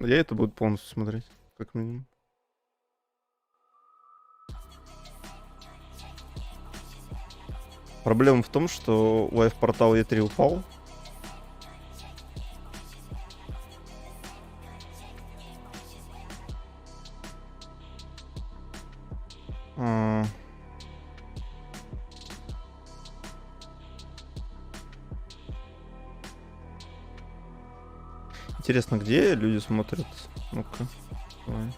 Я это буду полностью смотреть, как минимум. Проблема в том, что лайв-портал E3 упал. А, Интересно, где люди смотрят? Ну-ка, давай.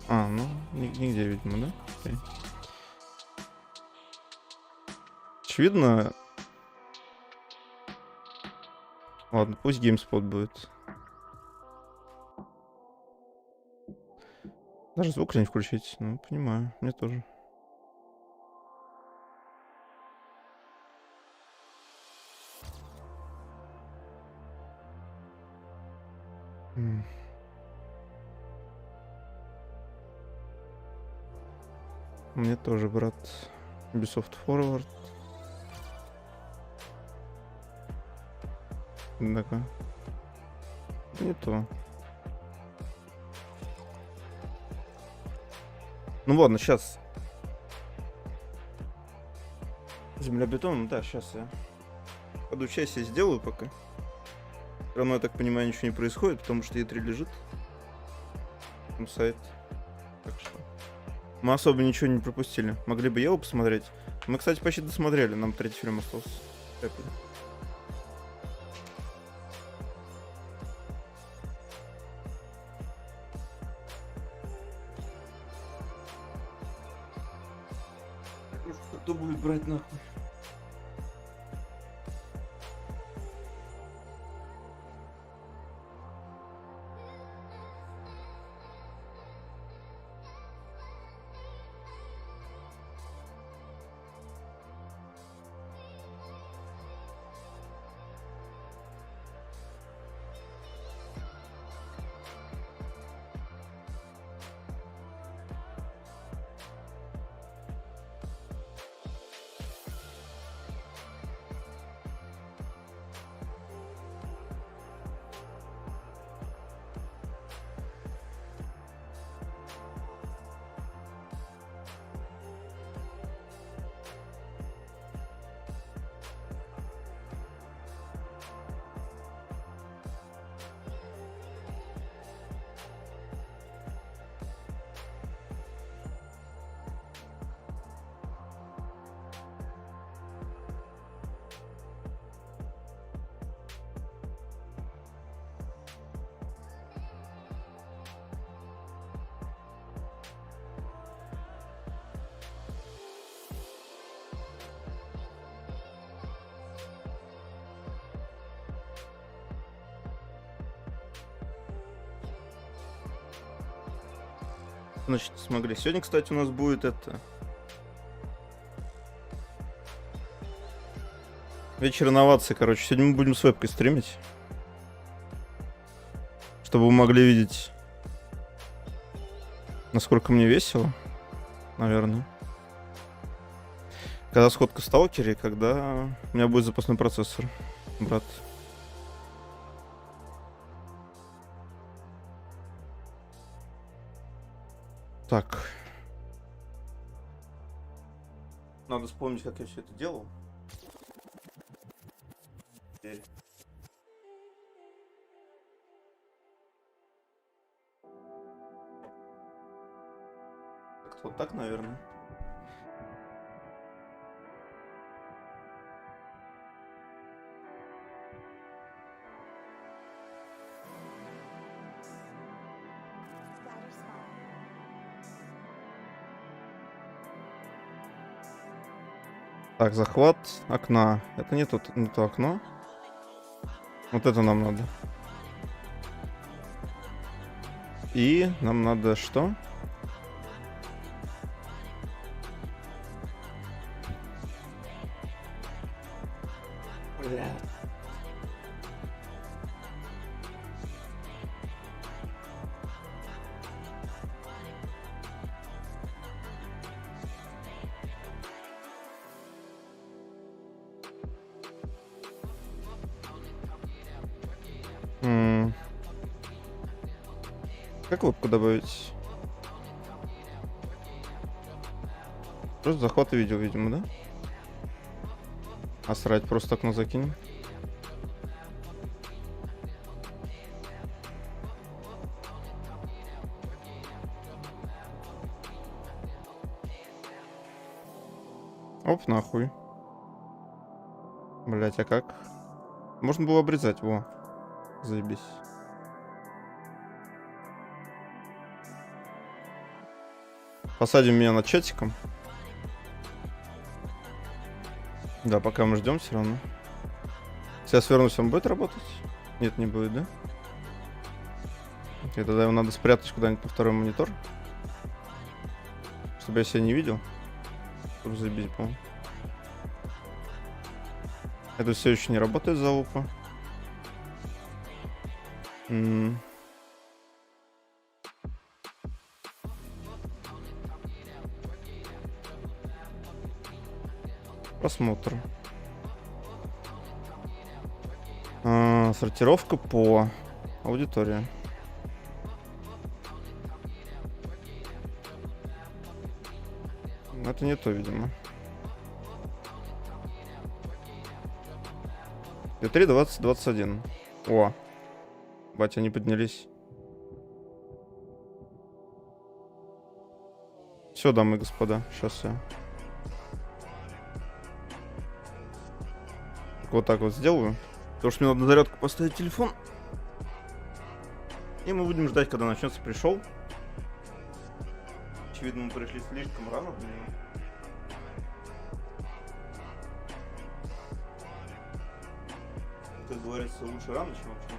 Ну, нигде, видимо, да? Окей. Очевидно. Ладно, пусть GameSpot будет. Даже звук не включить. Ну, понимаю, мне тоже. Мне тоже, брат. Ubisoft Forward. Ну-ка. Не то. Ну ладно, сейчас. Земля бетон, да, сейчас я пойду часть я сделаю пока. Все равно, я так понимаю, ничего не происходит, потому что E3 лежит. Там сайт. Так что мы особо ничего не пропустили. Могли бы его посмотреть. Мы, кстати, почти досмотрели, нам третий фильм остался. Кто будет брать нахуй? Значит, смогли. Сегодня, кстати, у нас будет это... Вечер инноваций, короче. Сегодня мы будем с вебкой стримить. Чтобы вы могли видеть, насколько мне весело, наверное. Когда сходка в сталкере, когда у меня будет запасной процессор, брат. Так. Надо вспомнить, как я все это делал. Как-то вот так, наверное. Так, захват окна. Это не то окно. Вот это нам надо. И нам надо что? Бля. Как вебку добавить? Просто захват видео, видимо, да? А срать, просто окно закинем. Оп, нахуй. Блять, а как? Можно было обрезать, во. Заебись. Посадим меня над чатиком. Да, пока мы ждем все равно. Сейчас вернусь, он будет работать? Нет, не будет, да? Окей, тогда его надо спрятать куда-нибудь на второй монитор. Чтобы я себя не видел. Чтобы заебись, по-моему. Это все еще не работает, залупа. Просмотр. Сортировка по аудитории. Это не то, видимо. 3, 20, 21. О, батя, они поднялись. Все, дамы и господа, сейчас я вот так вот сделаю. Потому что мне надо на зарядку поставить телефон. И мы будем ждать, когда начнется пришел. Очевидно, мы пришли слишком рано для него. Как говорится, лучше рано, чем вообще.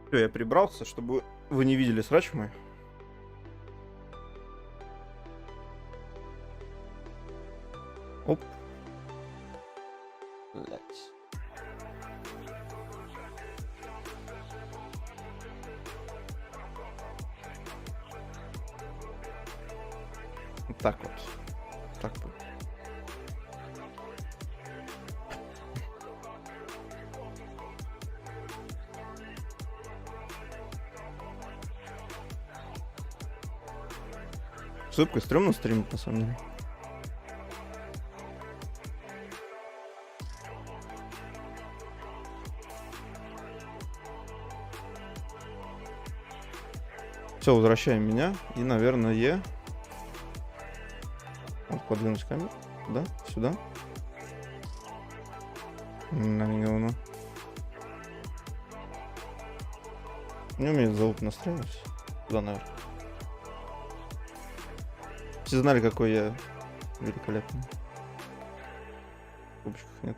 Все, я прибрался, чтобы вы не видели срач мой. Оп. Блять. Вот так вот. Так вот. С улыбкой стрёмно стримить, на самом деле. Все, возвращаем меня. И, наверное, вот, подвинуть камеру. Да, сюда. На не говно. Не умеет залуп настраивать. Туда, наверное. Все знали, какой я великолепный. В кубочках нет.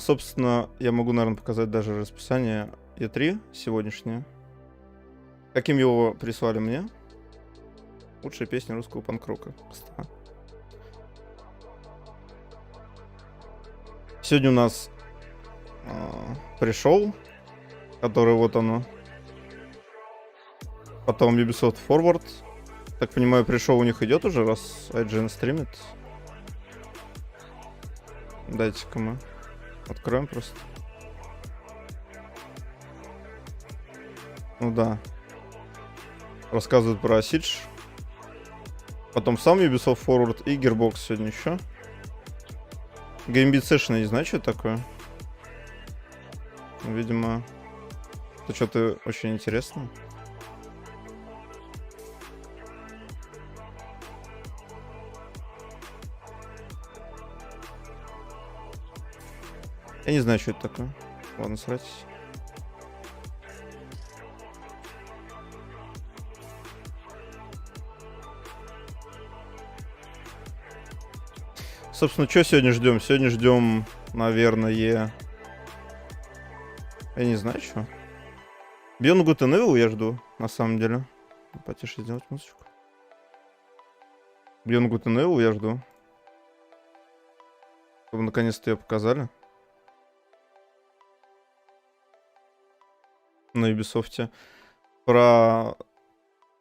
Собственно, я могу, наверное, показать даже расписание E3 сегодняшнее. Каким его прислали мне? Лучшая песня русского панк-рока. Сегодня у нас пришел, который вот оно. Потом Ubisoft Forward. Так понимаю, пришел у них идет уже, раз IGN стримит. Дайте-ка мы откроем просто. Ну да. Рассказывают про Siege. Потом сам Ubisoft Forward и Gearbox сегодня еще. Gambit Session, я не знаю, что это такое. Видимо, это что-то очень интересное. Я не знаю, что это такое. Ладно, срать. Собственно, что сегодня ждем? Сегодня ждем, наверное, я не знаю, что. Beyond Good and Evil я жду, на самом деле. потише сделать музычку. Beyond Good and Evil я жду. Чтобы наконец-то ее показали. На Ubisoft. Про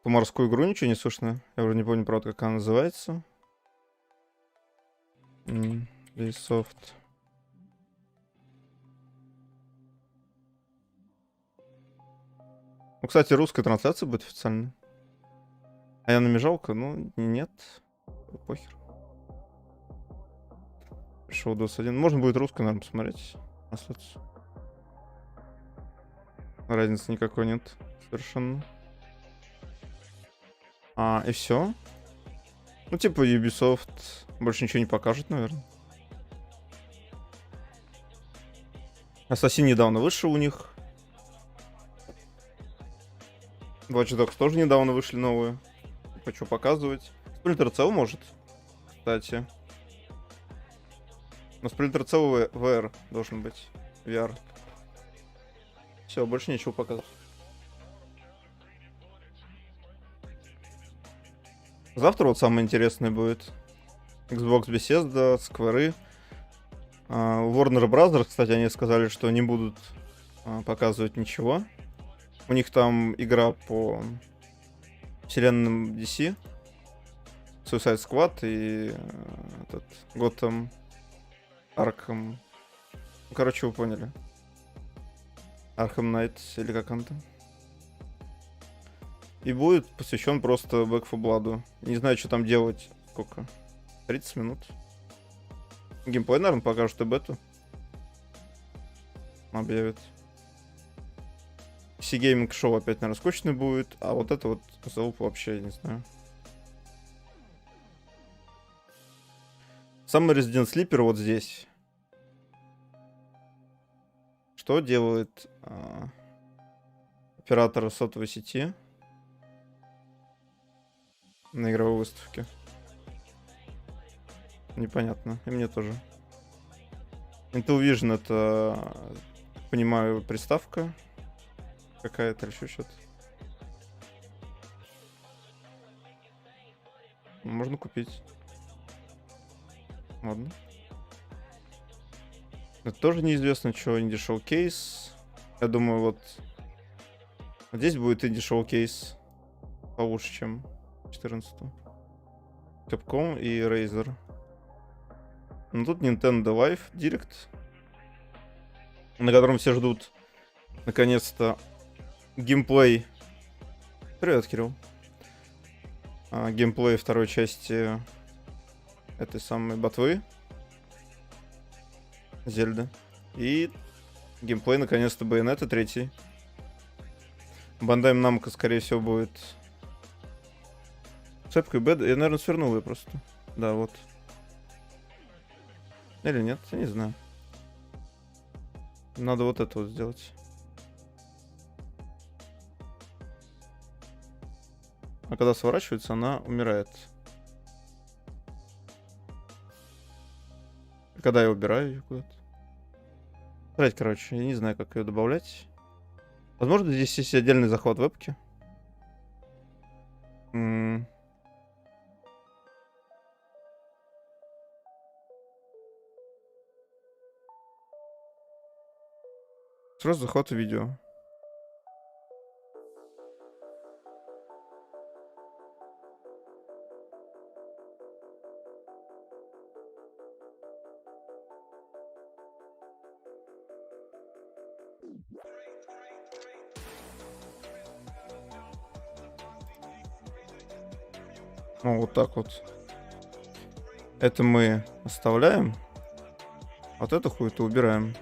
ту морскую игру ничего не слышно. Я уже не помню, правда, как она называется. Ubisoft. Ну, кстати, русская трансляция будет официально. А я намежалка? Ну, нет. Похер. Шоу 21. Можно будет русскую, наверное, посмотреть трансляцию. Разницы никакой нет. Совершенно. И все. Ну, типа, Ubisoft больше ничего не покажет, наверное. Assassin недавно вышел у них. Watch Dogs тоже недавно вышли новые. Хочу показывать. Splinter Cell может, кстати. Но Splinter Cell VR должен быть. VR. Все, больше ничего показывать. Завтра вот самое интересное будет. Xbox Bethesda, Square. Warner Brothers, кстати, они сказали, что не будут показывать ничего. У них там игра по вселенным DC. Suicide Squad и этот Gotham Arkham. Ну, короче, вы поняли. Arkham Knight, или как он там. И будет посвящен просто Back 4 Blood. Не знаю, что там делать. Сколько? 30 минут. Геймплей, наверное, покажут и бету. Объявят. PC-гейминг шоу опять, наверное, скучный будет. А вот это вот залуп вообще, не знаю. Самый Resident Sleeper вот здесь. Что делает оператор сотовой сети на игровой выставке? Непонятно. И мне тоже. Intel Vision — это, понимаю, приставка какая-то или еще что-то. Можно купить. Ладно. Это тоже неизвестно, что инди шоу-кейс. Я думаю, вот здесь будет инди шоу-кейс получше, чем 14-го. Capcom и Razer. Ну тут Nintendo Live Direct, на котором все ждут наконец-то геймплей. Привет, Кирилл. Геймплей второй части этой самой ботвы Зельды. И геймплей наконец-то Bayonetta 3. Bandai Namco, скорее всего, будет цепкой бэд. Я, наверное, свернул ее просто. Да, вот. Или нет, я не знаю. Надо вот это вот сделать. А когда сворачивается, она умирает. Когда я убираю ее куда-то. Давайте, короче, я не знаю, как ее добавлять. Возможно, здесь есть отдельный захват вебки. Сразу захват видео. Ну, вот так вот. Это мы оставляем. Вот эту хуету убираем.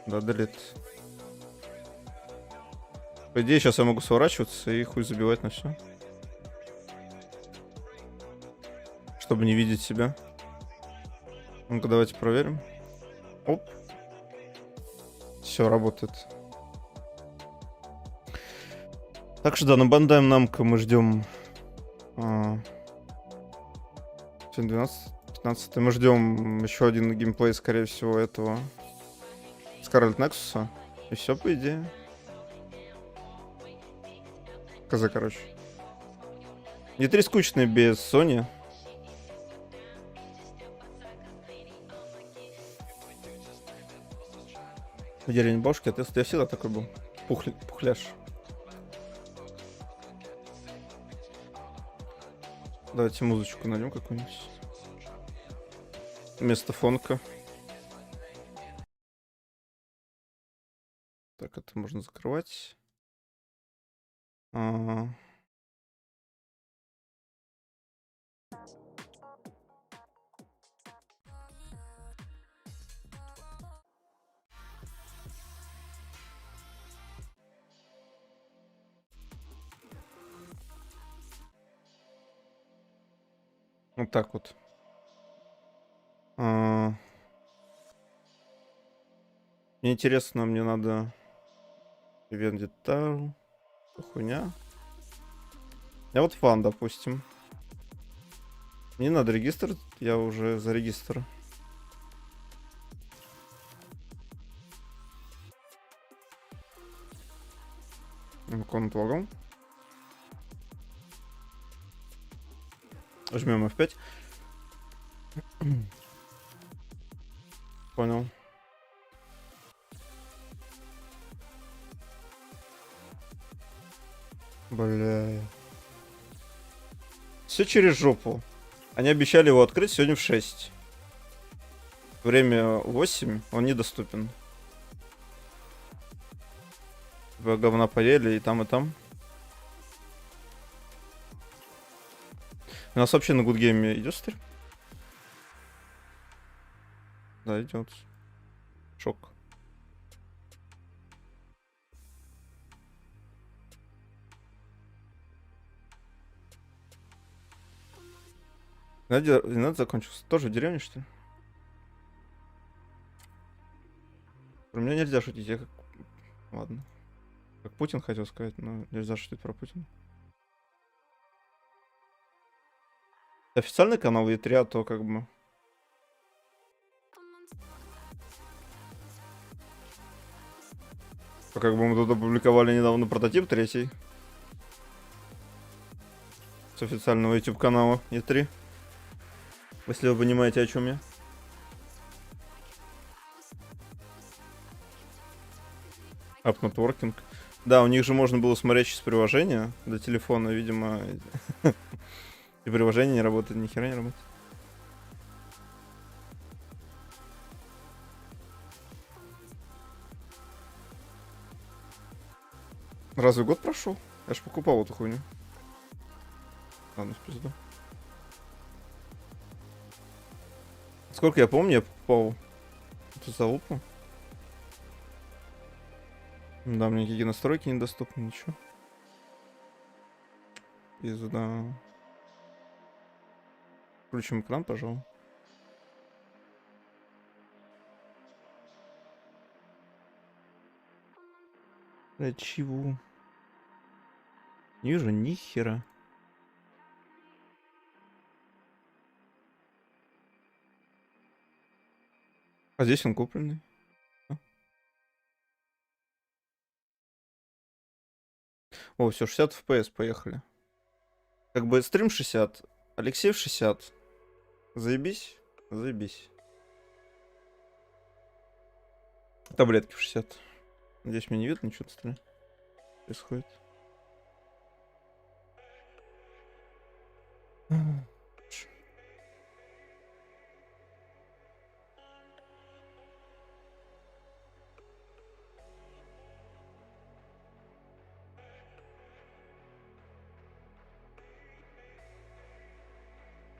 Да, delete. По идее, сейчас я могу сворачиваться и хуй забивать на все. Чтобы не видеть себя. Ну-ка, давайте проверим. Оп. Все, работает. Так что да, на Bandai Namco мы ждем... Сегодня 12-15. Мы ждем еще один геймплей, скорее всего, этого Scarlet Nexus. И все, по идее. Коза, короче. Не три скучные без Sony. Деревень бабушки, я всегда такой был. Пухляш. Давайте музычку найдем какую-нибудь. Вместо фонка. Так, это можно закрывать. Вот так вот. Мне интересно, мне надо event деталь. Хуйня. Я вот фан, допустим. Мне надо регистр, я уже за регистр. Комнат логом. Жмем F5. Понял. Бля. Все через жопу. Они обещали его открыть сегодня в 6. Время 8, он недоступен. Вы говна поели и там, и там. У нас вообще на Good Game идет стрим? Да, идет. Шок. Надо закончился. Тоже в деревне, что ли? Про меня нельзя шутить, я как... Ладно. Как Путин хотел сказать, но нельзя шутить про Путина. Официальный канал E3, а то как бы... То как бы мы тут опубликовали недавно прототип третий. С официального YouTube канала E3. Если вы понимаете, о чем я. App Networking. Да, у них же можно было смотреть через приложение до телефона, видимо. И приложение не работает, ни хера не работает. Разве год прошел? Я ж покупал эту хуйню. Ладно, в пизду. Сколько я помню, я покупал эту залупу. Да, мне никакие настройки недоступны, ничего. Пизда. Включим экран, пожалуй. Для чего? Не вижу ни хера. А здесь он купленный. О, все, 60 FPS, поехали. Как бы стрим 60, Алексей в 60. Заебись, заебись. Таблетки в 60. Здесь мне не видно, ничего что происходит.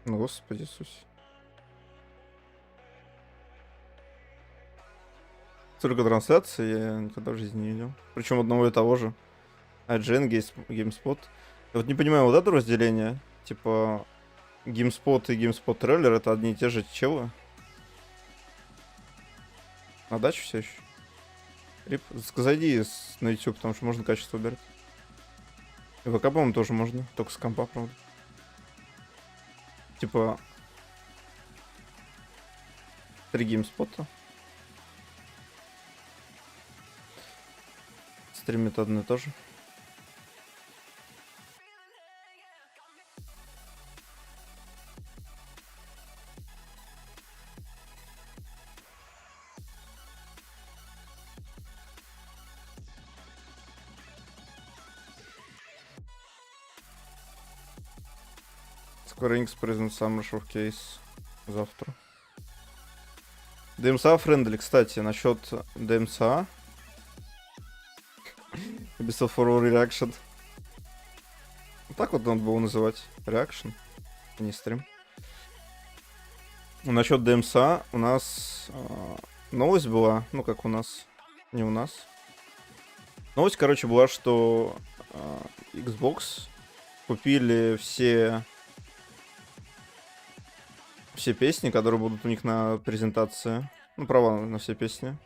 Ну, Господи Иисусе. Столько трансляций я никогда в жизни не видел. Причем одного и того же. IGN, GameSpot. Я вот не понимаю вот это разделение. Типа, GameSpot и GameSpot трейлер это одни и те же челы. На дачу все еще. Рип, зайди на YouTube, потому что можно качество убирать. И ВК, по-моему, тоже можно. Только с компа, правда. Типа 3 геймспота. Стримит одно и то же. Square Enix Present Summer Showcase завтра. DMCA френдли, кстати, насчет DMCA. Ubisoft for All Reaction. Вот так вот надо было называть. Reaction, а не стрим. Насчет DMCA у нас новость была, ну как у нас, не у нас. Новость, короче, была, что Xbox купили все песни, которые будут у них на презентации. Ну, права на все песни.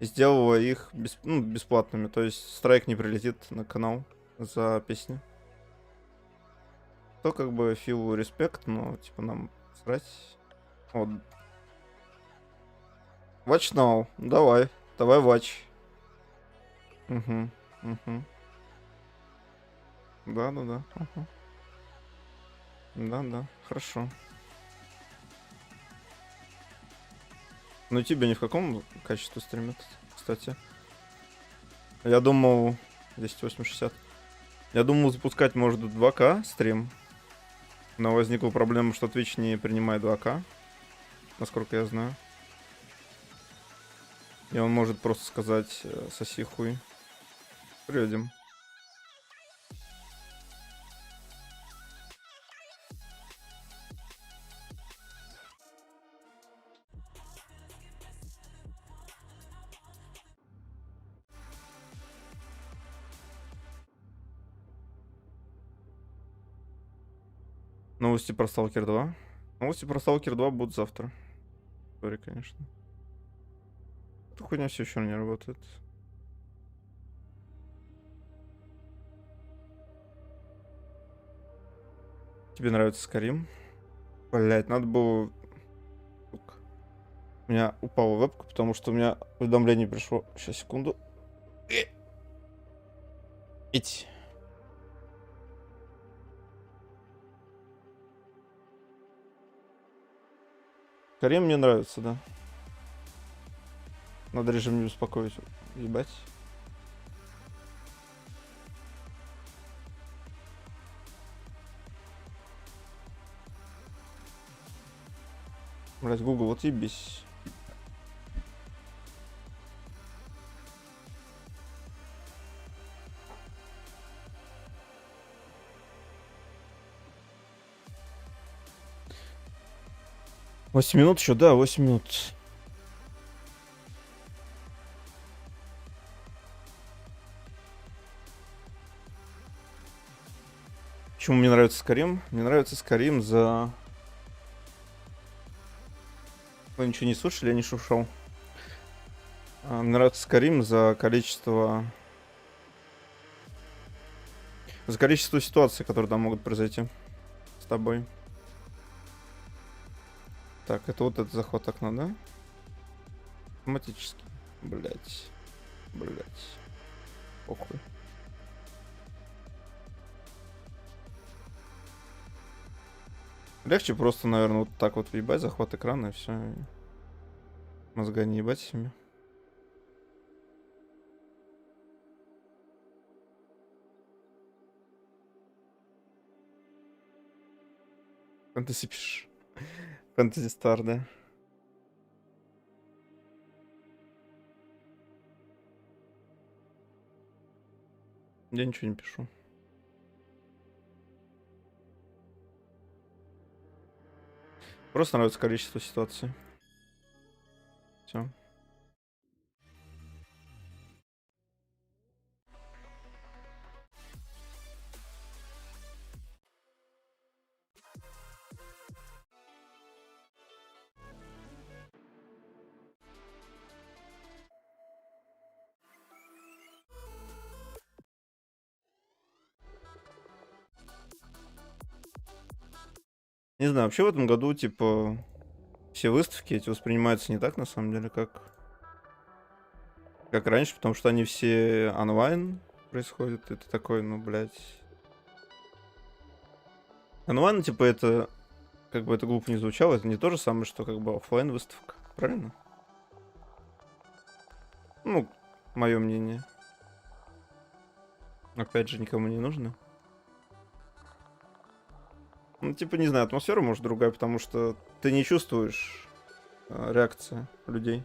И сделала их бесплатными. То есть страйк не прилетит на канал за песни. То как бы фил респект, но типа нам срать. Вот. Watch now. Давай watch. Угу. Да. Угу. Да, хорошо. Ну тебе ни в каком качестве стримит, кстати. Я думал... 1080-60. Я думал запускать, может, 2К стрим. Но возникла проблема, что Twitch не принимает 2К. Насколько я знаю. И он может просто сказать соси хуй. Приведем. Новости про Stalker 2. Новости про Stalker 2 будут завтра. Сори, конечно. Эта хуйня все еще не работает. Тебе нравится Скарим? Блять, надо было... Сука. У меня упала вебка, потому что у меня уведомление пришло. Сейчас, секунду. Ить. Скорее мне нравится, да. Надо режим не беспокоить. Ебать. Блять, Google, вот ебись. Восемь минут еще, да, 8 минут. Почему мне нравится Скарим? Мне нравится Скарим за... Вы ничего не слушали, я не шушал. Мне нравится Скарим за количество... За количество ситуаций, которые там могут произойти с тобой. Так, это вот этот захват окна, да? Автоматически. Блять. Похуй. Легче просто, наверное, вот так вот въебать, захват экрана и все. Мозга не ебать себе. Фэнтези пишешь. Фэнтези Стар, да? Я ничего не пишу. Просто нравится количество ситуаций. Все. Не знаю, вообще в этом году, типа, все выставки эти воспринимаются не так, на самом деле, как раньше, потому что они все онлайн происходят. Это такой, ну, блядь. Онлайн, типа, это, как бы это глупо не звучало, это не то же самое, что как бы оффлайн выставка. Правильно? Ну, мое мнение. Опять же, никому не нужно. Ну, типа, не знаю, атмосфера может другая, потому что ты не чувствуешь реакции людей.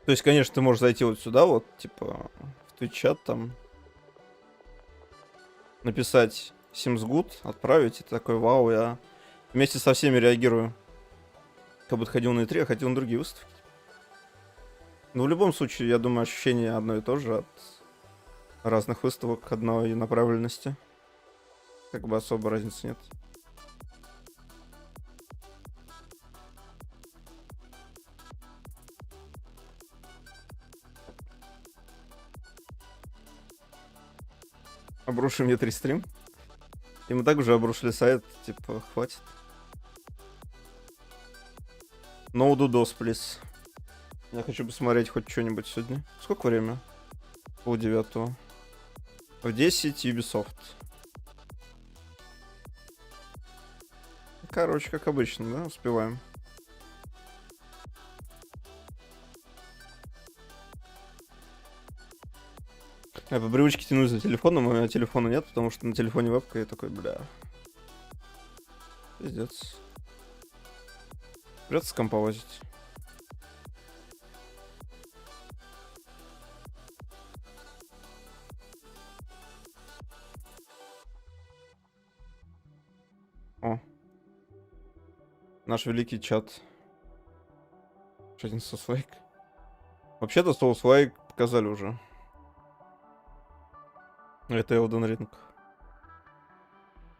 То есть, конечно, ты можешь зайти вот сюда, вот, типа, в Twitch-чат там, написать Sims Good, отправить, и ты такой, вау, я вместе со всеми реагирую. Как будто ходил на E3, а ходил на другие выставки. Но в любом случае, я думаю, ощущение одно и то же от разных выставок одной направленности. Как бы особо разницы нет. Обрушим мне 3 стрим. И мы так уже обрушили сайт, типа, хватит. No дудос, please. Я хочу посмотреть хоть что-нибудь сегодня. Сколько время? Пол-9. В 10 Ubisoft. Короче, как обычно, да? Успеваем. Я по привычке тянусь за телефоном, а у меня телефона нет, потому что на телефоне вебка, и я такой, бля. Пиздец. Придется с компа возить. О. Наш великий чат. Один сослайк. Вообще-то сослайк показали уже. Это Elden Ring.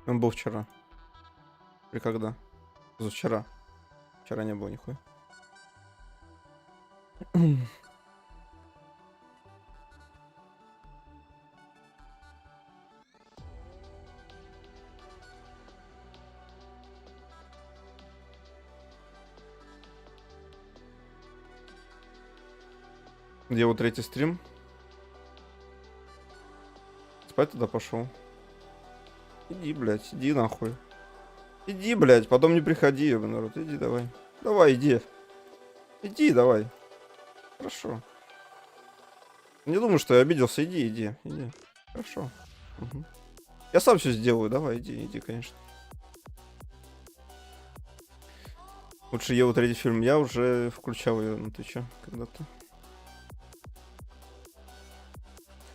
Он был вчера. Или когда? Позавчера. Вчера не было нихуя. Где вот третий стрим? Спать туда пошел. Иди, блядь, иди нахуй. Иди, блядь, потом не приходи, народ. Иди, давай. Давай, иди. Иди, давай. Хорошо. Не думаю, что я обиделся. Иди, иди, иди. Хорошо. Угу. Я сам все сделаю. Давай, иди, иди, конечно. Лучше Еву третий фильм. Я уже включал ее на Твиче когда-то.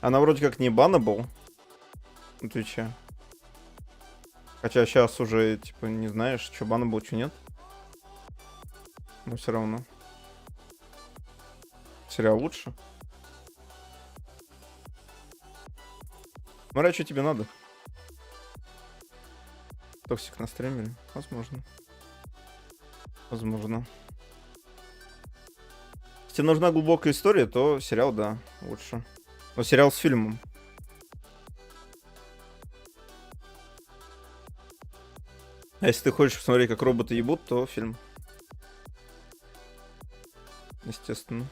Она вроде как не банабл на Твиче. Хотя сейчас уже, типа, не знаешь, что банабл, что нет. Но все равно. Сериал лучше. Мария, что тебе надо? Токсик на стриме? Возможно. Возможно. Если нужна глубокая история, то сериал, да, лучше. Но сериал с фильмом. А если ты хочешь посмотреть, как роботы ебут, то фильм. Естественно.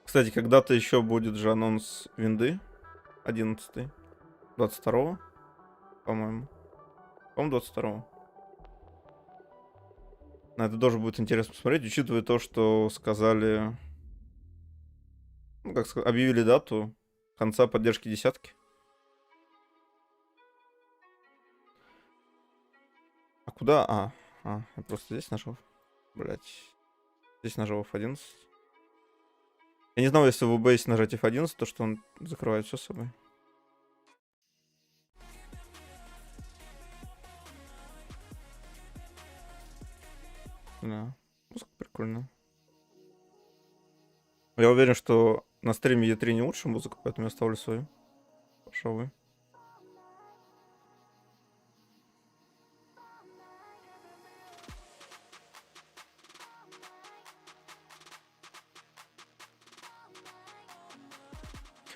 Кстати, когда-то еще будет же анонс винды. 11-й. 22-го. По-моему. По-моему, 22-го. На это тоже будет интересно посмотреть, учитывая то, что сказали... Ну, как сказать, объявили дату конца поддержки десятки. А куда? Я просто здесь нажал. Блять. Здесь нажал F11. Я не знал, если в OBS нажать F11, то что он закрывает все с собой. Да. Музыка прикольная. Я уверен, что на стриме E3 не лучше музыка, поэтому я ставлю свою. Пошел вы.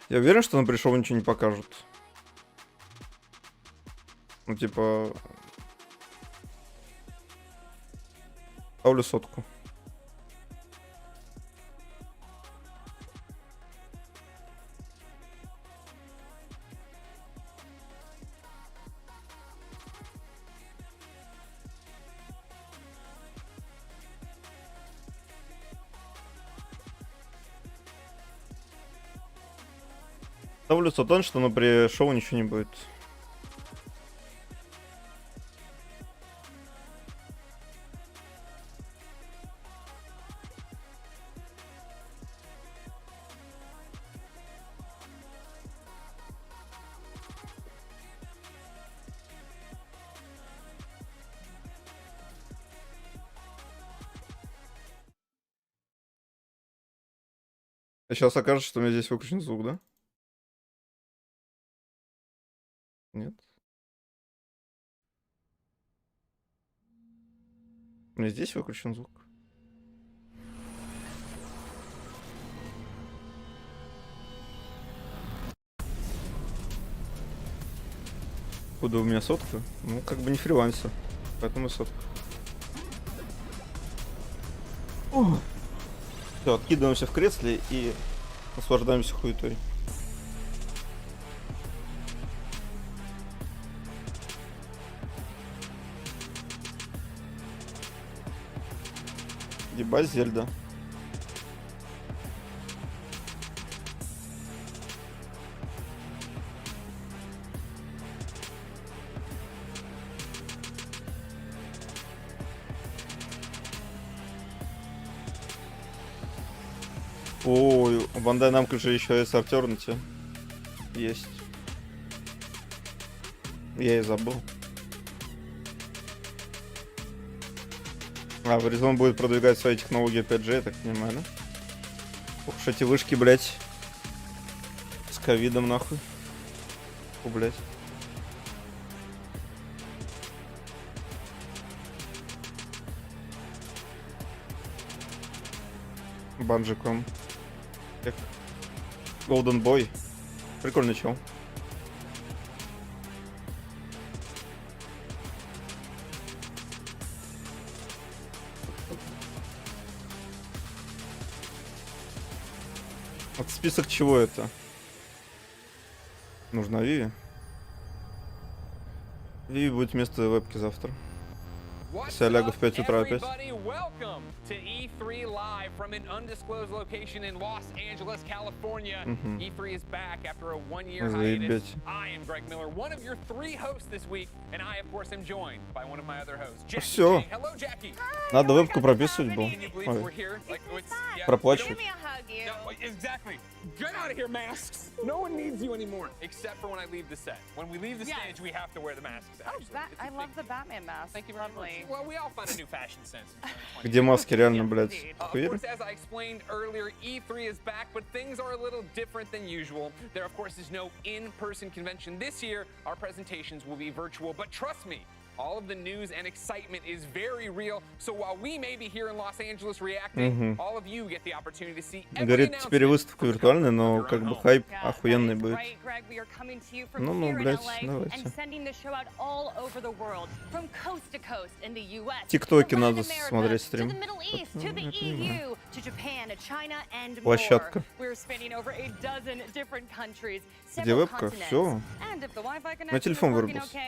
Я уверен, что на пришел ничего не покажут. Ну, типа... Ставлю 100. Ставлю сатан, что при шоу ничего не будет. А сейчас окажется, что у меня здесь выключен звук, да? Нет. У меня здесь выключен звук. Куда у меня сотка? Ну, как бы не фрилансер, поэтому сотка. Все, откидываемся в кресле и наслаждаемся хуетой. Ебать, Зельда. Ой, у Бандай Намко же еще есть Альтернати. Есть. Я и забыл. А, Verizon будет продвигать свои технологии 5G, я так понимаю, да? Ух уж эти вышки, блять. С ковидом, нахуй. Фу, блять. Банджиком. Golden Boy. Прикольный чел. Вот список чего это? Нужна Виви. Виви будет вместо вебки завтра. Если я лягу в 5 утра опять. To E3 live from an undisclosed location in Los Angeles, California. E3 is back after a one-year hiatus. I am Greg Miller, one of your 3 hosts this week, and I, of course, am joined by one of my other hosts, Jackie. Все. Hello, Jackie. Надо вебку прописывать было. Проплачивать. Exactly. Get out of here, masks. No one needs you anymore, except for when I leave the set. When we leave the stage, we have to wear the masks. I love the Batman mask. Thank you very much. Well, we all find a new fashion sense. Где маски реально, блядь? Of course, as I explained earlier, E3 is back, but things are a little different than usual. There, of course, is no in-person convention this year. Our presentations will be virtual, but trust me, all of the news and excitement is very real. So while we may be here in Los Angeles reacting, all of you get the opportunity to see every Говорит, теперь выставка виртуальная, но как бы хайп охуенный будет. Ну, блядь, давайте. Тиктоки надо смотреть стрим. Площадка. Где вебка? Все. На телефон вырубился.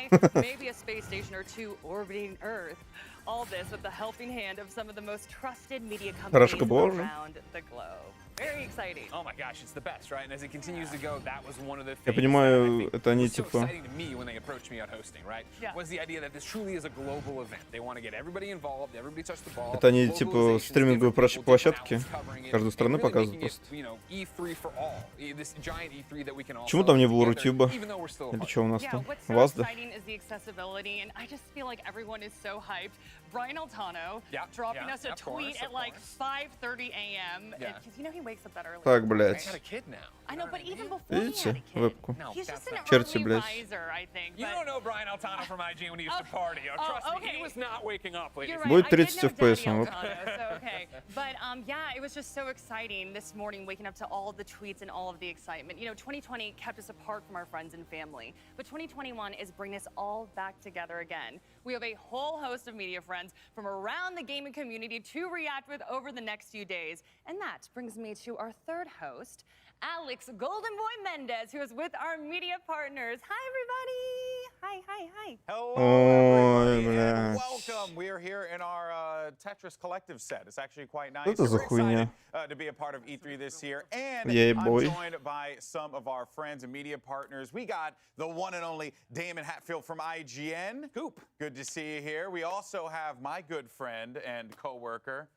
Or two orbiting Earth. All this with the helping hand of some of the most trusted media companies Хорошо было уже. around the globe. Very exciting. Oh my gosh, it's the best, right? And as it continues to go, that was one of the things. Я понимаю, это они so типа. exciting to me when they approached me on hosting, right? Was the idea that this truly is a global event. They want to get everybody involved, everybody touch the ball. Это они типа стриминговые площадки каждой страны показывают просто. Почему там не было Рутюба? Или что у нас там? Вазда? Brian Altano dropping us a tweet at like 5:30 a.m. because you know he wakes up that early. Так, блядь. I know, but even before he had a Видите kid, вебку? he's just an Черти, early блядь. riser, I think. You don't know Brian Altano from IG when he used to party. Trust me, he was not waking up, ladies. Будет 30 FPS. Okay. But yeah, it was just so exciting this morning, waking up to all of the tweets and all of the excitement. You know, 2020 kept us apart from our friends and family, but 2021 is bringing us all back together again. We have a whole host of media friends from around the gaming community to react with over the next few days. And that brings me to our third host, Alex Golden Boy Mendez, who is with our media partners. Hi, everybody. Hi, hi, hi. Hello, Ой, everybody, and блядь. welcome. We are here in our Tetris Collective set. It's actually quite nice. Это за We're excited хуйня? to be a part of E3 this year, and Yeah, I'm boy. joined by some of our friends and media partners. We got the one and only Damon Hatfield from IGN. Coop, good to see you here. We also have my good friend and co-worker.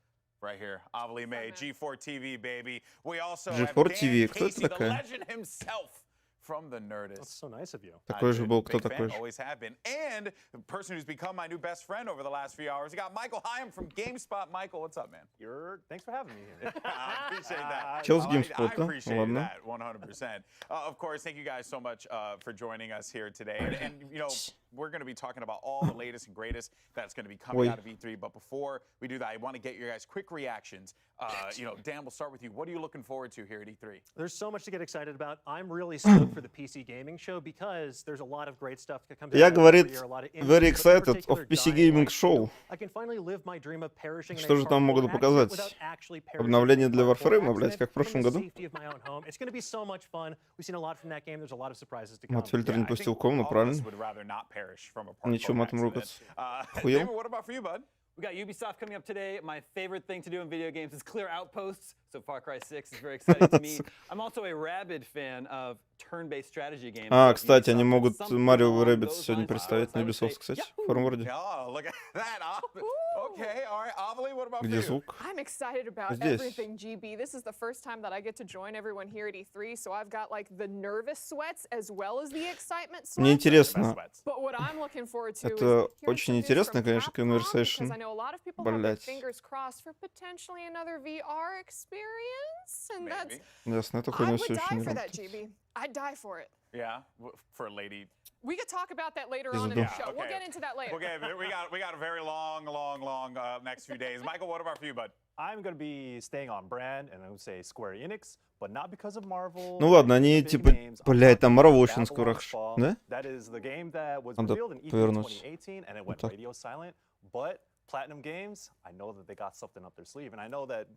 Right here, Avali May, G4 TV, baby. We also have G4 Dan TV, кто это Casey, the такая? legend himself from the Nerdist. That's so nice of you. Такой же был, кто Big fan, такой же? always have been. And the person who's become my new best friend over the last few hours, we got Michael Hyam from GameSpot. Michael, what's up, man? Thanks for having me here. I appreciate that. Чел с I GameSpot, да? appreciate Ладно. that 100%. Of course, thank you guys so much for joining us here today. And you know, we're going to be talking about all the latest and greatest that's going to be coming Oi. out of E3. But before we do that, I want to get your guys' quick reactions. You know, Dan, we'll start with you. What are you looking forward to here at E3? There's so much to get excited about. I'm really stoked for the PC gaming show because there's a lot of great stuff that comes out Я, every говорит, year, a lot of very indie, but in excited particular, of PC Dying Gaming Light Show. 2. I can finally live my dream of perishing in Что a же там hardcore могут accident показать? without actually perishing Обновление in a для hardcore Warframe, блядь, accident как в прошлом from the году? safety of my own home. It's going to be so much fun. We've seen a lot from that game. There's a lot of surprises to come. Матфильтр не I пустил think комну, all of us правильно? would rather not perish from a Ничего hardcore матом accident. ругаться. David, Охуел? what about for you, bud? We got Ubisoft coming up today. My favorite thing to do in video games is clear outposts. So Far Cry 6 is very exciting to me. I'm also a rabid fan of turn-based strategy games. А, like кстати, они Ubisoft. могут It's something Mario along Rabbids those сегодня lines. представить на I would say, Ubisoft, кстати, Yahoo! в форварде. Oh, look at that. Okay, all right. Avali, what about Где you? звук? I'm excited about Здесь. everything, GB. This is the first time that I get to join everyone here at E3, so I've got like the nervous sweats as well as the excitement Мне sweats. интересно. But what I'm looking forward to Это is hearing очень some news интересно, from конечно, Capcom, Conversation. because I know a lot of people have their Блять. fingers crossed for potentially another VR experience, and that's Ясно, эту I хуйню would все еще die не for that, работает. GB. I'd die for it. Yeah, for a lady. We could talk about that later Пизду. on in the Yeah, show. We'll okay. get into that later. Okay, we got a very long next few days. Michael, what about for you, bud? I'm going to be staying on brand, and I would say Square Enix, but not because of Marvel. Ну ладно, они Big типа, names. I'm блядь, там talking Марвел about очень скоро, Babylon's Fall. да? That is the game that was Надо revealed in E3 повернуть. 2018, and it went так. radio silent. But Platinum Games, I know that they got something up their sleeve, and I know that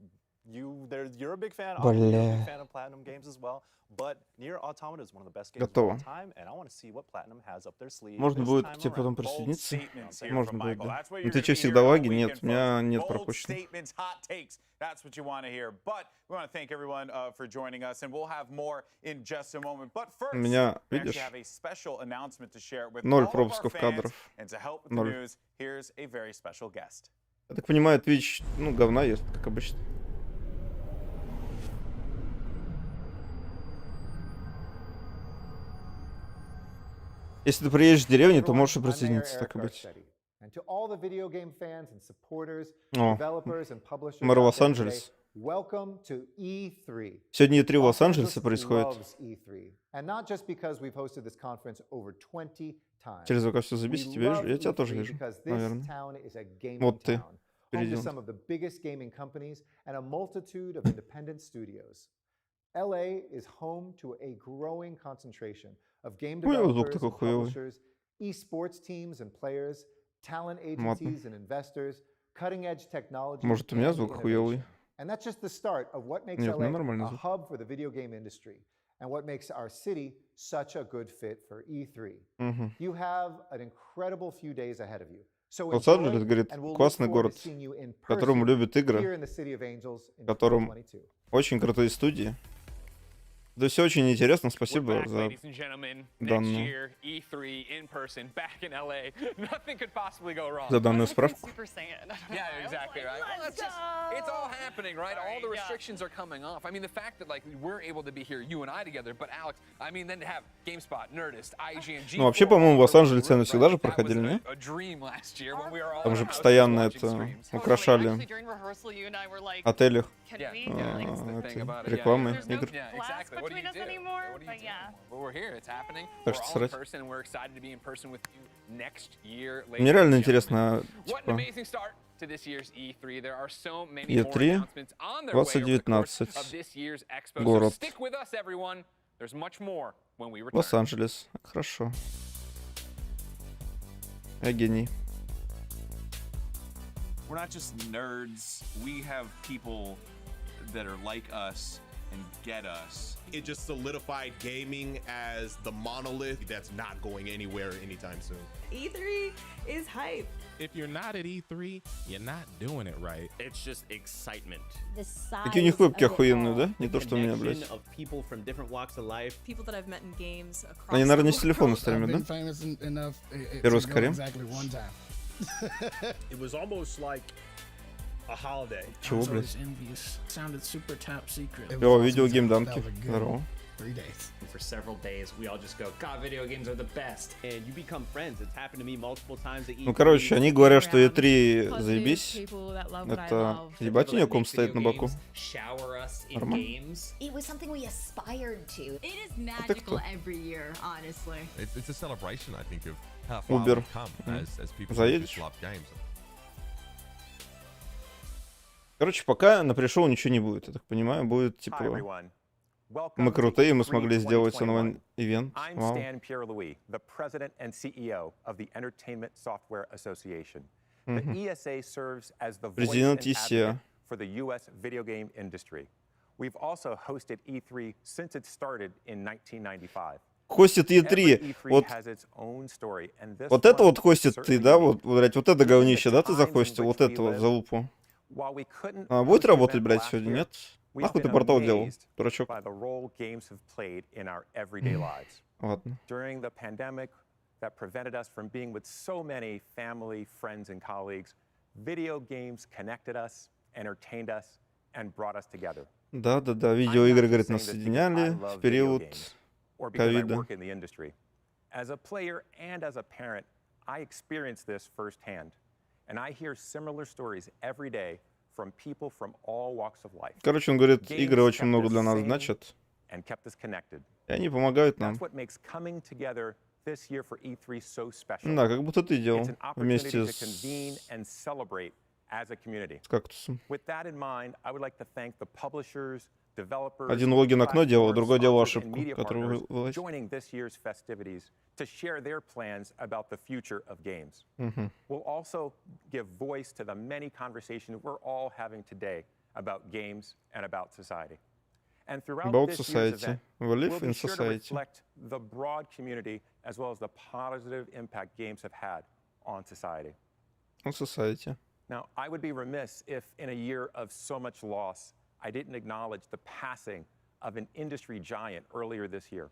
you're a big fan. You're a Бля. big fan of Platinum Games as well. But Nier Automata is one of the best games Готово. of all time, and I want to see what Platinum has up their sleeve. Можно this будет time к тебе потом around. присоединиться? Statements here Можно from будет, Michael. да. That's what Ну you're ты gonna че, be всегда hearing all лаги? Нет, weekend, у меня folks. нет Bold пропущено. statements, hot takes. That's what you want to hear. But we want to thank everyone for joining us, and we'll have more in just a moment. But first, У меня, we actually видишь, have a special announcement to share with 0 all of our пропусков fans. кадров. And to help with the 0. news, here's a very special guest. Я так понимаю, Twitch, ну, говна ест, как обычно. Если ты приедешь в деревню, то можешь и присоединиться, так и быть. And to all the video game fans and supporters, О, developers and publishers мэр out there Лос-Анджелес. today, welcome to E3. Сегодня E3 в Los Лос-Анджелесе Angeles происходит. loves E3. And not just because we've hosted this conference over 20 times. Через ВК все забить, We тебя вижу. love Я тебя тоже E3 вижу, because this наверное. town is a gaming Вот ты, town, home to президент. some of the biggest gaming companies and a multitude of independent studios. LA is home to a growing concentration of game Хуёвый звук developers такой and хуёвый. publishers, esports teams and players, talent agencies and investors, cutting-edge technology. Может, у меня and звук innovation. хуёвый? And that's just the start of what makes Нет, у меня LA нормальный a звук. hub for the video game industry and what makes our city such a good fit for E3. Мгм. You have an incredible few days ahead of you. So Лос-Анджелес, enjoy, говорит, and we'll look классный forward город, to seeing you in в котором person любят here игры, in the City of Angels in в котором 2022. очень крутые студии. Да все очень интересно, We're спасибо back, за ladies and gentlemen. Next данную. year, E3 in person, back in LA. Nothing could possibly go wrong. За данную It's like справку. Super Saiyan. Yeah, I was exactly, like, right? Well, "Let's it's just, it's all go." happening, right? All Sorry, the yeah. restrictions are coming off. I mean, the fact that, like, we're able to be here, you and I together, but Alex, I mean, then to have GameSpot, Nerdist, IGN, G4, Ну, вообще, по-моему, в Лос-Анджелесе они всегда же that was проходили, не? a dream last year when we were all Там in же our houses постоянно watching это streams. Totally. украшали Actually, during rehearsal, you and I were like, отелях can Yeah. we? Yeah, Like, that's the thing эти about it, yeah, рекламы There's no игр. Yeah, glass exactly. What do you between us do? anymore, What do you but do? yeah. But we're here. It's happening. Так We're что all in срать. person, and we're excited to be in person with you next year. Мне реально ladies and gentlemen. интересно, What an типа, amazing start to this year's E3. There are so many more E3 announcements on their way over the course 2019. of this year's expo. So Город. stick with us, everyone. There's much more when we return. Лос-Анджелес. Хорошо. Я гений. We're not just nerds. We have people that are like us and get us. It just solidified gaming as the monolith that's not going anywhere anytime soon. E3 is hype. If you're not at E3, you're not doing it right. It's just excitement. Какие у них вебки охуенные, да? Не то, что у меня, блядь. Of people from different walks of life. People that I've met in games across Они, наверное, не с телефона I've стримят, been да? famous enough Первый to go Скорем. exactly one time. It was almost like a holiday. Чего, I was блядь? always envious. Sounded super top secret. It О, was видео awesome. геймданки. That was a good Здорово. 3 days. For several days, we all just go, God, video games are the best. And you become friends. It's happened to me multiple times at E3. Ну, короче, они говорят, что E3 заебись. Это ебать у нее ком стоит на боку. Нормально. It was something we aspired to. It is magical every year, honestly. It's a celebration, I think, of how far Uber. we've come as people who Заедешь? just love games. Короче, пока на пришел ничего не будет, я так понимаю. Будет, типа, мы крутые, мы смогли сделать онлайн-ивент. I'm Вау. Stan Pierre-Louis, the president and CEO of the Entertainment Software Association. The ESA serves as the voice Президент and ESA. advocate for the U.S. video game industry. We've also hosted E3 since it started in 1995. Хостит E3. Вот, вот это вот хостит ты, да? Вот, блядь, вот это говнище, да, ты захостил? Вот это вот залупу. А будет работать, блядь, сегодня, нет? Нахуй ты портал делал, дурачок? Ладно. During the pandemic that prevented us from being with so many family, friends, and colleagues, video games connected us, entertained us, and brought us together. Да-да-да, видеоигры, говорит, нас соединяли в период ковида. Work in the industry. As a player and as a parent, I experienced this firsthand, and I hear similar stories every day from people from all walks of life. Короче, он говорит, игры очень много для нас значат, and kept us connected. и они помогают нам. That's what makes coming together this year for E3 so special. Да, как будто ты делал It's an opportunity вместе to с convene and celebrate as a community. кактусом. With that in mind, I would like to thank the publishers, developers, Один логин окно делал, другой делал sponsors, and ошибку, media которую partners вылазит. joining this year's festivities to share their plans about the future of games. We'll also give voice to the many conversations we're all having today about games and about society. And throughout About this society. year's event, We live we'll be in sure to society. reflect the broad community as well as the positive impact games have had on society. On society. Now, I would be remiss if in a year of so much loss, I didn't acknowledge the passing of an industry giant earlier this year.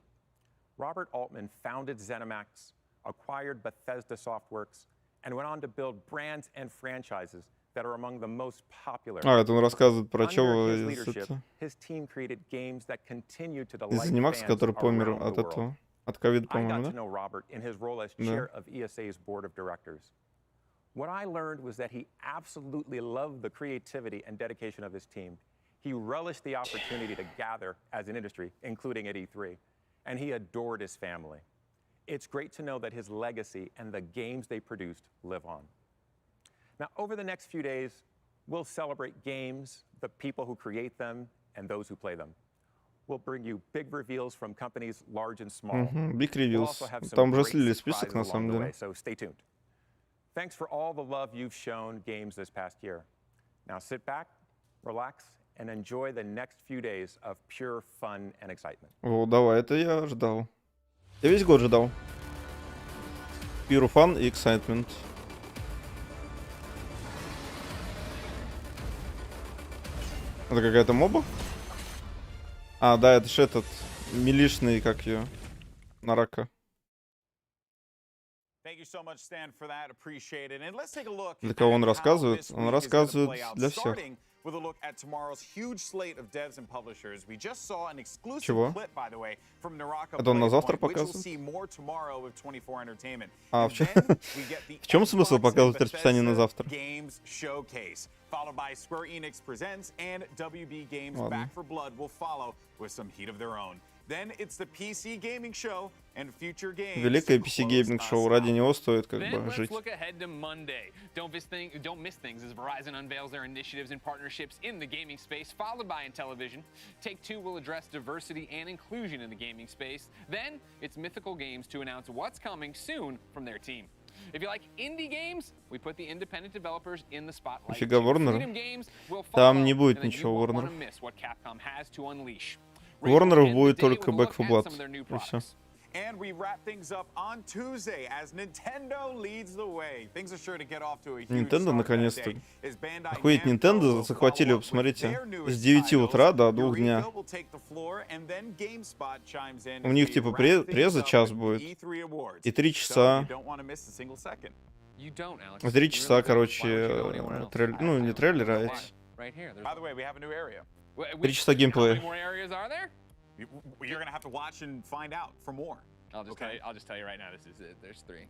Robert Altman founded ZeniMax, acquired Bethesda Softworks, and went on to build brands and franchises that are among the most popular. А, это он рассказывает про Under чего his из leadership, это, his team created games that continue to из delight ZeniMax, fans который помер around от the world. этого, от ковида, I got по-моему, to да? know Robert in his role as Да. chair of ESA's board of directors. What I learned was that he absolutely loved the creativity and dedication of his team. He relished the opportunity to gather as an industry, including at E3, and he adored his family. It's great to know that his legacy and the games they produced live on. Now, over the next few days, we'll celebrate games, the people who create them, and those who play them. We'll bring you big reveals from companies large and small. Big We'll Reveals. also have some Там уже great слили список, surprises на along самом the деле. way, so stay tuned. Thanks for all the love you've shown games this past year. Now sit back, relax, and enjoy the next few days of pure fun and excitement. О, давай, это я ждал. Я весь год ждал. Pure fun и excitement. Это какая-то моба? А, да, это же этот милишный, как ее, Нарака. Thank you so much, Stan, for that. Appreciate it. And let's take a look Для кого он at how рассказывает? this Он week is gonna рассказывает play out, для всех. starting with a look at tomorrow's huge slate of devs and publishers. We just saw an exclusive Чего? clip, by the way, from Naraka Это он на завтра Playpoint, which we'll показывает? see more tomorrow with 24 Entertainment. А, And в чём- then we get the в чем смысл Xbox показывать and расписание на Bethesda завтра? Games Showcase, followed by Square Enix Presents and WB Games Ладно. Back for Blood will follow with some heat of their own. Then it's the PC gaming show and future games. Великое to PC close гейминг us шоу. out. Ради него стоит как Then бы let's жить. look ahead to Monday. Don't miss things as Verizon unveils their initiatives and partnerships in the gaming space, followed by Intellivision. Take-Two will address diversity and inclusion in the gaming space. Then it's Mythical Games to announce what's coming soon from their team. If you like indie games, we put the independent developers in the spotlight. Нифига Warner. Freedom Games will Там follow, не будет and then you ничего won't Warner. wanna miss what Capcom has to unleash. Warner будет только Back 4 Blood. И все. And we wrap things up on Tuesday as Nintendo leads the way. Things are sure to get off to a huge Nintendo start наконец-то. that day as Bandai Охуеть, Namco Nintendo will захватили, follow up посмотрите, with their newest с 9 утра до 2 titles. дня. Eureka will take the floor, and then GameSpot chimes in У них to типа wrap things преза up час with будет. E3 Awards. И 3 So часа. you don't want to miss a single second. You don't, Alex. 3 часа, короче, ну не трейлера, а эти. Right here. By the way, we have a new area. 3 часа How many геймплея. more areas are there? You're gonna have to watch and find out for more. I'll just tell you right now. This is it. There's three.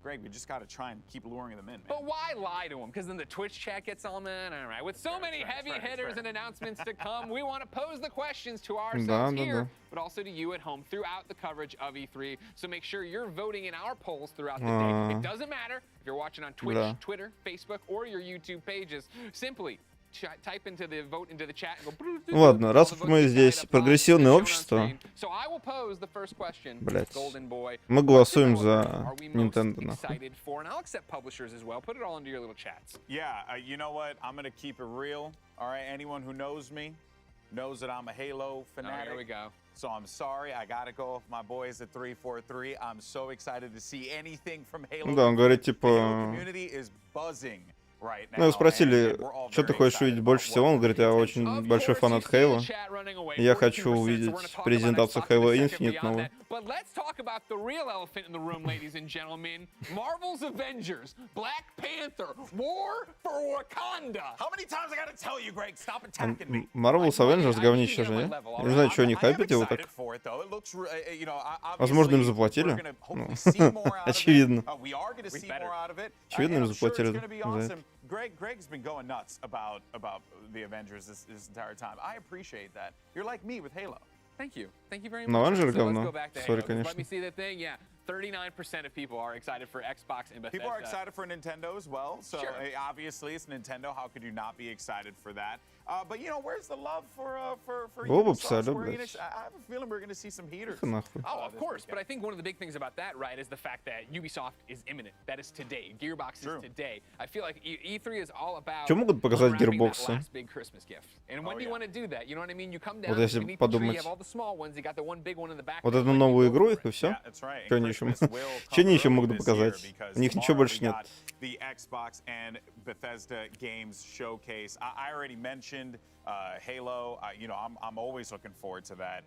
Greg, we just gotta try and keep luring them in, man. But why lie to them? Because then the Twitch chat gets all man. All right. With so many heavy hitters and announcements to come, we want to pose the questions to ourselves here, but also to you at home throughout the coverage of E3. So make sure you're voting in our polls throughout the day. It doesn't matter if you're watching on Twitch, Twitter, Facebook, or your YouTube pages. Simply type into the vote into the chat and go. Ладно, раз уж мы здесь прогрессивное общество, So I will pose the first question, блять, Golden Boy. мы голосуем за Nintendo, нахуй. Excited for, and I'll accept publishers as well. Put it all into your little chats. Yeah, you know what? I'm gonna keep it real. All right, anyone who knows me knows that I'm a Halo fanatic. Here we go. So I'm sorry, I gotta go with my boys at 343. I'm so excited to see anything from Halo. Да, он говорит, The типа, community is buzzing right now. ну, его спросили, and we're all что ты very хочешь excited увидеть about больше what всего, он говорит, я we очень can большой фанат Halo. Я хочу увидеть презентацию Halo Infinite новую. But let's talk about the real elephant in the room, ladies and gentlemen. Marvel's Avengers, Black Panther, War for Wakanda. How many times I gotta tell you, Greg? Stop attacking me. Marvel's Avengers говнище же, не? Я не знаю, что они хайпят его так. Возможно, им заплатили? Ну, очевидно. Очевидно, им заплатили за это. Greg's been going nuts about the Avengers this entire time. I appreciate that. You're like me with Halo. Thank you. Thank you very Но much. Авенджеры So let's говно. go back to Сори, Halo. конечно. Let me see the thing. Yeah, 39% of people are excited for Xbox and Bethesda. People are excited for Nintendo as well. So obviously it's Nintendo. How could you not be excited for that? But you know, where's the love for Оба Ubisoft, писали, Square блядь. Enix? I have a feeling we're going to see some heaters. Нахуй. Oh, of course. But I think one of the big things about that, right, is the fact that Ubisoft is imminent. That is today. Gearbox is today. I feel like E3 is all about Что могут показать unwrapping that Gearbox? last big Christmas gift. And when do you want to do that? You know what I mean? You come down, Вот если you meet the tree, you подумать. have all the small ones, you got the one big one in the back. Вот эту новую игру их и все? Что они еще могут показать? У них ничего больше нет. The Xbox and Bethesda games showcase. I already mentioned Halo. You know, I'm always looking forward to that.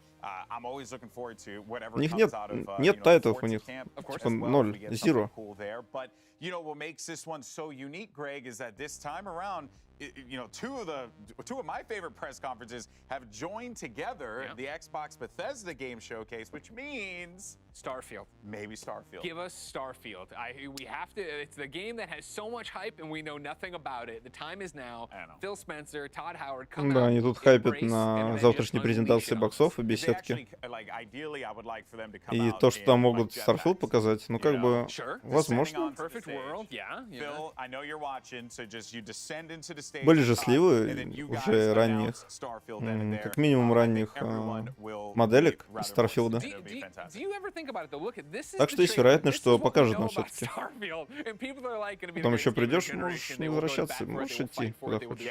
I'm always looking forward to whatever У них comes out of нет тайтлов у них. Of course, Типа ноль, zero. cool there. But you know what makes this one so unique, Greg, is that this time around, you know, two of my favorite press conferences have joined together the Xbox Bethesda game showcase, which means Starfield. Maybe Starfield. Give us Starfield. We have to. It's the game that has so much hype, and we know nothing about it. The time is now. Phil Spencer, Todd Howard, come Да, out, они тут хайпят embrace на and завтрашней just презентации unleash it on боксов и They беседки. actually, like, ideally, I would like for them to come И out то, что там in, могут like, Starfield jetpacks. показать, ну как бы, Sure. возможно. Descending onto the Perfect stage. world, yeah. Phil, I know you're watching, so just you descend into the stage. Были же top, сливы and then you guys уже ранних, announce Starfield then and there. как минимум ранних моделек из Старфилда. Do you ever think about it though? Look, this is Так что есть вероятность, что покажут нам все-таки. Потом еще придешь, можешь не возвращаться, можешь идти куда хочешь.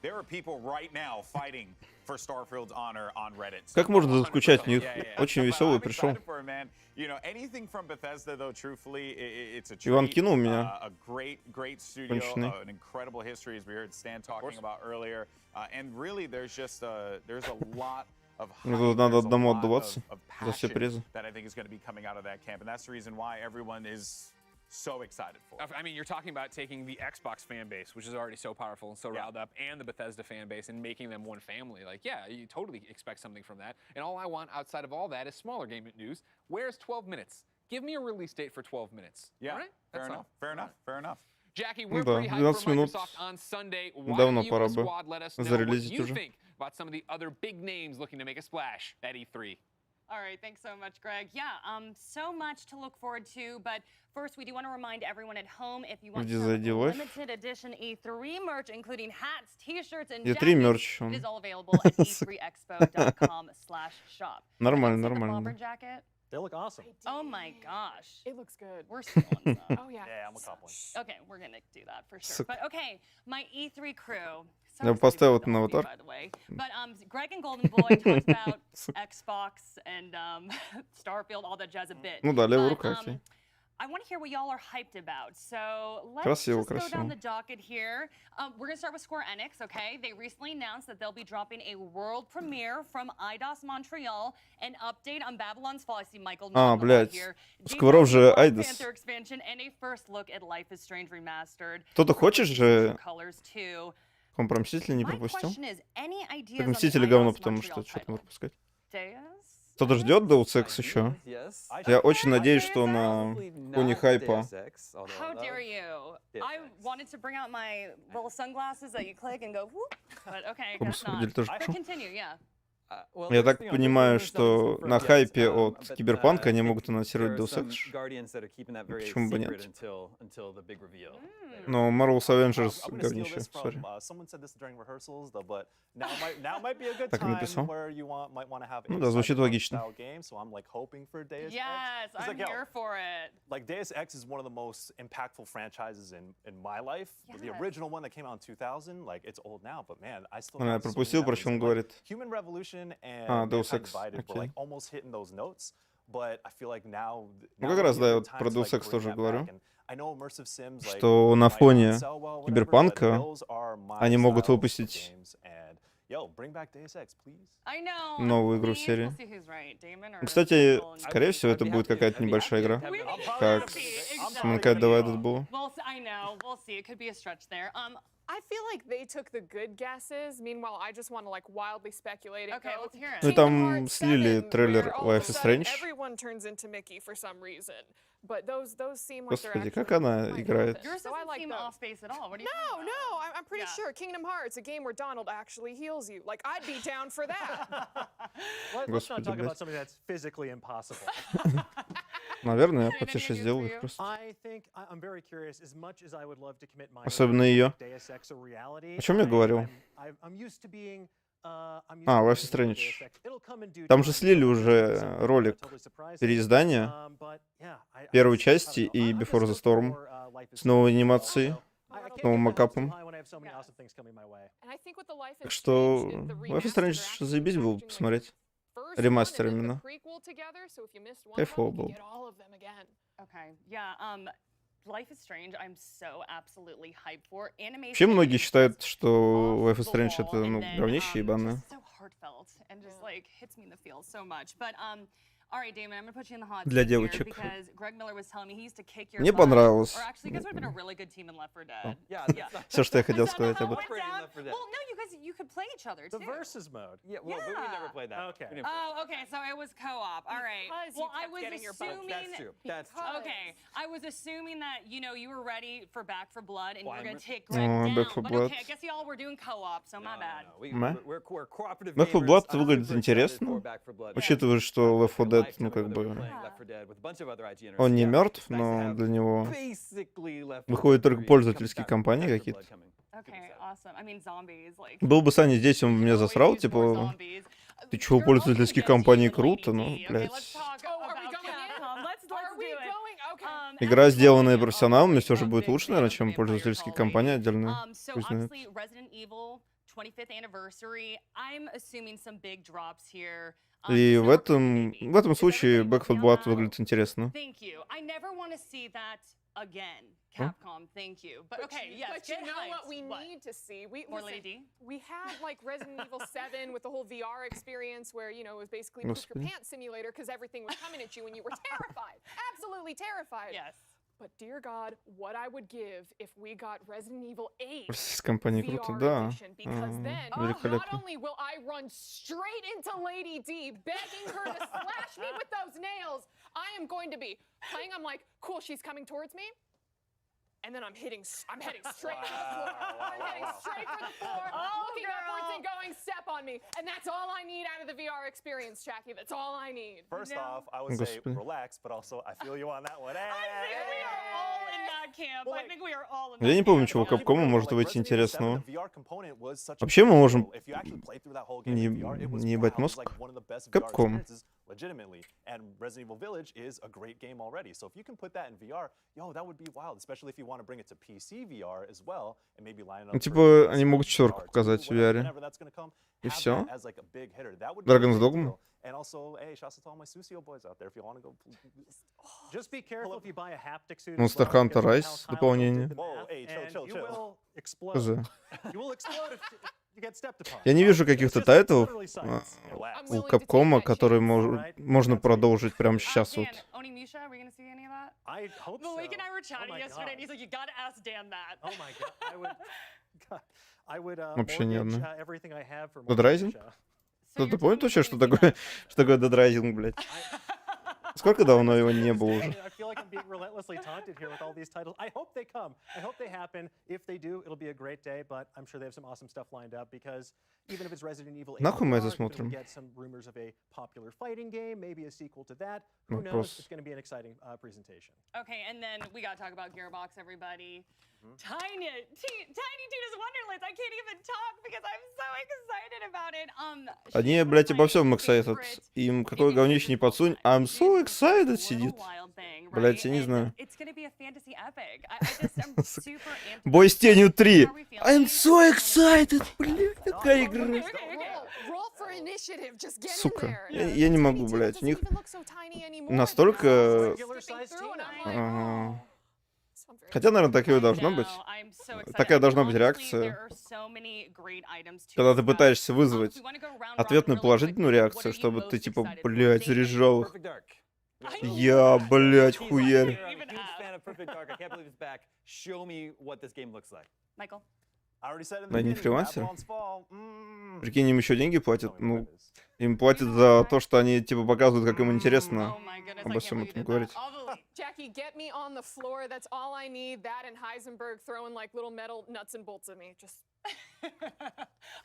There are people right now fighting for Starfield's honor on Reddit. Как можно заскучать? У них очень веселый пришел. You know, anything from Bethesda, though, truthfully, it's a treat. Иван кинул меня. A great studio, Конченый. an incredible history, as we heard Stan talking about earlier. And really, there's a lot of Мне hype, тут надо there's a одному lot отдуваться of за все passion призы. that I think is going to be coming out of that camp, and that's the reason why everyone is so excited for it. I mean, you're talking about taking the Xbox fan base, which is already so powerful and so riled up, and the Bethesda fan base and making them one family. Like, yeah, you totally expect something from that. And all I want outside of all that is smaller game news. Where's 12 minutes? Give me a release date for 12 minutes. Yeah, All right? fair enough. Jackie, we're Да, pretty hyped 12 for минут. Microsoft on Sunday. Why Давно don't you пора and бы Squad let us know what зарелизить you уже. think about some of the other big names looking to make a splash at E3? All right, thanks so much, Greg. Yeah, so much to look forward to, but first we do want to remind everyone at home if you want Где some зайди лайф? limited edition E3 merch, including hats, t-shirts, and E3 jackets, мерч, it is all available at e3expo.com/shop. Нормально, See the нормально. bomber jacket? They look awesome. Oh my gosh. It looks good. We're stealing some. Oh yeah. Yeah, I'm a cop one. Okay, we're gonna do that for sure. Сука. But okay, my E3 crew. So Я excited поставил for это на all of you, аватар. by the way. But Greg and Golden Boy talked about Xbox and Starfield, all that jazz a bit. Ну да, левая But, рука, окей. I want to hear what y'all are hyped about. So let's Красиво, just go down красиво. the docket here. We're going to start with Square Enix, okay? They recently announced that they'll be dropping a world premiere from IDOS Montreal, an update on Babylon's Fall. I see Michael nodding блядь. here. Скоро же Black IDOS. Panther expansion and a first look at Life is Strange remastered. Кто-то хочет же... Colors too. Он про Мстителей не My пропустил? question is, any ideas Так on the Мстители говно, IDOS потому Montreal что что-то title? можно пропускать. Deus? Кто-то ждет Deus Ex еще? Yes. Я очень надеюсь, что на фоне хайпа. How dare you? I wanted to bring out my little sunglasses that you click and go whoop, but okay, По guess самом not. деле тоже But пошел. continue, yeah. Я так понимаю, что на хайпе от Киберпанка они могут анонсировать Deus Ex. Почему бы нет? Но Marvel's Avengers говнище, сори. Так написал? Ну да, звучит логично. Yes, I'm here for it. Like Deus Ex is one of the most impactful franchises in my life. The original one that came out in 2000, like it's old now, but man, I still. Я пропустил, про что он говорит. Human Revolution and Deus Mankind Ex, Divided were like окей. almost hitting those notes, but I feel like now. Ну как раз, да, я вот про Deus Ex тоже говорю. I know immersive sims, like, Что на might фоне not sell well, whatever, Киберпанка but those are my они могут style of выпустить games, and, yo, bring back Deus Ex, please. I know. новую игру в Please, серии. we'll see who's right, Damon or Кстати, Michael. скорее всего, это будет какая-то небольшая игра. Как с Mankind Divided было. Well, I know. We'll see. It could be a stretch there. I feel like they took the good guesses. Meanwhile, I just want to like wildly speculate. And Okay, go, let's hear it. Ну и там слили трейлер where all of Life a is sudden Strange. everyone turns into Mickey for some reason. But those seem like they're Господи, actually как она quite играет. good. Yours So I doesn't like seem those. off base at all. What do you No, think? no, I'm pretty Yeah. sure Kingdom Hearts, a game where Donald actually heals you. Like I'd be down for that. Let's not Господи, talk блядь. about something that's physically impossible. Наверное, я потише сделаю их просто. I think I'm very curious. As much as I would love to commit my Особенно ее. Deus Ex a reality. О чем я говорил? I'm used to being. I'm used А, to Life being is a Deus Strange. Ex. It'll come in due Там же time. слили уже Something ролик totally surprising. переиздания But yeah, I первой just- части I don't know. и I'm Before just the looking Storm for, Life is с новой Strange as well, анимацией, so I can't новым get my hopes too макапом. high when I have so many awesome things coming my way. And I think with the Life is Так что Strange, the Life is remaster, Strange they're actually заебись было packaging, like, посмотреть. first one Ремастер and then the именно. prequel together, so if you missed one of them, Кайфово you can было. get all of them again. Okay, yeah. Life is Strange. I'm so absolutely hyped for. Animation. Вообще многие is считают, just что off Life is the Strange wall, это, and ну, then, говнище ебаное. just so heartfelt and just like hits me in the feels so much. But all right, Damon, I'm gonna put you in the hot Для seat here девочек. because Greg Miller was telling me he used to kick your Мне butt. понравилось. Or actually, you guys would have been a really good team in Left 4 Dead. Yeah, Yeah. Все, что я хотел Is that сказать how об it этом. went down? Left 4 Dead. Well, no, you guys, you could play each other The too. versus mode. Yeah, well, we never played that. Okay. We didn't play Oh, okay. So it was co-op. All right. Because Well, you I kept was getting your butt assuming. That's true. That's true. Okay, I was assuming that you know you were ready for Back 4 Blood and you Well, were gonna I'm- take Greg Oh, down. Back 4 But Blood. okay, I guess y'all were doing co-op, so my bad. Мэ. We're cooperative Back 4 gamers. Blood I'm выглядит super excited интересно, for Back 4 Blood. учитывая, что Left 4 Dead, ну как бы, он не мертв, но для него выходят только пользовательские кампании какие-то. Okay, awesome. I mean, zombies, like. Был бы Саня здесь, он бы меня засрал, типа, ты чё, пользовательские кампании круто, ну, блядь. Игра, сделанная профессионалами, все же будет лучше, наверное, чем пользовательские кампании отдельные. So Пусть знает. obviously, Resident Evil 25th anniversary. I'm assuming some big drops here. И в этом случае Back 4 Blood выглядит интересно. Thank you. I never want to see that again. Capcom, thank you. But okay, yes. But you get know hyped. what we need to see? More Listen, Lady D? we had like Resident Evil 7 with the whole VR experience where, you know, it was basically poop your Господи. pants simulator because everything was coming at you and you were terrified. Absolutely terrified. Yes. But dear God, what I would give if we got Resident Evil 8 С компанией круто, VR да. edition, because then not Великолепно. only will I run straight into Lady D, begging her to slash me with those nails, I am going to be playing. I'm like, cool, she's coming towards me. And then I'm heading straight for the floor. I'm heading straight for the floor, looking upwards and going, step on me. And that's all I need out of the VR experience, Jackie. That's all I need. First off, I would say Господи. relax, but also I feel you on that one. I think we are all in that camp. I think we are all in that Я не помню, camp. чего Capcom может выйти интересного. Вообще Вообще мы можем не не ебать мозг. Capcom. legitimately. And Resident Evil Village is a great game already. So if you can put that in VR, yo, that would be wild, especially if you want to bring it to PC VR as well, and maybe line it up. Ну, типа, они могут четверку показать в VR. И все. Dragon's Dogma. And also, hey, shouts to all my Susio boys out there. If you want to go, just be careful if you buy a haptic suit. Monster Hunter Rise дополнение. Whoa, hey, chill. Хз. You will explode if you get stepped upon. Я не вижу каких-то тайтлов у Капкома, которые можно продолжить прямо сейчас вот. Onimusha, are we going to see any of that? I hope so. Malik and I were chatting yesterday, and he's like, you got to ask Dan that. Oh my god, I would Вообще ни mortgage, одной. everything I have for Dead Rising? Кто-то помнит вообще, что такое Dead Rising, блядь? Сколько давно его не было уже? I feel like I'm being relentlessly taunted here with all these titles. I hope they come. I hope they happen. If they do, it'll be a great day, but I'm sure they have some awesome stuff lined up because even if it's Resident Evil 8, Нахуй мы это we смотрим? get some rumors of a popular fighting game, maybe a sequel to that. Who knows? It's going to be an exciting presentation. Okay, and then we got to talk about Gearbox, everybody. Tiny Tina's Wonderlands. I can't even talk because I'm so excited about it. Они, блядь, обо всем excited. Им какое говнище не подсунь. I'm so excited сидит. Блядь, я не знаю. Бой с тенью 3. I'm so excited. Блядь, какая игра. Сука, я не могу, блядь. У них настолько... Хотя, наверное, такое должно быть. Такая должна быть реакция. Когда ты пытаешься вызвать ответную положительную реакцию, чтобы ты, типа, блядь, заряжал их. Я, блядь, хуярь. Но они фрилансеры? Прикинь, им еще деньги платят? Ну, им платят за то, что они, типа, показывают, как им интересно обо всем этом говорить. Jackie, get me on the floor. That's all I need. That and Heisenberg throwing like little metal nuts and bolts at me. Just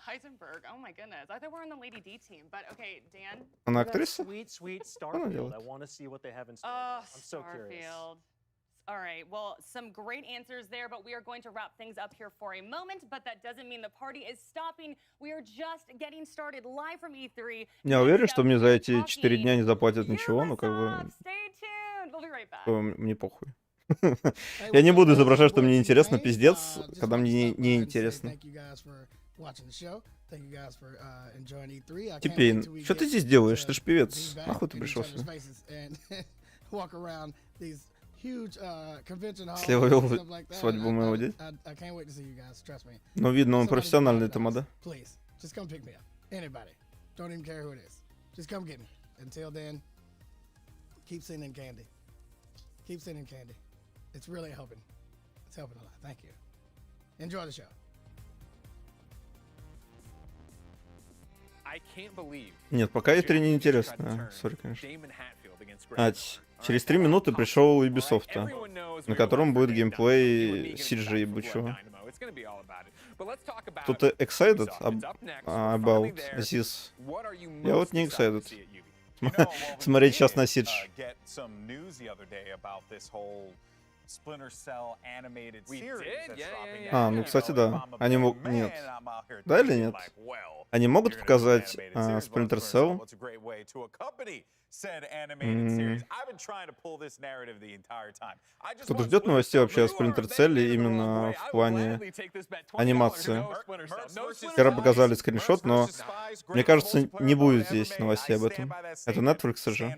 Heisenberg. Oh my goodness. I thought we were on the Lady D team, but okay, Dan. Она актриса? Sweet Starfield. I want to see what they have in store. I'm so curious. All right, well, some great answers there, but we are going to wrap things up here for a moment, but that doesn't mean the party is stopping. We are just getting started live from E3. Я уверен, что мне за эти 4 дня не заплатят ничего, но как бы... Stay tuned. We'll be right back. Мне похуй. Я не буду изображать, что мне интересно, пиздец, когда мне не интересно. Типейн, что ты здесь делаешь? Ты ж певец. Нахуй ты пришел сюда? Слева вел свадьбу моего дяди. Но видно, он профессиональный тамада. Нет, пока E3 не интересно. Сори, конечно. Через 3 минуты пришел Ubisoft, на котором будет геймплей CG ебучего. Кто-то excited about this? Я вот не excited. Смотреть сейчас на Siege. Ну, кстати, да. Они могут... Нет. Да или нет? Они могут показать Splinter Cell? Кто-то ждет новостей вообще о Splinter Cell именно в плане анимации. Вчера показали скриншот, но мне кажется, не будет здесь новостей об этом. Это Netflix же.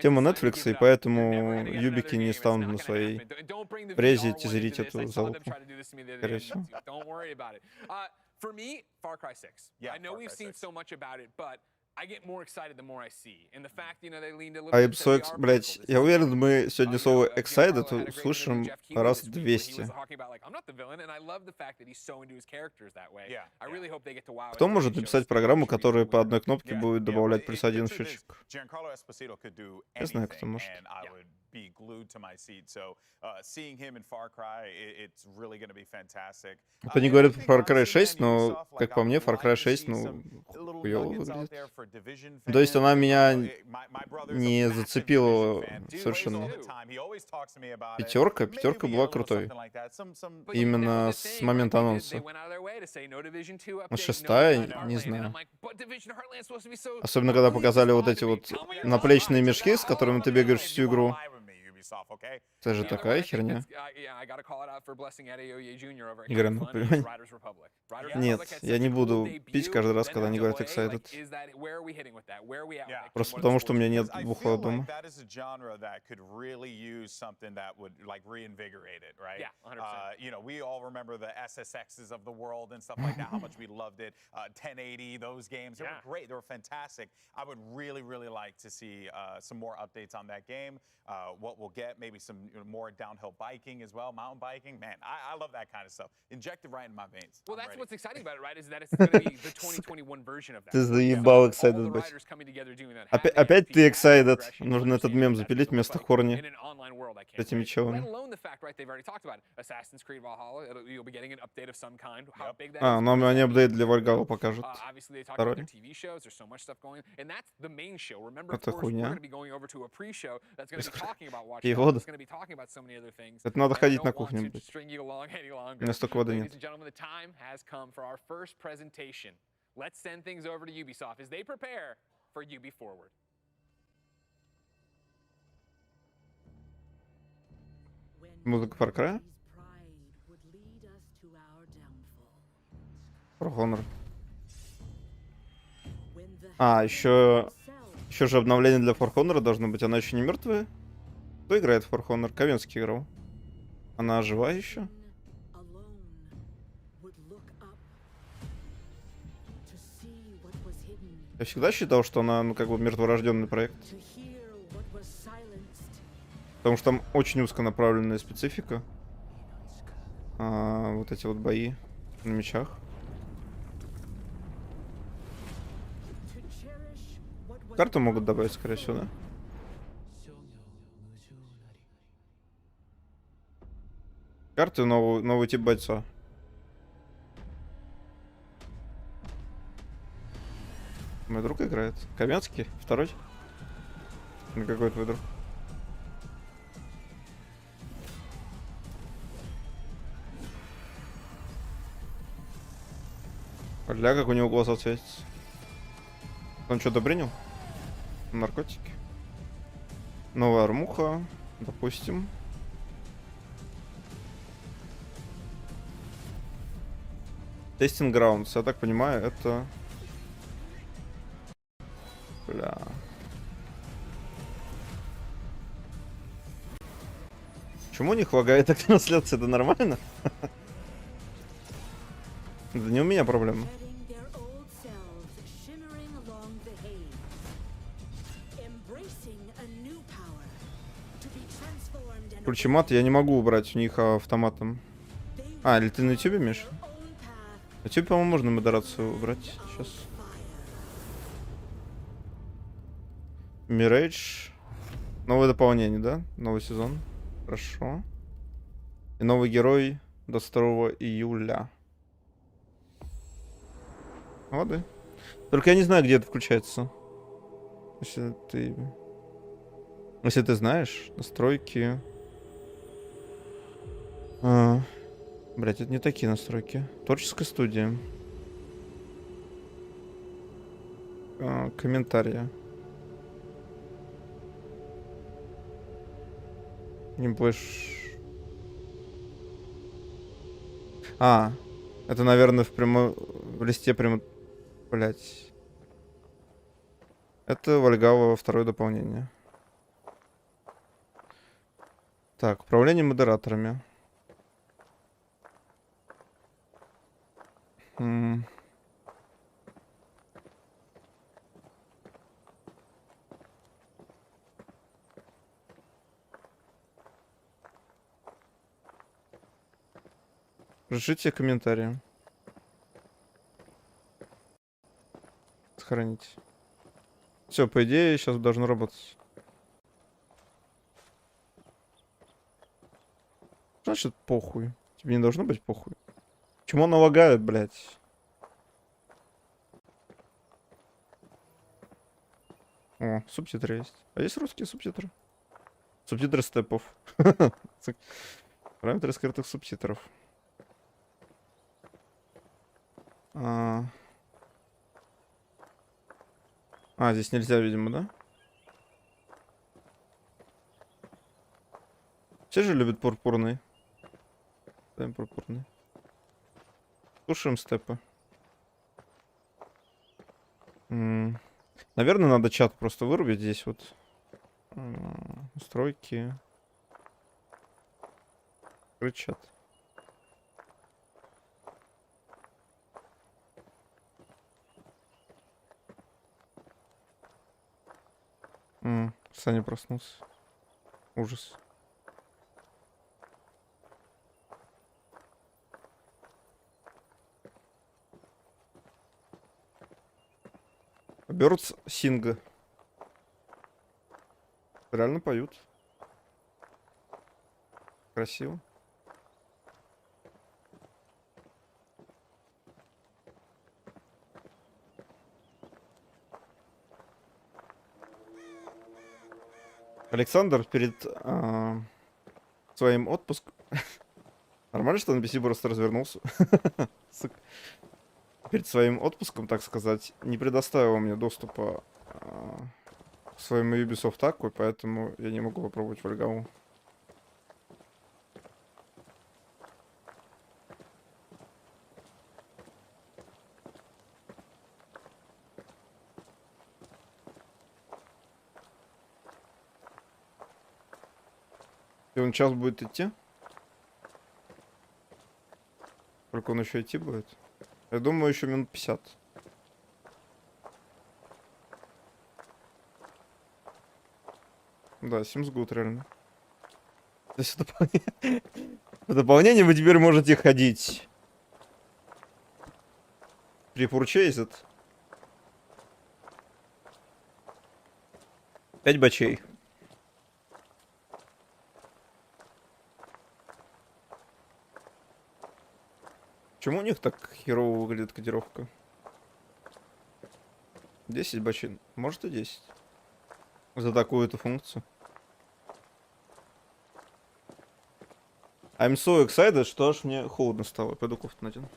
Тема Netflix, и поэтому юбики не станут на своей презе тизерить эту залупу. Скорее всего. For me, Far Cry 6. I know we've seen so much about it, but I get more excited the more I see. And the fact, you know, they leaned a little bit into VR. Блять, я уверен, мы сегодня слово excited услышим раз 200. Кто может написать программу, которая по одной кнопке будет добавлять плюс 1 счетчик? Я знаю, кто может. be glued to my seat. So seeing him in Far Cry, it's really going to be fantastic. Вот они говорят про Far Cry 6, но, как по мне, Far Cry 6, ну, хуёво выглядит. То есть она меня не зацепила совершенно. Пятерка была крутой. Именно с момента анонса. А шестая, не знаю. Особенно, когда показали вот эти вот наплечные мешки, с которыми ты бегаешь всю игру. Это же такая херня. Игра на понимание. Нет, я не буду пить каждый раз, когда они говорят excited. Просто потому, что у меня нет бухла дома. You know, we all remember the SSXs of the world and stuff like that, how much we loved it. 1080, those games, they were great. They were fantastic. I would really, really like to see some more updates on that game. What we'll get, maybe some more downhill biking as well, mountain biking. Man, I love that kind of stuff. Injected right in my veins. Well, that's what's exciting about it, right? Is that it's going to be the 2021 version of that. Ты заебал excited быть. Опять ты excited. Нужно этот мем запилить вместо корни. С этими челами. А, ну они апдейт для Вальгалла покажут. Второй. Это хуйня. Перевод. Это надо ходить на кухню. У меня столько воды нет. Let's send things over to Ubisoft as they prepare for Ubi Forward. Музыка Far Cry? For Honor. А, еще же обновление для For Honor должно быть. Она еще не мертвая? Кто играет в For Honor? Ковенский играл. Она жива еще? Я всегда считал, что она, ну, как бы мертворожденный проект. Потому что там очень узконаправленная специфика. Вот эти вот бои на мечах. Карту могут добавить, скорее всего, да? Карты новый тип бойца. Мой друг играет. Каменский? Второй? Или какой твой друг? Бля, как у него глаза светятся. Он что-то принял? Наркотики? Новая армуха. Допустим. Testing Grounds, я так понимаю, это... Бля. Почему у них лагает так трансляция? Это нормально? Это не у меня проблема. Ключемат я не могу убрать у них автоматом. А, или ты на ютубе, Миш? На ютубе, по-моему, можно модерацию убрать. Сейчас. Мирейдж. Новое дополнение, да? Новый сезон. Хорошо. И новый герой до 2 июля. Воды. Только я не знаю, где это включается. Если ты знаешь, настройки. Блять, это не такие настройки. Творческая студия. Комментарии. Геймплей. Это, наверное, в листе прямо... Блять. Это Вальгалла, второе дополнение. Так, управление модераторами. Пишите комментарии. Сохранить. Все, по идее, сейчас должно работать. Значит, похуй. Тебе не должно быть похуй. Почему она лагает, блядь? О, субтитры есть. А есть русские субтитры? Субтитры степов. Параметры скрытых субтитров. Здесь нельзя, видимо, да? Все же любят пурпурный. Ставим пурпурный. Слушаем степы. Наверное, надо чат просто вырубить здесь вот. Настройки. Открыть чат. Саня проснулся. Ужас. Birds Sing. Реально поют. Красиво. Александр перед своим отпуском... Нормально, что NPC просто развернулся? Перед своим отпуском, так сказать, не предоставил мне доступа к своему Ubisoft Aqua, поэтому я не могу попробовать Вальгалу. И он час будет идти? Сколько он еще идти будет? Я думаю, еще минут 50. Да, Sims Good, реально. То есть в дополнение вы теперь можете ходить. Припурчейзит. 5 бачей. Почему у них так херово выглядит кодировка? 10 бачин. Может и 10. За такую-то функцию. I'm so excited, что аж мне холодно стало. Пойду кофту надену.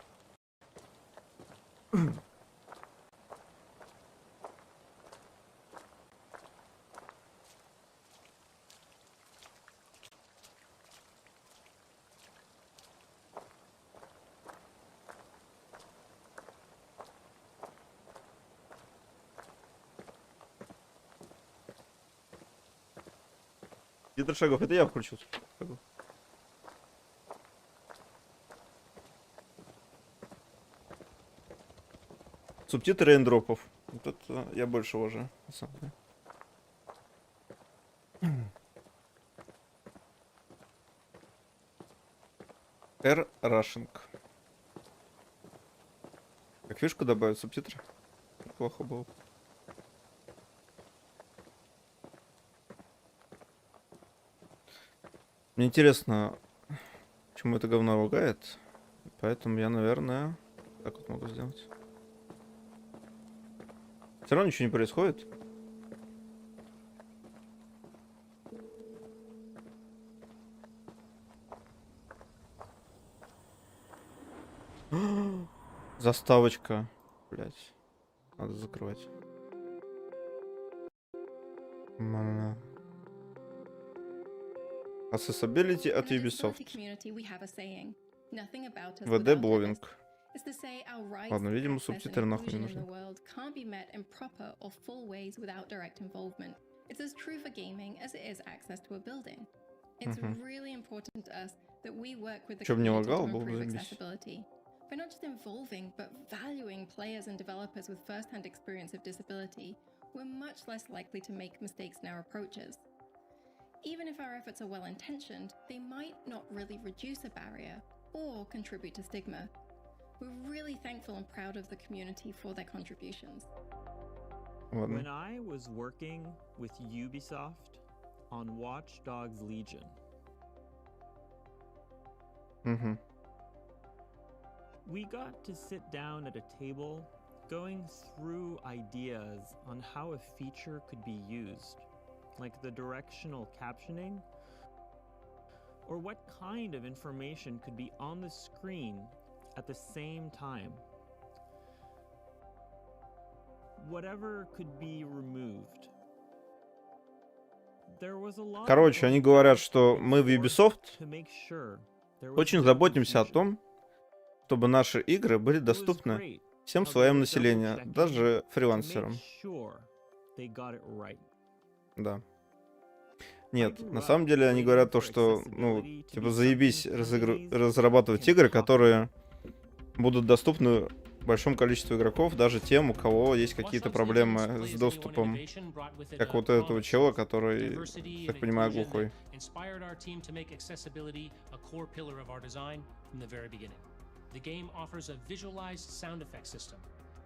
Литр шагов, это я включил. Субтитры эндропов. Вот это я больше уважаю, на самом деле. Рашинг. Как фишку добавить субтитры? Плохо было. Мне интересно, почему это говно лагает. Поэтому я, наверное, так вот могу сделать. Все равно ничего не происходит. Заставочка. Блять. Надо закрывать. Accessibility от Ubisoft. ВД бловинг. Ладно, видимо, субтитры нахуй не нужны. Чем не лагал, было бы заебись. By not just involving, but valuing players and developers with first-hand experience of disability, we're much less likely to make mistakes in our approaches. Even if our efforts are well-intentioned, they might not really reduce a barrier or contribute to stigma. We're really thankful and proud of the community for their contributions. When I was working with Ubisoft on Watch Dogs Legion, Угу. We got to sit down at a table going through ideas on how a feature could be used, like the directional captioning, or what kind of information could be on the screen at the same time. Whatever could be removed. Короче, они говорят, что мы в Ubisoft очень заботимся о том, чтобы наши игры были доступны всем слоям населения, даже фрилансерам. Да. Нет, на самом деле они говорят то, что, ну, типа, заебись разрабатывать игры, которые будут доступны большому количеству игроков, даже тем, у кого есть какие-то проблемы с доступом, как вот этого чела, который, так понимаю, глухой.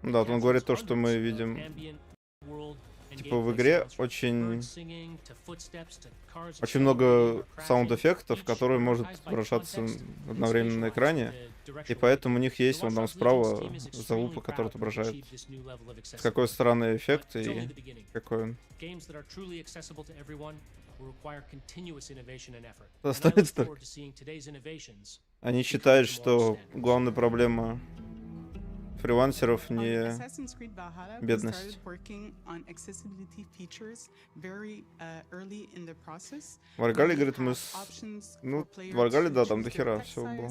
Да, вот он говорит то, что мы видим, типа, в игре очень много саунд-эффектов, которые может выражаться одновременно на экране, и поэтому у них есть вон там справа залупа, которая отображает, с какой стороны эффект и какой он. Остается. Они считают, что главная проблема фрилансеров не бедность. В Аргале, говорит, мы ну, в Аргале, да, там дохера всего было.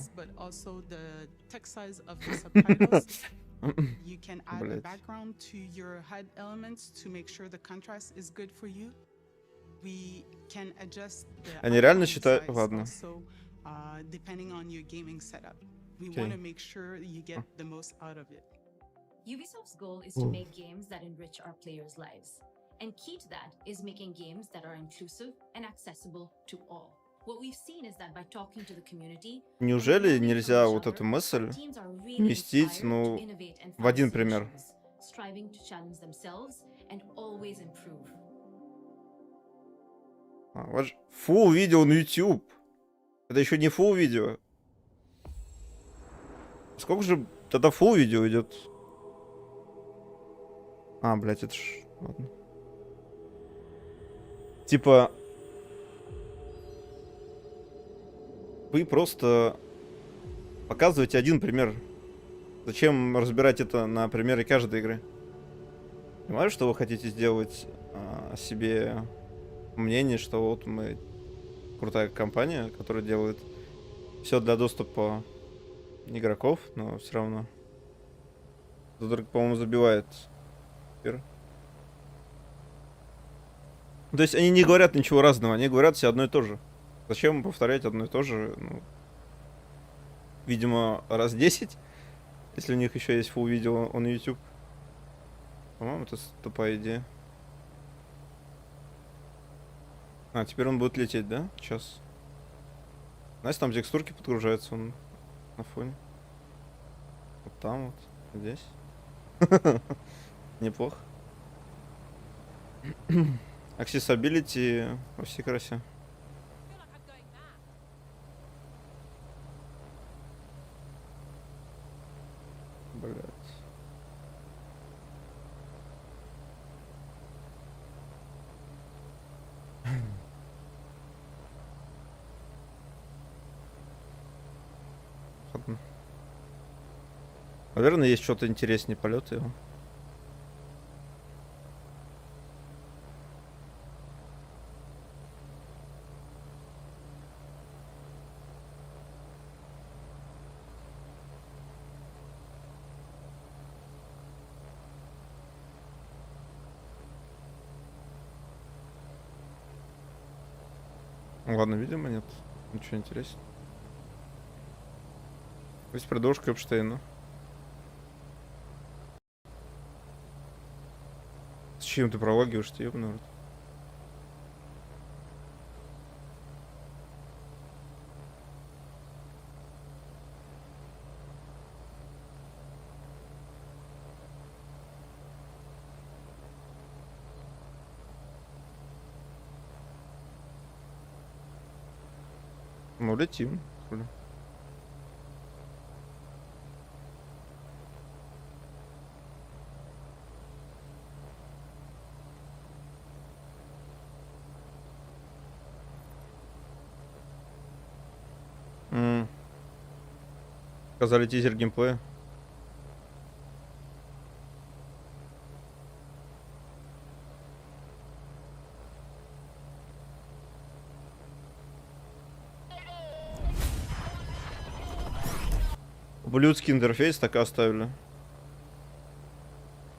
Блять. Они реально считают... Ладно. Ubisoft's goal is to make games that enrich our players' lives. And key to that is making games that are inclusive and accessible to all. What we've seen is that by talking to the community, неужели нельзя вот эту мысль вместить, ну, в один пример? Striving to challenge themselves and always improve. Full видео на YouTube. Это еще не full видео. Сколько же тогда full видео идет? А, блядь, это ж... Ладно. Типа... Вы просто показываете один пример. Зачем разбирать это на примере каждой игры? Понимаю, что вы хотите сделать о себе мнение, что вот мы крутая компания, которая делает все для доступа игроков, но все равно. Это, по-моему, забивает. То есть они не говорят ничего разного, они говорят все одно и то же. Зачем повторять одно и то же? Ну, видимо, раз 10, если у них еще есть full видео на YouTube. По-моему, это тупая идея. А, теперь он будет лететь, да? Сейчас. Знаете, там текстурки подгружаются он на фоне. Вот там вот, здесь. Неплохо. Accessibility во всей красе. Блять. Ладно. Наверное, есть что-то интереснее полета его. Ладно, видимо, нет. Ничего интересного. Есть продолжка Эпштейна. С чем ты прологиваешь-то, ёбаный рот? Ну, летим. Хули. Показали тизер геймплея. Ублюдский интерфейс так и оставили.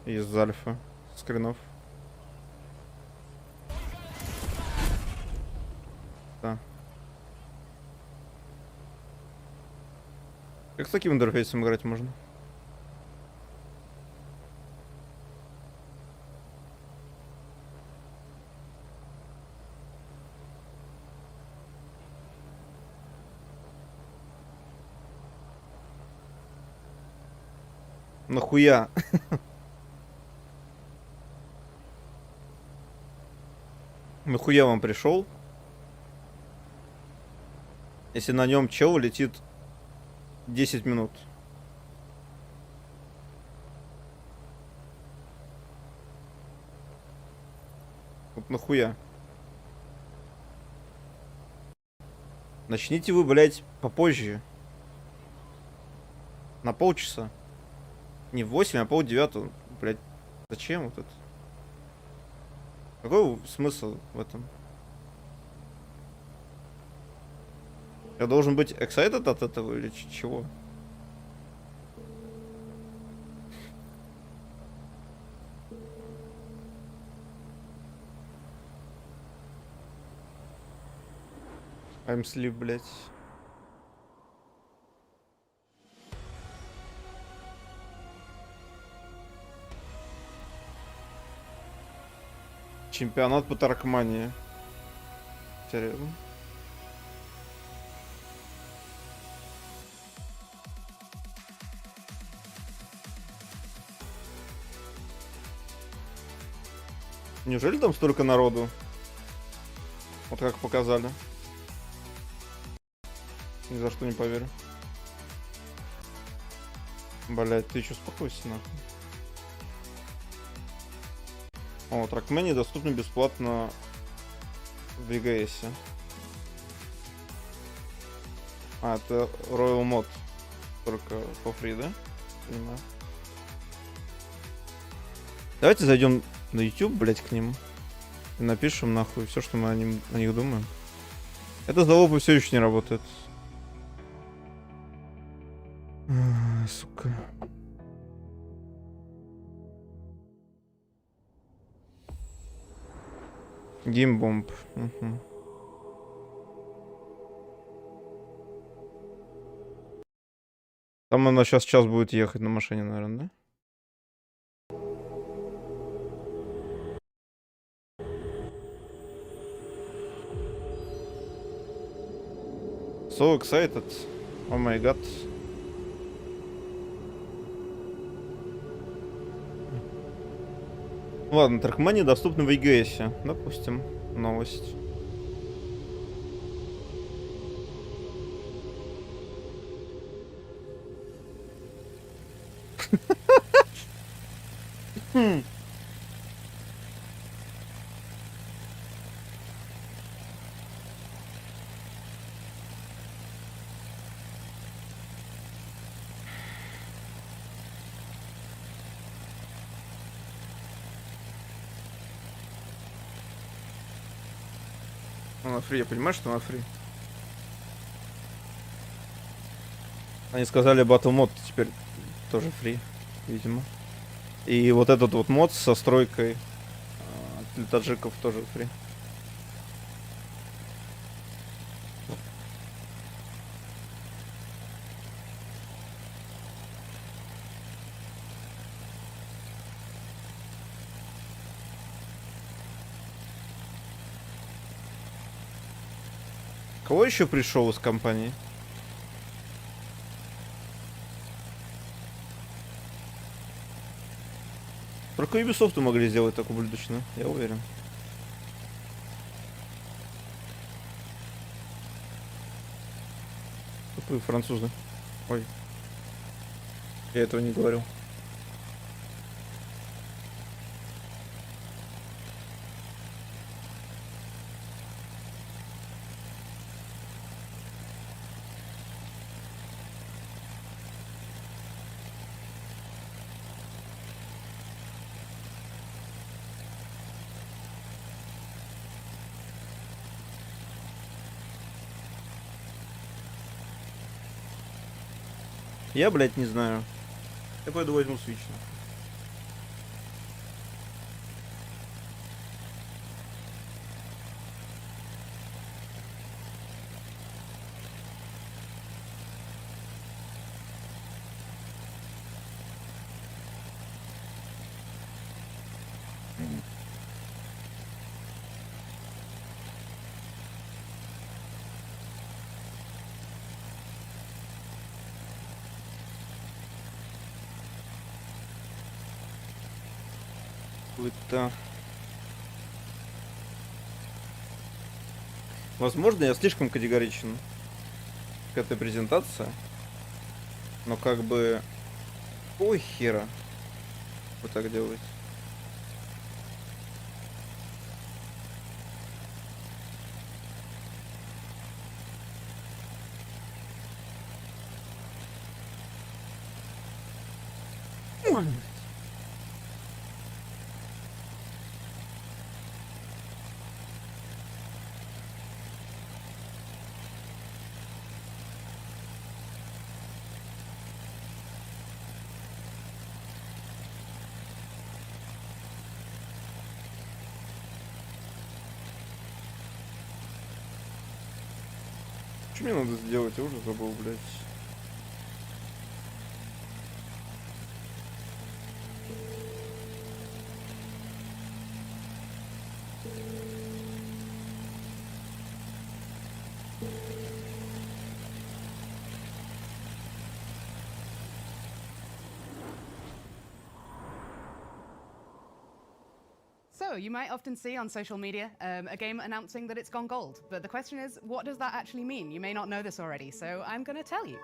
Из альфа скринов. Да. Как с таким интерфейсом играть можно? Нахуя? Нахуя вам пришел? Если на нем чел летит 10 минут. Вот нахуя? Начните вы, блядь, попозже. На полчаса. Не в 8, а полдевятого. Блядь, зачем вот это? Какой смысл в этом? Я должен быть excited от этого или чего? I'm sleep, блядь. Чемпионат по таркмании. Серьезно? Неужели там столько народу? Вот как показали. Ни за что не поверю. Блять, ты чё, успокойся нахуй. О, Trackmania доступны бесплатно в VGS. А, это Royal Mod. Только for free, да? Понимаю. Давайте зайдем на YouTube, блять, к ним. И напишем нахуй все, что мы о них думаем. Это залог все еще не работает. Ай, сука. Геймбомб. Угу. Там она сейчас час будет ехать на машине, наверное, да? So excited. Oh my god. Ладно, Trackmania доступна в EGS, допустим. Новость. Она фри, я понимаю, что она фри. Они сказали Battle Mod теперь тоже фри, видимо. И вот этот вот мод со стройкой для таджиков тоже фри. Кого еще пришел из компании? Только Ubisoft могли сделать так ублюдочно, я уверен. Тупые французы. Ой. Я этого не говорил. Я, блядь, не знаю. Я пойду возьму Switch. Это... Возможно, я слишком категоричен к этой презентации, но как бы... Ой, хера вы так делаете. Что мне надо сделать? Я уже забыл, блядь. So, you might often see on social media a game announcing that it's gone gold. But the question is, what does that actually mean? You may not know this already, so I'm going to tell you.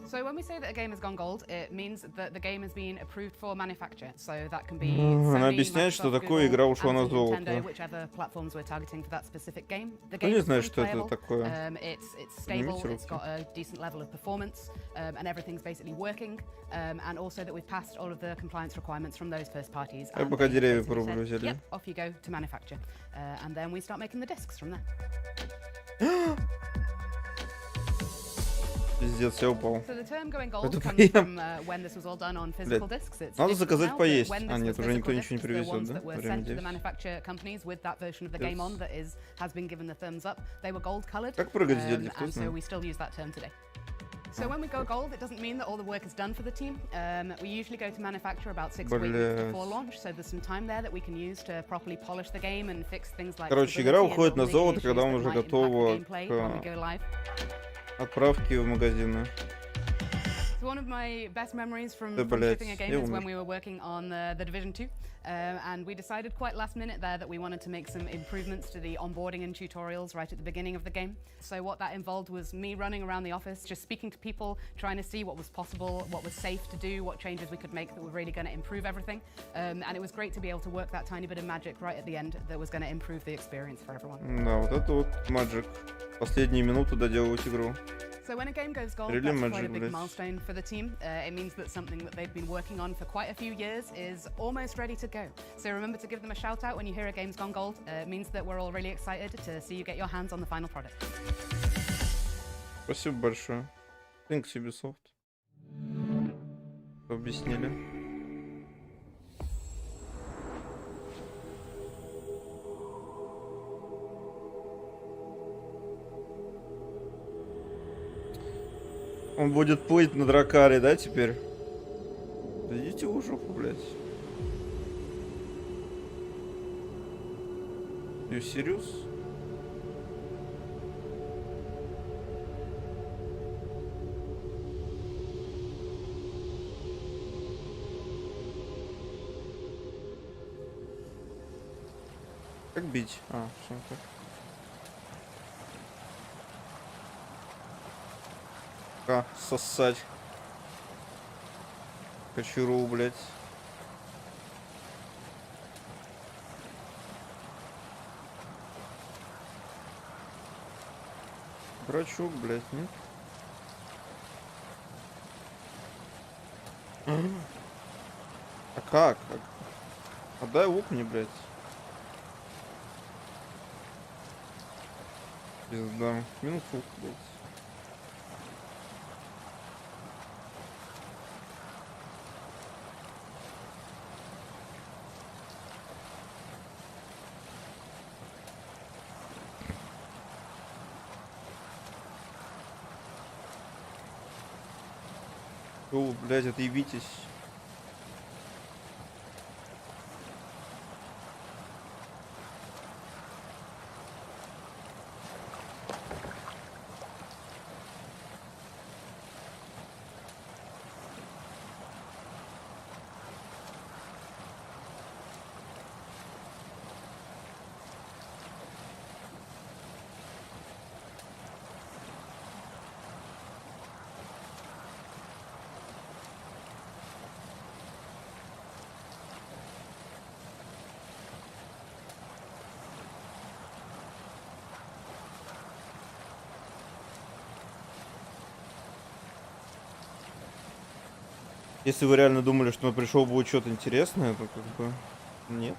So when we say that a game has gone gold, it means that the game has been approved for manufacture. So that can be Она Sony, объясняет, что Microsoft, такое игра Google, ушла на Amazon, золото. Nintendo, whichever platforms we're targeting for that specific game. The Кто game не is знает, fully что это playable, такое? it's stable, Поднимите it's руки. got a decent level of performance, and everything's basically working. And also that we've passed all of the compliance requirements from those first parties. Я And пока they деревья basically порублю, said, взяли. yep, off you go to manufacture. And then we start making the discs from there. Пиздец, я упал. So the term going gold Это comes прям... from when this was all done on physical Блядь. discs. It's Надо digital заказать now, but поесть. when А, this нет, was уже никто physical ничего не discs, the привезет, ones да? that were Время sent to the 9. manufacturer companies with that version of the game on that has been given the thumbs up, they were gold colored. Как прыгать с дельди, кто And so знает? we still use that term today. So when we go gold, it doesn't mean that all the work is done for the team. We usually go to manufacture about 6 weeks before launch, so there's some time there that we can use to properly polish the game and fix things like Короче, игра уходит на золото, когда он уже готова к отправке в магазины. So one of my best memories from блядь, shipping a game is when we were working on the Division 2, and we decided quite last minute there that we wanted to make some improvements to the onboarding and tutorials right at the beginning of the game. So what that involved was me running around the office, just speaking to people, trying to see what was possible, what was safe to do, what changes we could make that were really going to improve everything. And it was great to be able to work that tiny bit of magic right at the end that was going to improve the experience for everyone. Да, вот это вот magic. Последние минуты доделывать игру. So when a game goes gold, Really that's quite magic, a big блядь. milestone for the team. It means that something that they've been working on for quite a few years is almost ready to go. So remember to give them a shout out when you hear a game's gone gold. It means that we're all really excited to see you get your hands on the final product. Спасибо большое. Thanks, Ubisoft. Объяснили. Он будет плыть на дракаре, да, теперь? Да идите в жопу, блядь. You serious? Как бить? А, все так. Сосать. Кочуру, блядь. Брачок, блядь, нет? А как? Отдай лук мне, блядь. Пизда. Минут 40, блядь. О, блядь, отъебитесь. Если вы реально думали, что пришел будет что-то интересное, то как бы нет.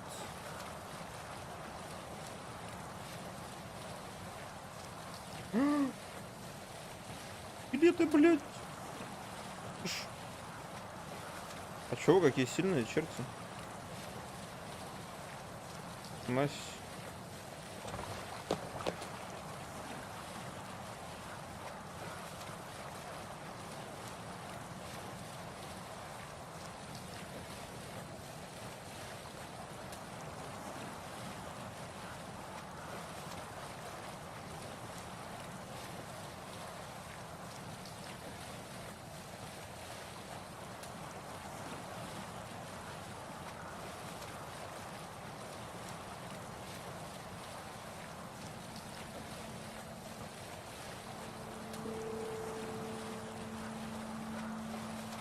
Где ты, блядь? А чё, какие сильные черти? Мась.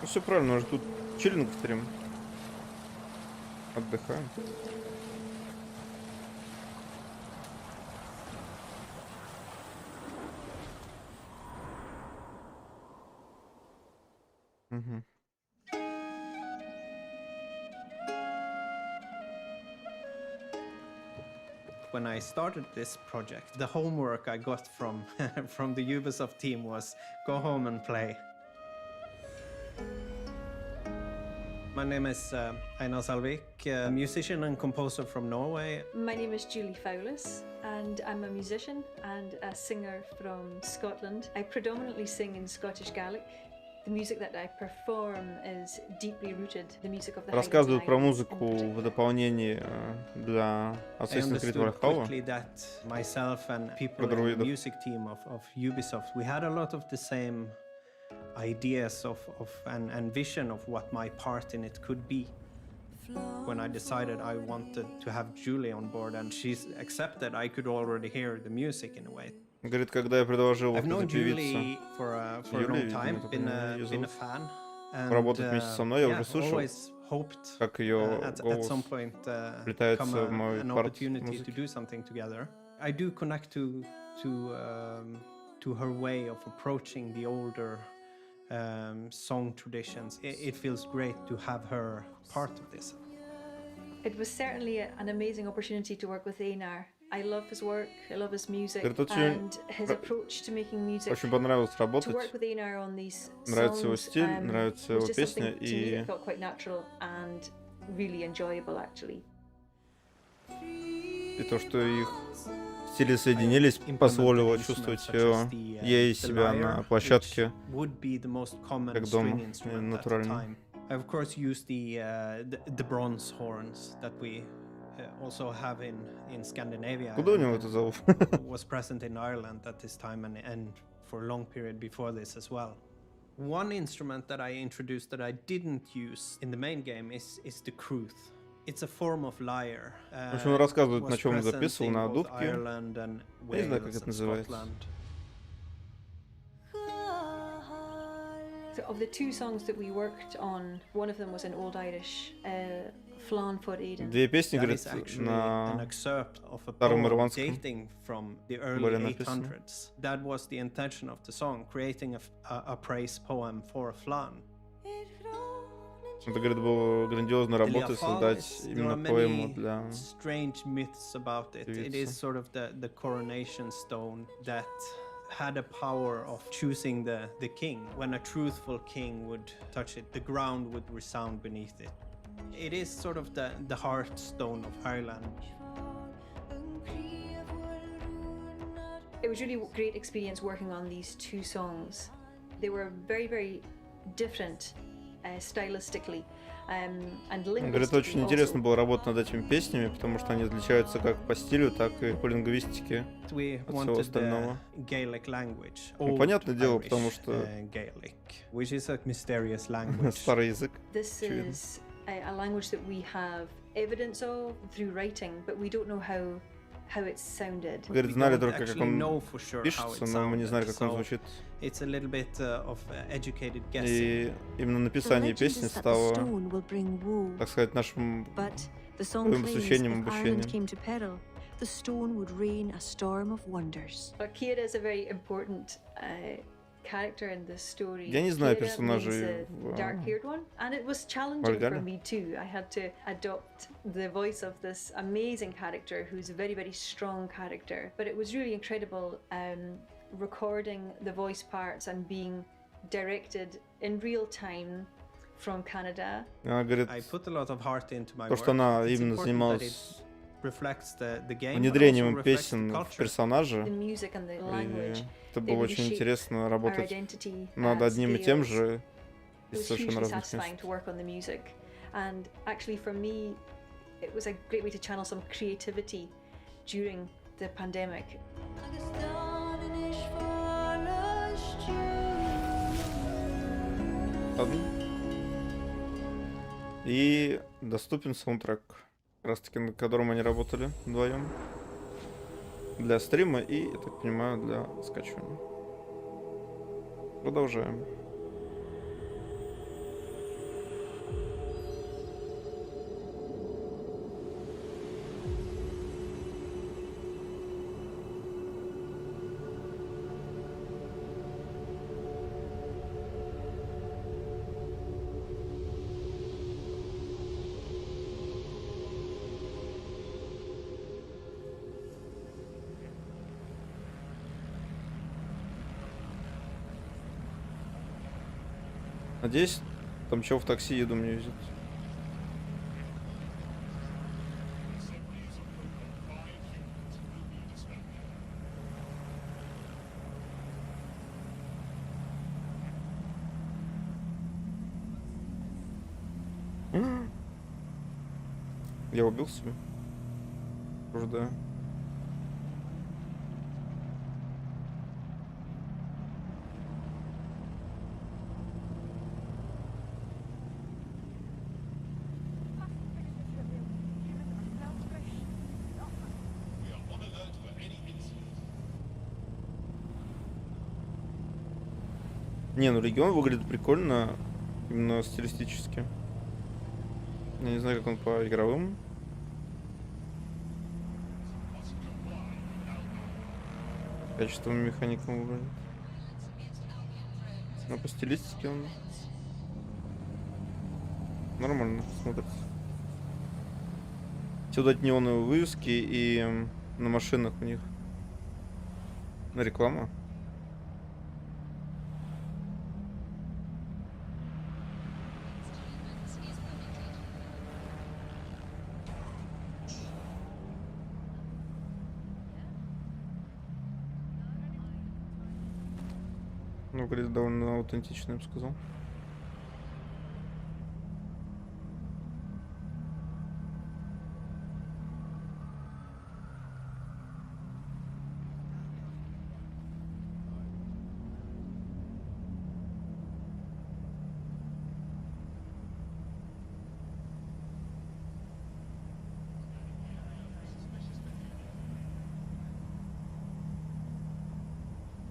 Ну все правильно, уже тут чиллинг стрим. Отдыхаем. Угу. When I started this project, the homework I got from from the Ubisoft team was go home and play. My name is Einar Salvik, a musician and composer from Norway. My name is Julie Fowlis, and I'm a musician and a singer from Scotland. I predominantly sing in Scottish Gaelic. The music that I perform is deeply rooted. The music of the Рассказывают про музыку в дополнении для Assassin's Creed Valhalla. Quickly that myself and people in the music team of Ubisoft, we had a lot of the same ideas and vision of what my part in it could be. When I decided I wanted to have Julie on board and she's accepted, I could already hear the music in a way. Говорит, когда я предложил I've known этой Julie певице for a long time, been a fan, and работать вместе со мной, я уже слышал, always hoped как ее at some point вплетается в мой an парт opportunity to do something together. I do connect to her way of approaching the older song traditions. It feels great to have her part of this. It was certainly an amazing opportunity to work with Einar. I love his work, I love his music, and his approach to making music. Очень понравилось работать. To work with Einar on these Нравится его songs, стиль, нравится его песня, to me it felt quite natural and really enjoyable actually. И то, что их стили соединились, позволило чувствовать ей себя на площадке как дома, натурально. I of course use the bronze horns that we also have in Scandinavia. Куда у него это зовут? Was present in Ireland at this time and for a long period before this as well. One instrument that I introduced that I didn't use in the main game is the crwth. It's a form of lyre. В общем, он рассказывает, на чем он записывал, на дудке. Я не знаю, как это называется. So of the two songs that we worked on, one of them was an old Irish Flan for Eden. Две песни, говорит, на старом ирландском были написаны. That was the intention of the song, creating a praise poem for a flan. Это, говорит, была грандиозная работа создать именно поэму для strange myths about it. It is sort of the coronation stone that had a power of choosing the king. When a truthful king would touch it, the ground would resound beneath it. It is sort of the heartstone of Ireland. It was really a great experience working on these two songs. They were very, very different stylistically and Говорит, очень linguistically интересно also. было работать над этими песнями, потому что они отличаются как по стилю, так и по лингвистике We от всего wanted остального. Gaelic language. Ну, Old понятное дело, Irish, потому что Gaelic, which is a mysterious language. старый язык. This очевидно. is a language that we have evidence of through writing, but we don't know how it sounded. Говорит, We знали don't только, как actually он know for sure how пишется, it но мы не sounded, знали, как он so звучит. it's a little bit of educated guessing. И именно написание песни стало, так сказать, нашим The song claims изучением, if Ireland обучением. came to peril, the stone would rain a storm of wonders. Kira is a very important character in this story. Я не знаю Kira персонажей means в the dark-haired one, and it was challenging Вальгалле. for me too. I had to adopt the voice of this amazing character, who's a very, very strong character. But it was really incredible recording the voice parts and being directed in real time from Canada. Она говорит, I put a lot of heart into my то, что work. она It's именно important that занималась it reflects the game, but внедрением also reflects the песен в culture. персонажа. The music and the И language. это They было really очень shaped интересно our работать identity над as одним и тем Gaels. же It из was совершенно hugely разных satisfying мест. to work on the music, and actually for me, it was a great way to channel some creativity during the pandemic. Ладно. И доступен саундтрек, как раз таки над которым они работали вдвоем. Для стрима и, я так понимаю, для скачивания. Продолжаем. Надеюсь, там чего в такси еду мне везет. Я убил себя. Ждаю. Не, ну Легион выглядит прикольно, именно стилистически. Я не знаю, как он по игровым. Качеством механикам выглядит. Но по стилистике он нормально смотрится. Сюда неоновые вывески и на машинах у них реклама. Ну, выглядит довольно аутентично, я бы сказал.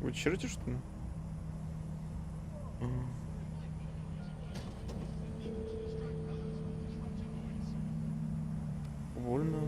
Вы черти, что ли? Больно.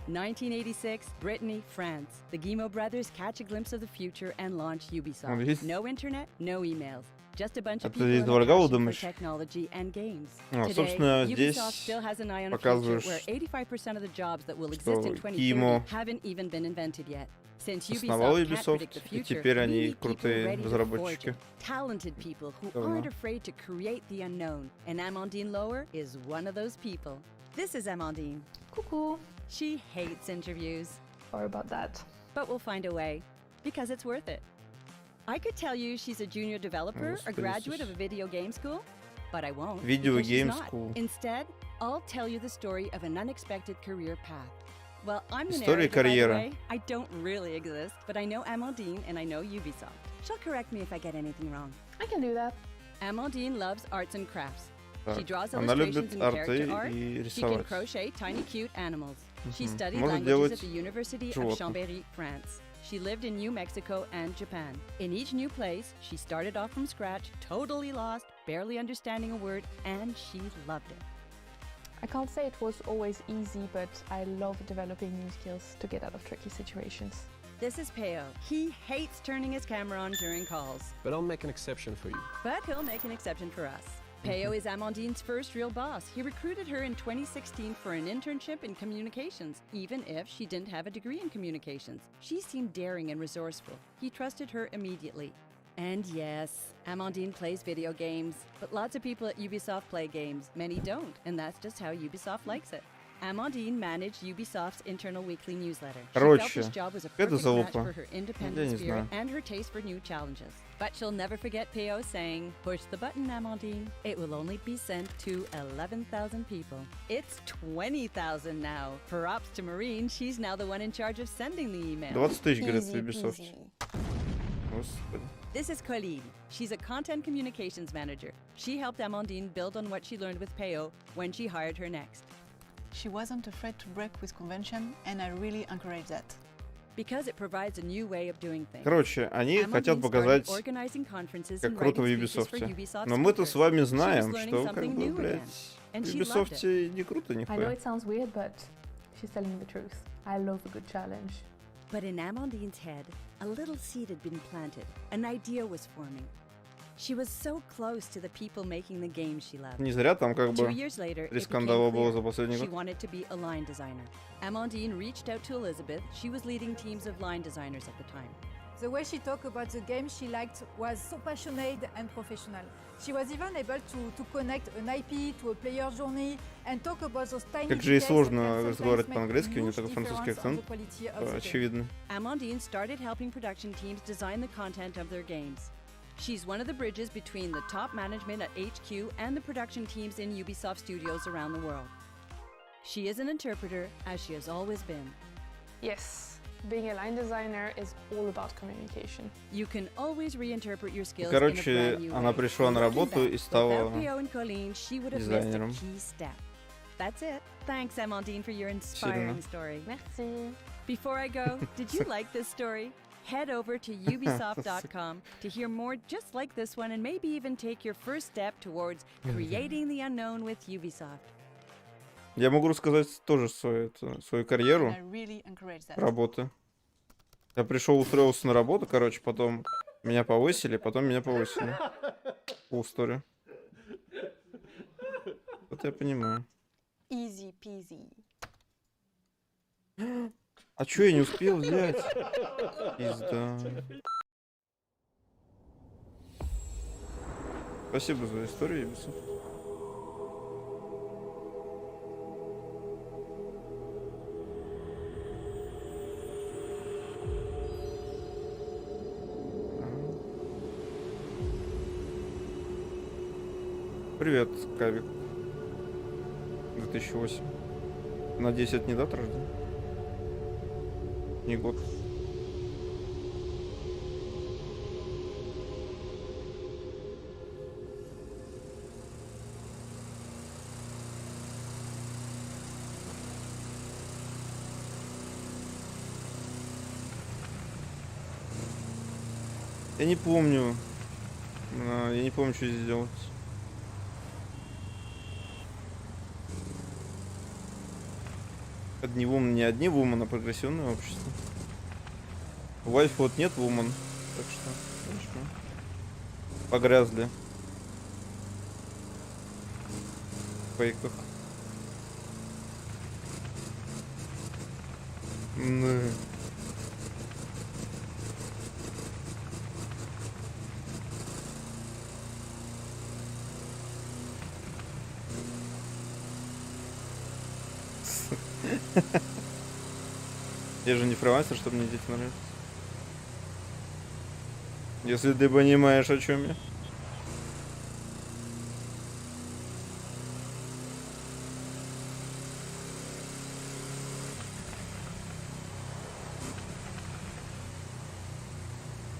1986, Brittany, France. The Guillemot brothers catch a glimpse of the future and launch Ubisoft. No internet, no emails. Just a bunch of people in a passion for technology and games. Today, Ubisoft still has an eye on a future where 85% of the jobs that will exist in 2030 haven't even been invented yet. Since Ubisoft can't predict the future, we need people ready to forge it. Talented people who aren't afraid to create the unknown. And Amandine Lower is one of those people. This is Amandine. Coucou. She hates interviews. Sorry about that. But we'll find a way, because it's worth it. I could tell you she's a junior developer, a graduate of a video game school, but I won't. Video game school. Instead, I'll tell you the story of an unexpected career path. Well, I'm the История narrator, by the карьеры. way. I don't really exist, but I know Amandine and I know Ubisoft. She'll correct me if I get anything wrong. I can do that. Amandine loves arts and crafts. She Так, draws она illustrations любит and арты character art. и She can рисовать. crochet tiny cute animals. She Мгм. studied Может languages делать at the University of животных. Chambéry, France. She lived in New Mexico and Japan. In each new place, she started off from scratch, totally lost, barely understanding a word, and she loved it. I can't say it was always easy, but I love developing new skills to get out of tricky situations. This is Peo. He hates turning his camera on during calls, But I'll make an exception for you. but he'll make an exception for us. Peo is Amandine's first real boss. He recruited her in 2016 for an internship in communications, even if she didn't have a degree in communications. She seemed daring and resourceful. He trusted her immediately. And yes, Amandine plays video games, but lots of people at Ubisoft play games. Many don't, and that's just how Ubisoft likes it. Amandine managed Ubisoft's internal weekly newsletter. She felt Короче, this job was a это perfect match залупа. for her Я independent не spirit знаю. and her taste for new challenges. But she'll never forget Peo saying, "Push the button, Amandine. It will only be sent to 11,000 people. It's 20,000 now. Props to Marine, she's now the one in charge of sending the email." 20 тысяч, говорят, в Ubisoft. Господи. This is Colleen. She's a content communications manager. She helped Amandine build on what she learned with Peo when she hired her next. She wasn't afraid to break with convention, and I really encourage that. Because it provides a new way of doing things. Короче, они Amandine хотят started показать, organizing conferences как and круто в writing speeches for Ubisoft. Ubisoft Но мы-то с speakers. вами She was знаем, learning что как something бы, new блядь, again, в and she loved it. Ubisoft не круто I know нихуя. it sounds weird, but she's telling the truth. I love a good challenge. But in Amandine's head, a little seed had been planted. An idea was forming. She was so close to the people making the games she loved. Не зря там как 2 бы years later, 3 it скандала became было clear за последний she год. wanted to be a line designer. Amandine reached out to Elizabeth. She was leading teams of line designers at the time. The way she talked about the game she liked was so passionate and professional. She was even able to connect an IP to a player's journey and talk about those tiny Как же ей details that сложно can разговаривать sometimes по-английски, make у нее huge такой французский difference on акцент, the quality of the game. очевидно. Amandine started helping production teams design the content of their games. She's one of the bridges between the top management at HQ and the production teams in Ubisoft studios around the world. She is an interpreter, as she has always been. Yes, being a line designer is all about communication. You can always reinterpret your skills Короче, in a brand new она way. пришла на Looking работу back, и стала without Peo and Colleen, she would have missed a дизайнером. key step. That's it. Thanks, Amandine, for your inspiring Сильно. story. Merci. Before I go, did you like this story? Head over to ubisoft.com to hear more just like this one and maybe even take your first step towards creating the unknown with Ubisoft. Я могу рассказать тоже свою карьеру I really encourage that. работы. Я пришел, устроился на работу, короче, потом меня повысили, потом меня повысили. Full story. Вот я понимаю. Easy peasy. А чё я не успел взять? Пизда. Спасибо за историю, Ubisoft. Привет, Кавик. 2008. Надеюсь, это не дата рождения? Не год. Я не помню. Я не помню, что здесь делать. Одни вумен, не одни вумен, а прогрессивное общество. Вайф вот нет вумен, так что конечно, погрязли в фейках. Ну. Я же не фрилансер, чтобы мне дети нравятся. Если ты понимаешь, о чем я.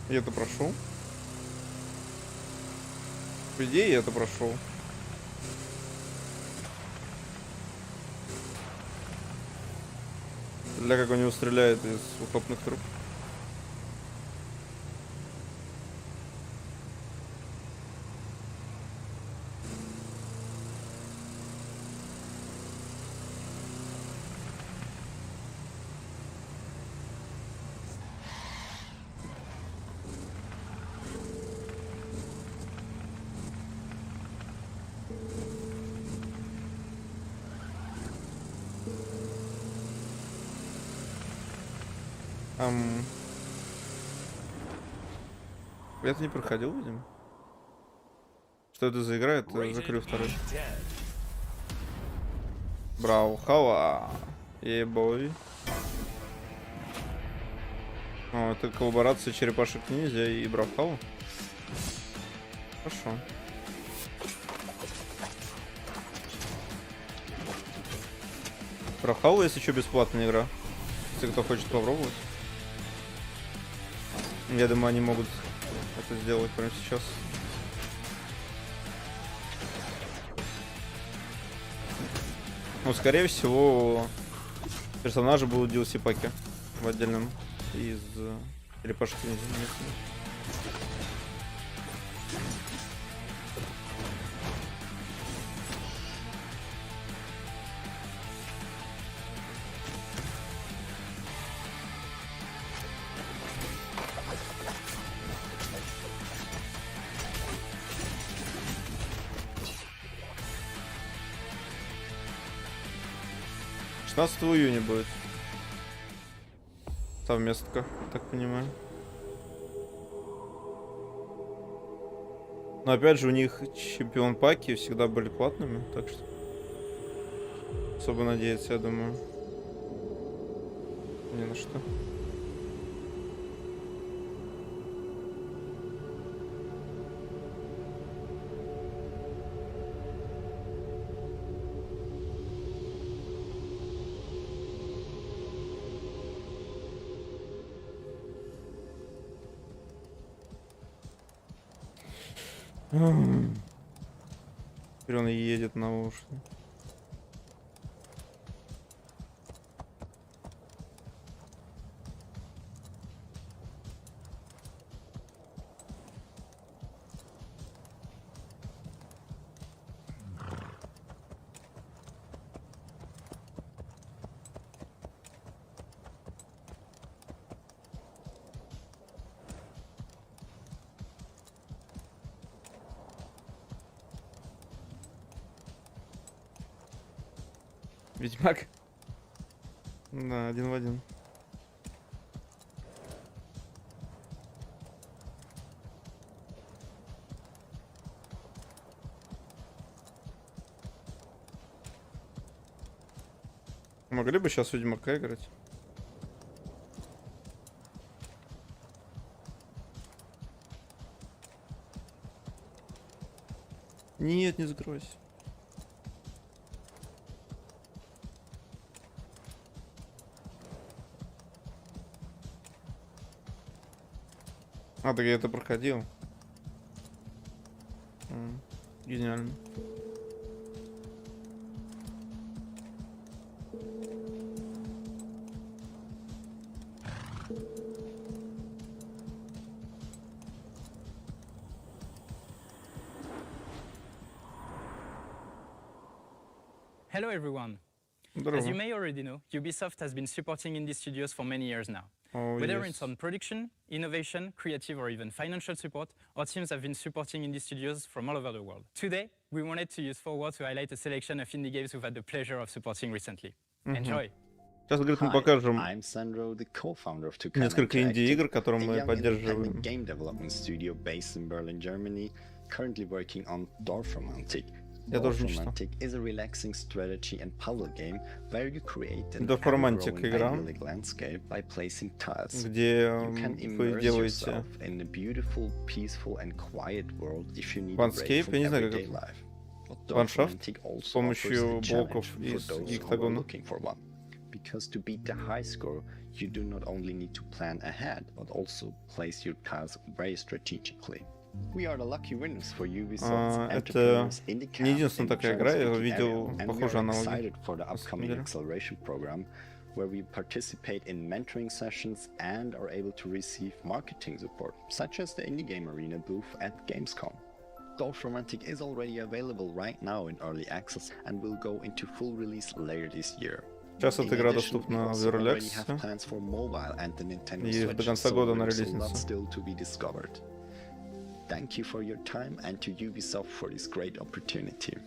Я это прошел. По идее, я это прошел. Для как у него стреляет из утопных труб. Я это не проходил, видимо. Что это за игра? Это закрыл второй. Браво, хава. Ебой. О, это коллаборация черепашек ниндзя и Бравхава. Хорошо. Бравхава, если что, бесплатная игра. Если кто хочет попробовать. Я думаю, они могут это сделать прямо сейчас. Ну, скорее всего, персонажи будут DLC паки в отдельном из черепашек ниндзя. 16 июня будет совместка, так понимаю. Но опять же, у них чемпион паки всегда были платными, так что особо надеяться, я думаю, не на что. Теперь он едет на уши. Ведьмак? Да, 1 в 1. Могли бы сейчас Ведьмака играть? Нет, не закройся. А, так я это проходил. Гениально. Hello everyone. As you may already know, Ubisoft has been supporting indie studios for many years now. Whether it's on production, innovation, creative, or even financial support, our teams have been supporting indie studios from all over the world. Today, we wanted to use Forward to highlight a selection of indie games we've had the pleasure of supporting recently. Enjoy! Сейчас, говорит, мы покажем I'm Sandro, the co-founder of несколько инди-игр, которые мы поддерживаем. A game development studio based in Berlin, Germany, currently working on Dorfromantik. Dorfromantik is a relaxing strategy and puzzle game where you create an ever-growing idyllic landscape by placing tiles. You can immerse yourself in a beautiful, peaceful and quiet world if you need a break from everyday life. But Dorfromantik also offers a challenge for those who are looking for one. Because to beat the high score, you do not only need to plan ahead, but also place your tiles very strategically. We are the lucky winners for Ubisoft's Entrepreneurs Indie Camp in German-speaking area, and we are excited for the upcoming acceleration program, where we participate in mentoring sessions and are able to receive marketing support, such as the Indie Game Arena booth at Gamescom. Dorfromantik is already available right now in early access and will go into full release later this year. Сейчас эта игра доступна в Early Access, и до конца года она релизнется. Thank you for your time and to Ubisoft for this great opportunity.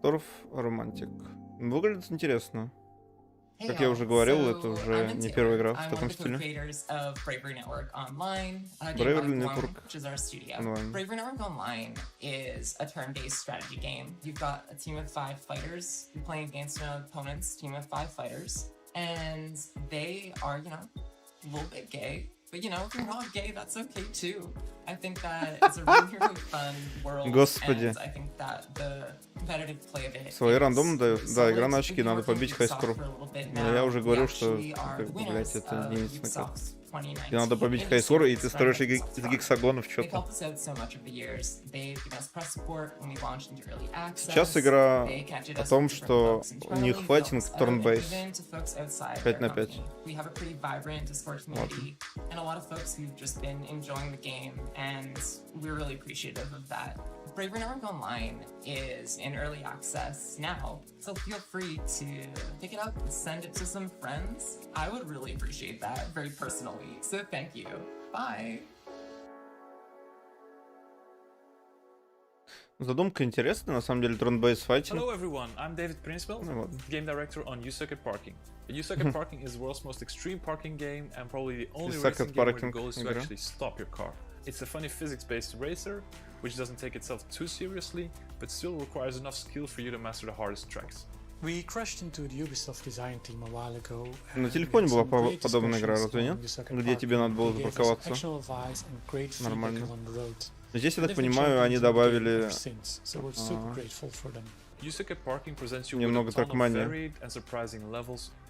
Dorfromantik. Выглядит интересно. Как я уже говорил, это уже не первая игра в таком стиле. Bravery Network Online. Which is our studio. Bravery Network Online is a turn-based strategy game. You've got a team of 5 fighters. You're playing against an opponent's team of 5 fighters. And they are, you know, a little bit gay. But, you know, if you're not gay, that's okay too. I think that it's a really, really fun world. Господи. And I think that the competitive play of it. Свои рандом дают. Да, игра на очки, надо побить хайскор. Но я уже говорил, что, блять, это не единственный. Тебе надо побить хайскор, и ты строишь из гексагонов что-то. Сейчас игра о том, что у них файтинг турн-бейс 5 на 5. Bravery Network Online is in early access now, so feel free to pick it up and send it to some friends. I would really appreciate that very personally, so thank you. Bye! Задумка интересная, на самом деле, turn-based fighting. Hello everyone, I'm David Principal, game director on You Suck at Parking. You Suck at Parking is the world's most extreme parking game and probably the only racing game where the goal is to actually stop your car. It's a funny physics-based racer, which doesn't take itself too seriously, but still requires enough skill for you to master the hardest tracks. We crashed into the Ubisoft design team a while ago. На телефоне была подобная игра, разве нет? Где тебе надо было запарковаться нормально. Здесь, я так понимаю, они добавили немного трекмании.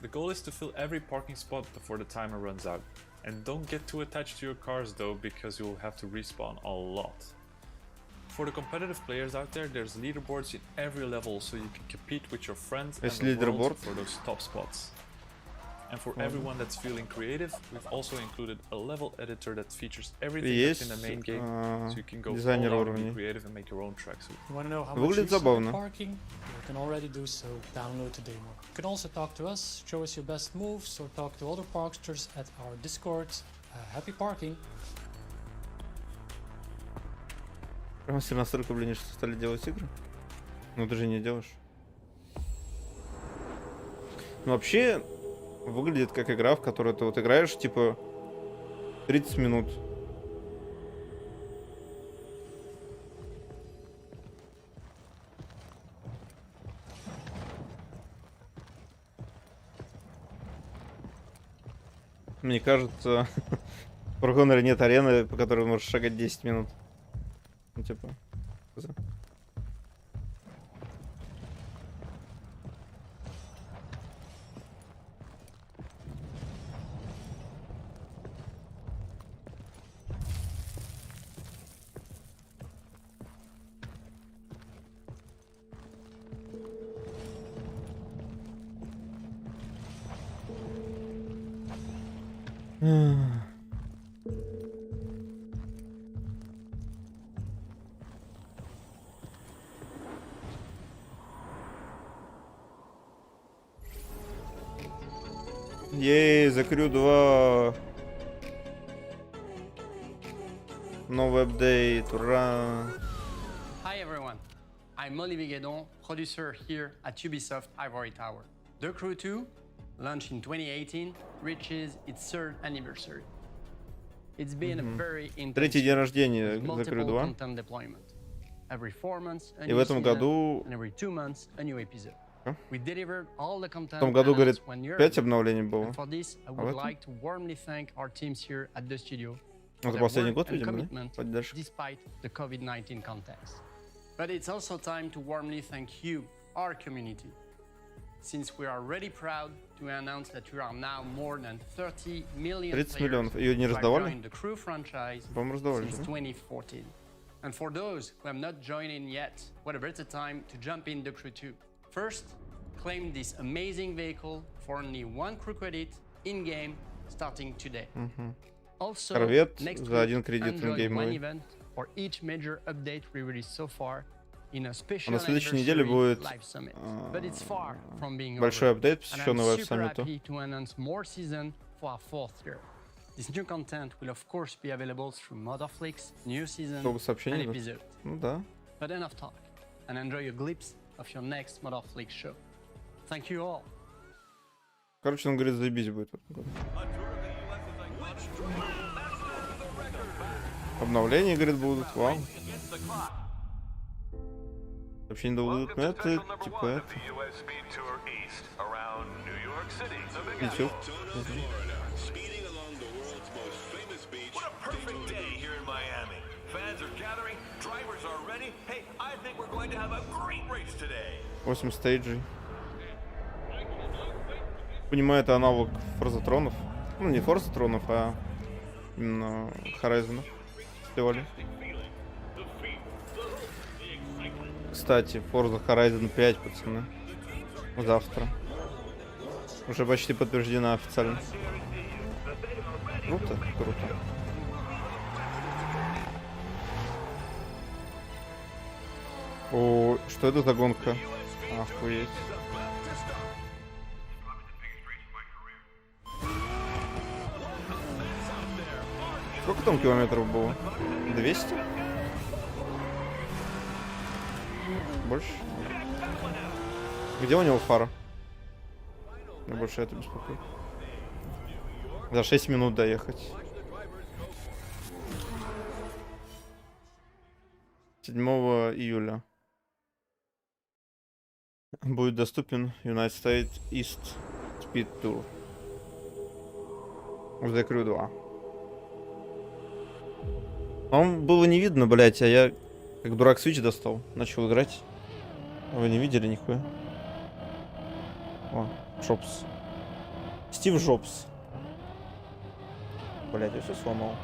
The goal is to fill every parking spot before the timer runs out. And don't get too attached to your cars though, because you'll have to respawn a lot. For the competitive players out there, there's leaderboards in every level, so you can compete with your friends and the world for those top spots. And for everyone that's feeling creative, we've also included a level editor that features everything that's in the main game, so you can go all out and be creative and make your own tracks. You want to know how much you spend parking? You can already do so. Download the demo. You can also talk to us, show us your best moves, or talk to other parksters at our Discord. Happy parking! Прямо все настолько, блин, что стали делать игры. Ну ты же не делаешь. Ну вообще, выглядит как игра, в которой ты вот играешь, типа, 30 минут. Мне кажется, в Pro Honor нет арены, по которой можешь шагать 10 минут. Ну, типа, Ей, The Crew 2. Новый апдейт, ура. Hi everyone, I'm Olivier Guédon, producer here at Ubisoft Ivory Tower. The Crew 2, launched in 2018, reaches its third anniversary. It's been a very intense Третий день рождения with The Crew multiple 2. content deployment. Every 4 months, a И в new этом season, году... and every 2 months, a new episode. We delivered all the В content том году, говорит, announced 1 year 5 ago. обновлений было. And for this, I А в would этом? like to warmly thank our teams here at the studio for Это their последний work год, and видимо, да? commitment Поддержка. despite the COVID-19 context. But it's also time to warmly thank you, our community, since we are really proud to announce that we are now more than 30 million 30 players миллионов. Ее не who have раздавали? joined the Crew franchise По-моему, раздавали, since да? 2014. And for those who have not joined in yet, what a better time to jump in the Crew 2. First, claim this amazing vehicle for only 1 crew credit in-game starting today. Also, Корвет next за week, 1 кредит enjoy in-game one мой. event for each major update we released so far in a А special на следующей неделе будет live summit. But it's far from being большой over. апдейт, And посвященный I'm Live super Summit. happy to announce more season for our 4th year. This new content will of course be available through Motherflix, new season, Много сообщений and идут. episode. Ну да. But enough talk, and enjoy a glimpse of your next Motherflix show. Thank you all. Короче, он говорит, заебись будет в этом году. Обновления, говорит, будут. Вау. Вообще не долго но это типа это. YouTube. Восемь стейджей. Понимаю, это аналог Форзатронов. Ну, не Форзатронов, а именно Horizon. Сделали. Кстати, Forza Horizon 5, пацаны. Завтра. Уже почти подтверждена официально. Круто, круто. О, что это за гонка? Охуеть. Сколько там километров было? 200? Больше? Где у него фара? Меня больше это беспокоит. За 6 минут доехать. 7 июля будет доступен United States East Speed Tour в The Crew 2. Вам было не видно, блять, а я как дурак Switch достал, начал играть. А вы не видели нихуя? О, Джобс. Стив Джобс. Блять, я все сломал.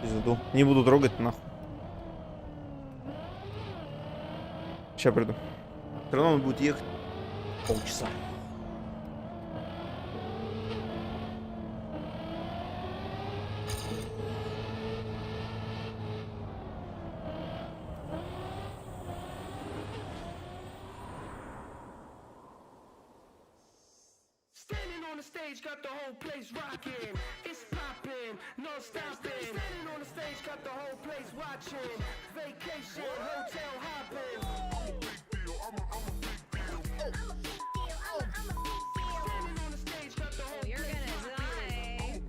Пизду. Не буду трогать, нахуй. Сейчас приду. Все равно он будет ехать полчаса. Stage got the whole place rocking. It's popping, no stopping. Standing on the stage got the whole place watching. Vacation, hotel hopping. Standing on the stage got the whole You're place gonna die.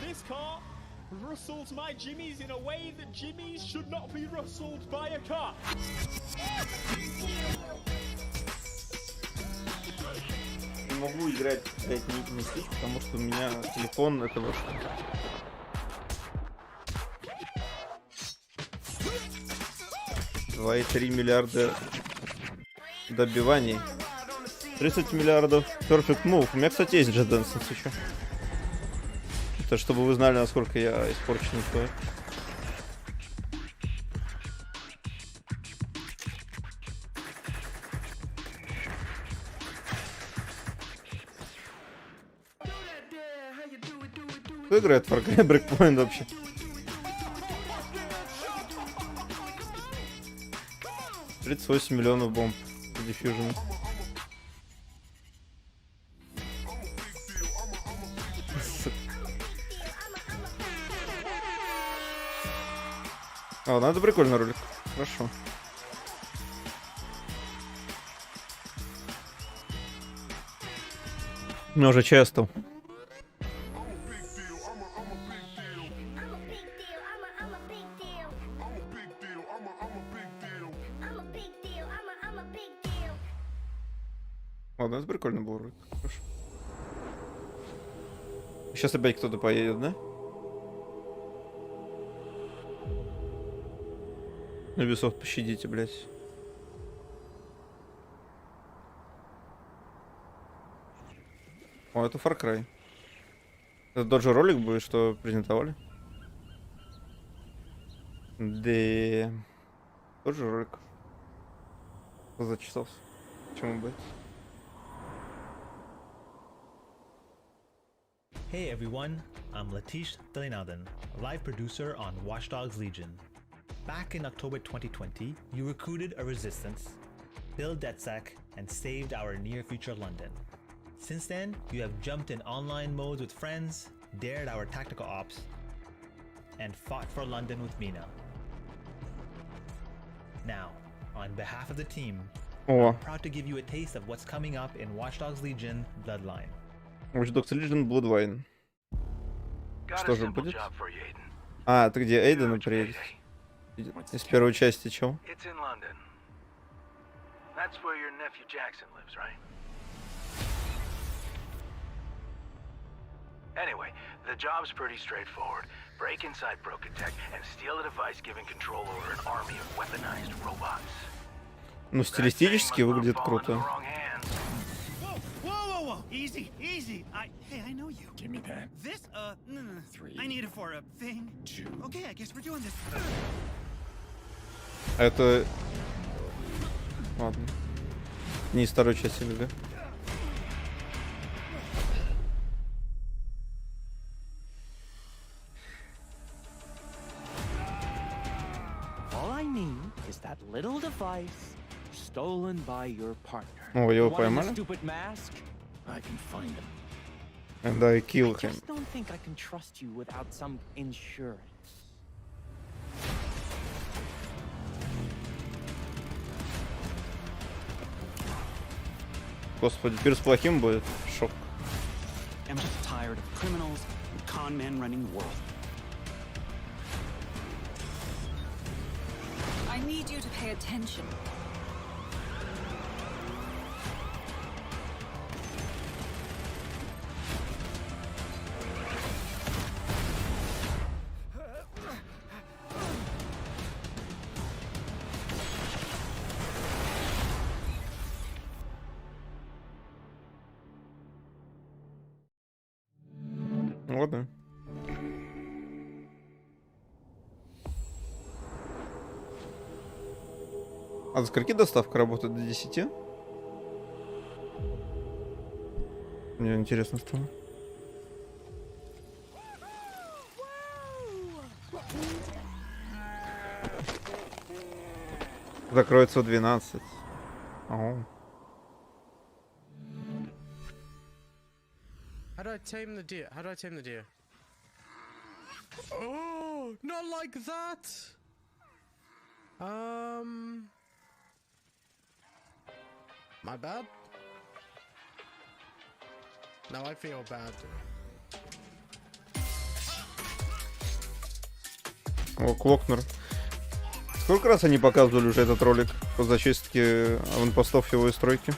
This car rustles my jimmies in a way that jimmies should not be rustled by a car. Не могу играть, блять, не Switch, потому что у меня телефон это вот. $2,3 миллиарда добиваний. 30 миллиардов Perfect Move. У меня, кстати, есть Just Dance, если что. Это чтобы вы знали, насколько я испорченный человек. Кто играет в Far Cry Breakpoint вообще? $38 миллионов бомб в Diffusion. О, ну это прикольный ролик. Хорошо. Ну, уже часто. Ладно, это прикольно был ролик. Хорошо. Сейчас опять кто-то поедет, да? Ubisoft, пощадите, блядь. О, это Far Cry. Это тот же ролик будет, что презентовали? Да. Тот же ролик. Зачесался. Почему быть? Hey everyone, I'm Latish Dalinadan, live producer on Watch Dogs Legion. Back in October 2020, you recruited a resistance, built DedSec, and saved our near-future London. Since then, you have jumped in online modes with friends, dared our tactical ops, and fought for London with Mina. Now, on behalf of the team, I'm proud to give you a taste of what's coming up in Watch Dogs Legion Bloodline. Watch Dogs Legion Bloodline. Что же будет? А, ты где Эйден приедет? Из первой части, чё? It's in London. That's where your nephew Jackson lives, right? Anyway, the job's pretty straightforward. Break inside Broken Tech and steal a device giving control over an army of weaponized robots. Ну, стилистически выглядит круто. Whoa! Easy. Hey, I know you. Give me that. This, no. 3. I need it for a thing. 2. Okay, I guess we're doing this. Это... Ладно. Не из второй части, да? All I need is that little device stolen by your partner. О, его поймали? Stupid mask? I can find him. And I kill him. I just don't think I can trust you without some insurance. Господи, теперь с плохим будет. Шок. I'm just tired of criminals and con men running the world. I need you to pay attention. Ладно. А до скольки доставка работает? До 10? Мне интересно стало. Закроется в 12. Ого. How do I tame the deer? How do I tame the deer? Oh, not like that. My bad. Now I feel bad. О, Клокнер. Сколько раз они показывали уже этот ролик по зачистке аванпостов его и стройки?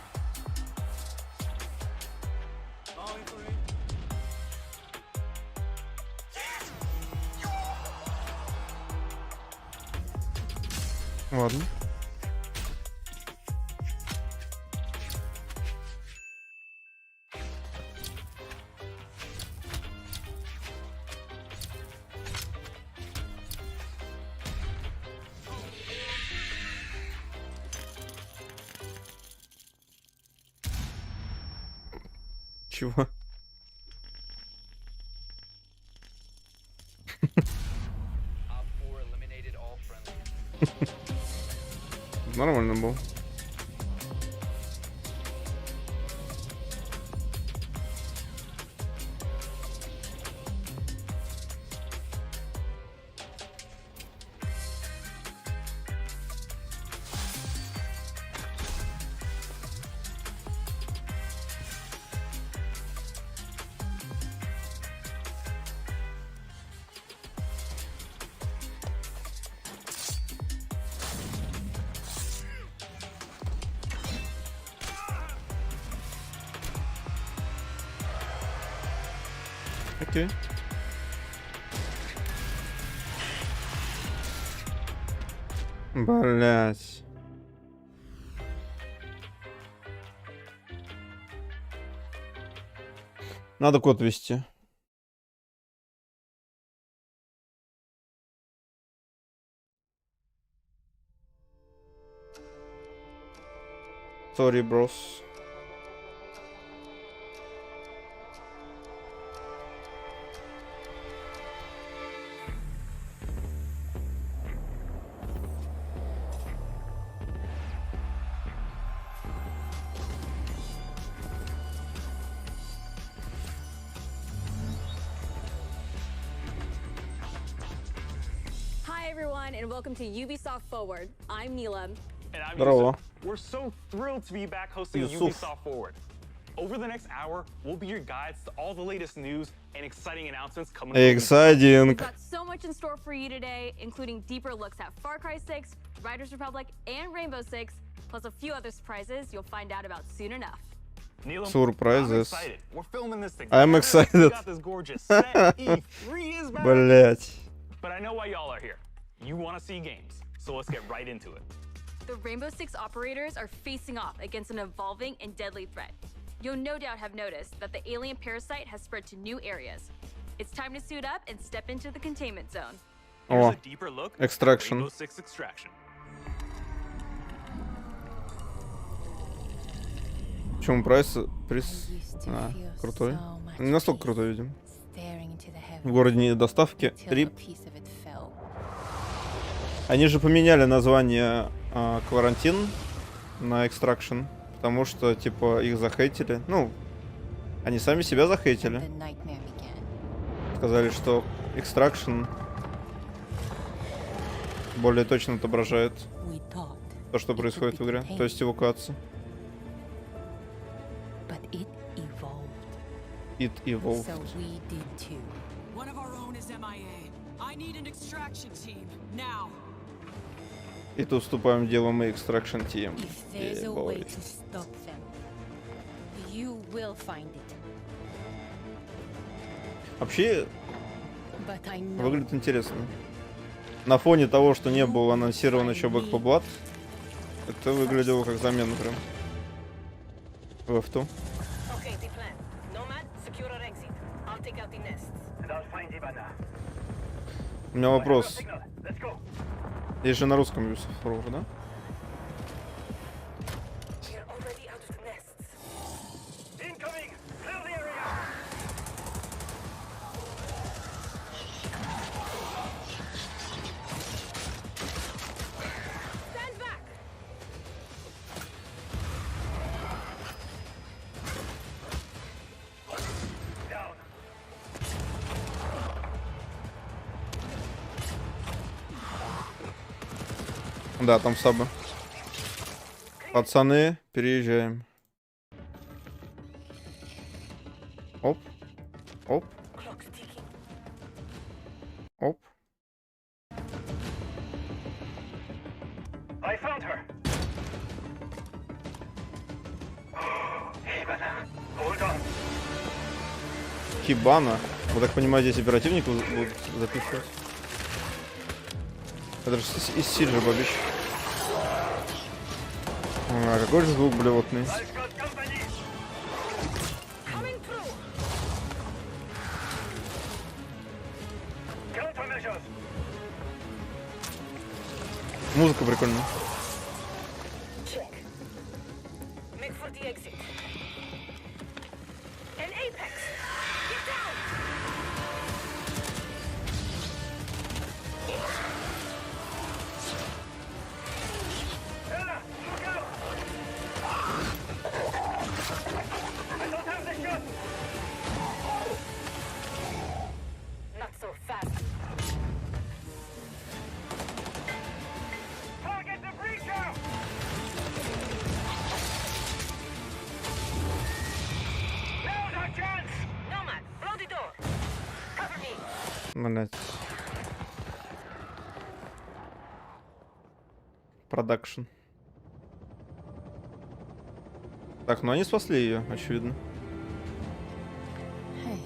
Ладно. Чего? Нормально был. Окей. Блять. Надо код ввести. Sorry, bros. Hi everyone, and welcome to Ubisoft Forward. I'm Neelam. And I'm Здорово. Yusuf. We're so thrilled to be back hosting Ubisoft Forward. Over the next hour, we'll be your guides to all the latest news and exciting announcements coming. Exciting. We've got so much in store for you today, including deeper looks at Far Cry 6, Riders Republic, and Rainbow Six, plus a few other surprises you'll find out about soon enough. Neelam, Surprises. I'm excited. We're filming this together. I'm excited. We got this gorgeous set. E3 is back. Блять. But I know why y'all are here. You want to see games, so let's get right into it. The Rainbow Six operators are facing off against an evolving and deadly threat. You'll no doubt have noticed that the alien parasite has spread to new areas. It's time to suit up and step into the containment zone. Here's a deeper look at Extraction. Rainbow Six Extraction. Почему приз? Крутой. Не настолько крутой, видимо. В городе не доставки. Рип. Они же поменяли название Quarantine на Extraction, потому что, типа, их захейтили. Ну, они сами себя захейтили. Сказали, что Extraction более точно отображает то, что происходит в игре. То есть эвакуация. It evolved. So we did too. One of our own is MIA. I need an extraction team now. И тут вступаем в дело мы, Extraction Team. If there's a way to stop them, you will find it. Вообще, выглядит интересно. На фоне того, что не было анонсировано еще Back 4 Blood, это выглядело как замена прям. В F2. У меня вопрос. Есть же на русском Yusuf Forward, да? Да, там сабы. Пацаны, переезжаем. Оп. Оп. Оп. I found her. Hold on. Хибана. Я так понимаю, здесь оперативник будут записывать. Это же из Сиджа, бабич. А, какой же звук блевотный. Музыка прикольная. Блять. Продакшн. Так, ну они спасли ее, очевидно. Hey,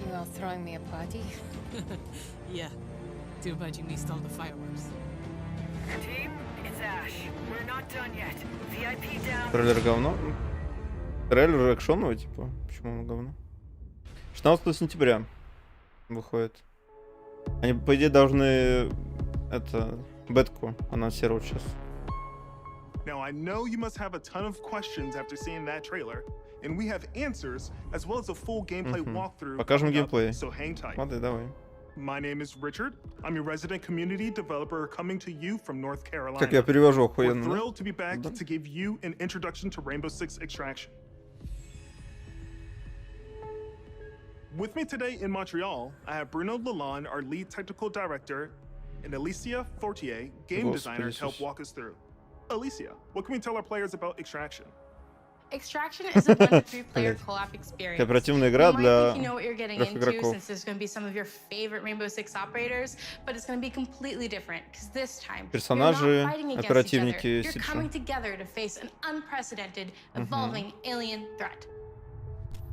you all throwing me a party? Yeah. Too bad you missed all the fireworks. Team, it's Ash. We're not done yet. VIP down. Трейлер говно. Трейлер экшоновый, типа. Почему он говно? 16 сентября выходит. Они, по идее, должны это бетку анонсировать сейчас. Now I know you must have a ton of questions after seeing that trailer, and we have answers as well as a full gameplay walkthrough. Покажем геймплей. So hang tight. Ладно, давай. My name is Richard. I'm your resident community developer coming to you from North Carolina. Как я перевожу We're охуенно. thrilled to be back to give you an introduction to Rainbow Six Extraction. With me today in Montreal, I have Bruno Lalonde, our lead technical director, and Alicia Fortier, game designer, to help walk us through. Alicia, what can we tell our players about Extraction? Extraction is a 1 to 3 player co-op experience. Кооперативная игра для You know what you're getting into since there's going to be some of your favorite Rainbow Six operators, but it's going to be completely different because this time персонажи, you're not fighting against оперативники, each other. You're coming together to face an unprecedented, evolving alien threat.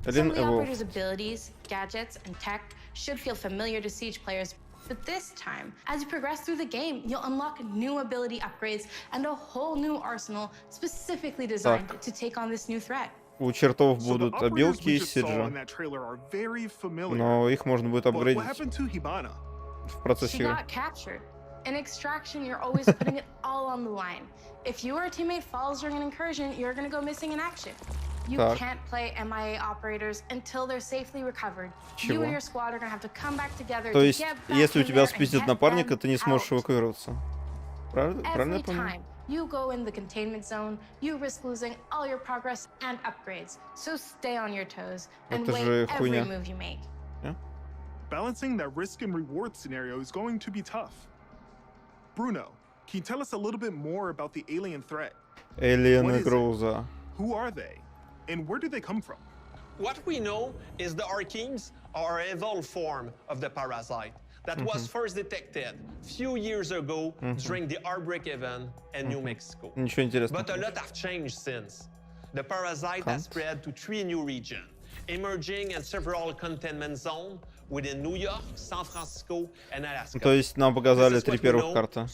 Some of the operators' abilities, gadgets, and tech should feel familiar to Siege players, but this time, as you progress through the game, you'll unlock new ability upgrades and a whole new arsenal specifically designed to take on this new threat. У чертов будут обилки и сиджа, но их можно будет апгрейдить в процессе игры. In Extraction, you're always putting it all on the line. If your teammate falls during an incursion, you're going to go missing in action. You can't play MIA operators until they're safely recovered. You and your squad are going to have to come back together. То есть, если у тебя спиздит напарника, ты не сможешь эвакуироваться. Правильно я понял? You go in the containment zone, you risk losing all your progress and upgrades. So stay on your toes and weigh every move you make. Balancing that risk and reward scenario is going to be tough. Bruno, can you tell us a little bit more about the alien threat? Alien угроза. Who are they? And where do they come from? What we know is the Archenes are an evolved form of the parasite that was first detected few years ago during the outbreak event in New Mexico. Ничего интересного. But a lot have changed since. The parasite has spread to 3 new regions, emerging in several containment zones within New York, San Francisco, and Alaska. То есть нам показали 3 первых карты.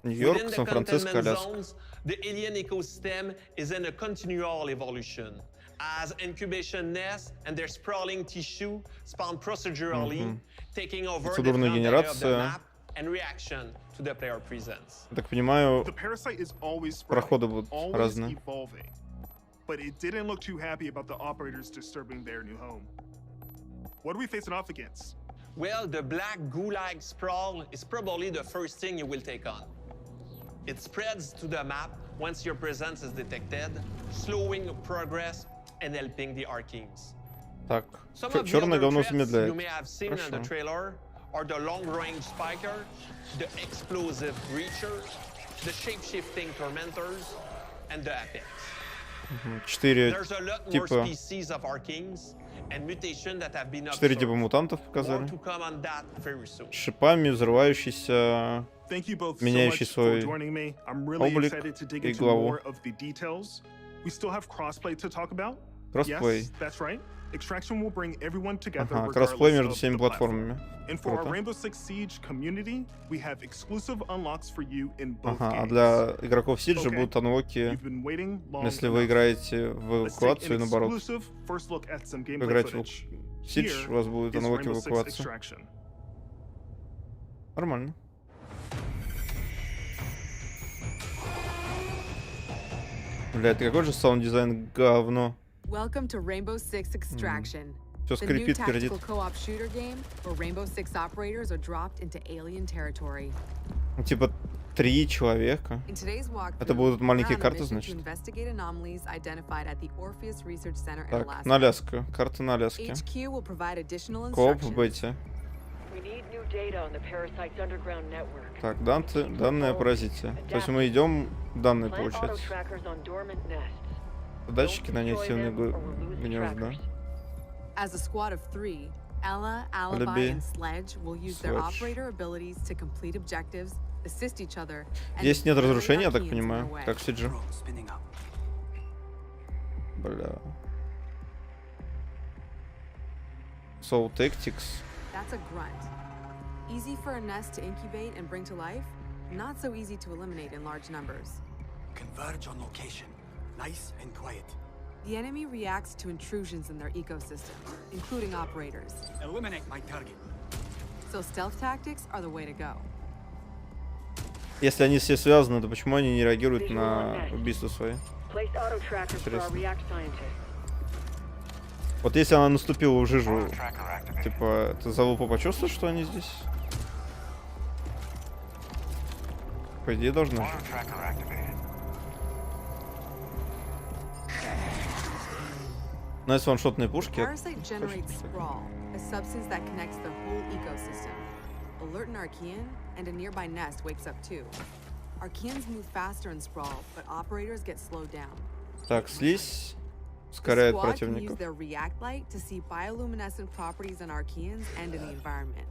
Нью-Йорк, Сан-Франциско, Аляска. The alien ecosystem is in a continual evolution as incubation nests and their sprawling tissue spawn procedurally, taking over the front area of the map and reaction to the player presence. Так понимаю, проходы будут разные. But it didn't look too happy about the operators disturbing their new home. What are we facing off against? Well, the black goo-like sprawl is probably the first thing you will take on. It spreads to the map once your presence is detected, slowing progress and helping the Archenes. Так, Some of the other threats you may have seen in the trailer are the long-range spiker, the explosive breacher, the shape-shifting tormentors, and the apex. 4 типа. 4 типа мутантов показали. С шипами, взрывающийся, меняющий свой облик и главу. Кроссплей. Ага, кроссплей между всеми платформами. Ага, а для игроков Сиджа будут анлоки, если вы играете в эвакуацию и наоборот. Вы играете в Сидж, у вас будут анлоки в эвакуацию. Нормально. Бля, это какой же саунд-дизайн говно. Welcome to Rainbow Six Extraction. Все The new скрипит, пердит. tactical co-op shooter game where Rainbow Six operators are dropped into alien territory. Типа 3 человека. In today's walkthrough, Это будут маленькие we're on a карты, mission значит. to investigate anomalies identified at the Orpheus Research Center in Так, Alaska. на Аляске. Карта на Аляске. HQ will provide additional Кооп в instructions. бете. Так, данные о паразите. То есть мы идем данные получать. Датчики на неактивные гнезда. As a squad of 3, Ella, Alibi, and Sledge will use their operator abilities to complete objectives, assist each other. Здесь нет разрушения, я так понимаю, как в Сидже. Бля. So tactics. That's a grunt. Easy for a nest to incubate and bring to life, not so easy to eliminate in large numbers. Converge on location. Nice and quiet. The enemy reacts to intrusions in their ecosystem, including operators. Eliminate my target. So stealth tactics are the way to go. Если они все связаны, то почему они не реагируют на убийство свои? Интересно. Вот если она наступила в жижу, типа, ты залупа почувствуешь, что они здесь? По идее должна. Найс ваншотные пушки. Alert an Archean, and a nearby nest wakes up too. Archeans move faster in Sprawl, but operators get slowed down. Так, слизь ускоряет противников. Use their react light to see bioluminescent properties on Archeans and in the environment.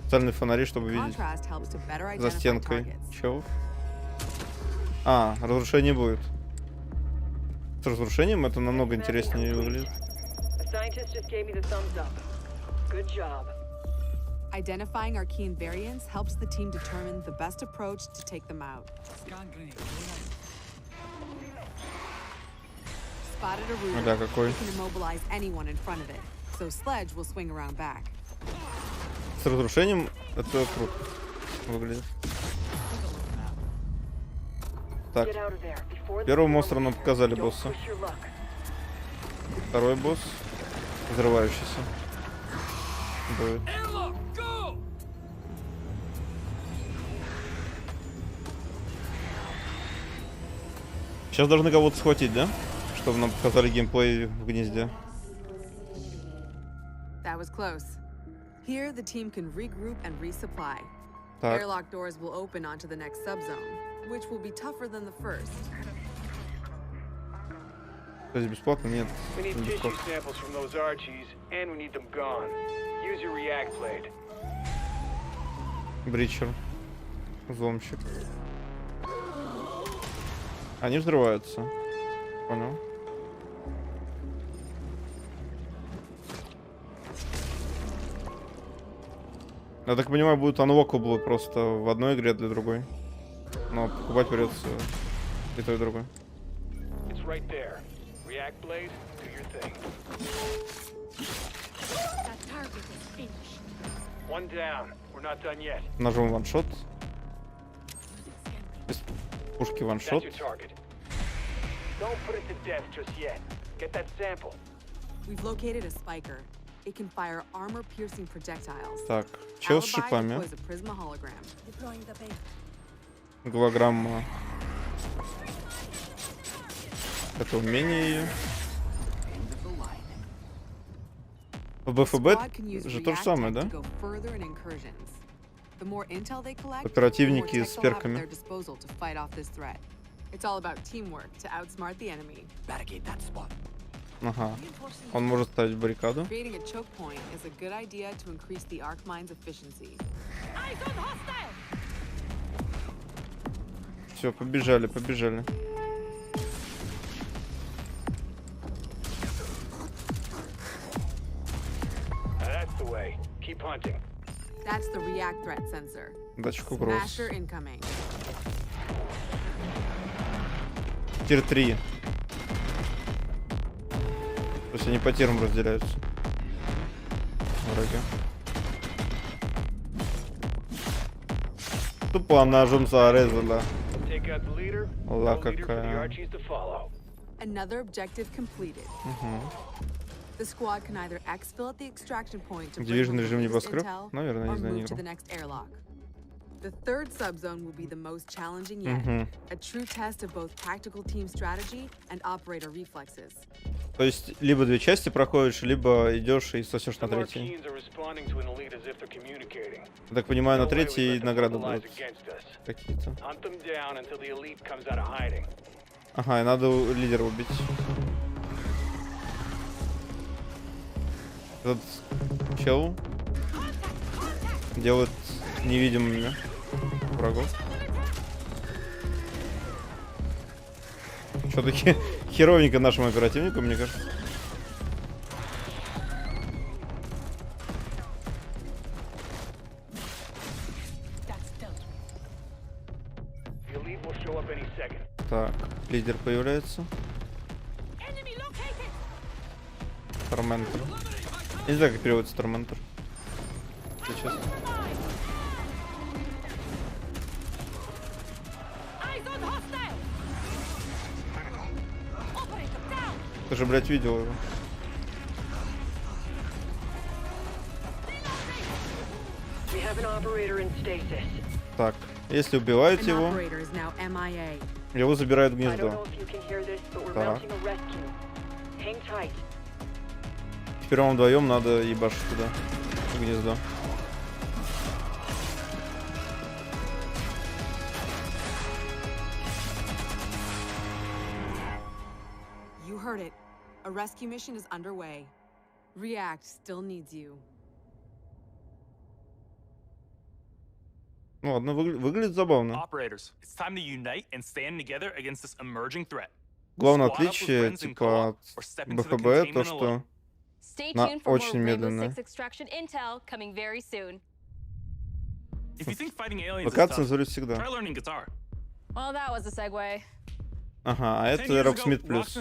Специальные фонари, чтобы видеть за стенкой челов. А, разрушение будет. С разрушением это намного интереснее выглядит. Good job. Identifying Archean variants helps the team determine the best approach to take them out. Spotted a root. Да, какой? You can immobilize anyone in front of it, so Sledge will swing around back. С разрушением это круто выглядит. Так, первого монстра нам показали босса. Второй босс взрывающийся. Будет. Сейчас должны кого-то схватить, да? Чтобы нам показали геймплей в гнезде. That was close. Here the team can regroup and resupply. Так. Airlock doors will open onto the next subzone, which will be tougher than the first. То есть бесплатно? Нет. We need tissue samples from those Archies, and we need them gone. Use your react blade. Бричер. Взломщик. Они взрываются. Понял. Я так понимаю, будет unlockable просто в одной игре для другой. Но покупать придется и то, и другое. It's right there. React blade, do your thing. That target is finished. One down. We're not done yet. Ножом ваншот. Без пушки ваншот. Don't put it to death just yet. Get that sample. We've located a spiker. It can fire armor-piercing projectiles. Так, чел с шипами. Голограмма. Это умение ее. В БФБ же то же самое, да? Оперативники с перками. Ага. Он может ставить баррикаду. Все, побежали, побежали. Датчик угроз. Тир 3. То есть они по тирам разделяются. Вроде. Тупо ножом зарезала. Ла какая. Division режим небоскреб? Наверное, не знаю, не играл. The third subzone will be the most challenging yet. A true test of both tactical team strategy and operator reflexes. То есть либо две части проходишь, либо идешь и сосешь на третьей. Я так понимаю, на третьей награды будут какие-то. Ага, и надо лидера убить. Этот чел делает невидимыми врагов. Что-то херовенько нашим оперативникам, мне кажется. Так, лидер появляется. Торментер. Не знаю, как переводится Торментер. Сейчас. Ты же, блядь, видел его. Так, если убивают его забирают в гнездо. Так. Теперь вам вдвоем надо ебашить туда, в гнездо. You heard it. A rescue mission is underway. React still needs you. Ну ладно, выглядит забавно. Operators, it's time to unite and stand together against this emerging threat. Главное отличие, типа, от БФБ, то, что она очень медленная. ВК цензурит всегда. Ага, а это Rocksmith Plus,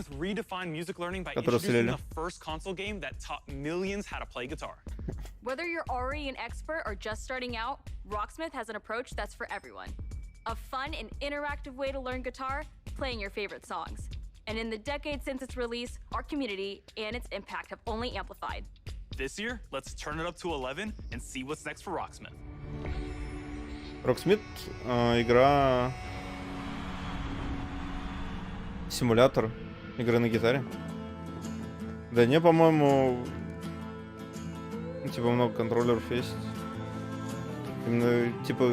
который слили. Whether you're already an expert or just starting out, Rocksmith has an approach that's for everyone. A fun and interactive way to learn guitar, playing your favorite songs. And in the decade since its release, our community and its impact have only amplified. This year, let's turn it up to 11 and see what's next for Rocksmith. Rocksmith игра симулятор игры на гитаре. Да не, по-моему, типа много контроллеров есть. Именно типа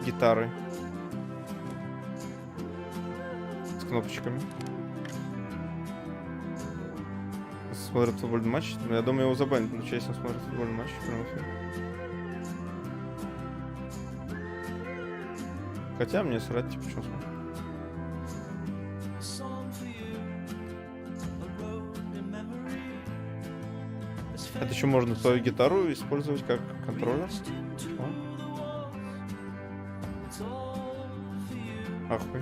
гитары с кнопочками. Смотрят футбольный матч. Я думаю, его забанят, но честно смотрят футбольный матч в прямом эфире. Хотя мне срать, типа, что смотрю. Это еще можно твою гитару использовать как контроллер. Ахуй.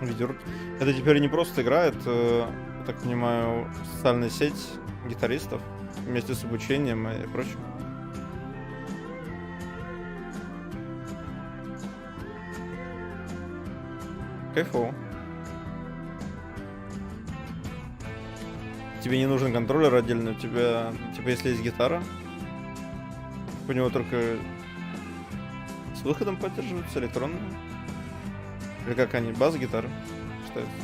Ведет. Это теперь не просто игра, это, я так понимаю, социальная сеть гитаристов вместе с обучением и прочим. Кайфово. Тебе не нужен контроллер отдельно, у тебя, типа, если есть гитара, у него только с выходом поддерживаются электронные. Или как они, бас-гитары считаются?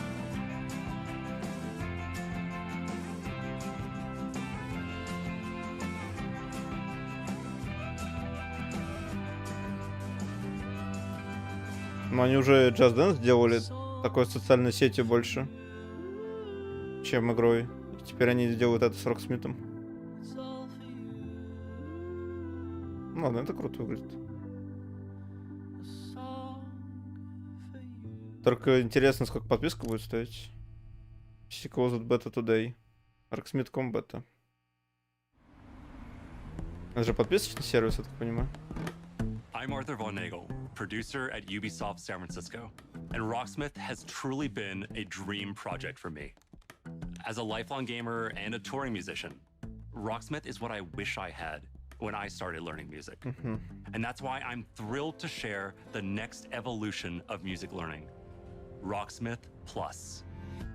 Но они уже Just Dance сделали такой социальной сетью больше, чем игрой. И теперь они делают это с Rocksmith'ом. Ну ладно, это круто выглядит. Только интересно, сколько подписка будет стоить. Closed Beta Today. Rocksmith.com Beta. Это же подписочный сервис, я так понимаю. I'm Arthur Von Nagel, producer at Ubisoft San Francisco, and Rocksmith has truly been a dream project for me. As a lifelong gamer and a touring musician, Rocksmith is what I wish I had when I started learning music. And that's why I'm thrilled to share the next evolution of music learning. Rocksmith Plus,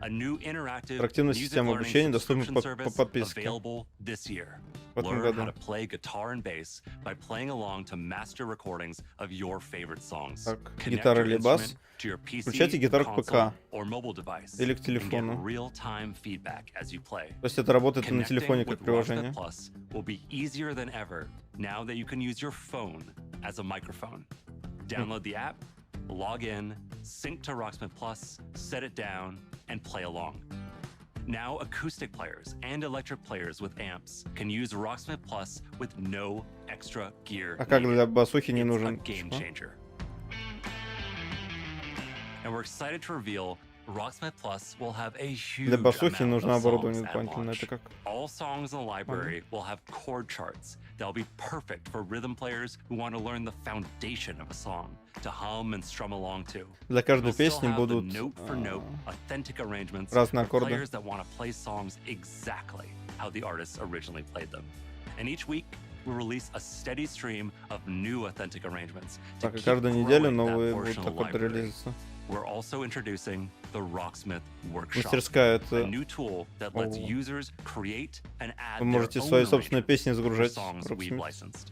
a new interactive music learning subscription service available this year. Learn how to play guitar and bass by playing along to master recordings of your favorite songs. Connect your instrument to your PC, console, or mobile device, and get real-time feedback as you play. То есть это работает на телефоне как приложение. Plus will be easier than ever now that you can use your phone as a microphone. Download the app, log in, sync to Rocksmith Plus, set it down, and play along. Now, acoustic players and electric players with amps can use Rocksmith Plus with no extra gear. А как для басухи не нужен? It's a game changer. And we're excited to reveal Rocksmith Plus will have a huge Для басухи amount нужно of оборудование songs at дополнительное. launch. Это как? All songs in the library will have chord charts that'll be perfect for rhythm players who want to learn the foundation of a song to hum and strum along to. Для каждой We'll still песни have the будут note-for-note authentic arrangements разные for аккорды. players that want to play songs exactly how the artists originally played them. And each week, we'll release a steady stream of new authentic arrangements to Так, и keep каждую неделю growing that новые portion будут of the аккорды library. релизиться. We're also introducing the Rocksmith Workshop, Мастерская a это... new tool that lets users create and add Вы their можете own свои собственные arrangements песни for загружать в songs we've Rocksmith. licensed.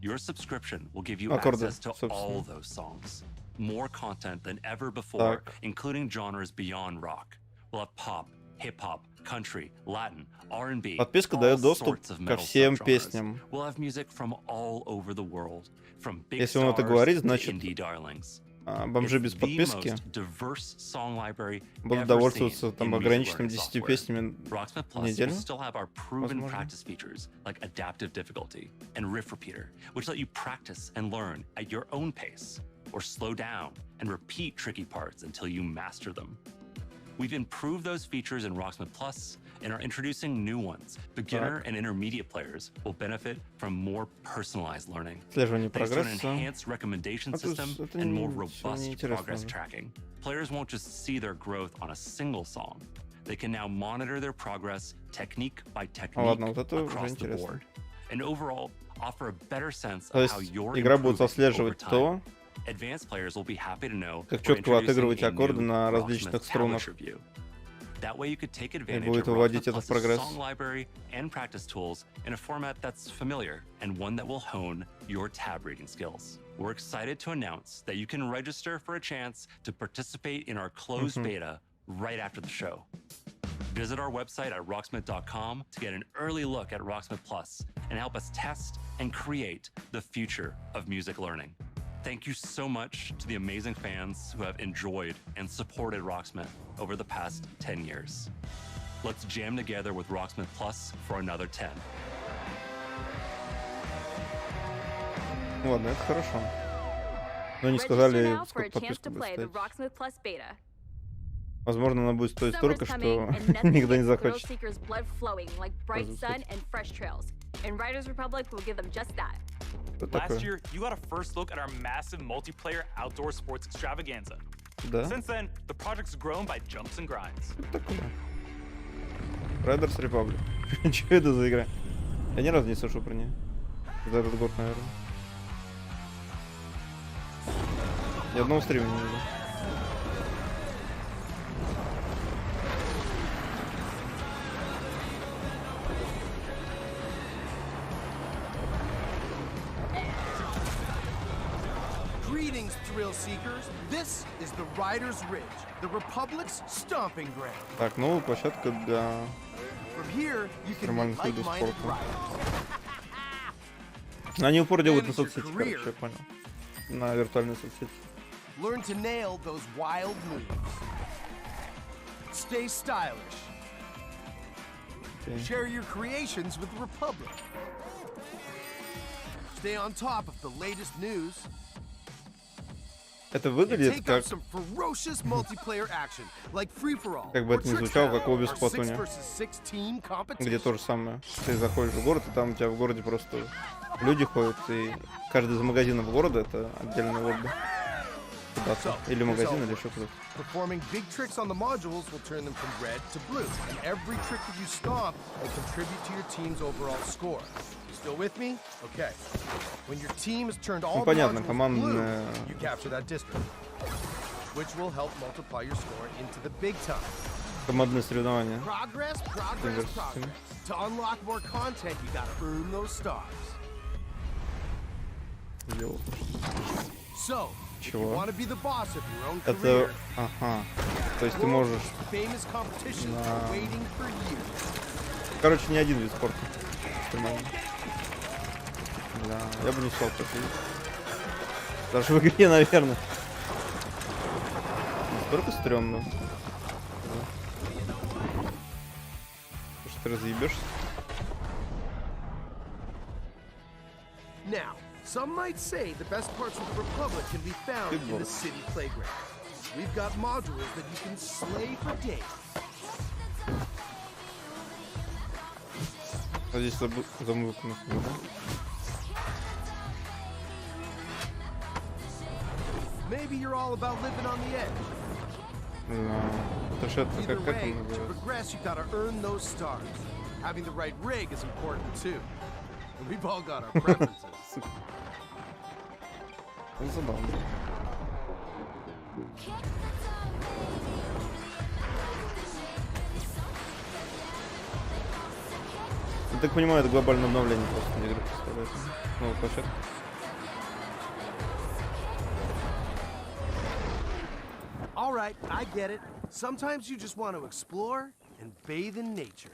Your subscription will give you Аккорды, access to all собственно. those songs. More content than ever before, Так. including genres beyond rock. We'll have pop, hip-hop, country, Latin, R&B, Подписка all дает доступ sorts of ко metal всем subgenres. песням. We'll have music from all over the world, from big Если он это stars говорит, to значит, indie darlings. бомжи без подписки будут довольствоваться там ограниченным 10 песнями в неделю. Or slow down and repeat tricky parts until you master them. We've improved those features in Rocksmith Plus and are introducing new ones. Beginner and intermediate players will benefit from more personalized learning. Отслеживание Thanks to an прогресса. enhanced recommendation system and more robust progress tracking. Players won't just see their growth on a single song. They can now monitor their progress technique by technique Ладно, вот это уже across the интересно. board. And overall, offer a better sense То of how есть you're игра будет improving отслеживать over то, time. Advanced players will be happy to know как we're четко вы отыгрываете introducing a аккорды new на Rocksmith различных струнах. tablature view. That way you could take И advantage будет of выводить Rocksmith это в Plus's прогресс. song library and practice tools in a format that's familiar and one that will hone your tab reading skills. We're excited to announce that you can register for a chance to participate in our closed beta right after the show. Visit our website at rocksmith.com to get an early look at Rocksmith Plus and help us test and create the future of music learning. Thank you so much to the amazing fans who have enjoyed and supported Rocksmith over the past 10 years. Let's jam together with Rocksmith Plus for another 10. Ладно, это хорошо. Но не Register сказали, now for сколько a chance подписка to будет play the стоить. Rocksmith Plus beta. Возможно, она будет стоить Summer's столько, coming, что and nothing никто не gets thrill захочет. seekers' blood flowing like bright sun and fresh trails. And Riders Republic will give them just that. Last year, you got a first look at our massive multiplayer outdoor sports extravaganza. Да? Since then, the project's grown by jumps and grinds. Riders Republic. Что это за игра? Я ни разу не слышал про нее. За этот год, наверное. Ни одного стрима не видел. Greetings, thrill seekers. This is the Riders Ridge, the Republic's stomping ground. Так, новая площадка для From here, you can meet нормальных видов like-minded спорта. riders. Они упор делают на Manage your соцсети, career. короче, я понял. На виртуальные соцсети. Learn to nail those wild moves. Stay stylish. Окей. Share your creations with the Republic. Stay on top of the latest news. Это And выглядит take как, up some ferocious multiplayer action, like free-for-all. как бы or это ни Tricks звучало, Battle, как лобби our в Сплатуне. 6 vs. 6 team competition. Где то же самое. Ты заходишь в город, и там у тебя в городе просто люди ходят, и каждый из магазинов города это отдельный лобби. Куда-то. Или магазин, или еще куда-то. Performing big tricks on the modules will turn them from red to blue, and every trick that you stomp will contribute to your team's overall score. Still with me? Okay. When your team has turned all the понятно, modules blue, командная... you capture that district, which will help multiply your score into the big time. Командные соревнования. Progress. To unlock more content, you gotta earn those stars. Йоу. So, if you Чего? want to be the boss of your own Это... career, Ага. То есть ты можешь... famous competitions Да. are waiting for you. Короче, не один вид спорта. Нормально. Да, я бы не стал так видеть. Даже в игре, наверное. Настолько стрёмно. Что ты разъебешься? Now, some might say the best parts of the Republic can be found in the city playground. We've got modules that you can slay for days. А здесь замылка, например, да? Maybe you're all about living on the edge. Это же это Either как way, он to называется? progress, you gotta earn those stars. Having the right rig is important too. We've all got our preferences. Ну, забавно. Я так понимаю, это глобальное обновление просто игры представляет. Новая площадка. All right, I get it. Sometimes you just want to explore and bathe in nature.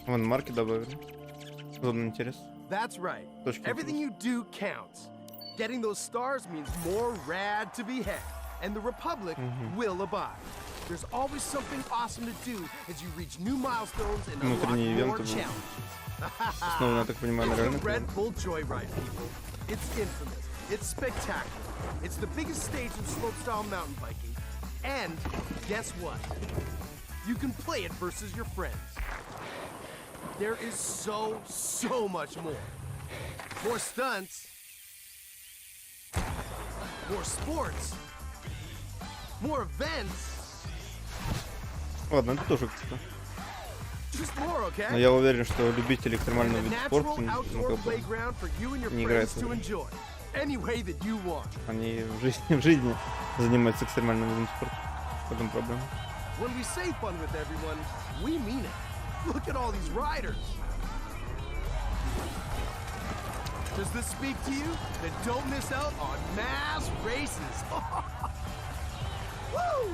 Вон марки добавили. Зона интерес. That's right. Точки Everything интереса. you do counts. Getting those stars means more rad to be had, and the Republic will abide. There's always something awesome to do as you reach new milestones and unlock Внутренние more ивенты будут. challenges. Снова, я так понимаю, на It's the реальных. Red Bull Joyride, people. It's infamous. It's spectacular. It's the biggest stage in slopestyle mountain biking. And guess what? You can play it versus your friends. There is so much more. More stunts. More sports. More events. Ладно, это тоже как-то. Just more, okay? Но я уверен, что любители экстремального A вида natural спорта outdoor как бы, playground for you and your не играют friends в to игры. enjoy. Any way that you want. Они в жизни занимаются экстремальным видом спорта. В этом проблема. When we say fun with everyone, we mean it. Look at all these riders. Does this speak to you? Then don't miss out on mass races. Woo!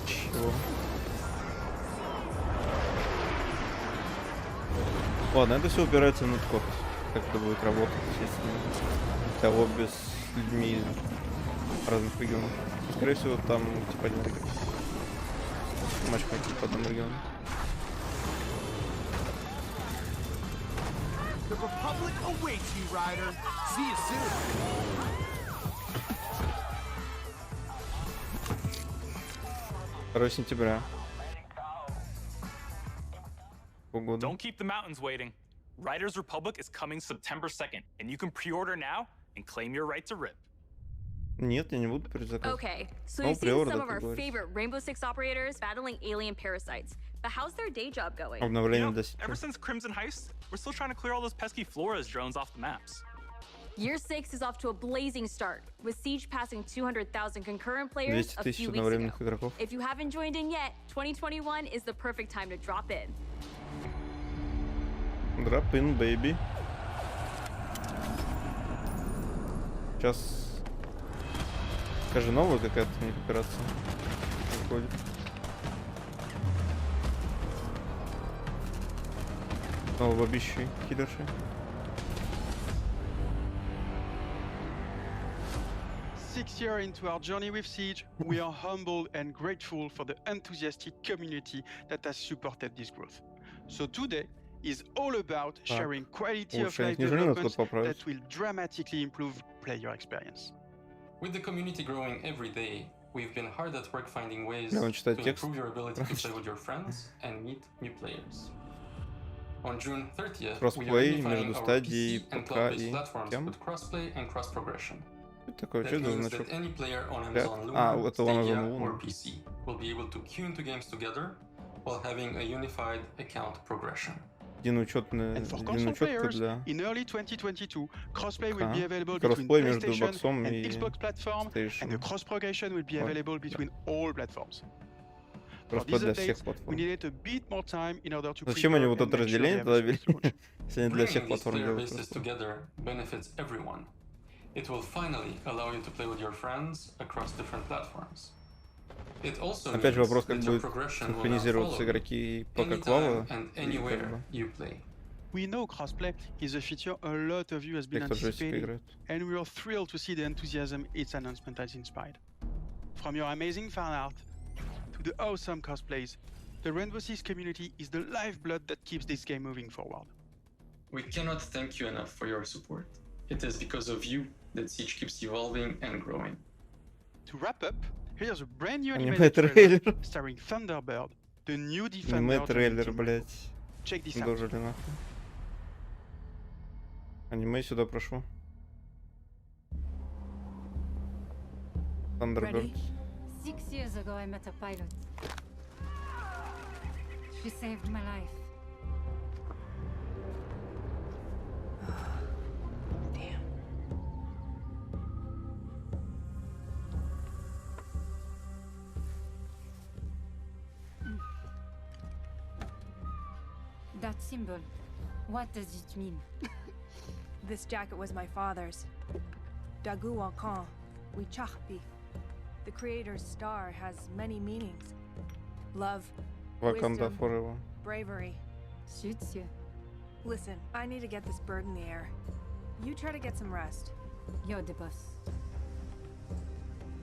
Чего? Ладно, это все упирается на код. Как это будет работать, естественно. Для лобби с людьми из разных регионов. Скорее всего, там типа один регион. Матчмейкинг по одному региону. The Republic awaits you, rider. See you soon. 2 сентября. Погода. Don't keep the mountains waiting. Riders Republic is coming September 2nd, and you can pre-order now and claim your right to rip. Нет, я не буду перезаказывать. Okay, so Ну, you've seen приорда, some ты of our говоришь. favorite Rainbow Six operators battling alien parasites. But how's their day job going? Обновление до сих Ever пор. since Crimson Heist, we're still trying to clear all those pesky Flores drones off the maps. Year 6 is off to a blazing start, with Siege passing 200,000 concurrent players 200 a тысяч few weeks одновременных ago. игроков. If you haven't joined in yet, 2021 is the perfect time to drop in. Drop in, baby. Сейчас... Скажи, новая какая-то у них операция выходит. Снова бабищи, киллерши. 6 years into our journey with Siege, we are humbled and grateful for the enthusiastic community that has supported this growth. So today is all about sharing quality of life developments that will dramatically improve player experience. With the community growing every day, we've been hard at work finding ways Да, он to читает текст. improve your ability to play with your friends and meet new players. On June 30th, we are Кроссплей unifying между our стадией PC and ПК cloud-based и platforms кем? with crossplay and cross-progression. Это такое, That что это за means значок? that any player on Так. Amazon А, Luna, это Amazon Stadia, or Luna. PC will be able to queue into games together while having a unified account progression. Один учетный, And for один console учетка players, для in early 2022, crossplay will ПК. be available between Кроссплей между PlayStation боксом and и Xbox platform, and the PlayStation. cross progression will be Вот. available between all platforms. For Кроссплей these для всех updates, we платформ. needed a bit more time in order to Зачем они prepare вот and это make sure they разделение have тогда a ввели? smooth launch. Если они для Bringing всех these платформ player делают bases кроссплей. together benefits everyone. It will finally allow you to play with your friends across different platforms. It also Опять же means вопрос, как that your будет progression will now синхронизироваться follow игроки ПК anytime Клава and и как anywhere бы you play. We know crossplay is a feature a lot of you has been те, кто джойстика anticipating, играет. and we are thrilled to see the enthusiasm its announcement has inspired. From your amazing fan art to the awesome cosplays, the Rainbow Six community is the lifeblood that keeps this game moving forward. We cannot thank you enough for your support. It is because of you that Siege keeps evolving and growing. To wrap up, here's a brand new Аниме animated trailer трейлер. starring Thunderbird, the new Аниме Defender трейлер, team. блять. Check this out. Дожили нахуй. Аниме сюда прошу. Thunderbird. 6 years ago, I met a pilot. She saved my life. Damn. That symbol, what does it mean? This jacket was my father's. Dagu Wankan, Wichachpi. The creator's star has many meanings. Love, Wakanda wisdom, forever. bravery. Suits you. Listen, I need to get this bird in the air. You try to get some rest. You're the boss.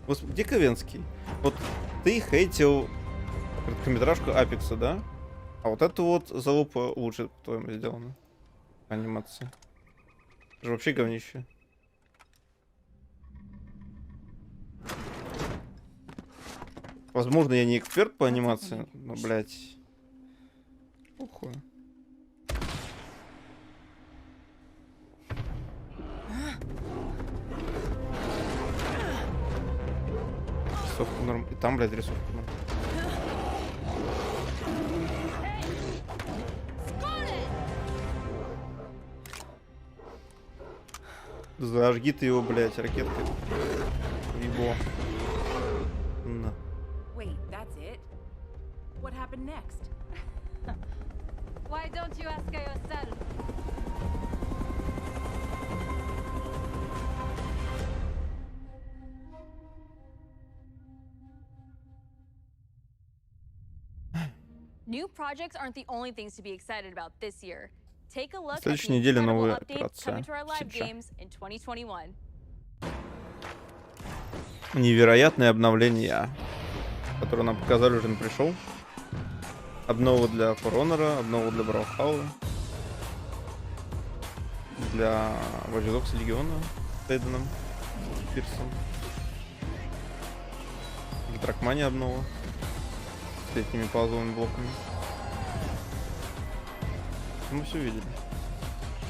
Господи, где Ковенский? Вот ты хейтил короткометражку Апекса, да? А вот это вот залупа лучше, по-твоему, сделана. Анимация. Это же вообще говнище. Возможно, я не эксперт по анимации, но, блядь, похуй. Рисовка норм. И там, блядь, рисовка норм. Зажги ты его, блядь, ракеткой. Ебо. На. Wait, that's it? What happened next? Why don't you ask her yourself? New projects aren't the only things to be excited about this year. Take a look at the Следующей неделе incredible новая updates операция coming to our live Сиджа. games in 2021. Невероятное обновление, которое нам показали, уже пришел. Обнова для For Honor, обнова для Браухаула, для Watch Dogs Легиона с Эйденом Пирсом, для Тракмани обнова с этими паузовыми блоками. Мы все видели.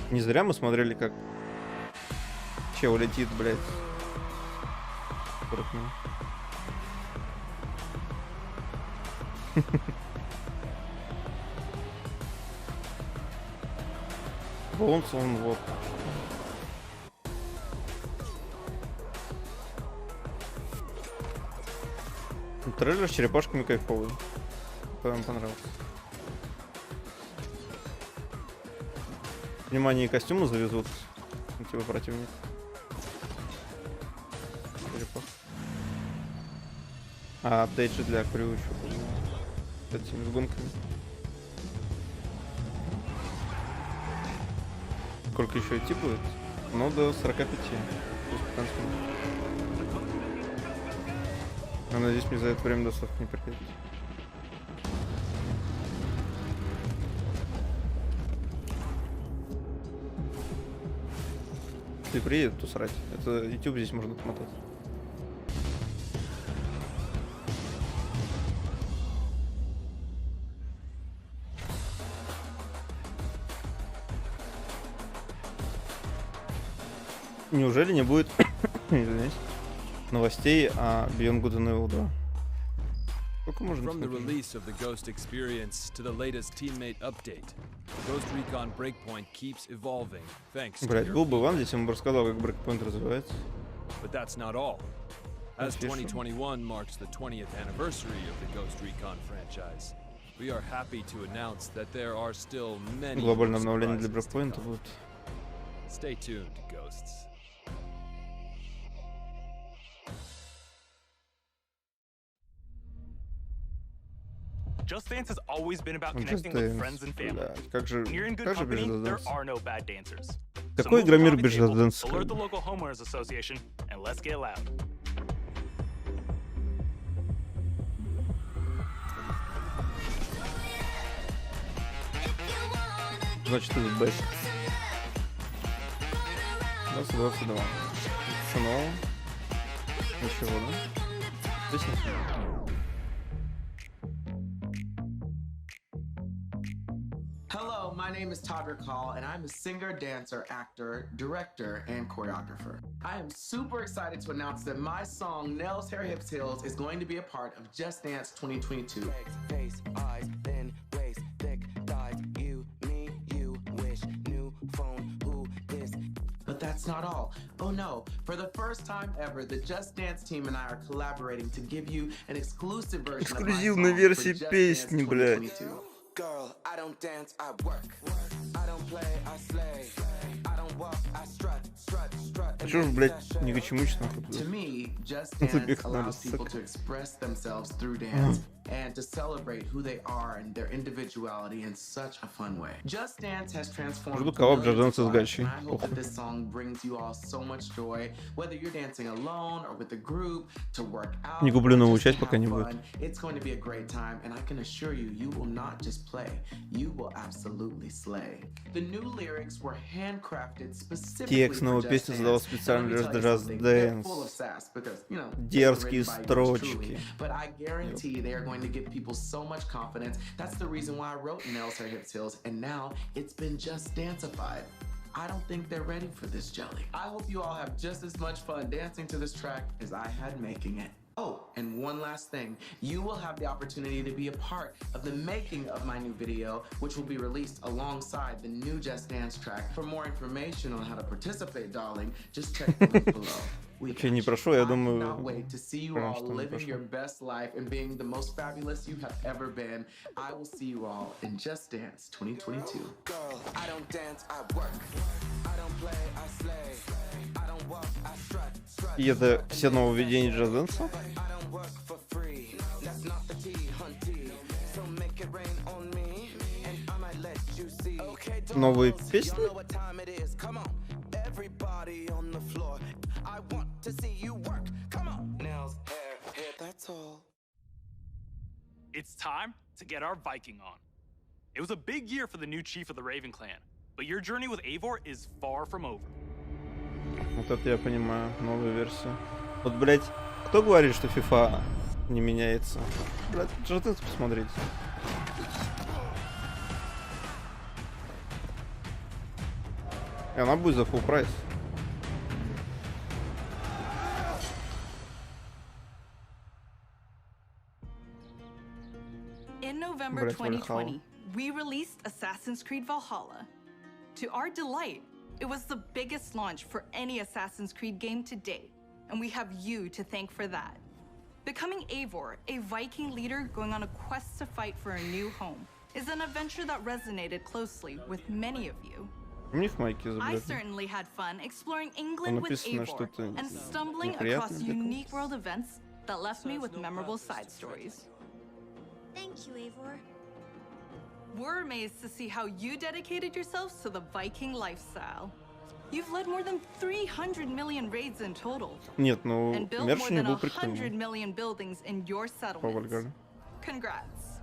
Не зря мы смотрели, как чел летит, блядь. 40 минут. Боунс, он вот. Трейлер с черепашками кайфовый. Вам понравился. Внимание, и костюмы завезут. Типа противник. Черепах. А апдейт же для крю еще с этими гонками. Сколько еще идти будет? Ну, до 45. То есть 15 минут. Я надеюсь, мне за это время доставка не приедет. Если приедет, то срать. Это YouTube здесь можно отмотать. Неужели не будет извиняюсь, новостей о Beyond Good and Evil 2? Сколько можно? From the release of the Ghost experience to the latest teammate update, Ghost Recon Breakpoint keeps evolving. Thanks. Блять, был бы вам, здесь он бы рассказал, как Breakpoint развивается. But that's not all. As 2021 marks the 20th anniversary of the Ghost Recon franchise, we are happy to announce that there are still many глобальное обновление для Breakpoint будет. Stay tuned, Ghosts. Just Dance has always been about connecting with friends and family. When you're in good company, there are no bad dancers. Какой игромир без Just Dance? Alert the local homeowners association and let's get loud. Значит, это бэк. 22. Снова. Ничего, да? Песня. Hello, my name is Todd Recall, and I'm a singer, dancer, actor, director, and choreographer. I am super excited to announce that my song, Nels Hair Hips Heels, is going to be a part of Just Dance 2022. Face, eyes, thin waist, thick thighs, you, me, you, wish, new phone, who, this. But that's not all. Oh no, for the first time ever, the Just Dance team and I are collaborating to give you an exclusive version of my song for версия Just песни, Dance блядь. 2022. Girl, I don't dance, I work. I don't play, I slay. I don't walk, I strut, strut, strut. А чё ж, блядь, не гачемучно? To me, Just Dance allows people to express themselves through dance and to celebrate who they are and their individuality in such a fun way. Just Dance has transformed Жду коллаб Just Dance с and Гачей. I hope that this song brings you all so much joy, whether you're dancing alone or with a group, to work out. Не куплю or новую just to часть, пока have не будет. fun. It's going to be a great time, and I can assure you, you will not just play, you will absolutely slay. The new lyrics were handcrafted specifically Текст новой for песни Just задал Dance. специально And для let me tell you Just something, they're Dance. full of sass because, you know, Дерзкие they were written by yours truly. строчки. But I guarantee they are going to give people so much confidence. That's the reason why I wrote Nels Hair Hips Heels, and now it's been Just Danceified. I don't think they're ready for this jelly. I hope you all have just as much fun dancing to this track as I had making it. Oh, and one last thing. You will have the opportunity to be a part of the making of my new video, which will be released alongside the new Just Dance track. For more information on how to participate, darling, just check the link below. Вообще не прошло, я думаю, cannot wait to see you all living your best life and being the most fabulous you have ever been. I will see you all in Just Dance 2022. Girl, I don't dance, I work. I don't play, I slay. I don't walk, I strut, strut. И это все нововведения Just Dance? I don't work for free. That's not the tea, hunty. So make it rain on me, and I might let you see. Okay, Новые dolls, песни? y'all know what time it is. Come on, everybody on the floor. I want to see you work. Come on, nails, hair, hip. That's all. It's time to get our Viking on. It was a big year for the new chief of the Raven clan, but your journey with Eivor is far from over. Вот это я понимаю, новая версия. Вот, блять, кто говорит, что FIFA не меняется? Блять, Just Dance посмотрите. И она будет за full прайс. In November 2020, we released Assassin's Creed Valhalla. To our delight, it was the biggest launch for any Assassin's Creed game to date, and we have you to thank for that. Becoming Eivor, a Viking leader going on a quest to fight for a new home, is an adventure that resonated closely with many of you. У них майки I забрали. certainly had fun exploring England with Написано Eivor что-то and stumbling неприятное across для unique world events that left me with memorable side stories. Thank you, Eivor. We're amazed to see how you dedicated yourselves to the Viking lifestyle. You've led more than 300 million raids in total. Нет, ну, and built мерч more не than был 100 прикольный. million buildings in your settlements. Повальгали. Congrats.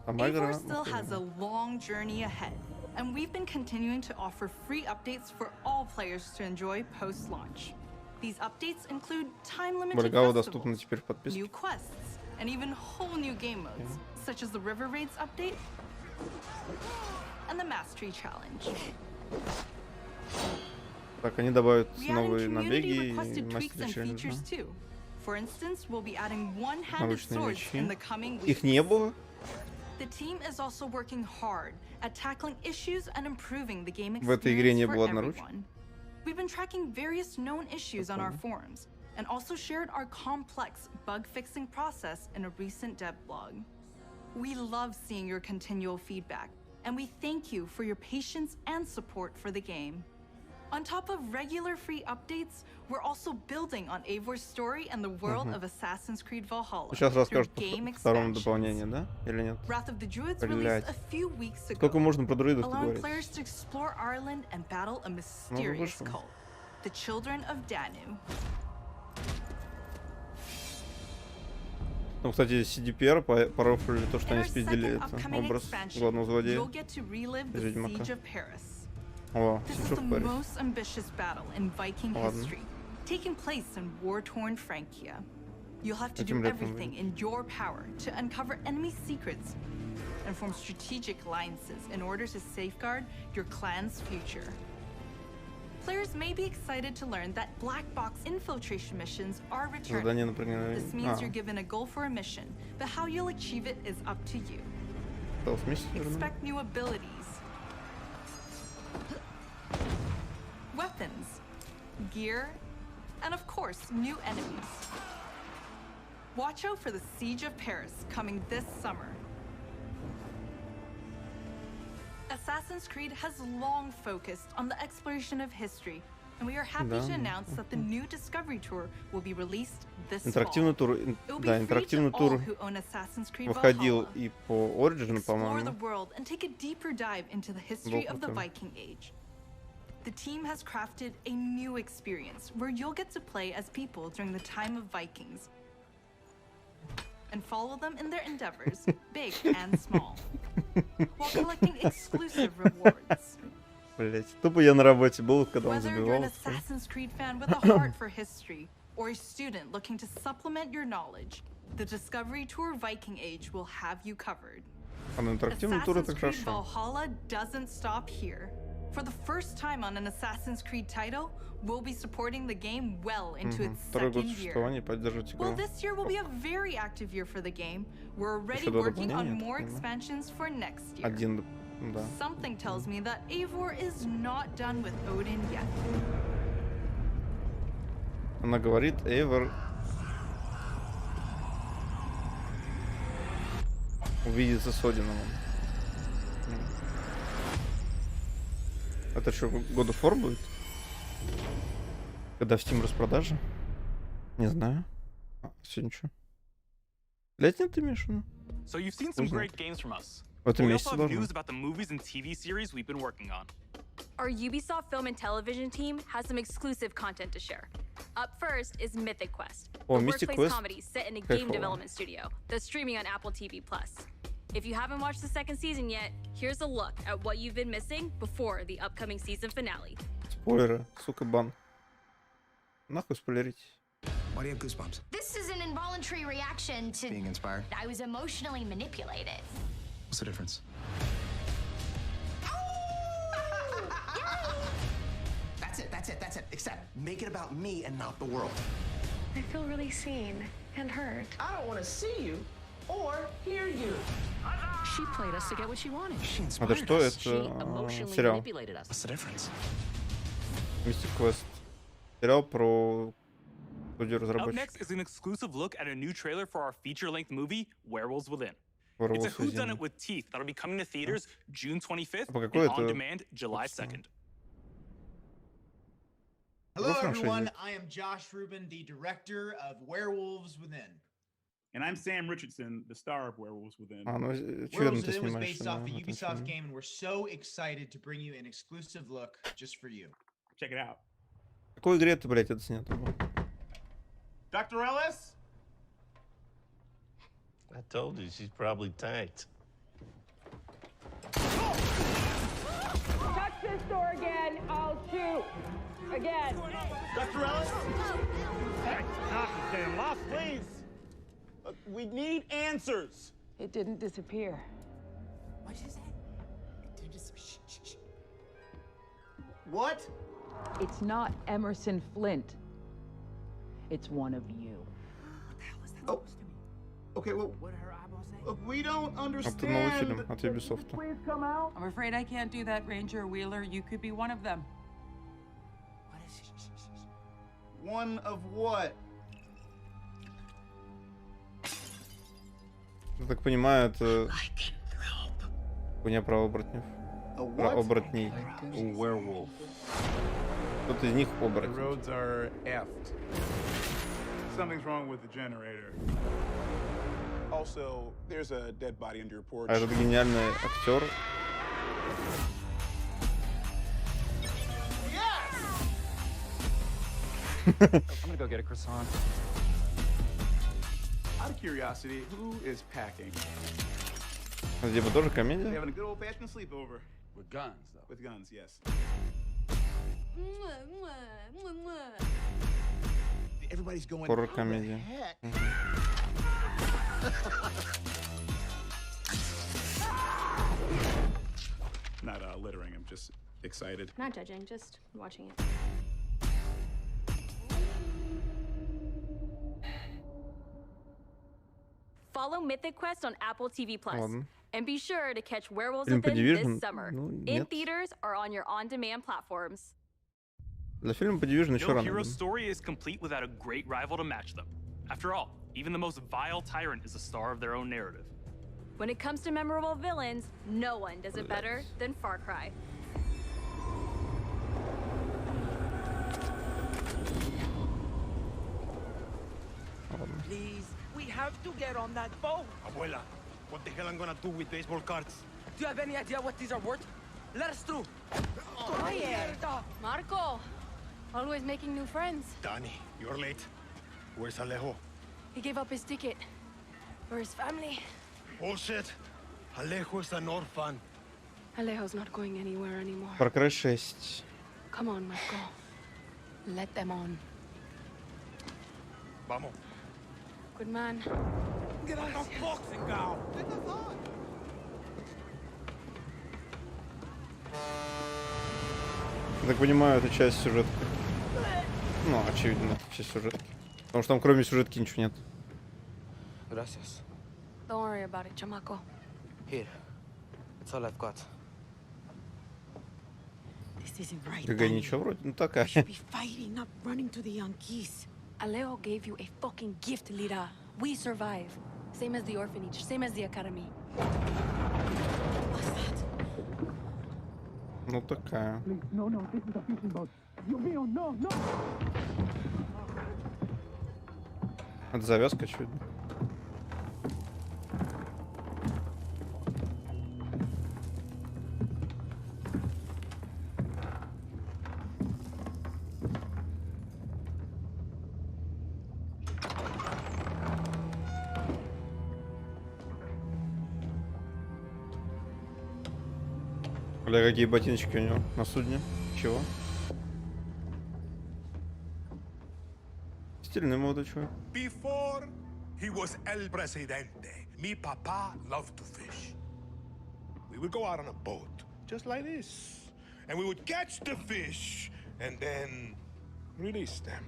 Сама игра Eivor still has a охуенная. long journey ahead, and we've been continuing to offer free updates for all players to enjoy post-launch. These updates include time-limited Вальгала festivals, доступна теперь в подписке. new quests, and even whole new game modes, such as the River Raids update and the Mastery Challenge. Так, они добавят We added новые набеги и community-requested tweaks мастер and челлендж. features too. For instance, we'll be adding one-handed swords in the coming weeks. Их не было? The team is also working hard at tackling issues and improving the game В этой игре не experience было for одноручки? everyone. We've been tracking various known issues on our forums and also shared our complex bug-fixing process in a recent dev blog. We love seeing your continual feedback, and we thank you for your patience and support for the game. On top of regular free updates, we're also building on Eivor's story and the world of Assassin's Creed Valhalla. Сейчас through расскажут game по второму expansions. дополнению, да? Или нет? Wrath of the Druids Блять. released a few weeks ago, Сколько можно про друидов allowing говорить? players to explore Ireland and battle a mysterious вышло. cult, the Children of Danu. Ну, кстати, CDPR порофлили то, что In они our спиздили second это upcoming образ expansion, главного злодея you'll get to relive из the Ведьмака. Siege of Paris. О, This Siege is of the Paris. most ambitious battle in Viking Ладно. history, taking place in war-torn Francia. You'll have to Этим do летом everything in your power to uncover enemy secrets and form strategic alliances in order to safeguard your clan's future. Players may be excited to learn that black box infiltration missions are Задание returning. на проникновение. This means you're given a goal for a mission, but how you'll achieve it is up to you. Expect new abilities, weapons, gear, and of course, new enemies. Watch out for the Siege of Paris coming this summer. Assassin's Creed has long focused on the exploration of history, and we are happy to announce that the new Discovery Tour will be released this fall. Интерактивный тур, It will be да, free интерактивный to all тур who own Assassin's Creed выходил Valhalla. и по Origin, Explore the по-моему. world and take a deeper dive into the history of the Был Viking Age. The team has crafted a new experience where you'll get to play as people during the time of Vikings and follow them in their endeavors, big and small, while collecting exclusive rewards. Блять, тупо я на работе был, когда он Whether you're an забивал. Assassin's Creed fan with a heart for history or a student looking to supplement your knowledge, the Discovery Tour Viking Age will have you covered. А на интерактивный тур это Assassin's Creed хорошо. Valhalla doesn't stop here. For the first time on an Assassin's Creed title, we'll be supporting the game well into its Второй год second year. существования поддерживать Well, игру. this year will be a very active year for the game. We're already Еще до working on дополнения, more я так понимаю. expansions for next year. Один, да. Something tells me that Eivor is not done with Odin yet. Она говорит, Эйвор увидится с Одином. Это что, God of War будет? Когда в Steam распродажа? Не знаю. Сегодня что? Летний ты имеешь в виду? So you've seen some Узнал. great games from us. В этом We месяце also have должно. news about the movies and TV series we've been working on. Our Ubisoft Film and Television team has some exclusive content to share. Up first is Mythic Quest, О, a Mythic workplace Quest. comedy set in a game Кайфово. development studio that's streaming on Apple TV+. If you haven't watched the second season yet, here's a look at what you've been missing before the upcoming season finale. Спойлеры, сука, бан. Нахуй спойлерить. Why do you have goosebumps? This is an involuntary reaction to Being inspired? I was emotionally manipulated. What's the difference? That's it. Except make it about me and not the world. I feel really seen and heard. I don't want to see you or hear you. She played us to get what she wanted. She Это inspired что? us. Это сериал. What's the difference? Mystic Quest. Сериал про студию Up разработчиков. next is an exclusive look at a new trailer for our feature-length movie, Werewolves Within. Werewolves It's a whodunit Within. with teeth that'll be coming to theaters June 25th А по какой and on это, demand July собственно? 2nd. Hello, Какой everyone. франшизе? I am Josh Rubin, the director of Werewolves Within. And I'm Sam Richardson, the star of Werewolves Within. А, ну, Werewolves черный ты Within was снимаешься, based да, off a в этом Ubisoft фильме. game, and we're so excited to bring you an exclusive look just for you. Check it out. В какой игре ты, блядь, это снято было? Dr. Ellis? I told you, she's probably tanked. Touch this door again, I'll shoot. Again. Dr. Ellis? Hey, knock this damn lock, please. We need answers. It didn't disappear. What did you say? Shh. What? It's not Emerson Flint. It's one of you. Oh. Okay, well, look, we don't Это новый фильм understand. от Ubisoft. I'm afraid I can't do that, Ranger Wheeler. You could be one of them. One of what? Я так понимаю, это хуйня про оборотнев. Про оборотней. Кто-то из них оборотень. Roads are effed. Something's wrong with the generator. Also, there's a dead body under your porch. А этот гениальный актер. I'm gonna go get a croissant. Out of curiosity, who is packing? Типа тоже They're комедия? having a good old-fashioned sleepover. With guns, though. With guns, yes. Everybody's going. Хоррор-комедия. Not littering, I'm just excited. Not judging, just watching it. Follow Mythic Quest on Apple TV Plus. Ладно. And be sure to catch Werewolves Фильм Within «Подивижен»? this summer. Ну, In нет. theaters or on your on-demand platforms. Для фильма «Подивижен» еще No рано. hero блин. story is complete without a great rival to match them. After all, even the most vile tyrant is a star of their own narrative. When it comes to memorable villains, no one does it better than Far Cry. Please, we have to get on that boat. Abuela, what the hell I'm gonna do with baseball cards? Do you have any idea what these are worth? Let us through. Marco, always making new friends. Danny, you're late. Where's Alejo? He gave up his ticket for his family. Bullshit. Alejo is an orphan. Alejo's not going anywhere anymore. Far Cry 6. Come on, Marco. Let them on. Vamos. Good man. Get on the boxing gown. Я так понимаю, это часть сюжетки. Ну, очевидно, это часть сюжетки. Потому что там кроме сюжетки ничего нет. Gracias. Don't worry about it, chamaco. Here. It's all I've got. This isn't right. ГГ Danny. ничего вроде, ну такая. We should be fighting, not running to the Yankees. Alejo gave you a fucking gift, Lira. We survive. Same as the orphanage, same as the academy. Ну такая. No, no, this is a fishing boat. Dios mío, no, no. Это завязка, очевидно. Бля, какие ботиночки у него на судне? Чего? Стильный молодой чувак. Before he was El Presidente, mi papa loved to fish. We would go out on a boat, just like this. And we would catch the fish and then release them.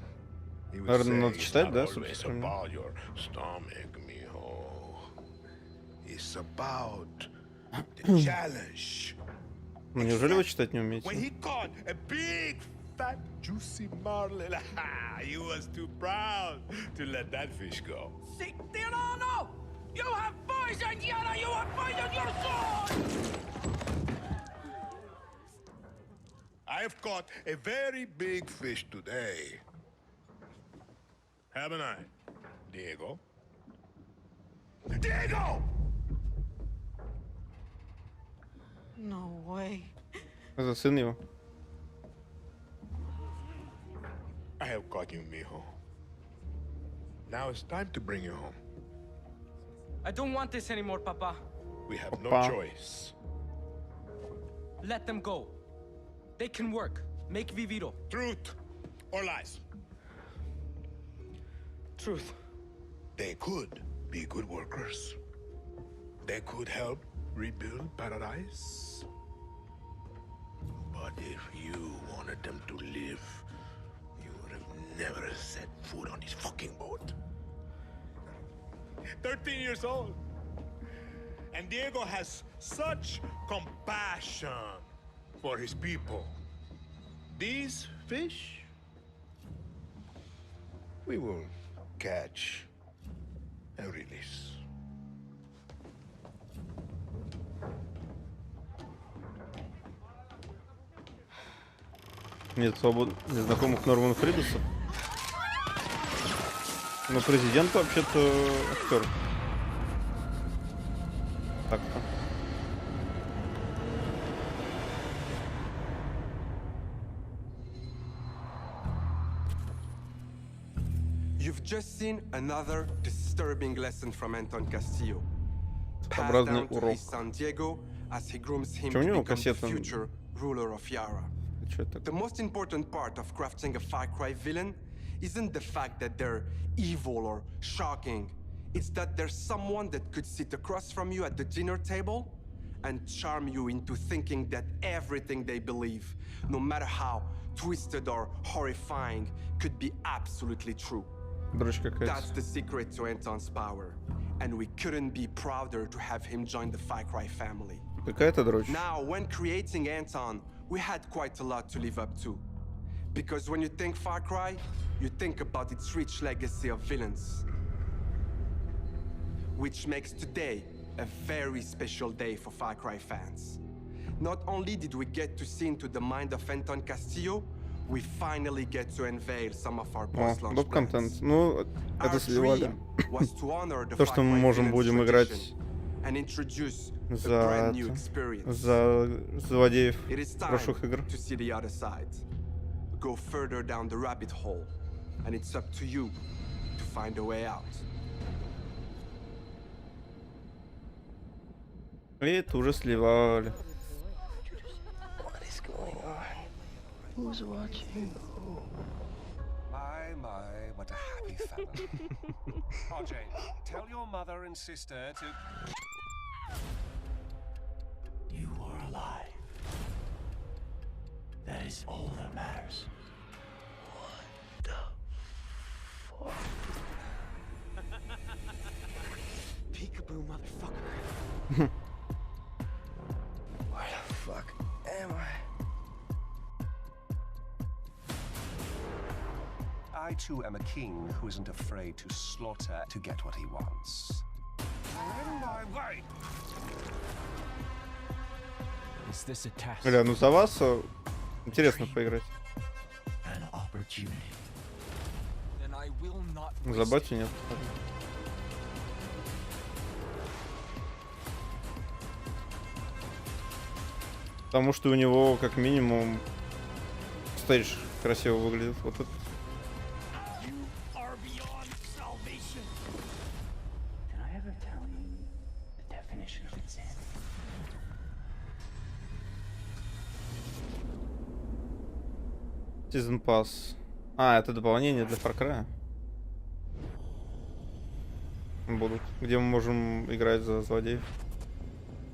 He would Наверное, say, надо "It's читать, not да, always субтитрами? about your stomach, mijo. It's about the challenge. Ну, неужели вы читать не умеете? When he caught a big, fat, juicy marlin, he was too proud to let that fish go. Sí, Tirano! You have poisoned Yana! You have poisoned your sword! I've caught a very big fish today. Haven't I, Diego? Diego! No way. Это сын его. I have caught you, mijo. Now it's time to bring you home. I don't want this anymore, Papa. We have no Papa. choice. Let them go. They can work. Make Viviro. Truth or lies? Truth. They could be good workers. They could help rebuild paradise. But if you wanted them to live, you would have never set foot on this fucking boat. 13 years old. And Diego has such compassion for his people. These fish, we will catch and release. Нет незнакомых Норман Фридусов. Но президент вообще-то актер. Так-то. You've just seen another disturbing lesson from Anton Castillo. Passed Образный down to урок. his son Diego as he grooms him Чё у to него become the кассета? future ruler of Yara. The most important part of crafting a Far Cry villain isn't the fact that they're evil or shocking. It's that there's someone that could sit across from you at the dinner table and charm you into thinking that everything they believe, no matter how twisted or horrifying, could be absolutely true. That's the secret to Anton's power, and we couldn't be prouder to have him join the Far Cry family. Какая-то дрочь. Now, when creating Anton, we had quite a lot to live up to. Because when you think Far Cry, you think about its rich legacy of villains. Which makes today a very special day for Far Cry fans. Not only did we get to see into the mind of Anton Castillo, we finally get to unveil some of our post-launch Доп plans. контент. Ну, это сливали. Was to honor the То, Far что мы Cry можем villains' будем tradition играть and introduce a за brand new это, experience. за злодеев It is time прошлых игр. to see the other side. Go further down the rabbit hole, and it's up to you to find a way out. И это уже сливали. What is going on? Who's watching? My, what a happy family. RJ, tell your mother and sister to... You are alive. That is all that matters. What the fuck? Peekaboo, motherfucker. Where the fuck am I? I too am a king who isn't afraid to slaughter to get what he wants. On my way! Is this a task? Бля, ну за вас интересно поиграть. An opportunity. Then I will not За батю нет. Потому что у него как минимум стейдж красиво выглядит. Вот это. Did I ever tell you the definition of insanity? Season Pass. А, это дополнение для Far Cry. Будут. Где мы можем играть за злодеев.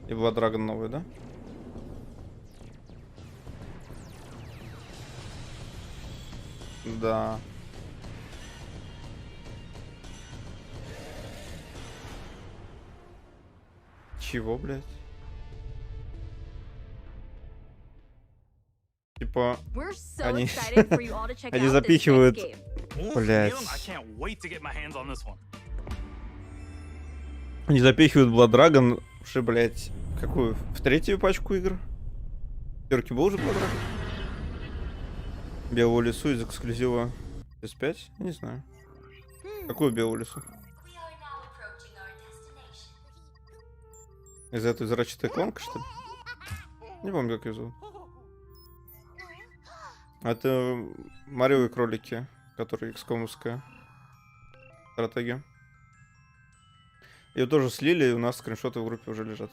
И Blood Dragon новый, да? Да. Чего, блядь? Типа, We're so они, excited for you all to check они out this запихивают, next game. блядь, I can't wait to get my hands on this one. они запихивают Blood Dragon, уже, блядь, какую? В третью пачку игр? В пятерке был уже Blood Dragon? Белую лесу из эксклюзива PS5? Не знаю. Какую белую лесу? Из этой зрачатой кланка, что ли? Не помню, как ее зовут. Это Марио и кролики, которые XCOM-овская стратегия. Ее тоже слили, и у нас скриншоты в группе уже лежат.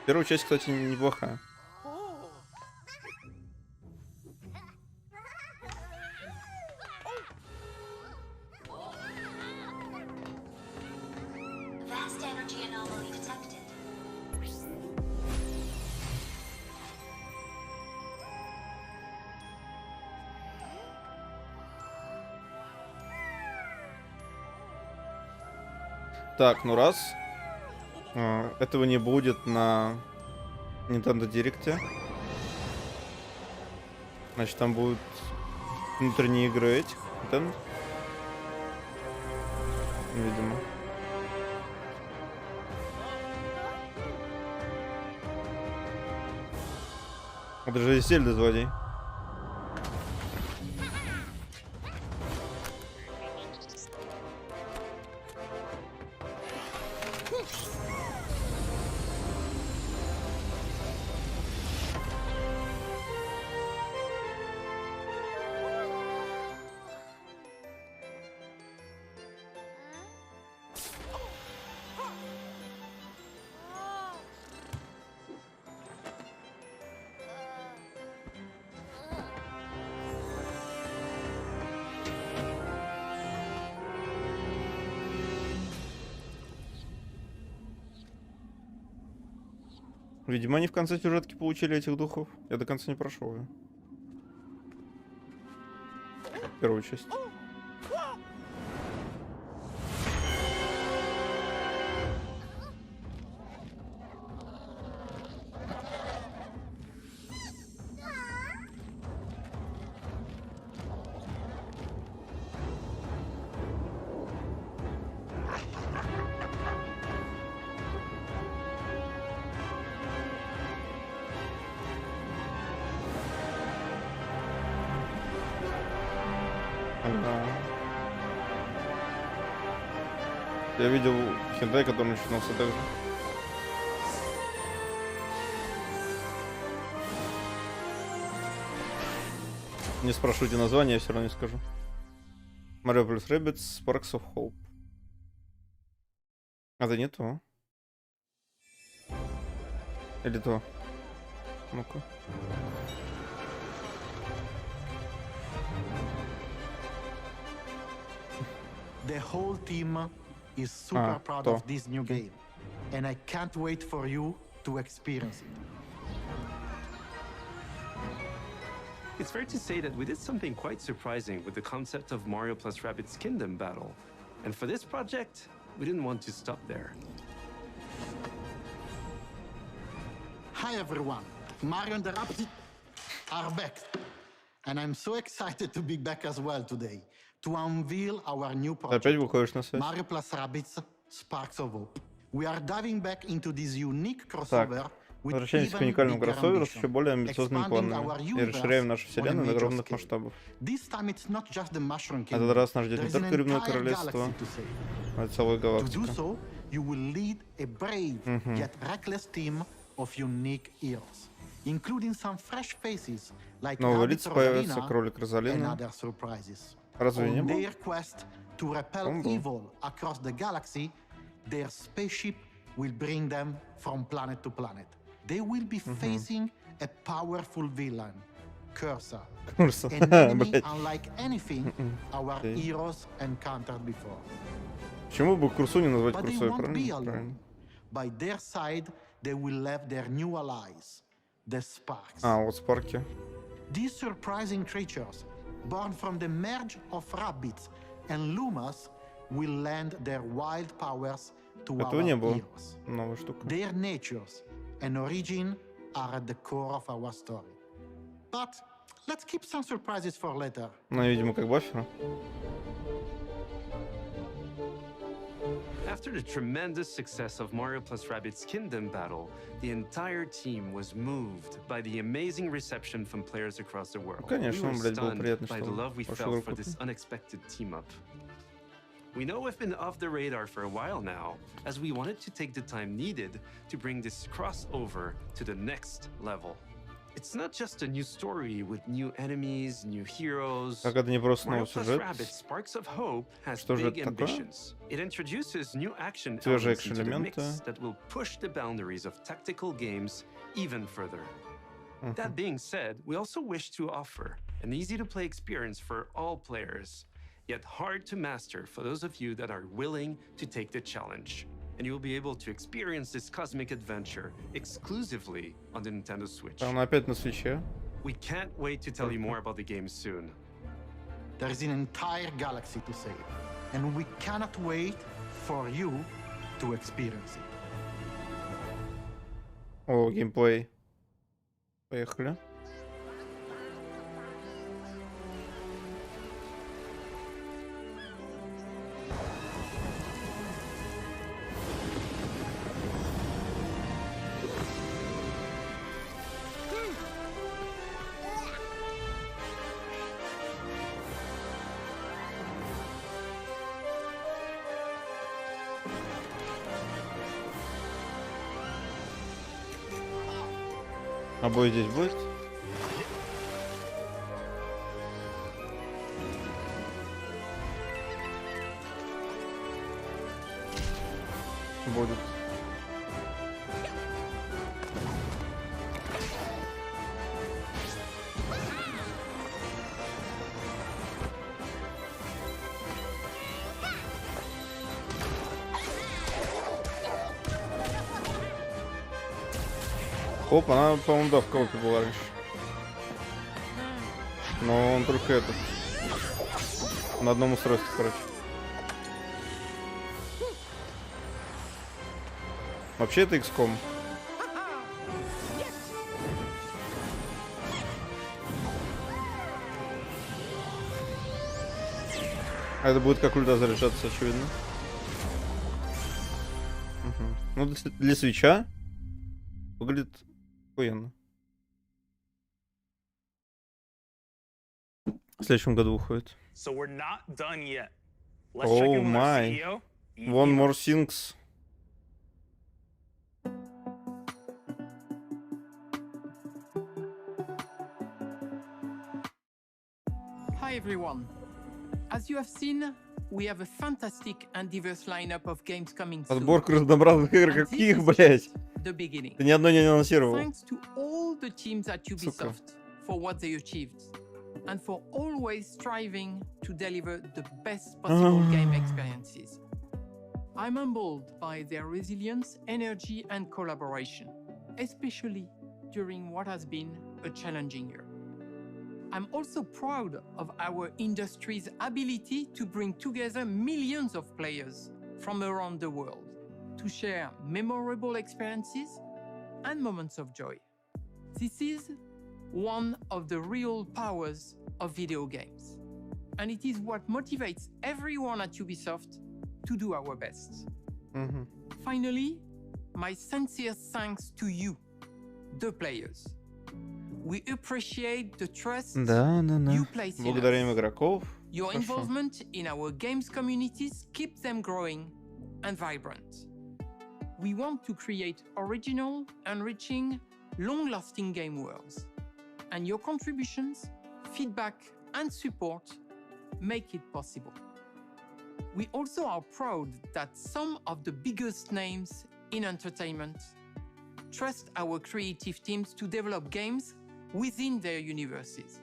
Первая часть, кстати, неплохая. Vast energy anomaly detected. Так, ну раз этого не будет на Nintendo Direct, значит там будут внутренние игры этих Nintendo. Видимо. Это же Зельда злодей. Видимо, они в конце сюжетки получили этих духов. Я до конца не прошел ее. Первую часть. Я видел хентай, который начинался так же. Не спрашивайте название, я все равно не скажу. Mario plus Rabbids Sparks of Hope. Это не то. Или то? Ну-ка. The whole team is super proud of this new game, and I can't wait for you to experience it. It's fair to say that we did something quite surprising with the concept of Mario plus Rabbids Kingdom Battle. And for this project, we didn't want to stop there. Hi everyone, Mario and the Rabbids are back. And I'm so excited to be back as well today to unveil our new project, Mario plus Rabbids Sparks of Hope. We are diving back into this unique crossover. Возвращаемся к уникальному кроссоверу с еще более амбициозными планами и расширяем нашу вселенную до огромных масштабов. Этот раз нас ждет не только Рыбное Королевство, но и целая галактика. Новые лица появятся, кролик Розалина. Разве не было? They will be facing a powerful villain, Cursa, Cursa. an enemy unlike anything our heroes encountered before. Почему бы Курсу не назвать But they Курсой, won't be правильно? alone. By their side, they will have their new allies, the Sparks. Вот Спарки. These surprising creatures, born from the merge of Rabbids and Lumas, will lend their wild powers to Этого our не было. heroes. Новая штука. Their natures and origin are at the core of our story. But let's keep some surprises for later. Ну, видимо, как Баффера. After the tremendous success of Mario plus Rabbids Kingdom Battle, the entire team was moved by the amazing reception from players across the world. Конечно, We were блядь, было stunned приятно, by что the love we пошел felt for руку. this unexpected team-up. We know we've been off the radar for a while now, as we wanted to take the time needed to bring this crossover to the next level. It's not just a new story with new enemies, new heroes. Как это не просто Mario новый plus сюжет? Rabbids Sparks of Hope has Что же big это такое? ambitions. It introduces new action Свежие elements into the экшн-элементы. mix that will push the boundaries of tactical games even further. That being said, we also wish to offer an easy-to-play experience for all players, yet hard to master for those of you that are willing to take the challenge. And you'll be able to experience this cosmic adventure exclusively on the Nintendo Switch. Там опять на свече. We can't wait to tell you more about the game soon. There is an entire galaxy to save, and we cannot wait for you to experience it. О, геймплей. Поехали. А бой здесь будет? Будет. Оп, она, по-моему, да, в коопе была раньше. Но он только этот. На одном устройстве, короче. Вообще это XCOM. А это будет как ульта заряжаться, очевидно. Угу. Ну, для свитча выглядит охуенно. В следующем году выходит. So we're not done yet. Let's Oh check in with our my. CEO. One more things. Hi everyone. As you have seen, we have a fantastic and diverse lineup of games coming soon. Подборка разнообразных игр, каких, блять? The beginning. Ты ни одной не анонсировал. Thanks to all the teams at Ubisoft for what they achieved and for always striving to deliver the best possible game experiences. I'm humbled by their resilience, energy, and collaboration, especially during what has been a challenging year. I'm also proud of our industry's ability to bring together millions of players from around the world to share memorable experiences and moments of joy. This is one of the real powers of video games, and it is what motivates everyone at Ubisoft to do our best. Finally, my sincere thanks to you, the players. We appreciate the trust you place in Благодарим us. игроков. Your Хорошо. involvement in our games communities keeps them growing and vibrant. We want to create original, enriching, long-lasting game worlds. And your contributions, feedback, and support make it possible. We also are proud that some of the biggest names in entertainment trust our creative teams to develop games within their universes.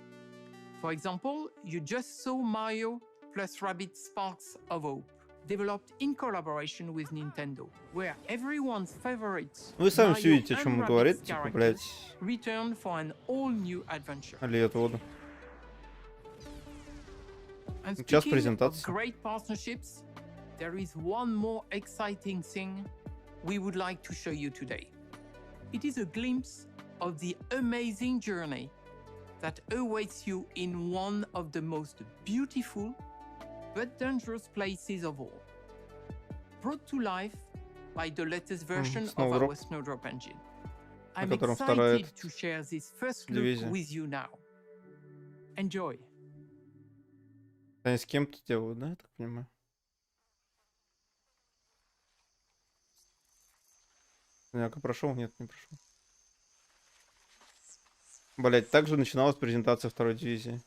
For example, you just saw Mario plus Rabbids Sparks of Hope, developed in collaboration with Nintendo, where everyone's favorites Вы сами Mario все видите, о чем and он Rabbids говорит, типа, characters блять. return for an all-new adventure. Лет воду. And Сейчас speaking of презентация. great partnerships, there is one more exciting thing we would like to show you today. It is a glimpse of the amazing journey that awaits you in one of the most beautiful but dangerous places of all. Brought to life by the latest version of Snowdrop. our Snowdrop engine. На I'm котором вторая excited to share this first look дивизия. with you now. Enjoy. Они с кем-то делают, да, я так понимаю? Я-ка прошел? Нет, не прошел. Блять, так же начиналась презентация второй дивизии.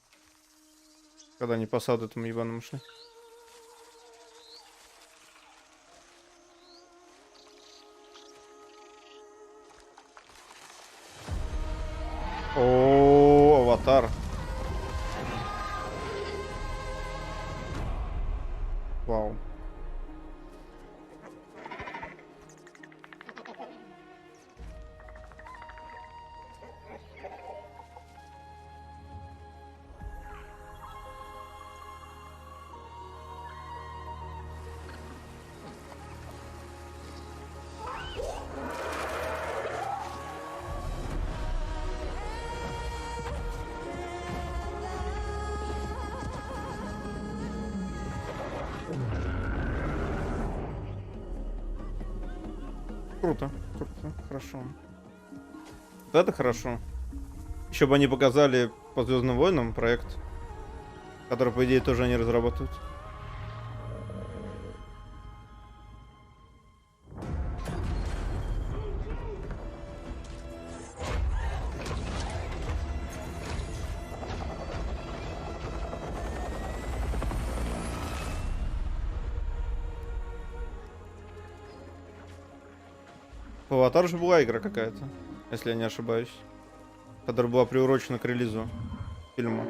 Когда они по саду этому ебаному шли. О, аватар. Вау. Круто, круто, хорошо. Вот это хорошо. Еще бы они показали по Звездным войнам проект, который, по идее, тоже они разрабатывают. По Аватару же была игра какая-то, если я не ошибаюсь, которая была приурочена к релизу фильма.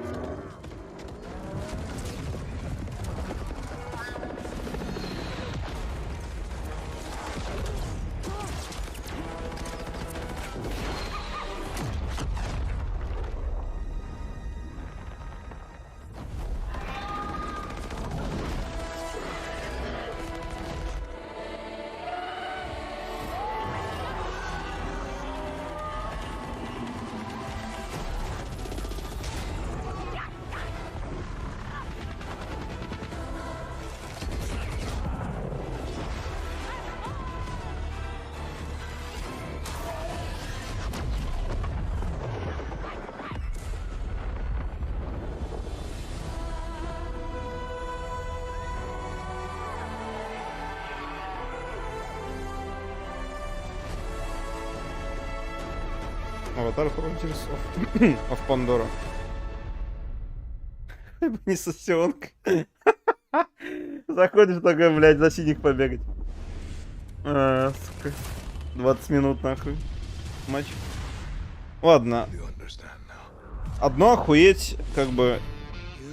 Аватар Frontiers of Pandora. Не сосенка. Заходишь такой, блядь, за синих побегать. Сука. 20 минут нахуй. Матч. Ладно. Одно охуеть, как бы,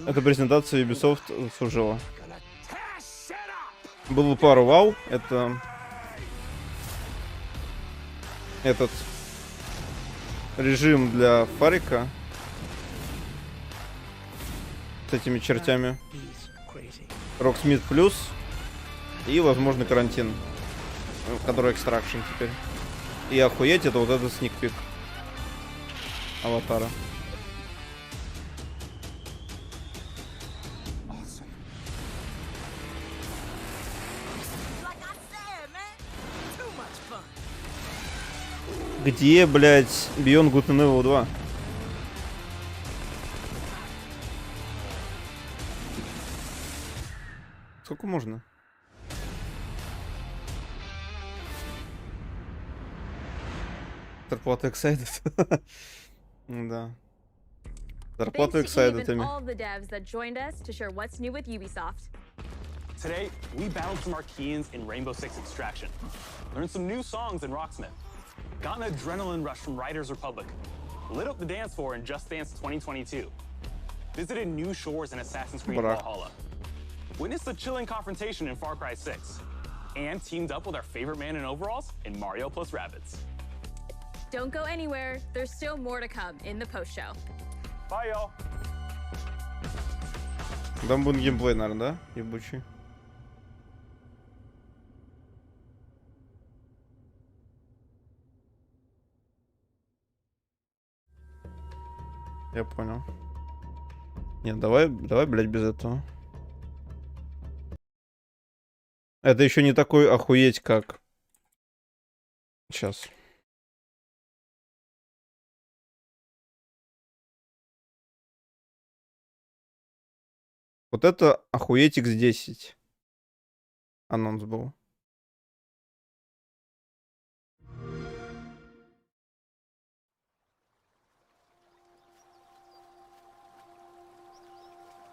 эта презентация Ubisoft заслужила. Было пару вау. Это... Этот... режим для Фарика с этими чертями, Rocksmith плюс и, возможно, карантин, который экстракшн теперь. И охуеть, это вот этот сникпик Аватара. Где, блядь, Beyond Good and Evil 2? Сколько можно? Зарплата excited. Да. Зарплата excited. Today, we battled some Archeans in Rainbow Six Extraction. Learned some new songs in Rocksmith. Got an adrenaline rush from Riders Republic. Lit up the dance floor in Just Dance 2022. Visited new shores in Assassin's Creed Valhalla. Witnessed a chilling confrontation in Far Cry 6. And teamed up with our favorite man in overalls in Mario plus Rabbids. Don't go anywhere. There's still more to come in the post-show. Bye, y'all. Там будет геймплей, наверное, да? Ебучий. Я понял. Нет, давай, блядь, без этого. Это еще не такой охуеть, как... Сейчас. Вот это охуеть X10. Анонс был.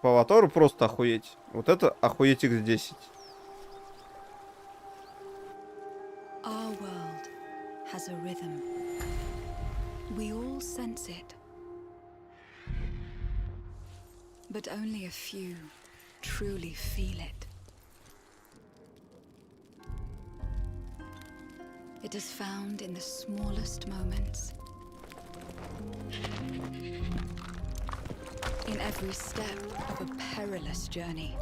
По Аватару просто охуеть. Вот это охуеть X10. Our world has a rhythm. We all sense it. But only a few truly feel it. It is found in the smallest moments. In every step of a perilous journey.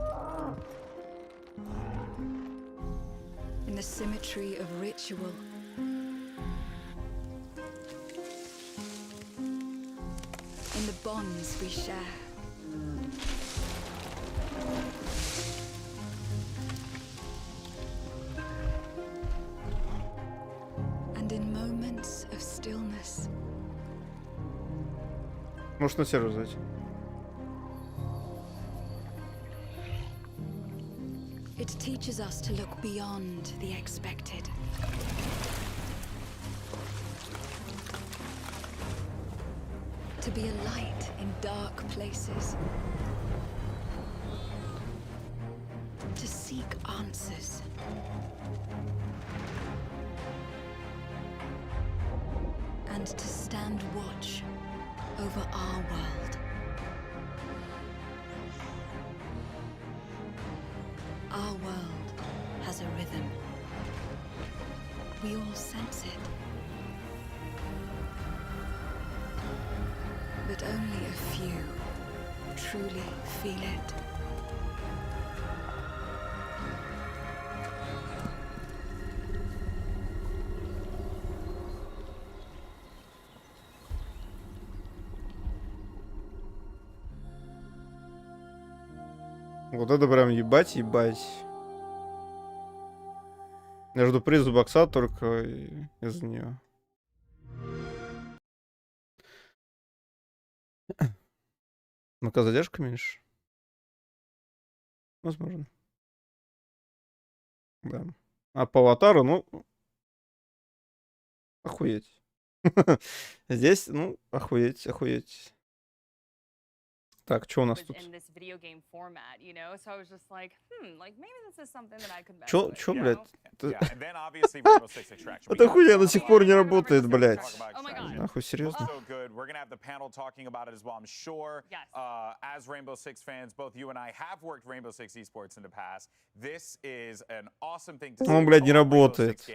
In the symmetry of ritual. In the bonds we share. And in moments of stillness, может на сервер зайти. it teaches us to look beyond the expected. To be a light in dark places. To seek answers. And to stand watch over our world. Our world has a rhythm. We all sense it. But only a few truly feel it. Вот это прям ебать. Я жду призу бокса только из-за нее. Ну-ка, задержка меньше. Возможно. Да. А по аватару, ну... Охуеть. Здесь, ну, охуеть. Так, что у нас тут? Чё, блядь? Эта хуйня до сих пор не работает, блядь. Нахуй, серьезно? Он, блядь, не работает.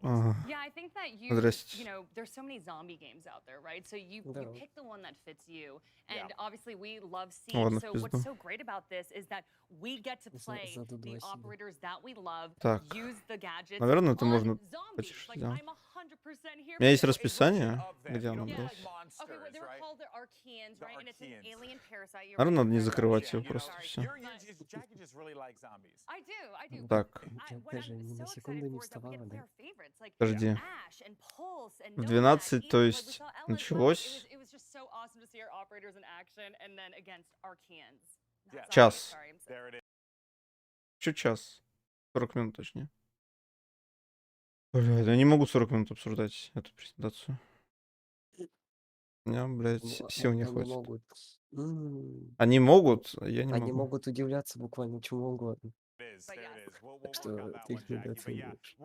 Ага. Здрасте. Ладно, в пизду. Так. Наверное, это можно потише сделать. У меня есть расписание, где оно было. Наверное, надо не закрывать его просто все. Так. Даже ни на секунду не вставала, да? Подожди. В 12, то есть, началось. Час. Чё час? 40 минут, точнее. Блядь, я не могу 40 минут обсуждать эту презентацию. У меня, блядь, сил не хватит. Могут. Они могут, а я не Они могу. могут удивляться буквально чему угодно. Так что ты их недооцениваешь.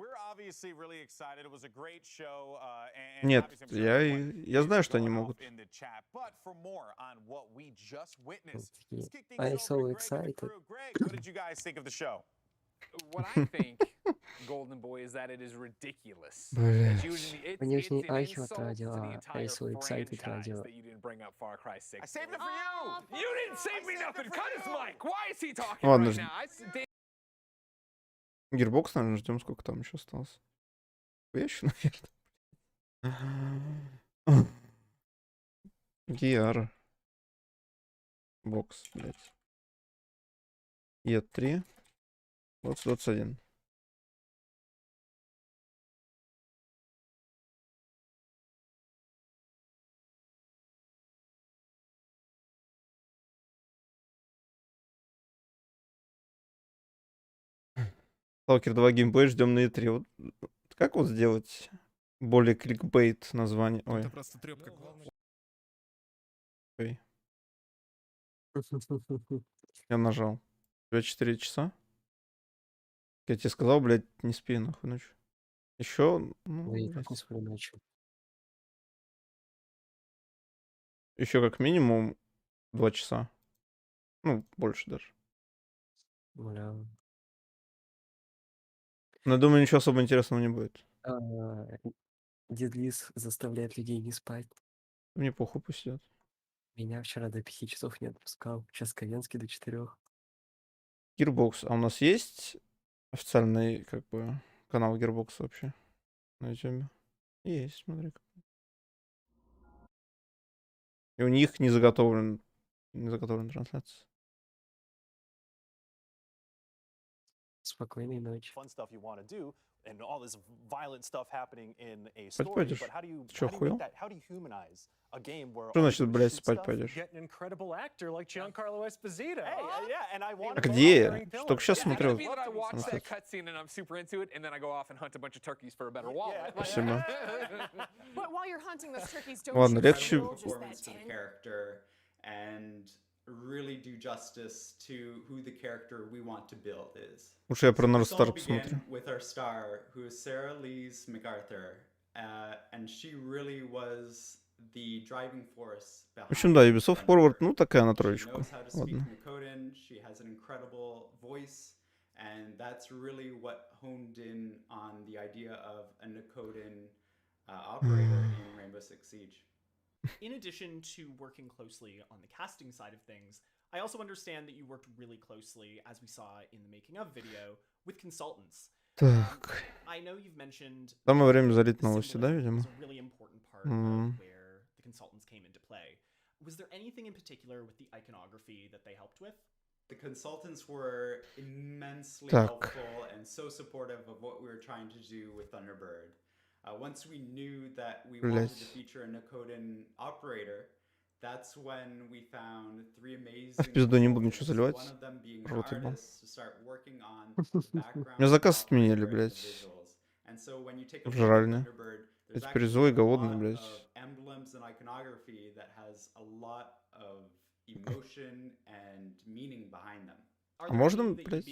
Нет, я знаю, что они могут. I'm so excited. What I think, Golden Boy, is that it is ridiculous. Внешний айхот радио, I'm so excited радио. I saved it for you! You didn't save me nothing! Cut his mic! Why is he talking Ладно, right now? Гирбокс, наверное, ждем, сколько там еще осталось. Я еще, наверное. Гиар. Бокс, блядь. Е3. 2021. Stalker 2 геймплей ждем на E3. Вот как вот сделать более кликбейт название? Ой. Это просто трёпка главное. Ой. Я нажал. У тебя 4 часа? Я тебе сказал, блядь, не спи нахуй ночью. Еще, ну, Ой, как не сплю ночью. еще как минимум 2 часа. Ну, больше даже. Бля. Но я думаю, ничего особо интересного не будет. Дед Лис заставляет людей не спать. Мне похуй, пусть идет. Меня вчера до 5 часов не отпускал. Сейчас Ковенский до 4. Gearbox. А у нас есть официальный, как бы, канал Gearbox вообще на YouTube? Есть, смотри. И у них не заготовлен трансляция. Спокойной ночи. and all this violent stuff happening in a Спать story, пойдешь? but how do you Чё, охуел? make that, how do you humanize a game where Что all you значит, do is блядь, shoot спать stuff? пойдешь? Get an incredible actor like Giancarlo Esposito. Hey, yeah, and I want А to где? Только сейчас Yeah, смотрел. I mean, I watch that Смотрел. cutscene and I'm super into it, and then I go off and hunt a bunch of turkeys for a better wallet. Спасибо. But while you're hunting those turkeys, don't Ладно, you легче. feel just that Performance to the character and really do justice to who the character we want to build is. Лучше я про So North this all Star посмотрю. began with our star, who is Sarah Louise MacArthur, and she really was the driving force behind. В общем, да, Ubisoft Forward, ну такая на She троечку. knows how to speak Ладно. Nakodan. She has an incredible voice, and that's really what honed in on the idea of a Nakodan operator in Rainbow Six Siege. In addition to working closely on the casting side of things, I also understand that you worked really closely, as we saw in the making of video, with consultants. Так. I know you've mentioned Самое время залить новости, да, видимо? was a really important part of where the consultants came into play. Was there anything in particular with the iconography that they helped with? The consultants were immensely Так. helpful and so supportive of what we were trying to do with Thunderbird. Once we knew that we wanted to Блять. feature a Nakodan operator, that's when we found three amazing В пизду не буду ничего consultants, заливать. one of them being an Рот ебал. artist, to start working on the background Мне заказ отменили, operator and the блядь. visuals. And so when you take a В look at жральне. Thunderbird, Я there's теперь actually злой, a голодный, lot блядь. of emblems and iconography that has a lot of emotion and meaning behind them. А можно, блядь,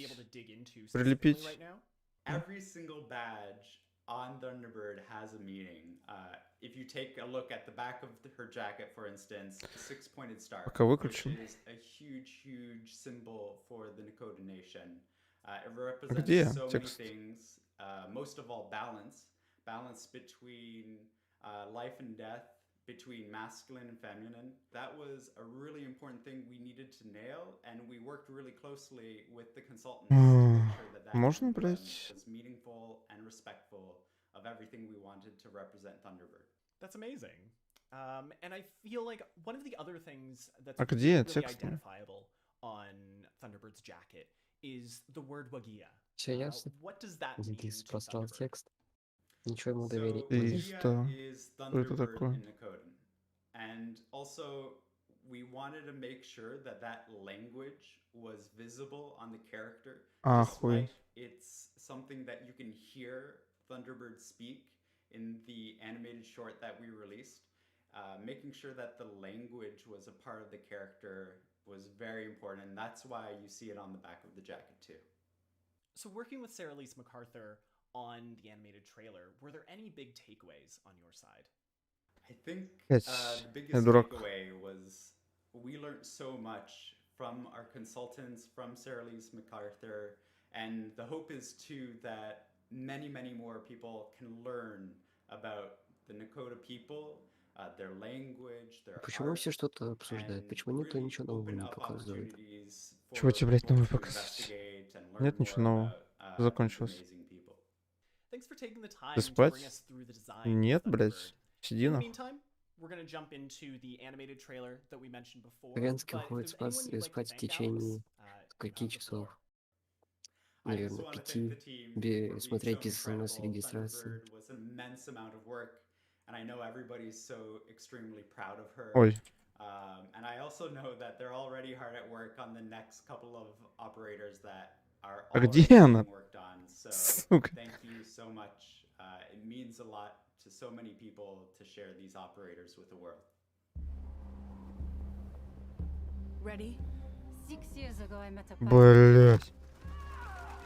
прилепить? Every single badge on Thunderbird has a meaning. If you take a look at the back of her jacket, for instance, the six-pointed star, Пока which выключен. is a huge, huge symbol for the Nakoda nation. It Где represents so many текст? things, most of all balance. Balance between life and death, between masculine and feminine. That was a really important thing we needed to nail, and we worked really closely with the consultants to make sure that that Можно, emblem блядь? was meaningful and respectful of everything we wanted to represent Thunderbird. That's amazing. And I feel like one of the other things that's А где really текст? identifiable on Thunderbird's jacket is the word Wagia. Все ясно. What does that mean Здесь to просрал Thunderbird? текст. Ничего ему So доверить нельзя. Wagia is Что это Thunderbird такое? in Nakodan. And also, we wanted to make sure that that language was visible on the character. Just Ахуй. like it's something that you can hear Thunderbird speak in the animated short that we released. Making sure that the language was a part of the character was very important, and that's why you see it on the back of the jacket too. So working with Sarah Louise MacArthur on the animated trailer, were there any big takeaways on your side? I think Блядь, the я biggest дурак. takeaway was we learned so much from our consultants, from Sarah Louise MacArthur, and the hope is too that many, many more people can learn about the Nakota people, their language, their Почему все art, что-то обсуждают? Почему никто ничего нового не показывает? Чего тебе, блядь, новое to показывать? investigate and learn Нет ничего more нового. about, Закончилось. amazing people. Thanks for taking the time Ты to спать? bring us through the design. Нет, of блядь. Thunderbird. Сиди In the нахуй. meantime, we're going to jump into the animated trailer that we mentioned before. Ковенский but if уходит there's anyone you'd like to спать в thank, течение Alex, скольки you have the часов? I just Наверное, want to thank the 5, team for being смотря so без смс incredible. регистрации. Thunderbird was an immense amount of work, and I know everybody's so extremely proud of her. Ой. And I also know that they're already hard at work on the next couple of operators that are А already где она? being worked on. So Сука. thank you so much. It means a lot to so many people to share these operators with the world. Ready? 6 years ago, I met a Блять.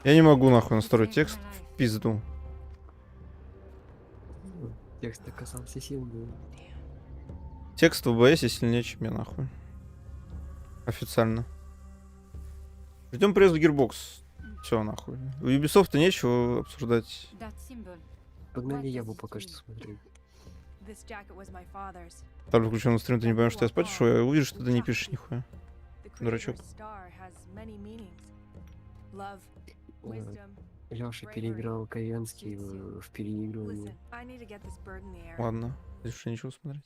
Я не могу нахуй настроить текст в пизду. Текст оказался сильным. Текст в ОБС сильнее, чем я нахуй. Официально. Ждем пресс Gearbox. Все нахуй. У Ubisoft нечего обсуждать. Погнали Яву пока что смотреть. This jacket was my father's. Ставлю включенный стрим, ты не понимаешь, что я спать, что я увижу, что ты не пишешь нихуя. The Дурачок. creator's star has many meanings. Love, wisdom. Леша переиграл Ковенский в переигрывании. Listen, I need to get this bird in the air. Ладно, здесь уже ничего смотреть.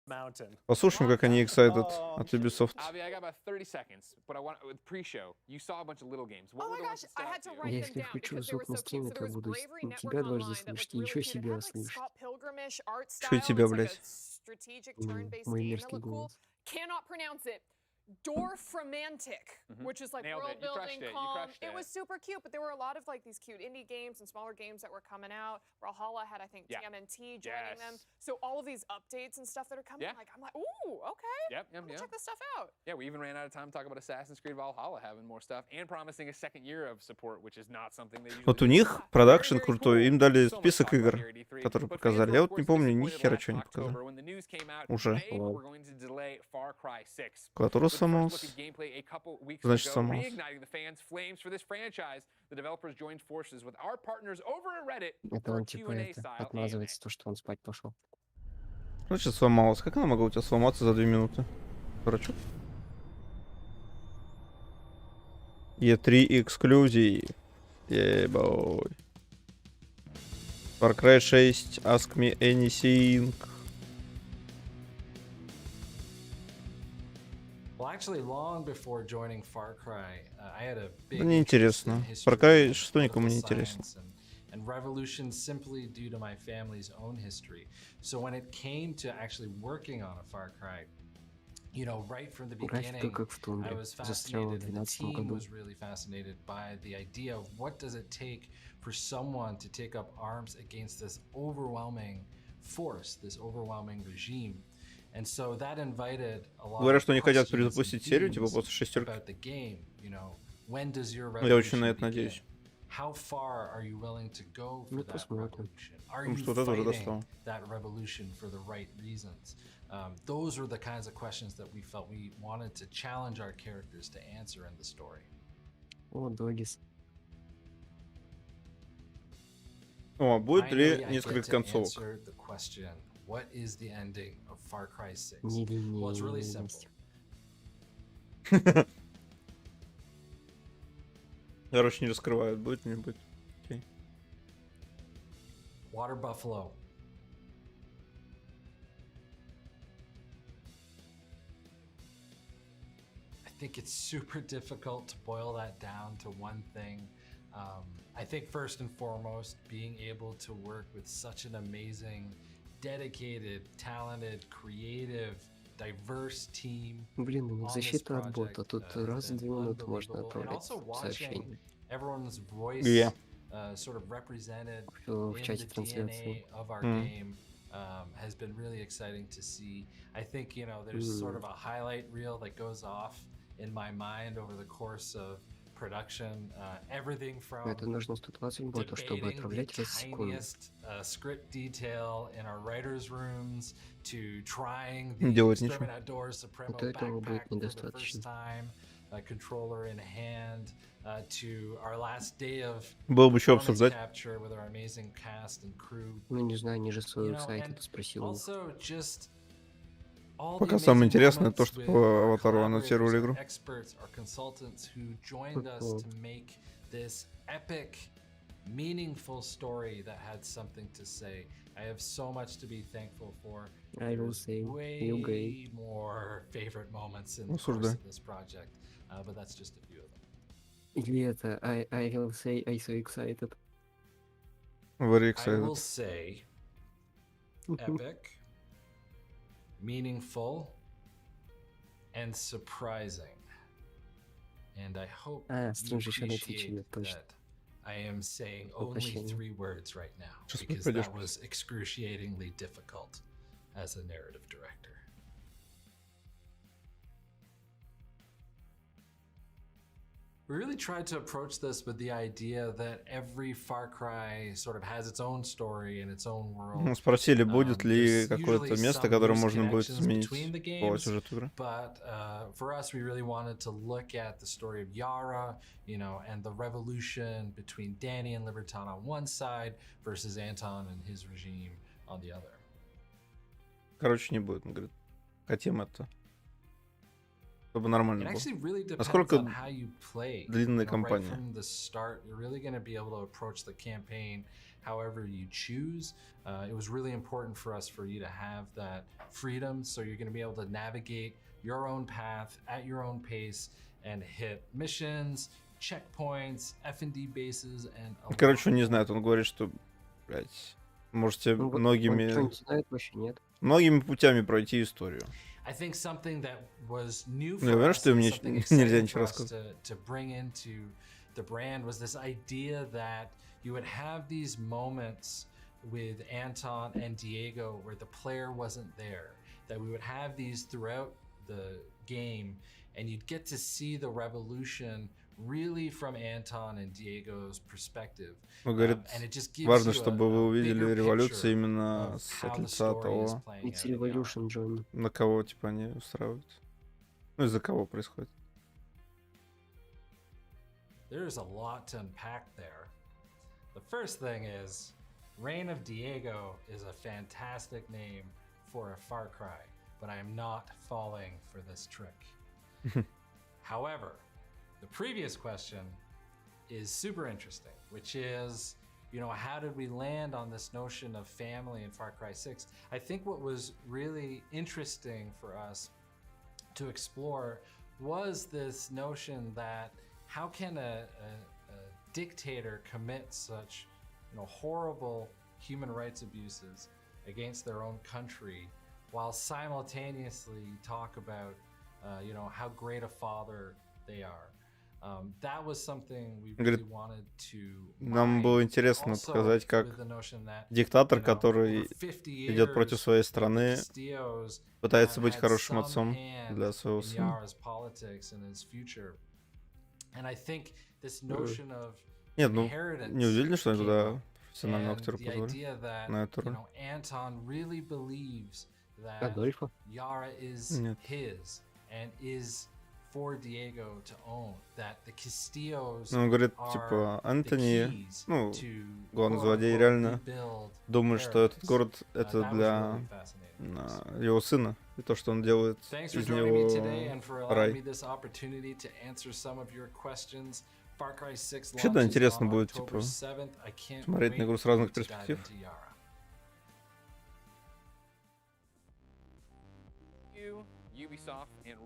Mountain. Послушаем, как они excited от Ubisoft. Avi, I got about 30 seconds, but I want with pre-show. You saw a bunch of little games. What were the ones that stood out to you? Я если включу звук на стриме, то буду тебя дважды слышать, и еще себя слышать. Что и тебя, блядь? Мой мерзкий голос. Cannot pronounce it. Dorfromantic, which is like Nailed world it. You crushed building, it. You calm. crushed It was super cute, but there were a lot of like these cute indie games and smaller games that were coming out. Valhalla had, I think, TMNT joining them. So all of these updates and stuff that are coming, I'm like, ooh, okay. I'm gonna check this stuff out. Yeah, we even ran out of time to talk about Assassin's Creed Valhalla having more stuff and promising a second year of support, which is not something they usually Вот у них продакшн крутой, им дали список игр, которые показали. Я вот не помню ни хера, что они показали. Уже. Который сломался. Значит, сломался. Это он типа это отмазывается, то, что он спать пошел. Значит, сломалось. Как она могла у тебя сломаться за 2 минуты? Дурачок. E3 эксклюзив. Ебой. Far Cry 6, Ask Me Anything. Да неинтересно. Far Cry 6 никому не интересно. And revolution simply due to my family's own history. So when it came to actually working on a Far Cry, you know, right from the beginning, I was fascinated, and the team was really fascinated by the idea of what does it take for someone to take up arms against this overwhelming force, this overwhelming regime. And so that invited a lot Говорят, of что они хотят questions перезапустить серию, типа после шестерки. about the game, you know, when does your Я очень на revolution это надеюсь. How far are you willing to go for that revolution? Are Потому you что вот это уже fighting достало. that revolution for the right reasons? Those were the kinds of questions that we felt we wanted to challenge our characters to answer in the story. О, Догис. О, будет Finally, ли I несколько get to концовок? answer the question, what is the ending of Far Cry 6? Well, it's really simple. Короче, не раскрывают, будет, не будет. Окей. Water buffalo. I think it's super difficult to boil that down to one thing. I think first and foremost, being able to work with such an amazing, dedicated, talented, creative, diverse team. Блин, у них on this защита от бота. project, Тут has раз в been 2 минуты можно unbelievable. And отправлять also watching сообщение. everyone's voice Yeah. sort of represented В in чате the трансляции. DNA of our Mm. game has been really exciting to see. I think, you know, there's sort of a highlight reel that goes off in my mind over the course of production. Everything from Это нужно 120 бота, чтобы debating the отправлять раз в секунду. tiniest script detail in our writers' rooms to trying the Делать нечего. Exterminador Supremo Вот этого будет backpack for the first недостаточно. time, a controller in hand, to our last day of Было бы что performance обсуждать. capture with our amazing cast and crew. Ну, не знаю, они же You свой know, сайт and это спросил у них. also just all the Пока самое amazing интересное то, moments что with по our аватару анонсировали игру. collaborators, our experts, our consultants who joined us to make this epic, meaningful story that had something to say. I have so much to be thankful for. I will There's say, you way gay. more favorite moments in the course Осуждаю. of this project, but that's just a few of them. Или это I will say I so excited. Very I excited. will say epic, meaningful, and surprising. And I hope you Стрим же еще на Твиче, appreciate точно. that I am saying Прошу only прощения. 3 words right now Сейчас because пойдешь. that was excruciatingly difficult as a narrative director. We really tried to approach this with the idea that every Far Cry sort of has its own story and its own world. Спросили, будет ли There's какое-то usually место, some которое loose можно будет connections изменить between the по games, сюжету игры. but for us, we really wanted to look at the story of Yara, you know, and the revolution between Danny and Liberton on one side versus Anton and his regime on the other. Короче, не будет. Он говорит, хотим это. Чтобы It нормально было. actually really depends Насколько on how you play. длинная Right кампания? from the start, you're really going to be able to approach the campaign however you choose. It was really important for us for you to have that freedom, so you're going to be able to navigate your own path at your own pace and hit missions, checkpoints, F&D bases, and a Короче, он lot не more. знает. Он говорит, что, блядь, можете Ну вот он многими что-нибудь знает, вообще нет. путями пройти историю. I think something that was new Ну, я for уверен, us что им and не- something нельзя exciting ничего for us рассказывать. to bring into the brand was this idea that you would have these moments with Anton and Diego where the player wasn't there, that we would have these throughout the game, and you'd get to see the revolution really from Anton and Diego's perspective. Он говорит, And it just gives важно, you чтобы вы a увидели bigger революцию picture именно of с how от the лица story is того, playing It's out in Yara. Revolution, John. на кого, типа, они устраивают. Ну, из-за кого происходит. There's a lot to unpack there. The first thing is, Reign of Diego is a fantastic name for a Far Cry, but I am not falling for this trick. However, the previous question is super interesting, which is, how did we land on this notion of family in Far Cry 6? I think what was really interesting for us to explore was this notion that how can a dictator commit such horrible human rights abuses against their own country while simultaneously talk about how great a father they are. That was something we really wanted to Нам было интересно показать, как диктатор, который идет против своей страны, пытается быть хорошим отцом для своего сына. Нет, ну, не удивительно, что они туда профессионального актера позвали на эту роль. Адольфа? Нет. For Diego to own, that the Castillos Он говорит, типа, Антони, главный злодей, реально думает, что этот город — это для его сына, и то, что он делает из него рай. Вообще, да, интересно будет, типа, смотреть на игру с разных перспектив.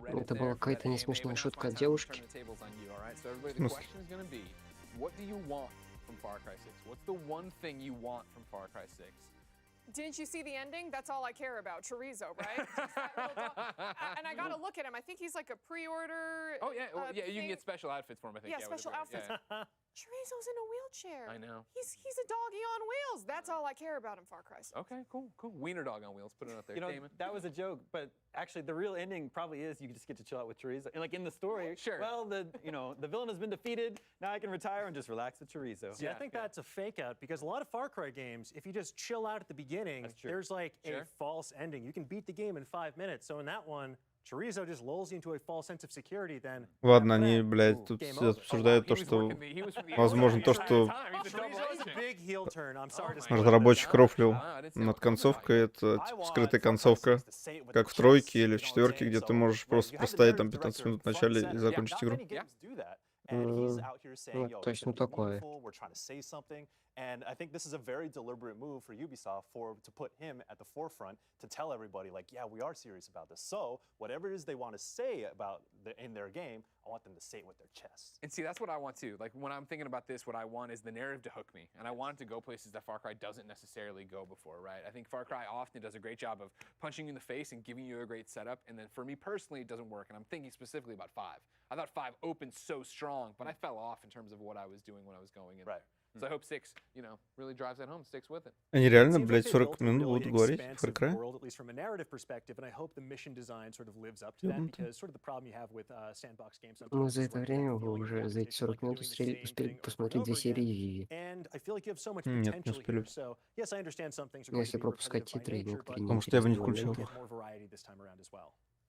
Это была какая-то несмешная шутка от девушки. Didn't you see the ending? That's all I care about. Chorizo, right? And I gotta look at him. I think he's like a pre-order. Oh yeah, you can get special outfits for him. I think. Yeah, special outfits. Chorizo's in a wheelchair. I know. He's a doggy on wheels. That's all I care about in Far Cry 6. Okay, cool. Wiener dog on wheels. Put it out there. That was a joke, but actually the real ending probably is you just get to chill out with Chorizo. And like in the story, sure. Well, the villain has been defeated. Now I can retire and just relax with Chorizo. See, I think that's a fake out because a lot of Far Cry games, if you just chill out at the beginning, there's like a false ending. You can beat the game in 5 minutes. So in that one, Chorizo just lulls you into a false sense of security, then... Ладно, они, блядь, тут обсуждают то, что, возможно, то, что разработчик рофлил над концовкой, это типа скрытая концовка, как в тройке или в четверке, где ты можешь просто простоять там 15 минут в начале и закончить игру. То есть, такое. And I think this is a very deliberate move for Ubisoft to put him at the forefront to tell everybody, like, yeah, we are serious about this. So whatever it is they want to say about in their game, I want them to say it with their chest. And see, that's what I want too. Like when I'm thinking about this, what I want is the narrative to hook me, and I want it to go places that Far Cry doesn't necessarily go before, right? I think Far Cry often does a great job of punching you in the face and giving you a great setup, and then for me personally, it doesn't work. And I'm thinking specifically about 5. I thought 5 opened so strong, but I fell off in terms of what I was doing when I was going in there. So I hope 6, really drives that home, sticks with it. Они реально, блядь, 40 минут будут говорить в Far Cry? At least from a narrative perspective, and I hope the mission design sort of lives up to that, because sort of the problem you have with sandbox games. Ну, за это время вы уже за эти 40 минут успели посмотреть 2 серии Виви. Нет, не успели. Но если пропускать титры, некоторые Потому что я бы не включил.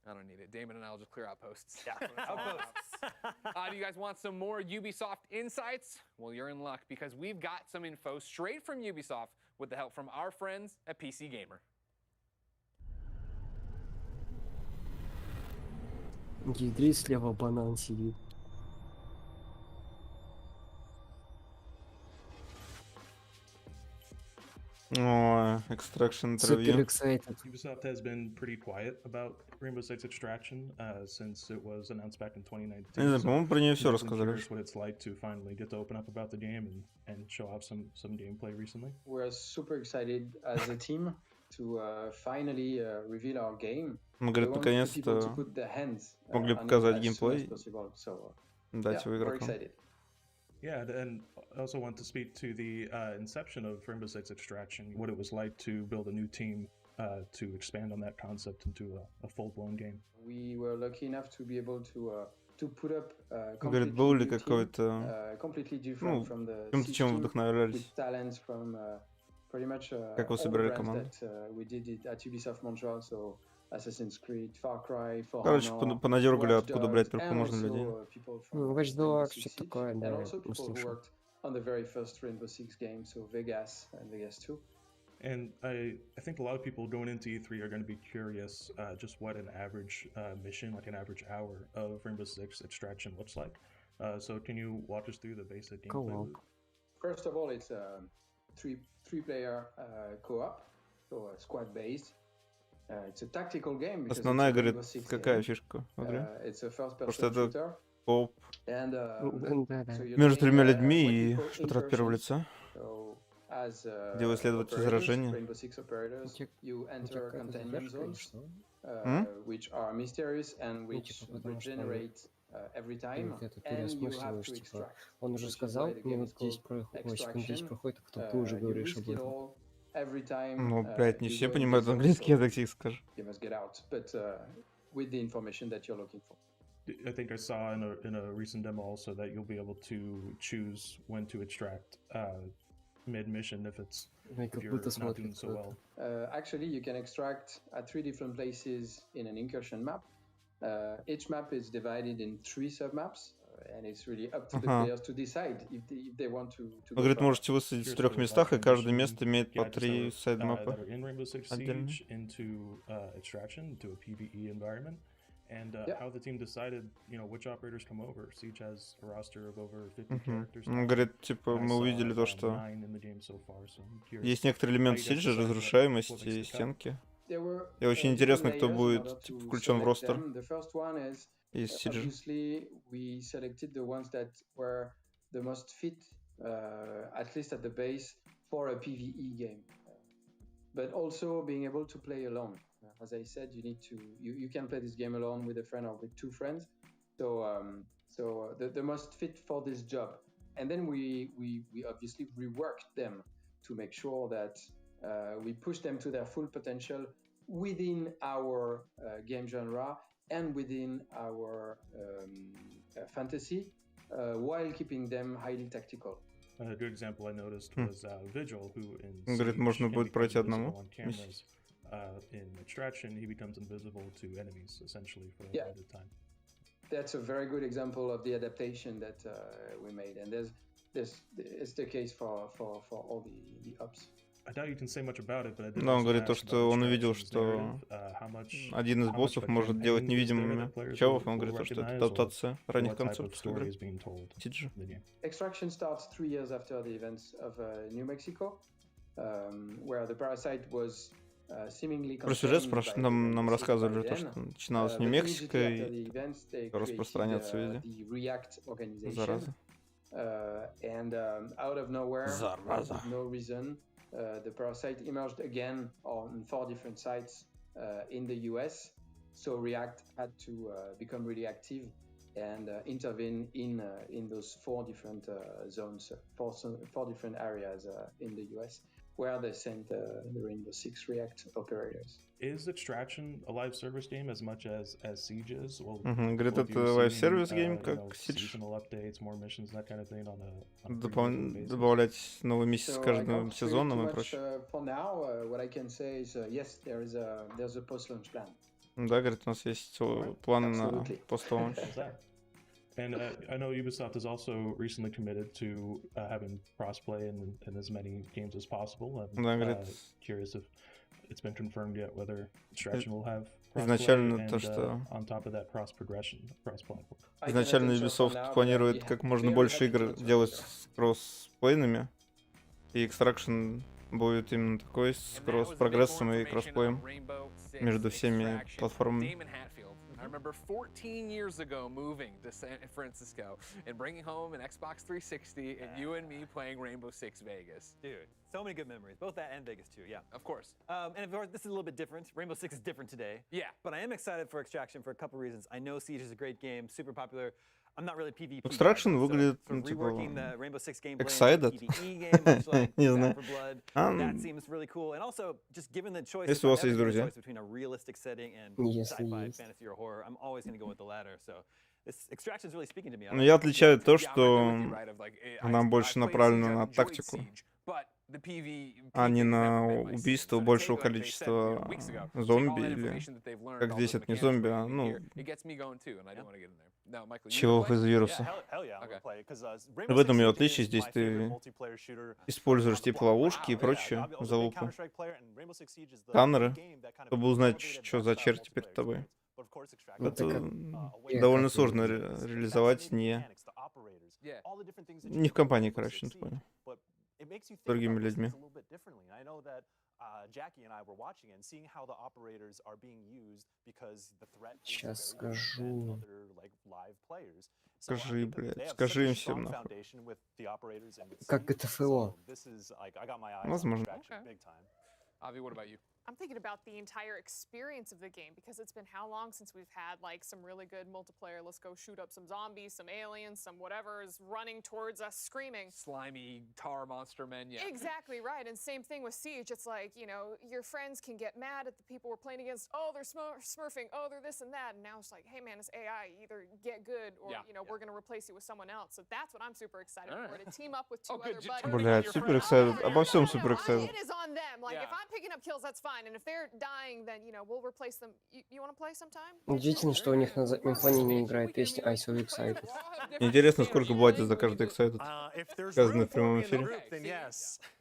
I don't need it. Damon and I will just clear outposts. Yeah, outposts. Do you guys want some more Ubisoft insights? Well, you're in luck because we've got some info straight from Ubisoft with the help from our friends at PC Gamer. Гидри слева банан сидит. Oh, extraction Super interview. excited. Ubisoft has been pretty quiet about Rainbow Six Extraction since it was announced back in 2019. Не знаю, по-моему, про нее все I'm рассказали. curious what it's like to finally get to open up about the game and show off some gameplay recently. We're super excited as a team to finally reveal our game. Мы, говорит, наконец-то могли показать геймплей, дать его игрокам. Yeah, and I also want to speak to the inception of Rainbow Six Extraction, what it was like to build a new team to expand on that concept into a full-blown game. We were lucky enough to be able to put up Говорит, был ли какой-то, completely different from the чем system, вдохновлялись? with talents from pretty much Как вы all the собирали brands команду? that we did it at Ubisoft Montreal, so Assassin's Creed, Far Cry, For Короче, Honor, понадергали, Watch откуда Dogs, брать только and можно also, людей. people from Watch Rainbow Dogs, Six что-то Siege, такое, and да, also people who слышал. worked on the very first Rainbow Six game, so Vegas and Vegas 2. And I think a lot of people going into E3 are going to be curious just what an average mission, like an average hour of Rainbow Six Extraction looks like. So can you walk us through the basic gameplay loop? First of all, it's a three-player co-op, so squad-based. It's a tactical game. because Основная, it's a говорит, Rainbow Six какая game. фишка в игре? It's a Потому что first-person это shooter. кооп And, so you're между doing, тремя what людьми we и call шутер от первого incursions. лица, So, as где вы исследуете operators, заражение. Rainbow Six operators, you enter какая-то containment задержка или zones, что? which are mysterious and which типа, потому что regenerate every time, Вот это and you have переосмысливаешь, to типа, extract. он уже Which is сказал, why the мне game вот is здесь called проходит, секунд 10 extraction. проходит, а потом ты уже You говоришь risk об it этом. all every time. Ну, блядь, не you все go in понимают the zone, английский, я so так тебе скажу. you must get out, but with the information that you're looking for. I think I saw in a recent demo also that you'll be able to choose when to extract mid-mission if you're not doing so well. Actually, you can extract at 3 different places in an incursion map. Each map is divided in 3 submaps, and it's really up to the players to decide if they want to Вы, go говорит, further. можете высадить в 3 местах, и каждое место имеет по 3 сайд-мапа that are in Rainbow Six отдельно. Siege into Extraction, into a PvE environment, and Yeah. how the team decided, which operators come over. Siege has a roster of over 50 characters. Он говорит, типа, And I мы saw, увидели то, что 9 in the game so far, so I'm curious есть некоторые элементы how you guys Сиджа, decided what разрушаемость makes и the cut. стенки. There were, И очень two интересно, кто layers in будет order типа, to включен в select ростер them. The first one is из Сиджа. obviously we selected the ones that were the most fit, at least at the base, for a PvE game. But also being able to play alone. As I said, you can play this game alone with a friend or with 2 friends. So the most fit for this job. And then we obviously reworked them to make sure that we push them to their full potential within our game genre and within our fantasy, while keeping them highly tactical. A good example I noticed was Vigil, who in Он говорит, можно будет пройти одному. on cameras. In Extraction, he becomes invisible to enemies, essentially, for a limited time. That's a very good example of the adaptation that we made, and it's the case for all the ops. I doubt you can say much about it, but I did Да, он also говорит то, ask что about он увидел, Extraction's что narrative, один из how much боссов of a может делать campaign is there невидимыми that players чавов, will он говорит, то, что это recognize, адаптация or ранних what type of концепций story игры. is being told Сиджа. in the game. Extraction starts 3 years after the events of New Mexico, where the parasite was seemingly Про сюжет contained by нам the рассказывали by то, then. что начиналось в But Нью-Мексико immediately after и the events, they распространяться created, везде. the React organization. Зараза. And out of nowhere, Зараза. with no reason, the parasite emerged again on 4 different sites in the US. So React had to become really active and intervene in those 4 different zones, 4 different areas in the US, where they sent the Rainbow Six React operators. Is Extraction a live service game as much as Siege is? Well, Говорит, have это you лайв-сервис seen, гейм, как Siege. seasonal updates, more missions, that kind of thing on a pretty regular basis? Добавлять новый месяц So I каждым can't say сезоном too и much, прочее. for now, what I can say is yes, there's a post-launch plan. Да, говорит, у нас есть планы на Absolutely. пост-лаунч. And I know Ubisoft has also recently committed to having crossplay in as many games as possible. I'm Да, говорит, curious if it's been confirmed yet whether Extraction will have изначально crossplay то, and что on top of that cross progression, cross platform. изначально Ubisoft планирует как можно больше игр делать с кроссплейными, и Extraction будет именно такой с кросс-прогрессом и кроссплеем между всеми платформами. I remember 14 years ago moving to San Francisco and bringing home an Xbox 360 and you and me playing Rainbow Six Vegas. Dude, so many good memories. Both that and Vegas too, yeah. Of course. And of course, this is a little bit different. Rainbow Six is different today. Yeah. But I am excited for Extraction for a couple reasons. I know Siege is a great game, super popular. I'm not really PvP. Extraction выглядит, ну, типа, excited. Не знаю. Если у вас есть друзья. Но я отличаю то, что она больше направлена на тактику, а не на убийство большего количества зомби, или как здесь это не зомби, а ну чего из вируса. В этом ее отличие, здесь ты используешь типа ловушки и прочее, залупы, сканеры, чтобы узнать, что за черти перед тобой. Это довольно сложно реализовать не в компании, короче, не понял. С другими людьми. Сейчас скажу. Скажи, блядь, скажи им всем нахуй. Как ГТФО. Возможно. Avi, what about you? I'm thinking about the entire experience of the game because it's been how long since we've had like some really good multiplayer. Let's go shoot up some zombies, some aliens, some whatever is running towards us screaming. Slimy tar monster men, yeah. Exactly right. And same thing with Siege. It's like, you know, your friends can get mad at the people we're playing against. Oh, they're smurfing. Oh, they're this and that. And now it's like, hey man, it's AI. Either get good or, you know, we're going to replace you with someone else. So that's what I'm super excited for, to team up with two other buddies. Блядь, супер excited. Обо всем супер excited. It is on them. Like if I'm picking up kills, that's fine. And if they're dying, then, you know, we'll replace them. You want to play sometime? Удивительно, что у них на заднем фоне не играет песня I So Excited. Интересно, сколько платят за каждый excited, сказанный в прямом эфире.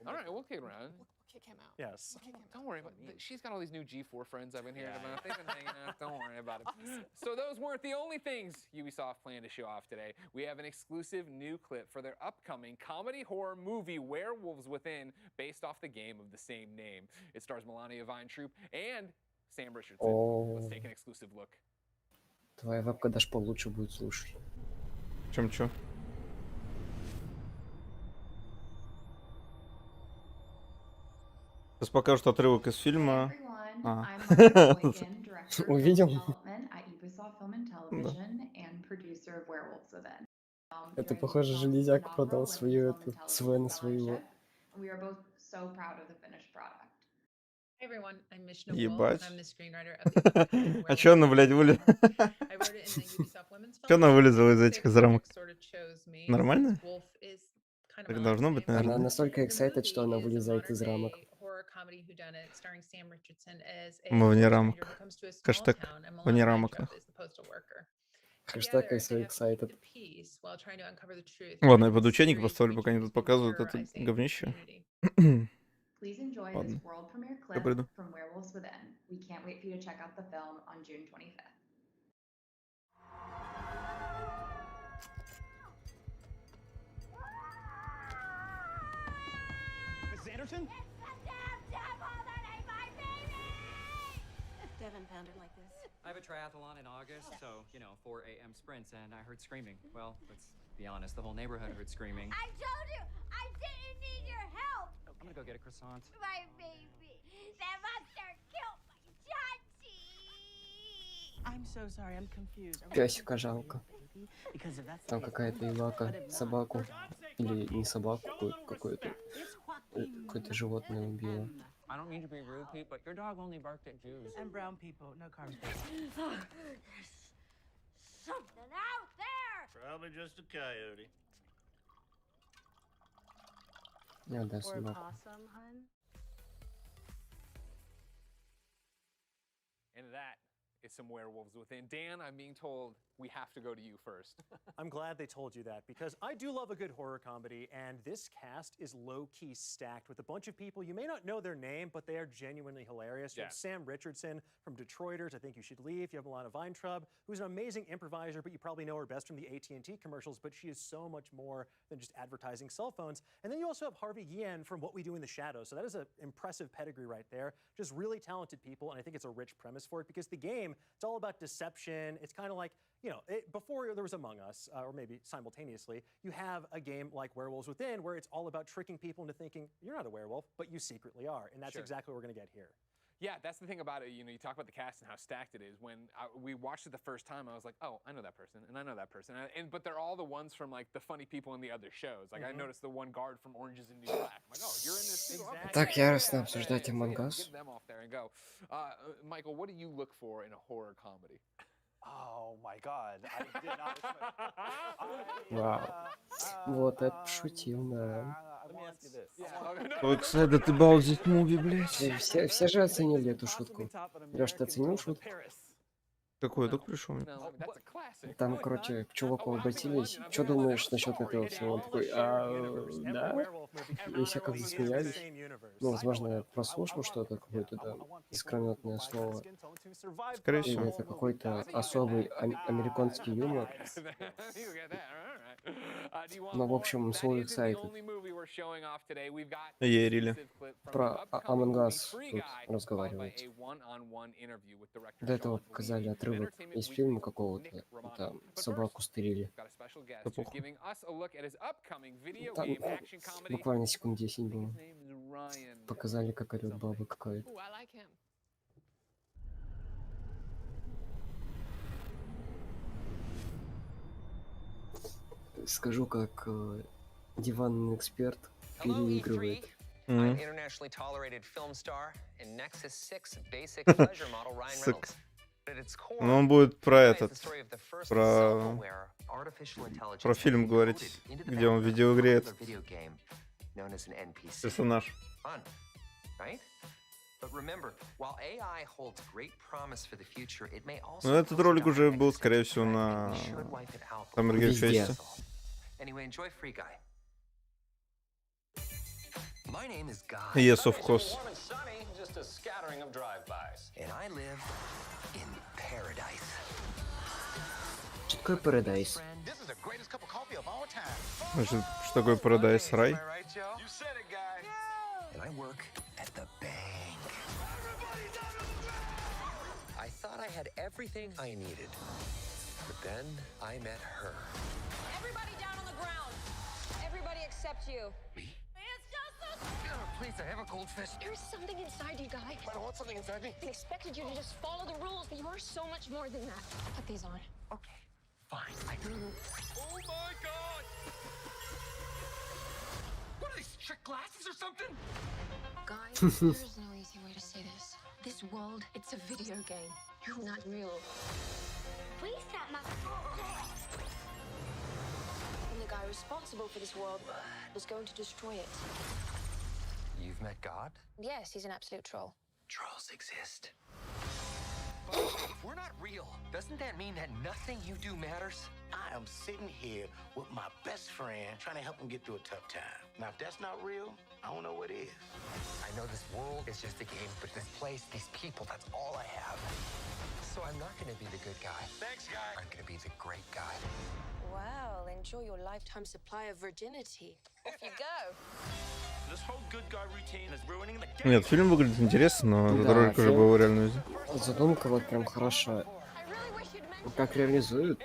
All right, we'll kick around. Kick him out. Yes. Don't worry about it. She's got all these new G4 friends I've been hearing about. They've been hanging out. Don't worry about it. So those weren't the only things Ubisoft planned to show off today. We have an exclusive new clip for their upcoming comedy horror movie Werewolves Within, based off the game of the same name. It stars Melania Weintraub and Sam Richardson. Let's take an exclusive look. Твоя вебка даже получше будет слушать. Чем чё? Сейчас покажут отрывок из фильма. Увидел? Это похоже, Железяк продал свою эту Свена своего. Ебать. А чё она, блядь, вылезла? Чё она вылезла из этих рамок? Нормально? Так должно быть, наверное. Она настолько excited, что она вылезает из рамок. Мы вне рамок. Хэштег вне рамок. Хэштег I so excited. Ладно, я под учебник поставлю, пока они тут показывают это говнище. Ладно. Я приду. Anderson? Devin found it like this. I have a triathlon in August, so, you know, 4 a.m. sprints, and I heard screaming. Well, let's be honest, the whole neighborhood heard screaming. I told you! I didn't need your help! I'm gonna go get a croissant. My baby! That monster killed my Chachi! I'm so sorry, I'm confused. Пёсика жалко. Там какая-то Ивака собаку, или не собаку, какое-то животное убило. I don't mean to be rude, Pete, but your dog only barked at Jews. And brown people, no carbs. Something out there! Probably just a coyote. Yeah, that's or a not. possum, hun? And that some werewolves within. Dan, I'm being told we have to go to you first. I'm glad they told you that because I do love a good horror comedy, and this cast is low-key stacked with a bunch of people. You may not know their name, but they are genuinely hilarious. You have Sam Richardson from Detroiters, I Think You Should Leave. You have Milana Weintraub, who's an amazing improviser, but you probably know her best from the AT&T commercials, but she is so much more than just advertising cell phones. And then you also have Harvey Guillen from What We Do in the Shadows. So that is an impressive pedigree right there. Just really talented people, and I think it's a rich premise for it because the game, it's all about deception. It's kind of like, you know, before there was Among Us, or maybe simultaneously, you have a game like Werewolves Within where it's all about tricking people into thinking you're not a werewolf, but you secretly are. And that's exactly what we're going to get here. Yeah, that's the thing about it. You know, you talk about the cast and how stacked it is. When we watched it the first time, I was like, oh, I know that person, and I know that person. But they're all the ones from, like, the funny people in the other shows. Like, I noticed the one guard from Orange is the New Black. I'm like, oh, you're in this too? Okay. Так яростно обсуждать Among Us. Get them off there and go. Michael, what do you look for in a horror comedy? Oh my God! I did not expect. Вау. Вот это пошутил, да. Let me ask you this. Ой, кстати, ты балдеть муви, блядь. Все же оценили эту шутку. Лёш, ты оценил шутку? Какой только пришел? Там, короче, к чуваку обратились. Что думаешь насчет этого всего? Он такой, да? И все как засмеялись. Ну, возможно, я прослушал что-то, какое-то там искрометное слово. Скорее Или всего. это какой-то особый американский юмор. Но, в общем, свой сайт Ерили. про Among Us тут разговаривает. До этого показали отрывок из фильма какого-то, там собаку стырили. Там буквально секунд 10 было. Показали, как орёт баба какая-то. Скажу, как диванный эксперт переигрывает. Ну, он будет про этот, про фильм говорить, где он в видеоигре этот персонаж. Но этот ролик уже был, скорее всего, на Summer Game Fest. Yes, of course. Что такое Paradise? Значит, что такое Paradise? Рай? I thought I had everything I needed, but then I met her. Everybody down on the ground. Everybody except you. Me? It's just a... Please, I have a goldfish. There's something inside you, guy. I don't want something inside me. I expected you to just follow the rules, but you are so much more than that. Put these on. Okay, fine. Oh my God! What are these, trick glasses or something? Guy, there's no easy way to say this. This world, it's a video game. You're not real. Please stop my... And the guy responsible for this world was going to destroy it. You've met God? Yes, he's an absolute troll. Trolls exist. But if we're not real, doesn't that mean that nothing you do matters? I am sitting here with my best friend trying to help him get through a tough time. Now, if that's not real, I don't know what is. I know this world is just a game, but this place, these people, that's all I have. So I'm not going to be the good guy. Thanks, guy. I'm going to be the great guy. Well, enjoy your lifetime supply of virginity. Off you go. This whole good guy routine is ruining the game. Нет, фильм выглядит интересно, но этот ролик уже был реально везде. Задумка вот прям хорошая. Как реализуют?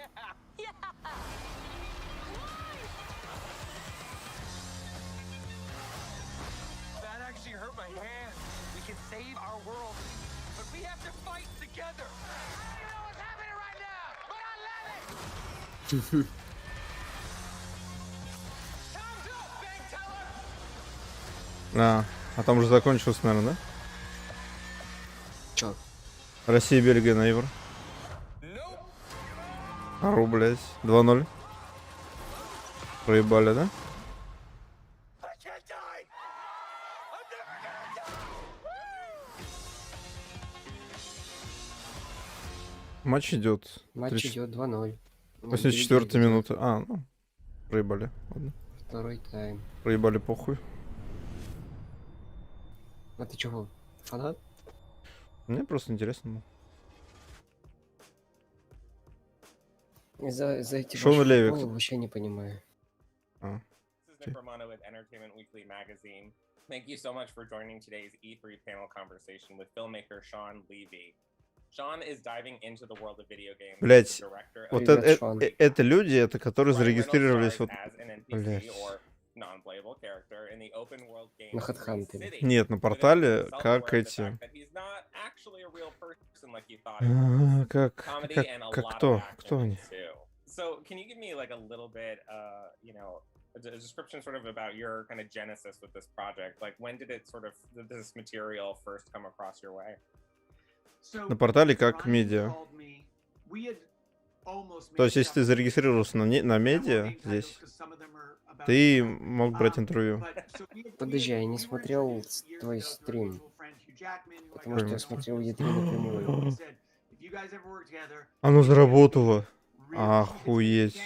That actually hurt my hand. We can save our world, but we have to fight together. I don't know what's happening right now, but I love it. А там уже закончилось, наверное, да? Чё? Россия, Бельгия на Евро. Ару, блядь. 2-0. Проебали, да? Матч идет. Матч идет 2-0. 84 минута. А, ну, проебали. Ладно. Второй тайм. Проебали, похуй. А ты чего, фанат? Мне просто интересно. За эти Шон Леви. вообще не понимаю. А. Thank you so much for joining today's E3 panel conversation with filmmaker Sean Levy. Sean is diving into the world of video games. Блять, вот это люди, это которые зарегистрировались вот... Блять. На HeadHunter. Нет, на портале, как эти... Как кто? Кто они? So, can you give me like a little bit, you know, a description sort of about your kind of genesis with this project? Like, when did this material first come across your way? На портале как медиа. То есть, если ты зарегистрировался на медиа здесь, ты мог брать интервью. Подожди, я не смотрел твой стрим, потому что я смотрел E3 напрямую. Оно заработало. Охуеть.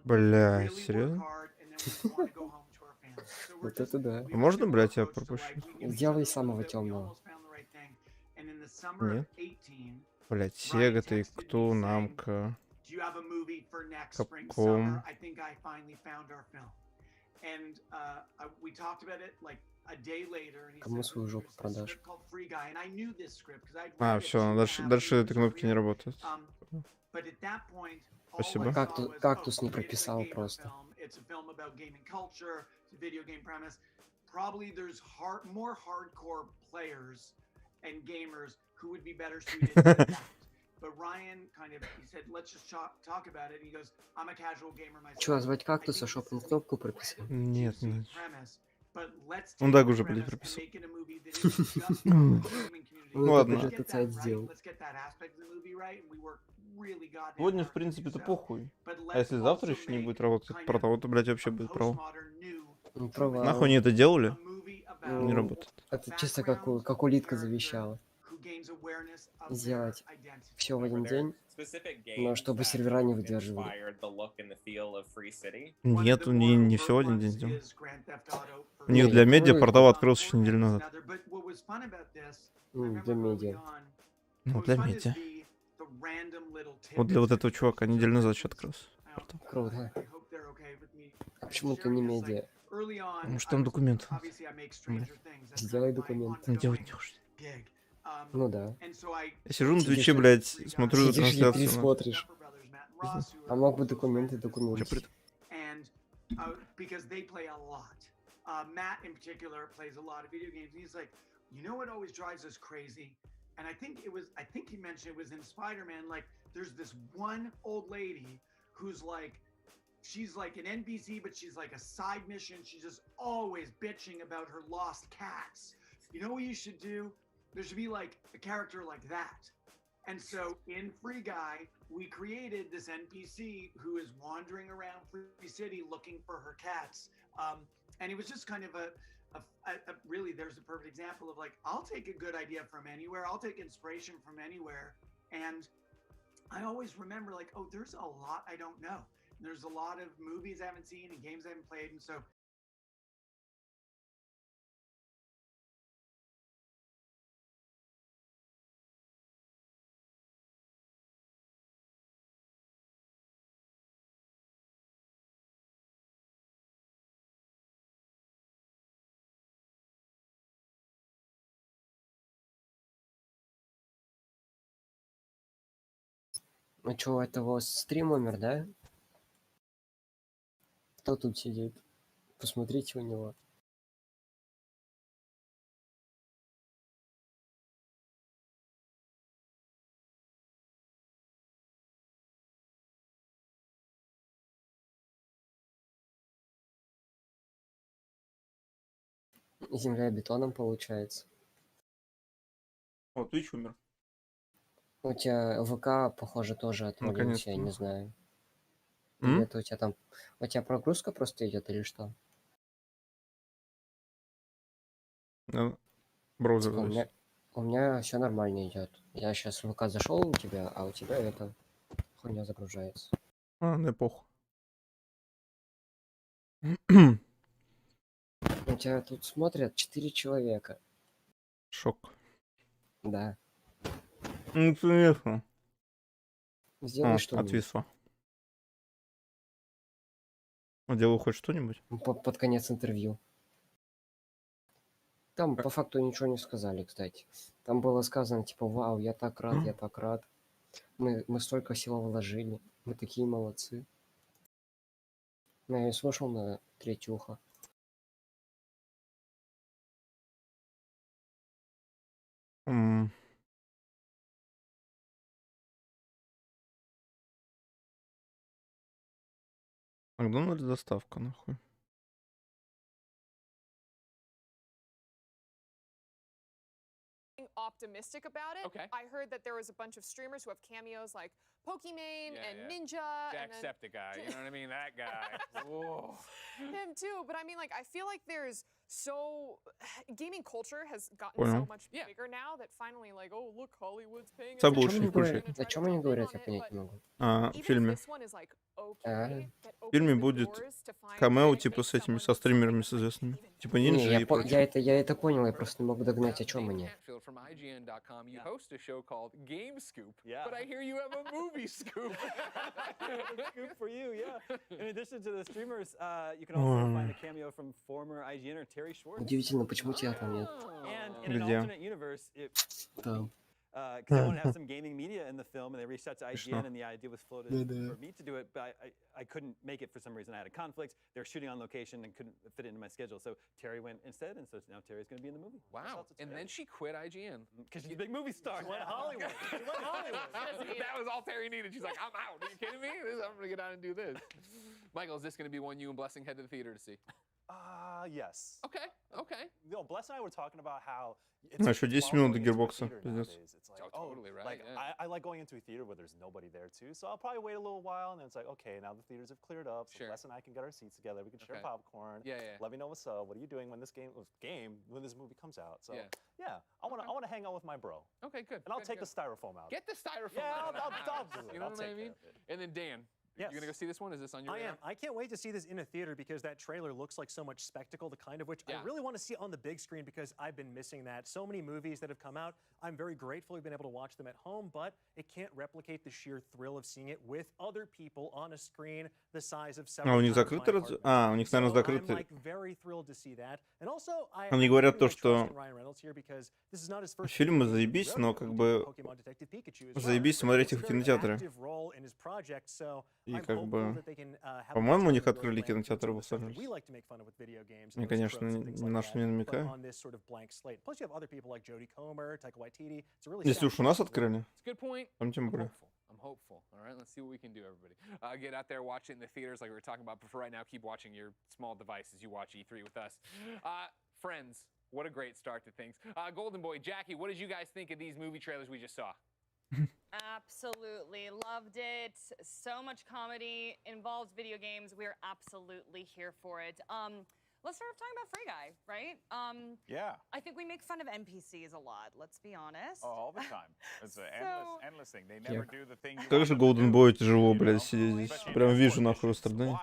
Бля, серьезно? Вот это да. А можно, блядь, я пропущу? Сделай самого темного. Нет. Блядь, Сега, ты кто, Намка, Капком. Кому свою жопу продашь? А, все, дальше этой кнопки не работает. Спасибо. Кактус не прописал просто. Чё, звать кактуса, чтоб он кнопку прописал? Нет, нет. Он Даг уже, блядь, прописал. Ну ладно. Этот сайт сделал. Сегодня, в принципе, это похуй. А если завтра еще не будет работать портал, то, блядь, вообще будет провал. Провал. Нахуй они это делали? Не работает. Это чисто как улитка завещала. Сделать все в один день, но чтобы сервера не выдерживали. Нет, не все в один день сделал. У них для медиа портал открылся еще неделю назад. Для медиа. Ну, для медиа. Вот для вот этого чувака неделю назад еще открылся. Круто. А почему ты не медиа? Потому что там документ. Сделай документ. Делать не хочешь. Ну да. Я сижу на Твиче, блядь, смотрю трансляцию. Ты смотришь. А мог бы документы документить. Matt in particular plays a lot of video games. And he's like, you know what always drives us crazy? And I think he mentioned it was in Spider-Man. Like, there's this one old lady who's like, she's like an NPC, but she's like a side mission. She's just always bitching about her lost cats. You know what you should do? There should be like a character like that. And so in Free Guy, we created this NPC who is wandering around Free City looking for her cats. And it was just kind of a really, there's a perfect example of like, I'll take a good idea from anywhere. I'll take inspiration from anywhere. And I always remember like, oh, there's a lot I don't know. There's a lot of movies I haven't seen and games I haven't played. And so Ну чё, этого стрим умер, да? Кто тут сидит? Посмотрите у него. Земля бетоном получается. О, Twitch умер. У тебя ВК, похоже, тоже отвалился, я не знаю. Или это у тебя там... У тебя прогрузка просто идет или что? Ну, браузер. У меня все нормально идет. Я сейчас в ВК зашел у тебя, а у тебя это хуйня загружается. А, ну эпоху. У тебя тут смотрят 4 человека. Шок. Да. Интересно. Сделай что-нибудь. Отвисло. Делаю хоть что-нибудь? Под конец интервью. Там по факту ничего не сказали, кстати. Там было сказано, типа, вау, я так рад, я так рад. Мы столько сил вложили. Мы такие молодцы. Но я слушал на третье ухо. Макдональдс доставка, нахуй. Optimistic about it. Okay. I heard that there was a bunch of streamers who have cameos like Pokimane and Ninja. Jacksepticeye, you know what I mean? That guy. Whoa. Him too, but I mean, like, I feel like there's gaming culture has gotten so much bigger now that finally, like, oh, look, Hollywood's paying attention. О чем они говорят, я понять не могу. В фильме. В фильме будет камео, типа, с этими, со стримерами, с известными. Типа Ninja и прочее. Я это понял, я просто не могу догнать, о чем они. From IGN.com, you host a show called Game Scoop, but I hear you have a movie scoop. Scoop for you, yeah. In addition to the streamers, you can also find a cameo from former IGNer Terry Schwartz. Удивительно, почему тебя там нет? And in an alternate universe, Там. because they wanted to have some gaming media in the film, and they reached out to IGN, and the idea was floated for me to do it, but I couldn't make it for some reason. I had a conflict. They were shooting on location and couldn't fit it into my schedule, so Terry went instead, and so now Terry's going to be in the movie. Wow! And then she quit IGN because she's a big movie star. She went Hollywood. She went Hollywood. That was all Terry needed. She's like, I'm out. Are you kidding me? I'm going to get out and do this. Michael, is this going to be one you and Blessing head to the theater to see? Yes. Okay. Okay. You know, Bless and I were talking about how. Еще 10 минут до гирбокса. It's like, totally right. Like, I like going into a theater where there's nobody there too, so I'll probably wait a little while, and then it's like, okay, now the theaters have cleared up, so Bless and I can get our seats together. We can share popcorn. Let me know what's up. What are you doing when this when this movie comes out? So yeah, I want to hang out with my bro. Okay, good. And I'll take the styrofoam out. Get the styrofoam out. Yeah, I'll do it. You know what I mean? And then Dan. Yes. You're gonna go see this one? Is this on your radar? I am. I can't wait to see this in a theater because that trailer looks like so much spectacle, the kind of which I really want to see on the big screen because I've been missing that. So many movies that have come out, I'm very grateful we've been able to watch them at home, but it can't replicate the sheer thrill of seeing it with other people on a screen the size of several. У них закрыто? У них, наверное, закрыто. I'm like very thrilled to see that. And also, Они говорят то, что фильмы заебись, но как бы заебись смотреть их в кинотеатре. И как бы, по-моему, у них открыли кинотеатр в Лос-Анджелесе. Я, конечно, ни на что не намекаю. Если уж у нас открыли, там тем более. I'm hopeful. All right, let's see what we can do, everybody. Get out there, watch it in the theaters like we were talking about. But for right now, keep watching your small devices. You watch E3 with us. Friends, what a great start to things. Golden Boy, Jackie, what did you guys think of these movie trailers we just saw? Absolutely loved it. So much comedy, involves video games. We're absolutely here for it. Let's start off talking about Free Guy, right? Yeah. I think we make fun of NPCs a lot, let's be honest. Oh, all the time. It's an endless thing. They never do the thing. Как же Golden Boy тяжело, блядь, сидеть здесь. Прям вижу нахуй страдания.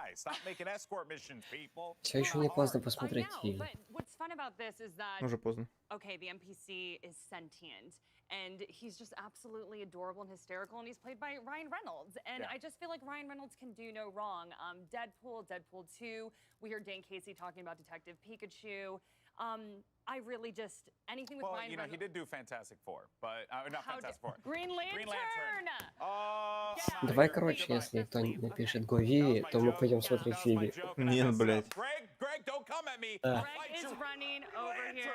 Все еще не поздно посмотреть фильм. What's fun about this is that Уже поздно. okay, the NPC is sentient and he's just absolutely adorable and hysterical and he's played by Ryan Reynolds. And I just feel like Ryan Reynolds can do no wrong. Deadpool 2, we heard Dan Casey talking about Detective Pikachu. I really just, anything with Ryan Reynolds. He did do Fantastic Four, but not Fantastic Four. Green Lantern! Давай, короче, если кто напишет Го Виви, то мы пойдем смотреть Виви. Нет, блядь. Greg, don't come at me. Greg is running over here.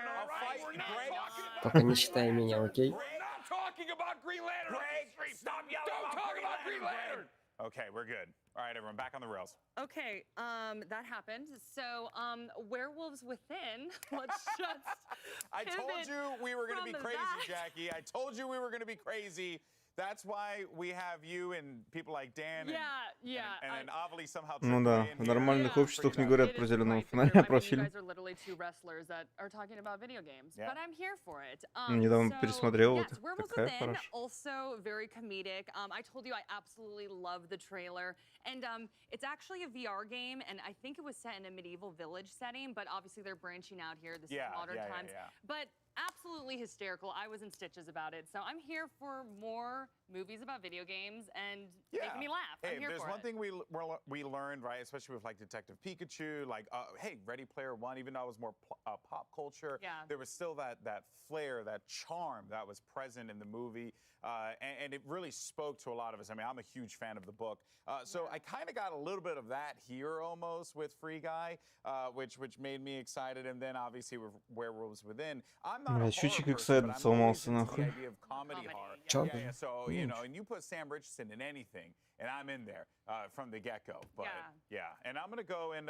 Только не считай меня, окей? Talking about Green Lantern. Greg, stop yelling. Don't talk about Green Lantern. Okay, we're good. All right, everyone, back on the rails. Okay, that happened. So, Werewolves Within. Let's just. I told you we were going to be crazy, Jackie. I told you we were going to be crazy. That's why we have you and people like Dan and then Avali somehow. Ну да, в нормальных обществах не говорят про зеленого фонаря, про фильм. Недавно пересмотрел, вот такая хорошая. Also very comedic. I told you I absolutely love the trailer, and it's actually a VR game, and I think it was set in a medieval village setting, but obviously they're branching out here. This is modern times, but absolutely hysterical. I was in stitches about it, so I'm here for more movies about video games and making me laugh. I'm here there's for one thing we learned, right, especially with like Detective Pikachu, like hey, Ready Player One, even though it was more pop culture, there was still that flair, that charm that was present in the movie, and it really spoke to a lot of us. I mean, I'm a huge fan of the book, so I kind of got a little bit of that here almost with Free Guy, which made me excited, and then obviously with Werewolves Within. I'm not a horror person, but I'm always into the idea of comedy horror. Yeah, so you know, and you put Sam Richardson in anything, and I'm in there from the get-go. But and I'm gonna go and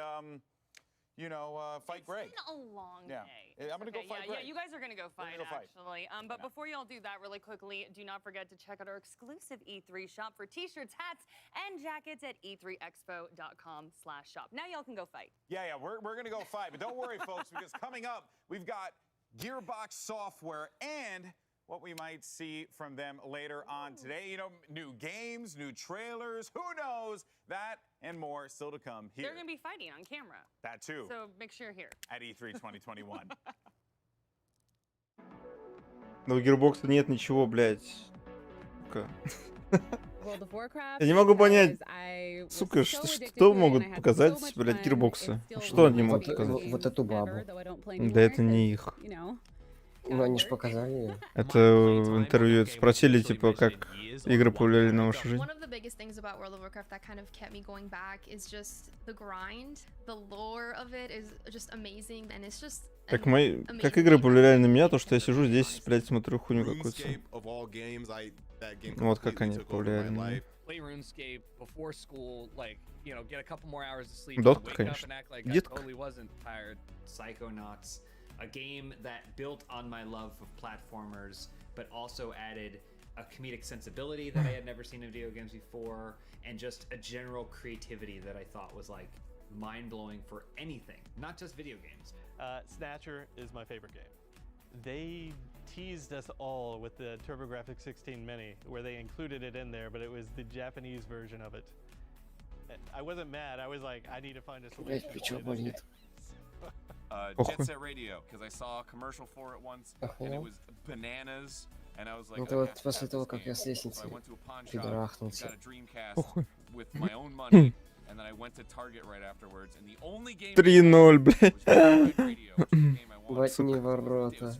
fight Greg. It's been a long day. I'm gonna go fight Greg. Yeah, you guys are gonna go fight actually. But before y'all do that, really quickly, do not forget to check out our exclusive E3 shop for T-shirts, hats, and jackets at e3expo.com/shop. Now y'all can go fight. Yeah, we're gonna go fight, but don't worry, folks, because coming up we've got Gearbox Software and what we might see from them later on today. You know, new games, new trailers, who knows? That and more still to come here. They're going to be fighting on camera. That too. So make sure you're here. At E3 2021. Но у Gearbox нет ничего, блядь. Я не могу понять, сука, что могут показать, блядь, Gearbox? Что они могут показать? Вот эту бабу. Да это не их. Ну, они же показали ее. Это в интервью спросили, типа, как игры повлияли на вашу жизнь. One of the biggest things about World of Warcraft that kind of kept me going back is just the grind. The lore of it is just amazing, and it's just как игры повлияли на меня, то, что я сижу здесь, блядь, смотрю хуйню какую-то. Вот как они повлияли на меня. Дотка, конечно. Детка. A game that built on my love of platformers, but also added a comedic sensibility that I had never seen in video games before, and just a general creativity that I thought was like mind-blowing for anything, not just video games. Snatcher is my favorite game. They teased us all with the TurboGrafx 16 Mini, where they included it in there, but it was the Japanese version of it. I wasn't mad, I was like, I need to find a solution. Jet Set Radio, because I saw a commercial for it once, and it was bananas, and I was like, это вот после того, как я с лестницы пидорахнулся. with my own money, and then I went to Target right afterwards, and the only game 3-0, блядь. Ботни ворота.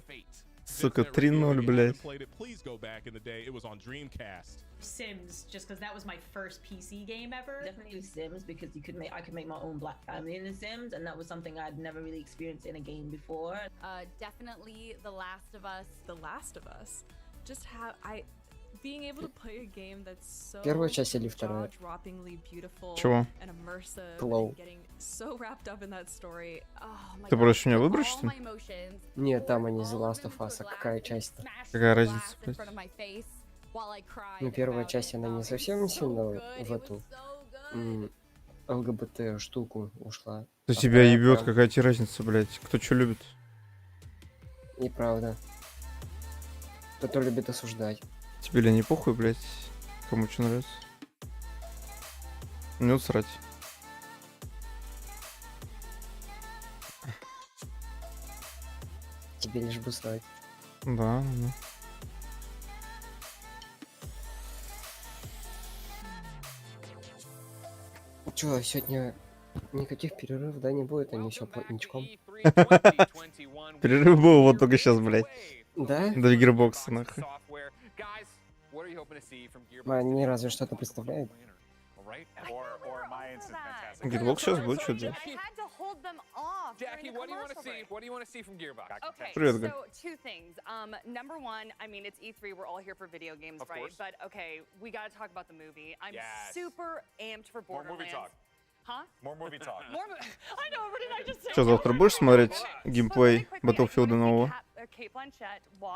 Сука, 3-0, блядь. Please go back in the day. It was on Dreamcast. Sims, just because that was my first PC game ever. Definitely Sims, because I could make my own black family in The Sims, and that was something I'd never really experienced in a game before. Definitely The Last of Us. The Last of Us. Just being able to play a game that's so jaw-droppingly beautiful and immersive and getting so wrapped up in that story. Oh my God. Ты проще меня выбрать, что ли? Нет, там они The Last of Us, а какая часть-то? Какая разница, блядь? Ну, первая часть, она не совсем сильно в эту ЛГБТ штуку ушла. Да тебя ебет, какая тебе разница, блядь? Кто что любит? Неправда. Кто-то любит осуждать. Тебе ли не похуй, блядь? Кому что нравится? Не усрать. Тебе лишь бы срать. Да. Чё, сегодня никаких перерывов, да, не будет? Они все плотничком. Перерыв был вот только сейчас, блядь. Да? До Gearbox, нахуй. Они разве что-то представляют? Gearbox сейчас будет что делать? Jackie, what do you want to see? What do you want to see from Gearbox? Okay, so two things. Number one, I mean, it's E3. We're all here for video games, right? But okay, we got to talk about the movie. I'm super amped for Borderlands. More movie talk. Huh? More movie talk. I know, what did I just say? Что, завтра будешь смотреть геймплей Battlefield нового?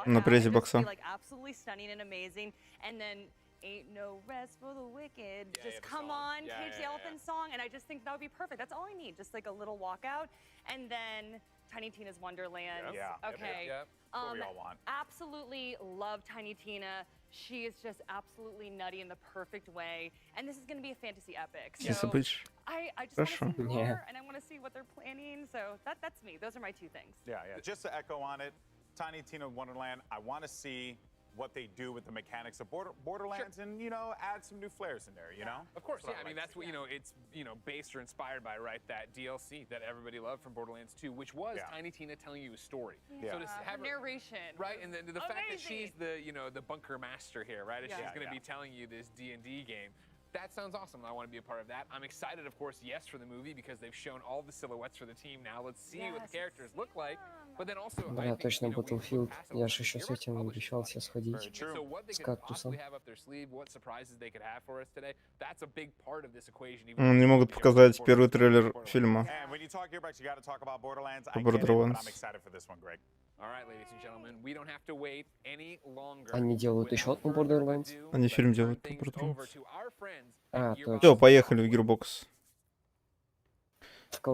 На презе бокса. Absolutely stunning and amazing. And then Ain't no rest for the wicked. Just come on, Cage the Elephant song, and I just think that would be perfect. That's all I need, just like a little walkout, and then Tiny Tina's Wonderland. Okay. What we all want. Absolutely love Tiny Tina. She is just absolutely nutty in the perfect way, and this is going to be a fantasy epic. So I just want to see more, and I want to see what they're planning. So that's me. Those are my two things. Yeah. Just to echo on it, Tiny Tina Wonderland. I want to see what they do with the mechanics of Borderlands, and add some new flares in there. You know. Of course, I mean, that's what it's based or inspired by, right? That DLC that everybody loved from Borderlands 2, which was Tiny Tina telling you a story. So to have her narration, right, and the fact that she's the the bunker master here, right? She's going to be telling you this D&D game. That sounds awesome. I want to be a part of that. I'm excited, of course, for the movie because they've shown all the silhouettes for the team. Now let's see what the characters look like. But then also, Бля, точно Battlefield. Я же еще с этим обещался сходить. С кактусом. Не могут показать первый трейлер фильма по Borderlands. Они делают еще одну Borderlands? Они фильм делают по Borderlands. Точно. Все, поехали в Gearbox.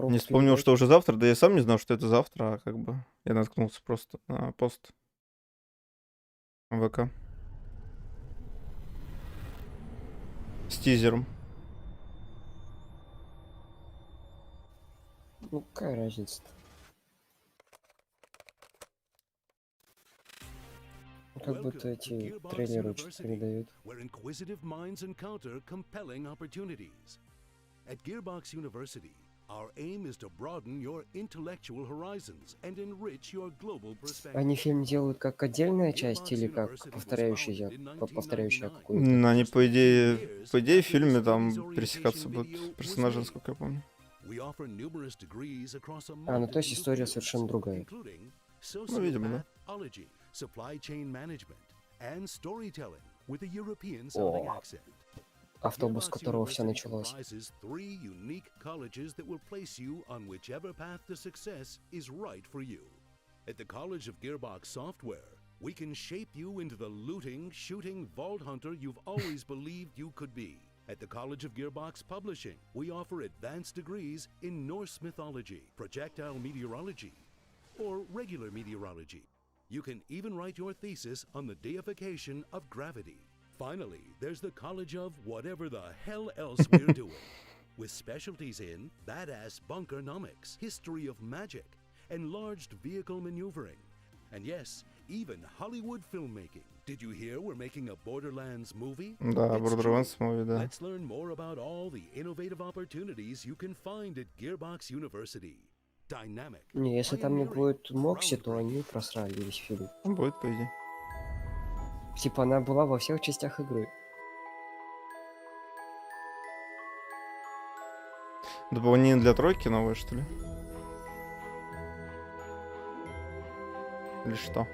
Не вспомнил, что уже завтра, да я сам не знал, что это завтра, а как бы я наткнулся просто на пост ВК с тизером. Ну, какая разница-то? Как будто эти трейлеры что-то передают. Our aim is to broaden your intellectual horizons and enrich your global perspective. Они фильм делают как отдельная часть или как повторяющая какую-то? Они, по идее, в фильме там пересекаться будут персонажи, насколько я помню. Ну то есть история совершенно другая. Ну, видимо, да. О, автобус, с которого все началось. At the College of Gearbox Software, we can shape you into the looting, shooting vault hunter you've always believed you could be. At the College of Gearbox Publishing, we offer advanced degrees in Norse mythology, projectile meteorology, or regular meteorology. You can even write your thesis on the deification of gravity. Finally, there's the College of whatever the hell else we're doing, with specialties in badass bunkernomics, history of magic, enlarged vehicle maneuvering, and yes, even Hollywood filmmaking. Did you hear we're making a Borderlands movie? Да, Borderlands movie, да. Let's learn more about all the innovative opportunities you can find at Gearbox University. Dynamic. Не, если там не будет Мокси, то они просрали весь фильм. Будет, по идее. Типа она была во всех частях игры. Дополнение для тройки новое, что ли? Или что?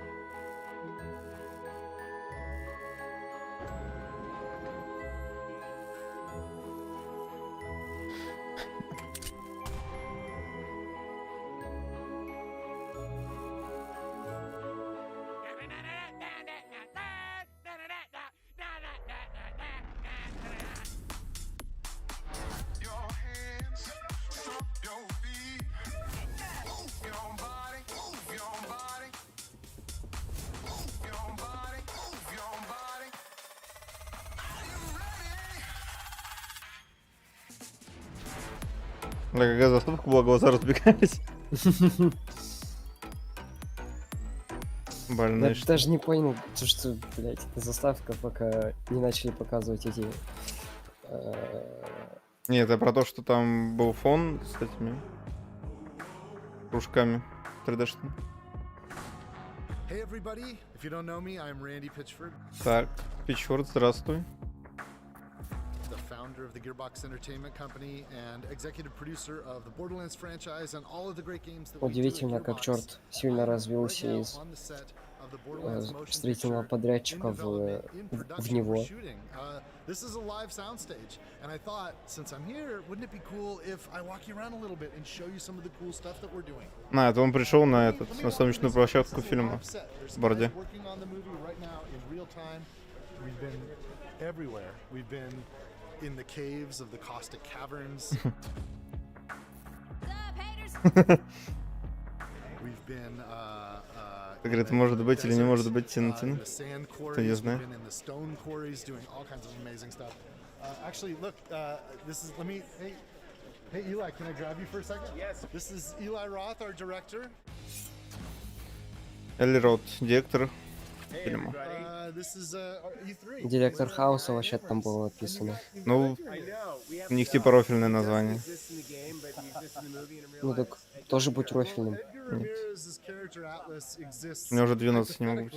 Да, какая заставка была, глаза разбегались. Больно. Я даже не понял, что, блядь, это заставка, пока не начали показывать эти... Нет, это про то, что там был фон с этими кружками 3D-шными. Hey everybody, if you don't know me, I'm Randy Pitchford. Так, Pitchford, здравствуй. The founder of the Gearbox Entertainment Company and executive producer of the Borderlands franchise and all of the great games that we do at Удивительно, как черт сильно развился из строительного подрядчика в него. This is a live soundstage, and I thought, since I'm here, wouldn't it be cool if I walk you around a little bit and show you some of the cool stuff that we're doing? Это он пришел на на съемочную площадку фильма в Борде. everywhere. We've been in the caves of the caustic caverns. We've been Как говорит, может быть или не может быть Тинтин. Кто не знает. We've been in the stone quarries doing all kinds of amazing stuff. Actually, look, this is, let me, hey Eli, can I grab you for a second? Yes. This is Eli Roth, our director. Eli Roth, директор фильма. Директор Хауса вообще-то там было написано. Ну, у них типа рофильное название. Ну так тоже будь рофильным. Нет. У меня уже 12 не могу быть.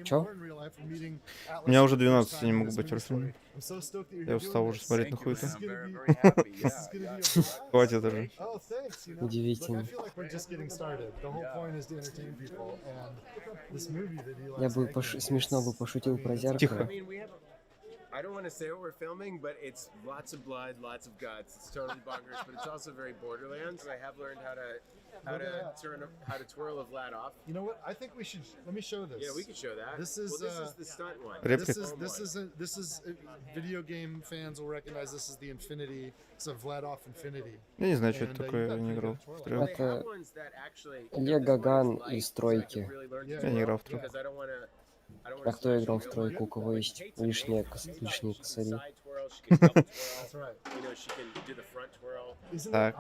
Чё? У меня уже 12 не могу быть рофильным. Я устал уже смотреть на хуй-то. Хватит уже. Удивительно. Я бы смешно бы пошутил про зеркало. Тихо. I don't want to say what we're filming, but it's lots of blood, lots of guts. It's totally bonkers, but it's also very Borderlands. I have learned how to twirl a Vlad off. You know what? I think we should. Let me show this. Yeah, we can show that. This is the stunt one. This is video game fans will recognize this is the Infinity. It's a Vlad off Infinity. Я не знаю, что это такое, я не играл в трех. Это Лего Ган из тройки. Я не играл в трех. А кто играл в тройку, у кого есть лишние косари? Так.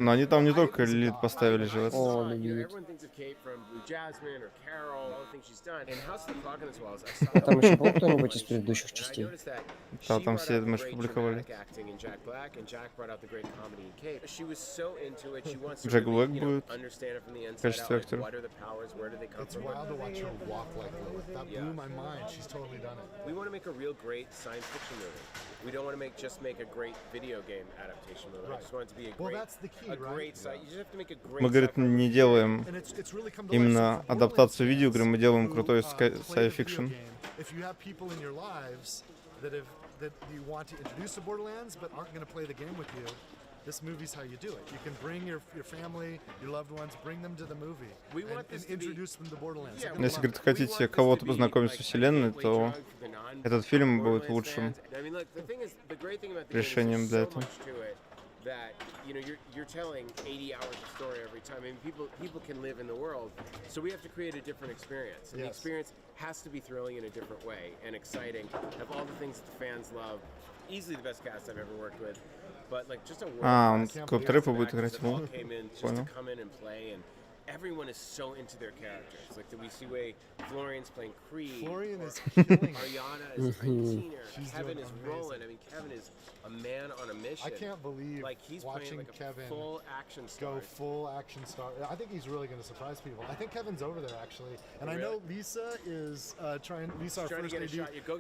Но они там не только Лилит поставили же. О, Лилит. А там еще был кто-нибудь из предыдущих частей? Да, там все, мы же публиковали. Джек Блэк будет в качестве актера. It's wild to watch her walk like Lilith. That blew my mind. She's totally done it. We want to make a real great science fiction movie. We don't want to just make a great video game adaptation movie. I just want it to be a great sci. You just have to make a great. Мы, говорит, не делаем именно адаптацию видеоигры, мы делаем крутой sci-fiction. If you have people in your lives that you want to introduce to Borderlands but aren't going to play the game with you, this movie's how you do it. You can bring your family, your loved ones, bring them to the movie and introduce them to Borderlands. Если, говорит, хотите кого-то познакомить с вселенной, то этот фильм будет лучшим решением для этого. That you're telling 80 hours of story every time. I mean, people can live in the world, so we have to create a different experience. And the experience has to be thrilling in a different way and exciting. Have all the things that the fans love. Easily the best cast I've ever worked with. But like just a он коп-трэпа будет играть. Понял. Everyone is so into their characters. Like we see way Florian's playing Creed. Florian is killing. Ariana is playing Senior. Kevin is rolling. I mean, Kevin is a man on a mission. I can't believe like he's watching playing like Kevin a full action star. Go full action star. I think he's really going to surprise people. I think Kevin's over there actually, and I know Lisa is trying. Lisa, our first to get a shot. Go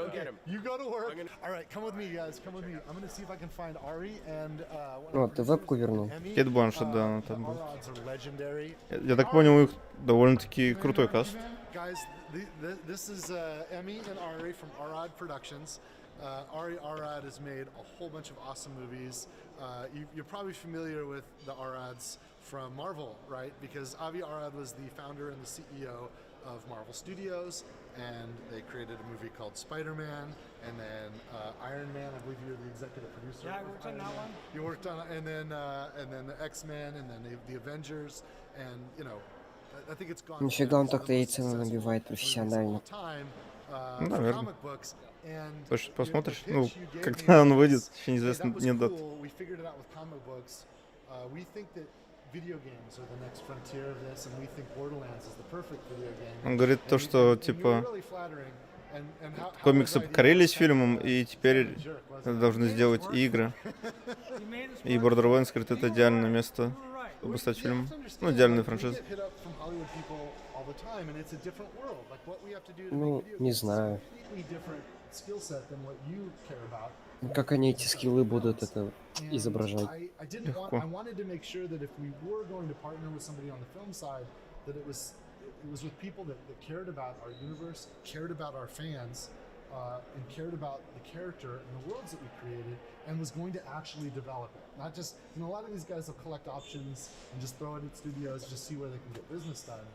get him. You go to work. All right, come with me, guys. Come with me. I'm going to see if I can find Ari and. О, ты вебку вернул. Кейт Бланшетт, да, она там будет. Я так понял, у них довольно-таки крутой каст. Guys, this is Emmy and Ari from Arad Productions. Ari Arad has made a whole bunch of awesome movies. You're probably familiar with the Arads from Marvel, right? Because Avi Arad was the founder and the CEO of Marvel Studios, and they created a movie called Spider-Man, and then Iron Man. I believe you're the executive producer. Yeah, I worked on that one. You worked on, and then the X-Men, and then the Avengers, and I think it's gone. Нифига он так-то и цены набивает профессионально. Наверное. Слушай, посмотришь? Ну, когда он выйдет, еще неизвестно, нет дат. Он говорит то, что, типа, комиксы покорились фильмом, и теперь должны сделать игры. И Borderlands, говорит, это идеальное место, чтобы стать фильмом. Ну, идеальная франшиза. Ну, не знаю. Как они эти скиллы будут это изображать? Легко. It was with people that cared about our universe, cared about our fans, and cared about the character and the worlds that we created, and was going to actually develop it. Not just, a lot of these guys will collect options and just throw it at studios, just see where they can get business done.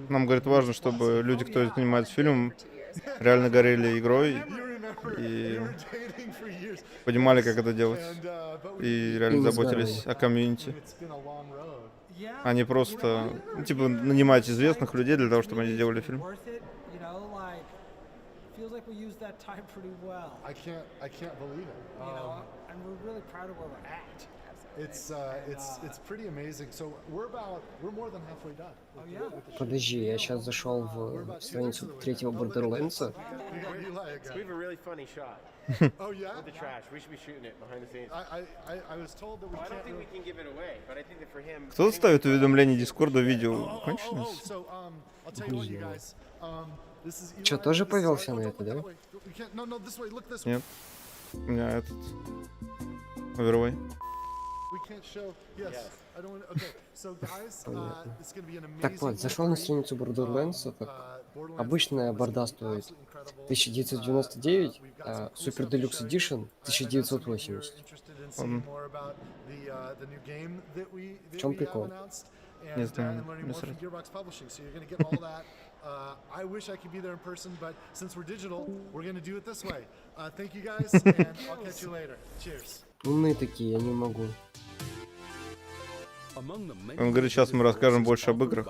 Нам, говорит, важно, чтобы люди, кто занимается фильмом, реально горели игрой и понимали, как это делать. И реально заботились о комьюнити. А не просто, типа, нанимать известных людей для того, чтобы они сделали фильм. Feels like we used that time pretty well. I can't believe it. You know, and we're really proud of where we're at. It's pretty amazing. So we're more than halfway done. Oh yeah. Подожди, я сейчас зашел в страницу третьего Borderlands. We have a really funny shot. Oh yeah? With the trash. We should be shooting it behind the scenes. I was told that we can't. I don't think we can give it away, but I think that for him. Кто ставит уведомления Дискорда видео? Кончилось? So I'll tell you what, you guys. Чё, тоже повелся на это, да? Нет. У меня этот... Овервей. Так вот, зашел на страницу Borderlands, так, обычная борда стоит 1999, а Super Deluxe Edition 1980. В чем прикол? Не знаю, не сразу. I wish I could be there in person, but since we're digital, we're gonna do it this way. Thank you guys, and I'll catch you later. Cheers. Умные такие, я не могу. Он говорит, сейчас мы расскажем больше об играх.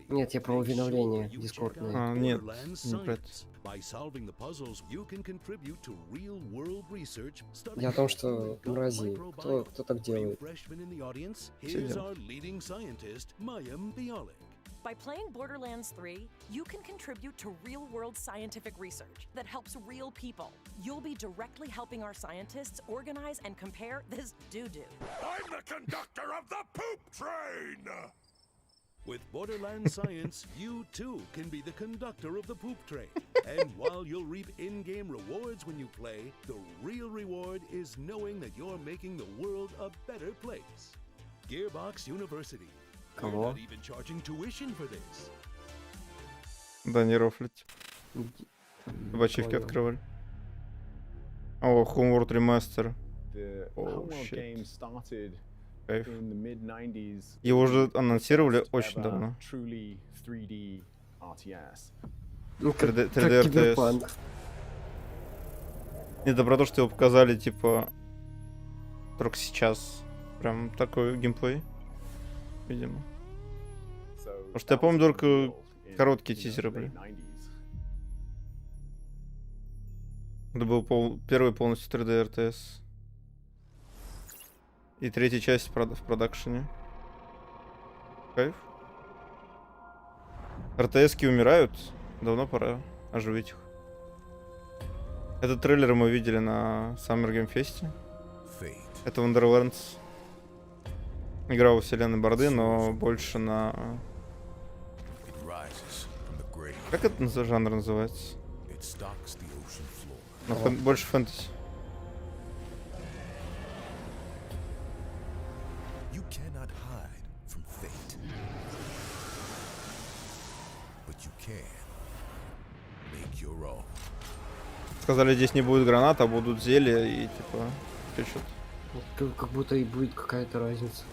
Нет, я про уведомления дискордные. А, нет, не про это. Я о том, что мрази, кто так делает? Все делают. By playing Borderlands 3, you can contribute to real-world scientific research that helps real people. You'll be directly helping our scientists organize and compare this doo-doo. I'm the conductor of the poop train! With Borderlands Science, you too can be the conductor of the poop train. And while you'll reap in-game rewards when you play, the real reward is knowing that you're making the world a better place. Gearbox University. Кого? Да, не рофлить. В ачивке открывали. О, Homeworld Remaster. О, щит. Кайф. Его уже анонсировали очень давно. 3D RTS. Это про то, что его показали, типа, только сейчас. Прям такой геймплей. Видимо. Потому что я помню только короткие тизеры были. Это был первый полностью 3D RTS. И третья часть в продакшене. Кайф. РТС-ки умирают. Давно пора оживить их. Этот трейлер мы видели на Summer Game Fest. Это Wonderlands. Игра во вселенной Борды, но больше на... Как это за жанр называется? Больше фэнтези. Сказали, здесь не будет гранат, а будут зелья и типа... Что-то. Как будто и будет какая-то разница.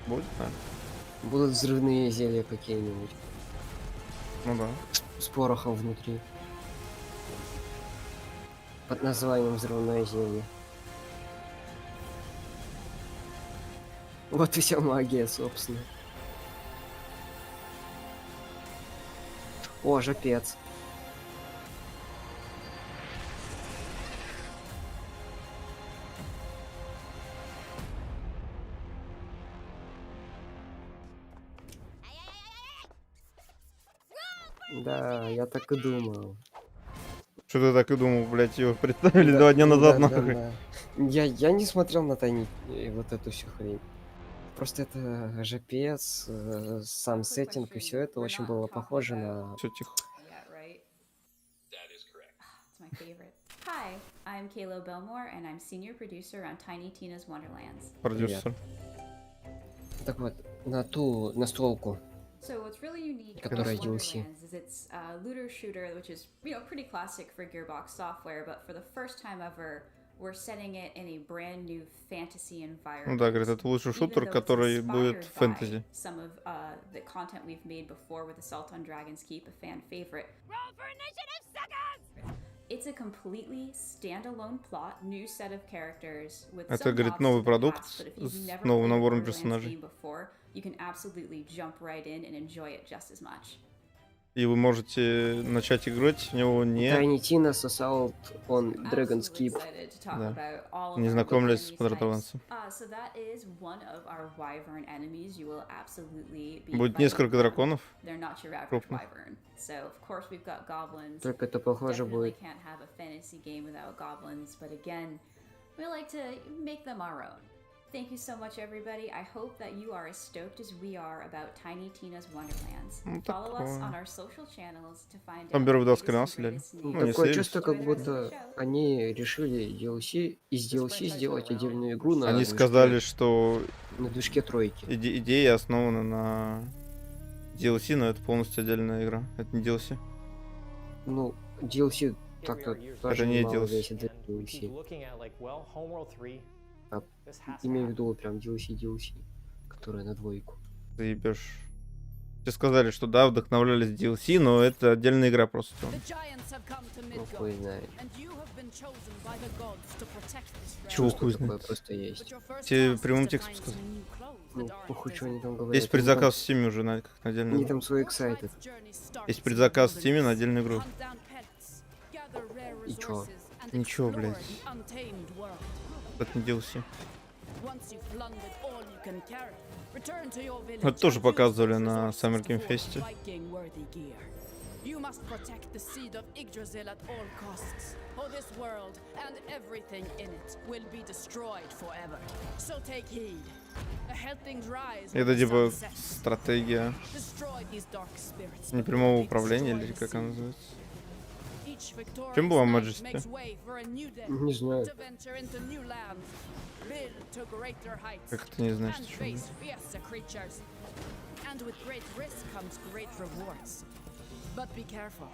Будет, да. Будут взрывные зелья какие-нибудь. Ну да. С порохом внутри. Под названием взрывное зелье. Вот и вся магия, собственно. О, жопец. Да, я так и думал. Что ты так и думал, блять, его представили да, 2 дня назад, нахуй. Да. Я не смотрел на Тайни вот эту всю хрень. Просто это жопец, сам сеттинг и все это очень было похоже на... Все тихо. Hi, I'm Kayla Belmore, and I'm senior producer on Tiny Tina's Wonderlands. Продюсер. Так вот, на ту настолку. So what's really unique about Wonderlands is it's a looter shooter, which is pretty classic for Gearbox software, but for the first time ever, we're setting it in a brand new fantasy environment. Ну да, говорит, это лучший шутер, который будет фэнтези. Some of the content we've made before with Assault on Dragon's Keep, a fan favorite. Roll for initiative, suckers! It's a completely standalone plot, new set of characters with Это, говорит, новый продукт с новым набором персонажей. You can absolutely jump right in and enjoy it just as much. И вы можете начать играть в него не... Tiny Tina's Assault on Dragon's Keep. Да. Не знакомлясь с подратованцем. Будет несколько драконов. Крупных. Только это похоже будет. Thank you so much, everybody. I hope that you are as stoked as we are about Tiny Tina's Wonderlands. Follow us on our social channels to find out. Там первый видос канал слили. Такое чувство, как будто они решили DLC, из DLC сделать отдельную игру на Они сказали, что на движке тройки. Идея основана на DLC, но это полностью отдельная игра. Это не DLC. Ну, DLC так-то тоже не мало DLC. весит для DLC. А, имею в виду прям DLC, которая на двойку. Заебешь. Все сказали, что да, вдохновлялись DLC, но это отдельная игра просто. Ну, хуй знает. Чего хуй знает? Просто есть. Тебе прямым текстом сказал. Ну, похуй, что они там говорят. Есть предзаказ в Steam уже на как на отдельную Они игру. там свой excited. Есть предзаказ в Steam на отдельную игру. И чё? Ничего, блядь. Это не DLC. Это тоже показывали на Summer Game Fest. You must protect the seed of Yggdrasil at all costs, or this world and everything in it will be destroyed forever. So take heed. The Helplings rise with Это the типа sunset. стратегия Destroy these dark spirits. непрямого управления, или как она называется. Each victorious Чем была knight Majesty? makes way for a new day, Не знаю. to venture into new lands, build to greater heights, Как это не знаешь, and что face fiercer creatures. And with great risk comes great rewards. But be careful.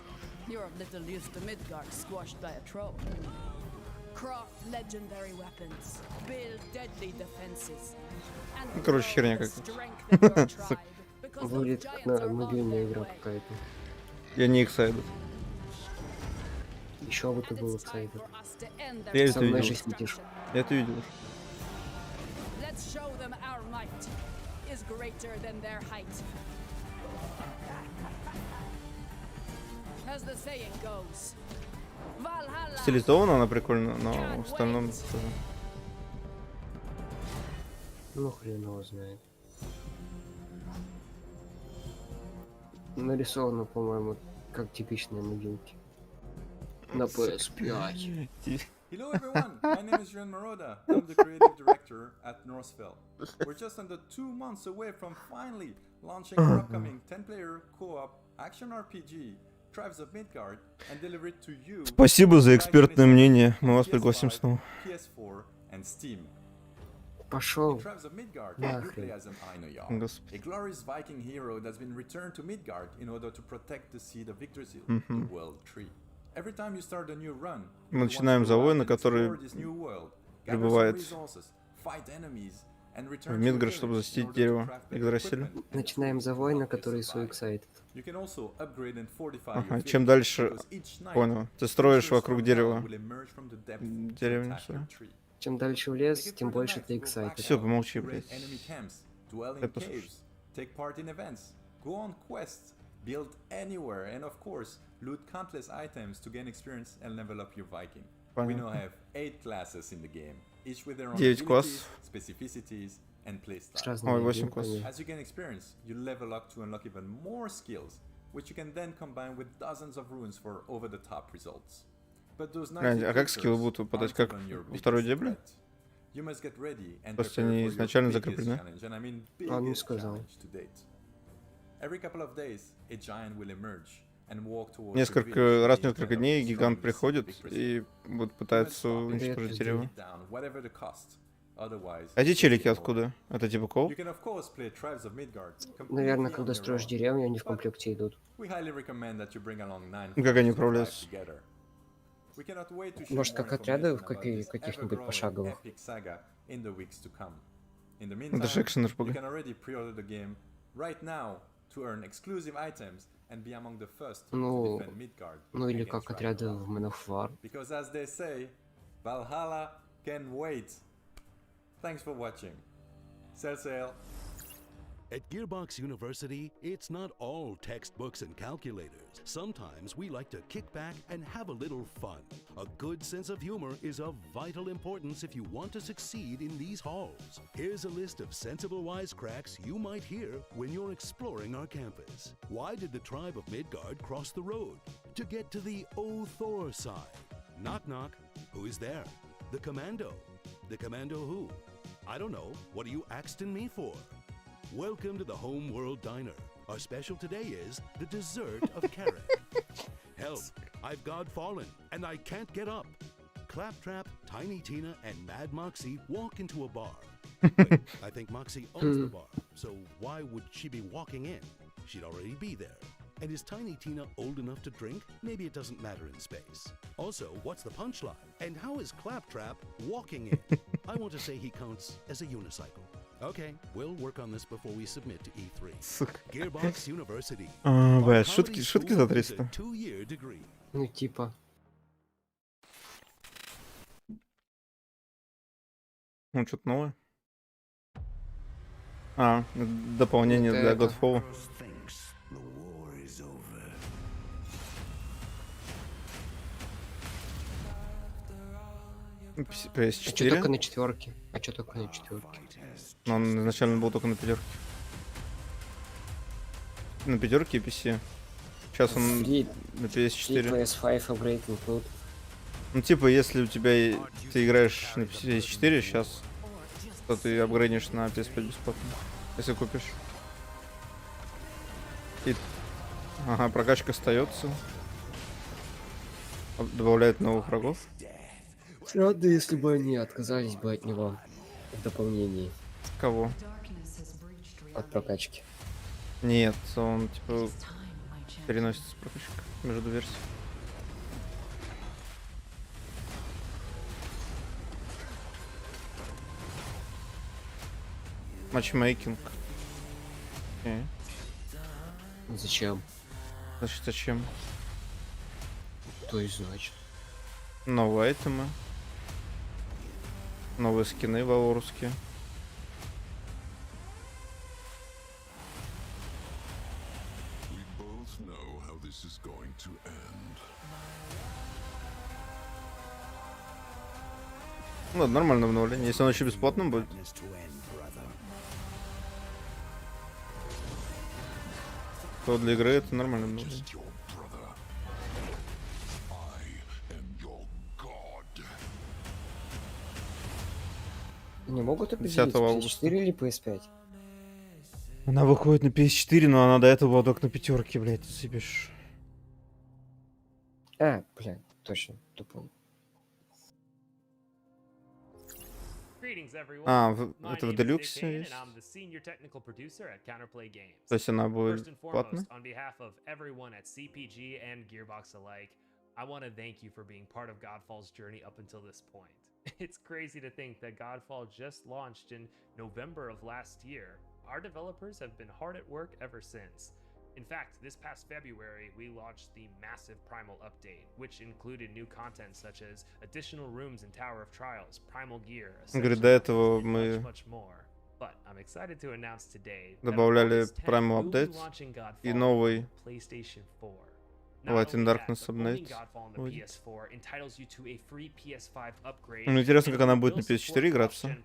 You're of little use to Midgard squashed by a troll. Craft legendary weapons. Build deadly defenses. Ну, короче, херня какая-то. Выглядит как на мобильная игра какая-то. Я не excited. Еще бы ты был excited. Я это Со мной видел. же сидишь. Я это видел. Let's show them our might is greater than their height. As the saying goes, Valhalla. Стилизована она прикольно, но в остальном тоже. Ну хрен его знает. Нарисовано, по-моему, как типичные могилки. На PS5. Hello everyone, my name is Jun Maroda. I'm the creative director at Northfell. We're just under 2 months away from finally launching our upcoming 10-player co-op action RPG, Tribes of Midgard, and deliver it to you. Спасибо за экспертное мнение. Мы вас пригласим снова. PS4 and Steam. Пошел. Tribes of Midgard, you play нахрен. as an Ainoyar, Господи. a glorious Viking hero that's been returned to Midgard in order to protect the seed of Yggdrasil, Мгм. the World Tree. Every time you start a new run, Мы you начинаем want to за go out воина, and который explore this new world, gather some прибывает resources, fight enemies, and в return to your Мидгард, чтобы village in защитить order to дерево craft better Игдрасиля. equipment. Начинаем за воина, который свой excited. You can also upgrade and fortify Ага, your чем village, дальше, because each night, понял, ты строишь creatures вокруг from дерева hell will emerge from the depths to деревню attack свою. your tree. Чем дальше в лес, тем больше ты excited. Все, помолчи, Raid блядь. enemy camps, dwell in Дай послушать. caves, take part in events, go on quests, build anywhere, and of course, loot countless items to gain experience and level up your Viking. We now Понятно. have 8 classes in the game, each with their own 9 abilities, классов. specificities, and С playstyle. разными Ой, 8 ability'ми. классов. As you gain experience, you level up to unlock even more skills, which you can then combine with dozens of runes for over-the-top results. But those Глянь, а как скиллы будут выпадать, как во второй дебле? You must get ready and Просто prepare они for your изначально biggest закреплены. challenge, and I mean Он не biggest сказал. challenge to date. Every couple of days, a giant will emerge and walk towards your Несколько village, раз, leading несколько them дней strongly гигант to приходит victory. и вот You must пытается stop and уничтожить take дерево. it down, whatever the cost. Otherwise, А эти it's челики game over. откуда? Это типа кол? You can, of course, play Tribes of Midgard completely Наверное, on когда your строишь own, деревню, они в but комплекте идут. we highly recommend that you bring along 9 Как они friends to try управляются? together. We cannot wait to share Может, more как отряды information about this каких-нибудь ever-growing пошаговых. epic saga in the weeks to come. In the Это же meantime, экшен you RPG. can already pre-order the game right now to earn exclusive items and be among the first to Ну, defend Midgard ну или against как отряды Ragnarok. в Man of War. Because as they say, Valhalla can wait. Thanks for watching. Sail. At Gearbox University, it's not all textbooks and calculators. Sometimes we like to kick back and have a little fun. A good sense of humor is of vital importance if you want to succeed in these halls. Here's a list of sensible wisecracks you might hear when you're exploring our campus. Why did the tribe of Midgard cross the road? To get to the Thor side. Knock knock. Who is there? The commando. The commando who? I don't know. What are you axing me for? Welcome to the Home World Diner. Our special today is the dessert of carrot. Help, I've God fallen, and I can't get up. Claptrap, Tiny Tina, and Mad Moxie walk into a bar. Wait, I think Moxie owns the bar, so why would she be walking in? She'd already be there. And is Tiny Tina old enough to drink? Maybe it doesn't matter in space. Also, what's the punchline? And how is Claptrap walking in? I want to say he counts as a unicycle. Okay, we'll work on this before we submit to E3. Gearbox University. Блядь, шутки за 300. Ну, типа. Ну, что-то новое. Дополнение для Godfall. PS4. А что только на четверке? Но он изначально был только на пятерке. На пятерке и PC. Сейчас он на PS4. PS5 upgrade include. Ну типа, если у тебя ты играешь на PS4 сейчас, то ты апгрейдишь на PS5 бесплатно, если купишь. И... Ага, прокачка остается. Добавляет новых врагов. Правда, если бы они отказались бы от него в дополнении. Кого? От прокачки. Нет, он типа переносится прокачка между версиями. Матчмейкинг. Okay. Зачем? Значит, зачем? То есть значит. Новые айтемы. Новые скины валорские. Ну, нормальное обновление. Если оно еще бесплатным будет. То для игры это нормально обновление. Не могут определить PS4 или PS5? Она выходит на PS4, но она до этого была только на пятерке, блядь, ты съебешь. Блядь, точно, тупо. Это в Делюксе есть? То есть она будет платной? I want to thank you for being part of Godfall's journey up until this point. It's crazy to think that Godfall just launched in November of last year. Our developers have been hard at work ever since. In fact, this past February, we launched the massive Primal update, which included new content such as additional rooms in Tower of Trials, Primal Gear, до этого мы добавляли Primal update и новый Light and Darkness update. Ну, интересно, как она будет на PS4 играться.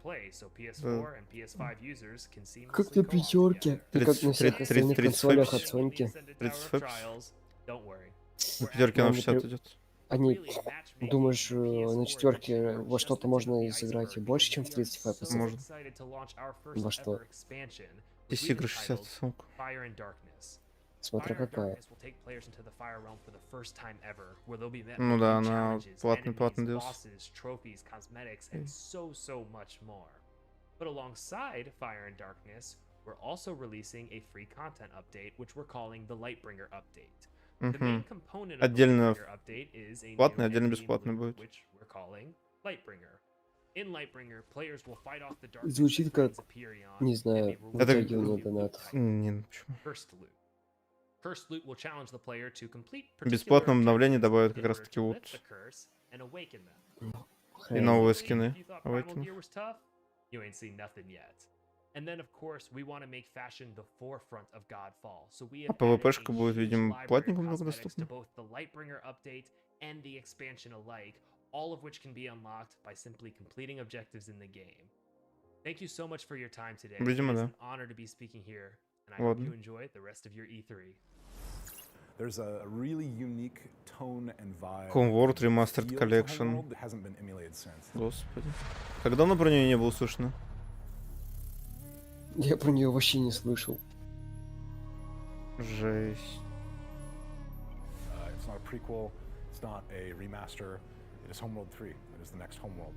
Как на пятерке, и как на всех остальных консолях от Sony. 30 FPS. На пятерке она 60 идет. Они, думаешь, на четверке во что-то можно сыграть и больше, чем в 30 FPS? Можно. Во что? Здесь игры 60 ссылку. Смотря какая. Ну да, она платный делс. But alongside Fire and Darkness, we're also releasing a free content update, which we're calling the Lightbringer update. The main component of the Отдельно Lightbringer update is a new платный, отдельно enemy бесплатный loop, будет. which we're calling Lightbringer. In Lightbringer, players will fight off the darkness Звучит that как, brings Aperion, не and знаю, be rewarded вытягивание with new loot донатов. type. Не, почему? Cursed loot. Cursed loot will challenge the player to complete В бесплатном обновлении добавят как раз таки вот the curse and awaken them. и новые If скины. you thought Primal Awakening. Gear was tough, you ain't seen nothing yet. And then, of course, we want to make fashion the forefront of Godfall. So we А have added PvP-шка a будет, huge видимо, library of платникам много cosmetics to доступна. both the Lightbringer update and the expansion alike, all of which can be unlocked by simply completing objectives in the game. Thank you so much for your time today. Видимо, It is да. an honor to be speaking here, and I hope Ладно. you enjoy the rest of your E3. There's a really unique tone and vibe. Homeworld Remastered Feel to Collection. Homeworld that hasn't been emulated since. Господи. Как давно про нее не было слышно? Я про нее вообще не слышал. Жесть. It's not a prequel. It's not a remaster. It is Homeworld 3. It is the next Homeworld.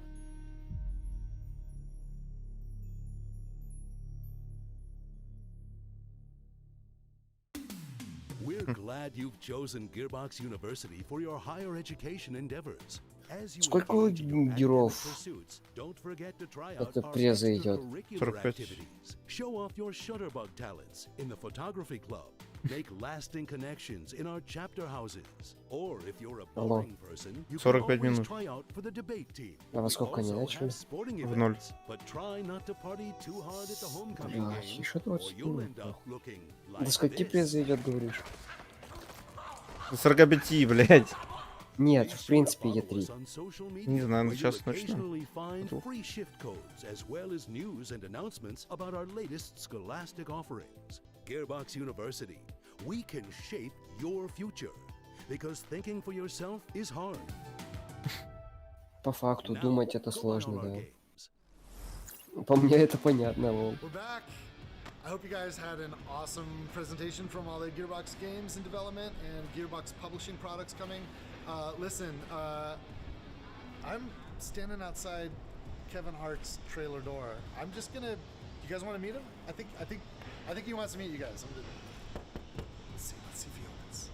We're glad you've chosen Gearbox University for your higher education endeavors. As you Сколько engage in your academic героев pursuits, don't forget to try out эта our преза идет? extracurricular 45. activities. Show off your shutterbug talents in the photography club. Make lasting connections in our chapter houses. Or if you're a Алло. boring person, you can 45 always минут. try out for the debate team. А во сколько они Also начали? have sporting В ноль. events, but try not to party too hard at the homecoming Бля, game, еще or 20 you'll минут. end up looking До like скольки this. преза идет, говоришь? До 45, блядь. Нет, в принципе, Е3. Не знаю, where сейчас you'll точно. occasionally find free shift codes as well as news and announcements about our latest scholastic offerings. Gearbox University. We can shape your future because thinking for yourself is hard. По факту, Now, думать это go on сложно, our да. games. По мне это понятно, лол. We're back. I hope you guys had an awesome presentation from all the Gearbox games in development and Gearbox publishing products coming. Listen, I'm standing outside Kevin Hart's trailer door. I'm just gonna. You guys want to meet him? I think he wants to meet you guys. Let's see if he opens.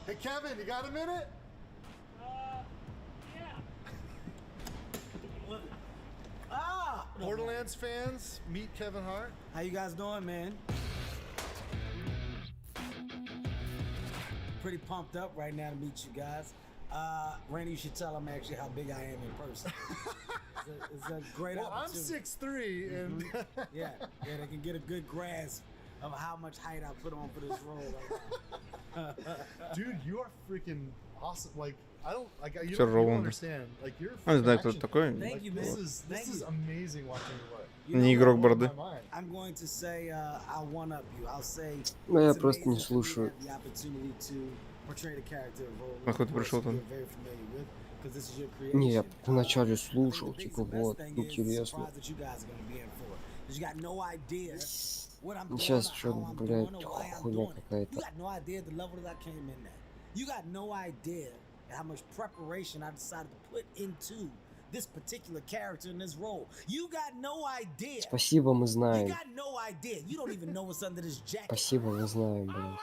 Hey Kevin, you got a minute? Ah! Borderlands fans, meet Kevin Hart. How you guys doing, man? Pretty pumped up right now to meet you guys. Randy, you should tell him actually how big I am in person. It's a great Well, I'm opportunity. 6'3", and Yeah, they can get a good grasp of how much height I put on for this role right now. dude, you are freaking awesome. Like, I don't like you Всё don't ровно. understand. Like, you're. А, не знаю, freaking кто это action такой. man. Thank Like, you, this man. is Thank this is you. amazing watching you work. You Не know игрок what? бороды. I'm going to say I'll one up you. I'll say Ну, я it's просто не amazing for me to слушаю. have the opportunity to portray the character of Roland, Нахуй of ты course, пришел who там? you're very familiar with, 'cause this is your Не, я creation. вначале слушал, I think типа, the best вот, thing is интересно. surprise that you guys are gonna be in for. 'Cause you got no idea what I'm doing, Сейчас or что, how I'm блядь, doing, or why I'm хуйня doing it. какая-то. You got no idea the level that I came in at. You got no idea how much preparation I decided to put into this particular character in this role. You got no idea. Спасибо, мы You знаем. got no idea. You don't even know what's under this jacket. Спасибо, мы знаем, блядь.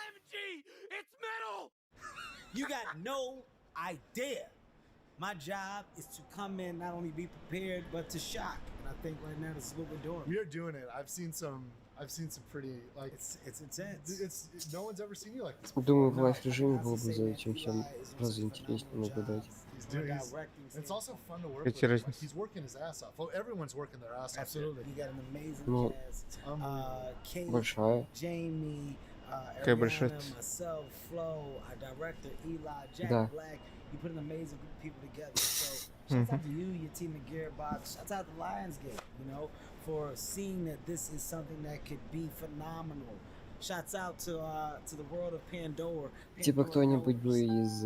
You got no idea. My job is to come in, not only be prepared, but to shock. And I think right now this is what we're doing. We are doing it. I've seen some pretty like it's intense. It's no one's ever seen you like this. Думаю, в лайф-режиме было бы за этим всем гораздо интереснее наблюдать. He's doing. It's also fun to work with. Какие him. Like, разницы? he's working his ass off. Well, everyone's working their ass off. Absolutely. You got an amazing Ну, cast. Kate, большая. Jamie, Какая большая? Ariana, myself, Flo, our director, Eli, Jack Да. Black. You put an amazing group of people together. So shout out to you, your team at Gearbox. Shout out to Lionsgate, for seeing that this is something that could be phenomenal. Shouts out to the world of Pandora. Типа кто-нибудь бы из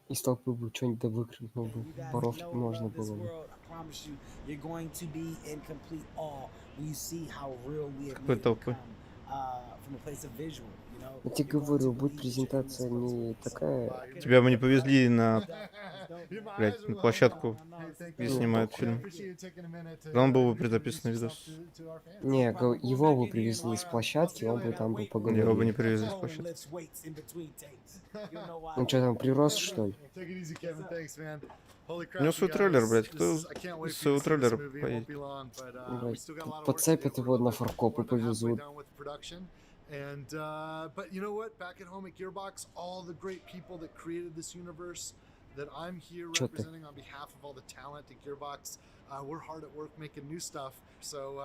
из толпы бы что-нибудь да выкрикнул бы, воровки можно было бы. I promise you, you're going to be in complete awe when you see how real we have Какой made it толпы? come, from a place of visual, Я тебе говорю, будет презентация не такая. Тебя бы не повезли на блядь, на площадку, где снимают фильм. Он был бы предзаписанный видос. Не, его бы привезли с площадки, он бы там был поговорил. Его бы не привезли с площадки. Он что там, прирос, что ли? У него свой трейлер, блядь. Кто из своего трейлера поедет? Блядь, подцепят его на фаркоп и повезут. And but you know what? Back at home at Gearbox, all the great people that created this universe that I'm here representing on behalf of all the talent at Gearbox, we're hard at work making new stuff. So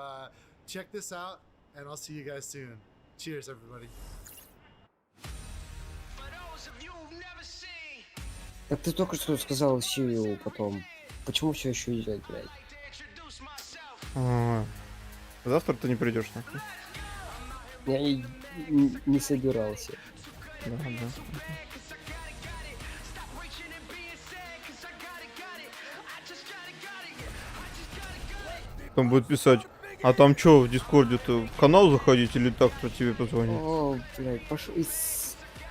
check this out, and I'll see you guys soon. Cheers, everybody. Так ты только что сказал Сию потом. Почему все еще идет, блядь? Завтра ты не придешь, нахуй. Я не собирался. Да. Там будет писать, а там чё в Дискорде-то, в канал заходить или так кто тебе позвонит? О, блядь, пошел.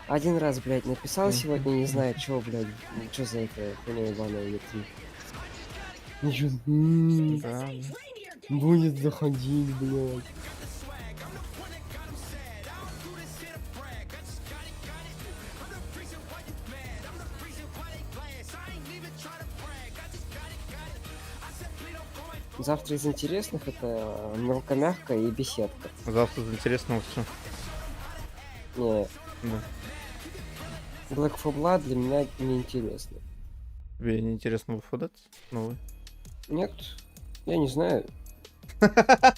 Один раз, блядь, написал сегодня, не знаю, чё, блядь, чё за это, хуйня ебаная E3. Ничего, будет заходить, блядь. Завтра из интересных это мелкомягка и беседка. Завтра из интересного все. Не. Да. Black 4 Blood для меня неинтересно. Тебе неинтересно выходить новый? Нет, я не знаю.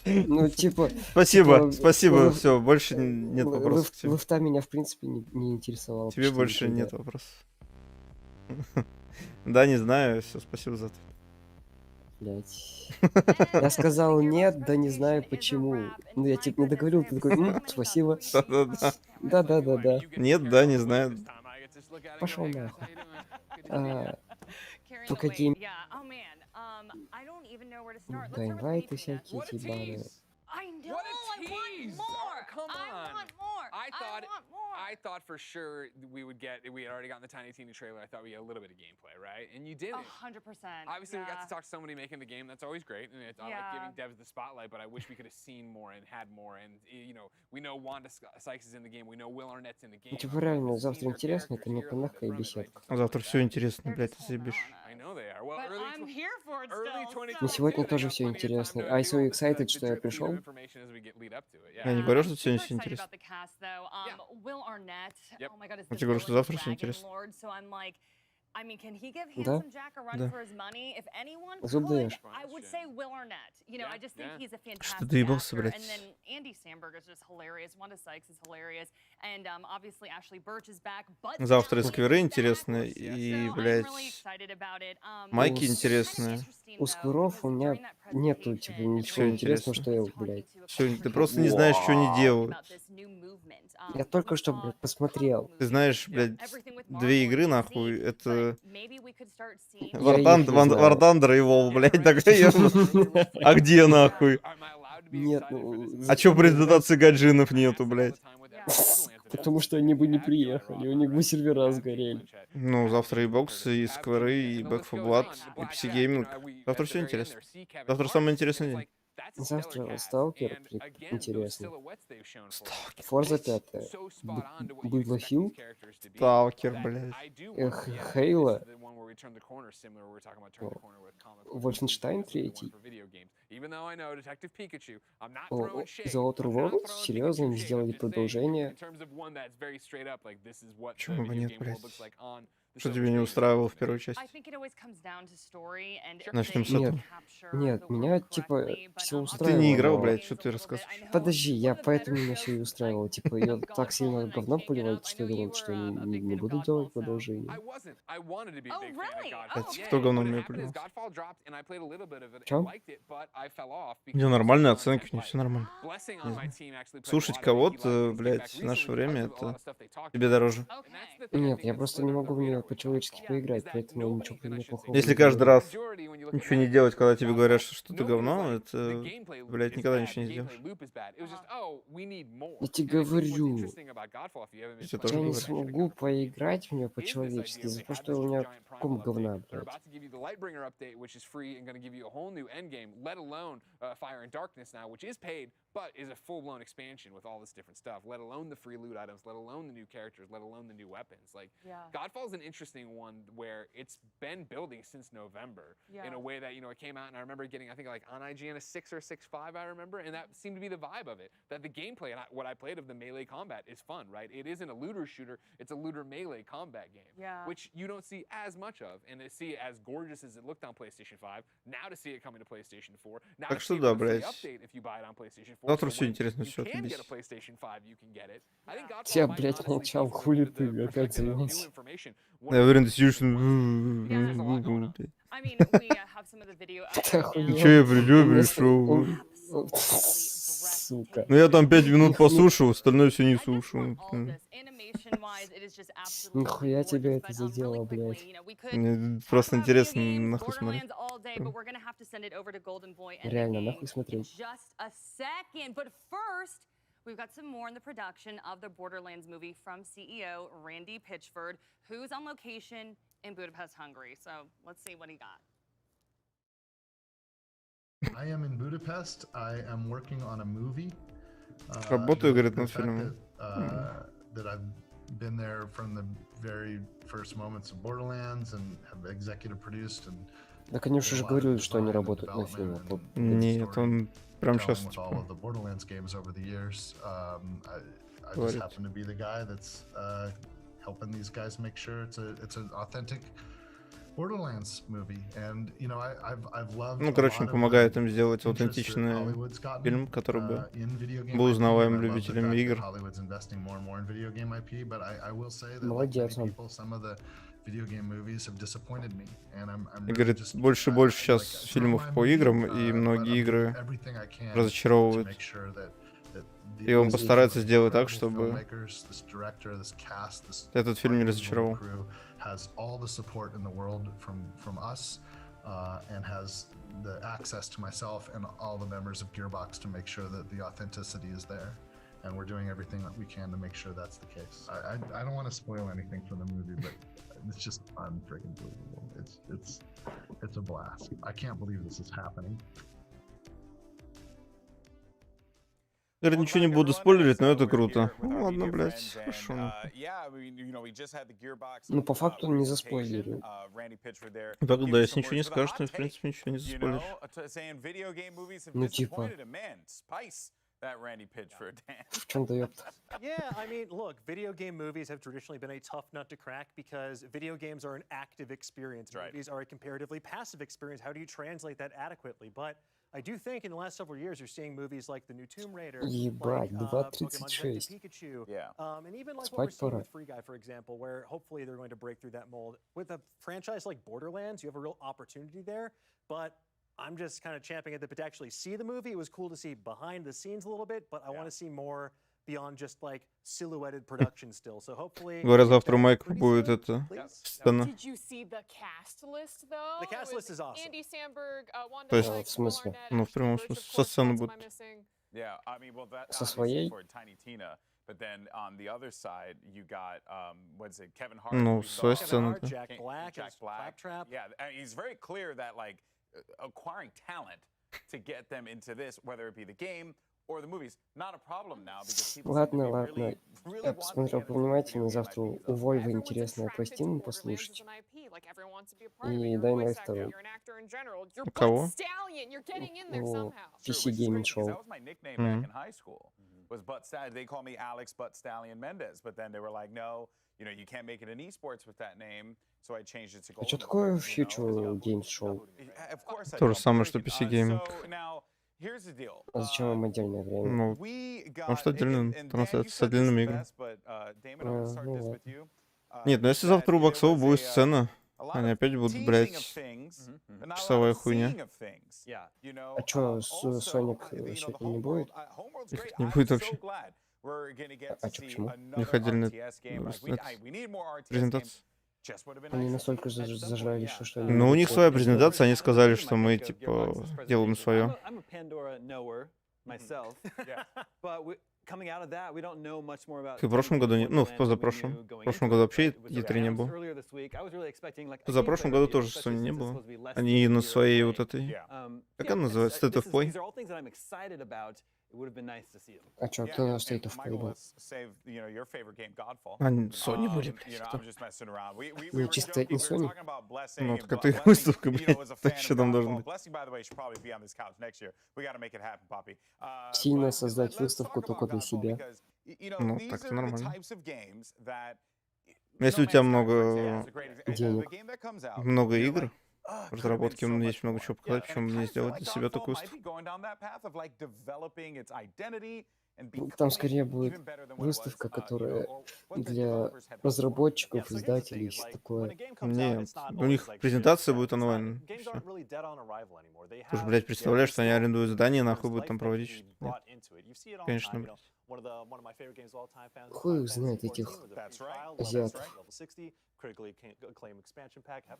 Ну, типа... Спасибо, все, больше нет вопросов к тебе. Лифта меня, в принципе, не интересовало. Тебе больше нет вопросов. Да, не знаю, все, спасибо за это. Блять. Я сказал нет, да не знаю почему. Ну, я типа не договорил, ты такой, спасибо. Да. Нет, да, не знаю. Пошел нахуй. По каким... Да, инвайты всякие, ебаные. I know. I want more. Come on. I want more. I thought for sure we had already gotten the Tiny Tina trailer. I thought we had a little bit of gameplay, right? And you didn't. 100%. Obviously, we got to talk to somebody making the game. That's always great. And I like giving devs the spotlight, but I wish we could have seen more and had more. And, you know, we know Wanda Sykes is in the game. We know Will Arnett's in the game. Типа реально, завтра интересно, это мелкомягка и беседка. Завтра все интересно, блядь, ты заебешь. Но сегодня тоже все интересно. I so excited, что я пришел. Я не говорю, что сегодня все интересно. Я тебе говорю, что завтра все интересно. I mean, can he give Да? Handsome Jack a run for his money? If anyone Зуб could, даешь. I would say Will Arnett. You know, I just think he's a fantastic Что доебался, actor. блядь. And then Andy Samberg is just hilarious. Wanda Sykes is hilarious. And obviously Ashley Birch is back. But Завтра скверы интересные и, блядь, майки интересные. У скверов у меня нету, типа, ничего интересного, что я, блядь. Все, ты просто не знаешь, что они делают. Я только что, блядь, посмотрел. Ты знаешь, блядь, 2 игры, нахуй, это... War Thunder и WoW, блядь, такая. А где, нахуй? Нет, А чё презентации гаджинов нету, блядь? Потому что они бы не приехали, у них бы сервера сгорели. Ну, завтра и боксы, и скверы, и Back 4 Blood, и PC Gaming. Завтра все интересно. Завтра самый интересный день. Завтра Сталкер, интересно. Форза 5, Быдлофил, Сталкер, блядь. Хейла, Вольфенштайн 3. The Outer Worlds? Серьезно, они сделали продолжение? Почему бы нет, блядь? Что тебе не устраивало в первой части? Начнем с этого. Нет, меня, типа, все устраивало. Ты не играл, блядь, что ты рассказываешь? Подожди, я поэтому меня все и устраивало. Типа, ее так сильно говном поливают, что я думал, что они не будут делать продолжение. Кто говном меня поливал? Чё? Не, нормальные оценки, у них все нормально. Слушать кого-то, блядь, в наше время, это тебе дороже. Нет, я просто не могу в нее по-человечески поиграть, поэтому я ничего не плохого Если не каждый делаю. раз ничего не делать, когда тебе говорят, что что-то говно, это, блядь, никогда ничего не сделаешь. Я тебе говорю, Я тебе тоже я не говорю. смогу поиграть в нее по-человечески из-за того, что у меня ком говна, They're блядь. about to give you the Lightbringer update, which is free and going to give you a whole new endgame, let alone Fire and Darkness now, which is paid, but is a full-blown expansion with all this different stuff, let alone the free loot items, let alone the new characters, let alone the new weapons. Like, Godfall's an interesting one where it's been building since November in a way that, you know, it came out and I remember getting, I think, like on IGN a 6 or 6.5, I remember, and that seemed to be the vibe of it, that the gameplay and what I played of the melee combat is fun, right? It isn't a looter shooter, it's a looter melee combat game, which you don't see as much of, and to see it as gorgeous as it looked on PlayStation 5, now to see it coming to PlayStation 4, now Так to что see it да, with a free блядь. update if you buy it on PlayStation 4, Завтра so все when интересно, you все can get a отлично. PlayStation 5, you can get it. I think Godfall Я, might блядь, honestly молчал, be хули the ты опять perspective of new завелся. information. Я уверен, ты сидишь... I mean, we have some of the video up Ты right now. И че я охуел? пришел? Сука. Ну я там 5 минут послушал, остальное все не слушал. Animation-wise, it is just absolutely Нихуя тебя gorgeous, это but задело, really quickly, блядь. you know, we could Мне talk просто about video интересно games, нахуй смотреть. Borderlands all day, but we're gonna have to send it over to Golden Boy and the Реально, gang нахуй in смотреть. just a second. But first, we've got some more in the production of the Borderlands movie from CEO Randy Pitchford, who's on location in Budapest, Hungary. So let's see what he got. I am in Budapest. I am working on a movie. Работаю, говорит, The над fact фильмом. that I've been there from the very first moments of Borderlands and have executive produced and Да, конечно же, говорили, что они работают на фильме. Нет, он прям сейчас with all of the Borderlands games over the years. I just Говорит. happen to be the guy that's helping these guys make sure it's an authentic Borderlands movie. And you know, I've loved. Ну, короче, он помогает им сделать аутентичный фильм, который бы был узнаваем любителям игр. Молодец он. И говорит, больше и больше сейчас фильмов по играм, и многие игры разочаровывают. И он постарается сделать так, чтобы этот фильм не разочаровал. Has all the support in the world from us, and has the access to myself and all the members of Gearbox to make sure that the authenticity is there, and we're doing everything that we can to make sure that's the case. I don't want to spoil anything for the movie, but it's just unfreaking believable. It's a blast. I can't believe this is happening. Говорит, ничего не буду спойлерить, но это круто. Ну ладно, блядь, хорошо. Ну, по факту он не заспойлерил. Да, да, если ничего не скажешь, то в принципе ничего не заспойлеришь. Ну, типа. That Randy Pitchford. В чем-то ёпта. Yeah, I mean, look, video game movies have traditionally been a tough nut to crack because video games are an active experience. Right. Movies are a comparatively passive experience. How do you translate that adequately? But I do think in the last several years you're seeing movies like The New Tomb Raider, Ебать, like, Pokemon Detective 2:36. Pikachu, Yeah. And even like Спать what we're seeing пора. with Free Guy, for example, where hopefully they're going to break through that mold. With a franchise like Borderlands, you have a real opportunity there, but I'm just kind of champing at the bit to actually see the movie. It was cool to see behind the scenes a little bit, but I want to see more beyond just like silhouetted production still. So hopefully. Говорят, завтра у Майка будет это сцена. Did you see the cast list though? The cast list is awesome. Andy Samberg, Wanda То есть, в смысле? ну, в прямом смысле, со сцены будет. Yeah, I mean, well, that Со obviously своей? for Tiny Tina, but then on the other side, you got what's it, Kevin Hart. Ну, we со saw. сцены. Jack Black, Jack as Black. Claptrap. Yeah, and he's very clear that like acquiring talent to get them into this, whether it be the game or the movies, not a problem now because people seem to Ладно, be ладно. really, really Я wanting посмотрел to get into повнимательно, video game завтра IP, у though. Вольва интересное по стиму послушать. И дай на второй. У кого? У PC Gaming Show. That was my nickname back in high school. Was Butt Stallion. They called me Alex Butt Stallion Mendez, but then they were like, no, you know, you can't make it an esports with that name, so I changed it to А что Golden такое Boy, you know? Future Games Show? Of course I То же don't. самое, что PC Gaming. So now, here's the deal. А зачем вам отдельное время? Ну, We потому got, что отдельно and Dan, you трансляция с said this отдельными the играми. best, but Damon, I'm gonna start ну this ладно. with you. Нет, ну если завтра у Боксова будет сцена, они опять будут, блядь, часовая хуйня. А чё, Соник сегодня не будет? Их не будет вообще. we're gonna get А to чё, see почему? another У них отдельная RTS game. Like we need more RTS games. презентация. Just would have been Они nice. настолько зажрали, что они Ну, у могут них вот своя такое. презентация, они сказали, что мы, типа, делаем свое. I'm a Pandora knower myself. Yeah. But coming out of that, we don't know much more about. И в прошлом году, ну, в позапрошлом. В прошлом году вообще E3 не было. В году тоже Sony не было. Они на своей вот этой... Как она называется? State of Play? А чё, кто на State of Play был? А, Sony были, блядь, кто? Ну, чисто не Sony. Ну, так это их выставка, блядь. Так что там должно быть? Сильно создать выставку только для себя. Ну, так-то нормально. Если у тебя много денег, много игр, разработки, есть много чего показать, почему бы не сделать для себя такую выставку? Там скорее будет выставка, которая для разработчиков, издателей, все такое. Нет, у них презентация будет онлайн. Всё. Ты же, блядь, представляешь, что они арендуют здание, нахуй будут там проводить? Нет. Конечно, блядь. Хуй их знает этих азиатов.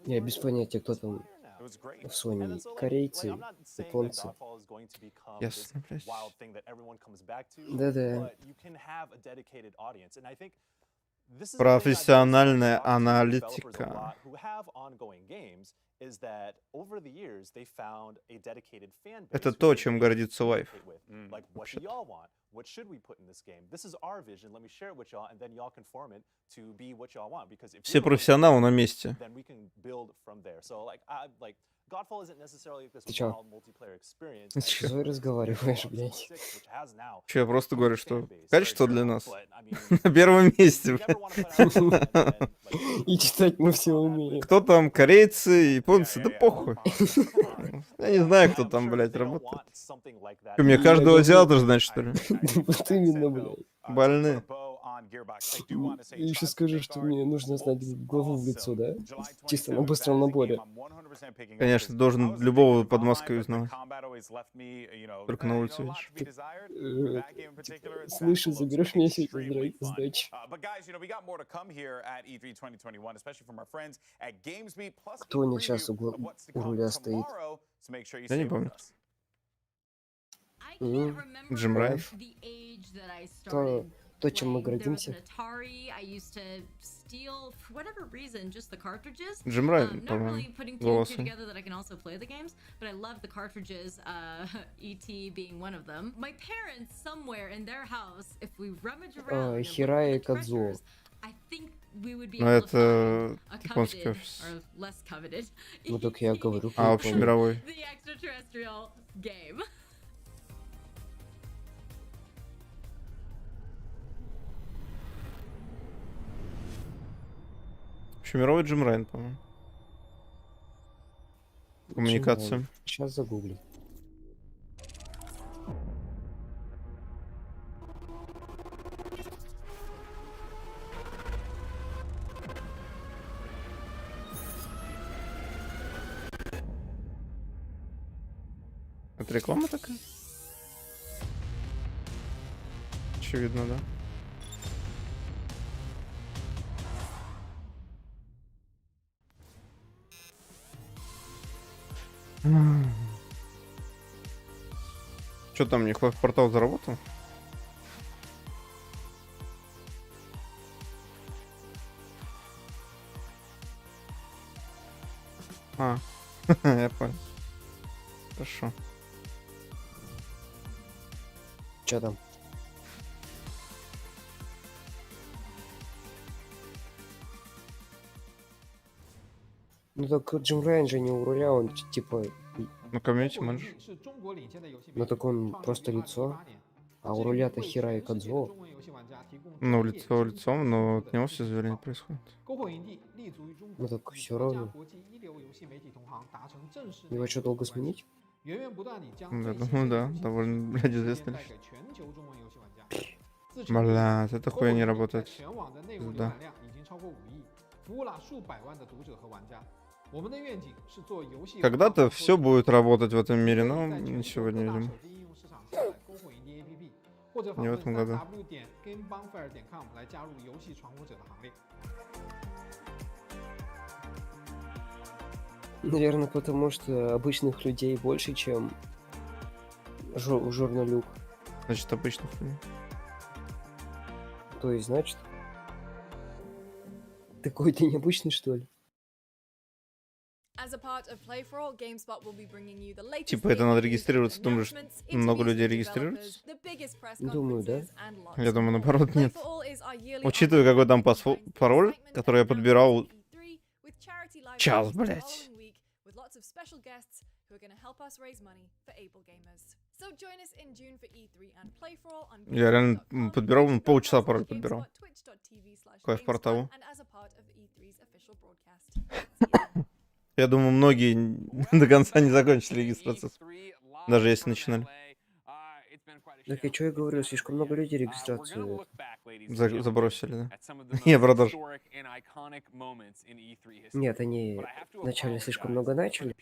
Я без понятия, кто там в Sony. Корейцы, японцы. Ясно, блядь. Да-да. Профессиональная аналитика. Это то, чем гордится Life. What should we put in this game? This is our vision. Let me share it with y'all, and then y'all can form it to be what y'all want. Because if все профессионалы на месте. then we can build from there. So like Godfall isn't necessarily this Ты чё? wild multiplayer experience. Ты чё разговариваешь, блядь? Че, я просто говорю, что качество для нас на первом месте. И читать мы все умеем. Кто там, корейцы, японцы? Да похуй. Я не знаю, кто там, блядь, работает. Мне каждого азиата знать, что ли? Вот именно, блядь. Больные. И еще скажи, что мне нужно знать главу в лицо, да? Чисто на быстром наборе. Конечно, должен любого под маской узнавать. Только на улице видишь. Слышь, заберешь меня сегодня сдачи. Кто у них сейчас у руля стоит? Я не помню. Джим Райан. Райан. То, чем мы гордимся. Джим Райан, по-моему, голосом. Хирая Кадзо. Но это японский офис. Ну так я говорю. А, общемировой. Общемировой Джим Райан, по-моему. Коммуникация. Сейчас загуглю. Это реклама такая? Очевидно, да. Что там, не портал заработал? А, я понял. Хорошо. Что там? Ну так Джим Райан же не у руля, он типа... Ну, комьюнити менеджер. Ну так он просто лицо. А у руля-то Хирая Кадзо. Ну, лицо лицом, но от него все заверение происходит. Ну так все равно. Его что, долго сменить? Я думаю, да. Довольно, блядь, известно. Блядь, эта хуйня не работает. Да. Когда-то все будет работать в этом мире, но сегодня, видимо. Не в этом году. www.gamebonfire.com 来加入游戏闯火者的行列。Наверное, потому что обычных людей больше, чем журналюк. Значит, обычных людей. То есть, значит, такой ты необычный, что ли? Типа это надо регистрироваться, думаешь, много людей регистрируются? Думаю, да. Я думаю, наоборот, нет. Учитывая, какой там пароль, который я подбирал час, блять. Я реально подбирал, полчаса пароль подбирал. Какой в порталу. Я думаю, многие до конца не закончили регистрацию. Даже если начинали. Так и что я говорю, слишком много людей регистрацию забросили, да? Не, продаж. Нет, они вначале слишком много начали,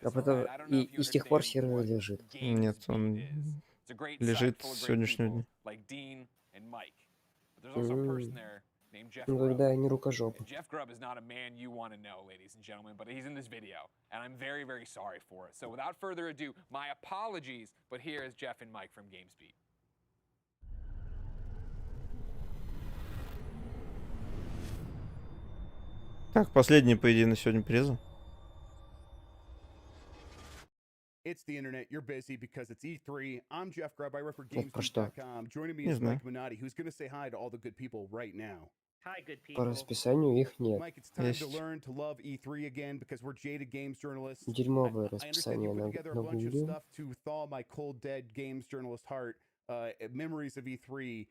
а потом и с тех пор сервер лежит. Нет, он лежит с сегодняшнего дня. Ну тогда они рукожопы. Jeff Grubb is not a man you want to know, ladies and gentlemen, but he's in this video, and I'm very, very sorry for it. So without further ado, my apologies, but here is Jeff and Mike from GamesBeat. Так, последний, по идее, на сегодня преза. It's the internet. You're busy because it's E3. I'm Jeff Grubb. I work for Это про что? GamesBeat.com. Joining me Не is знаю. Mike Minotti, who's going to say hi to all the good people right now. Hi, good По people. расписанию их нет. Mike, it's time to Есть. learn to love E3 again because we're jaded games journalists. Дерьмовое I understand расписание you put together a bunch of нагуглил. stuff to thaw my cold, dead games journalist heart. Memories of E3.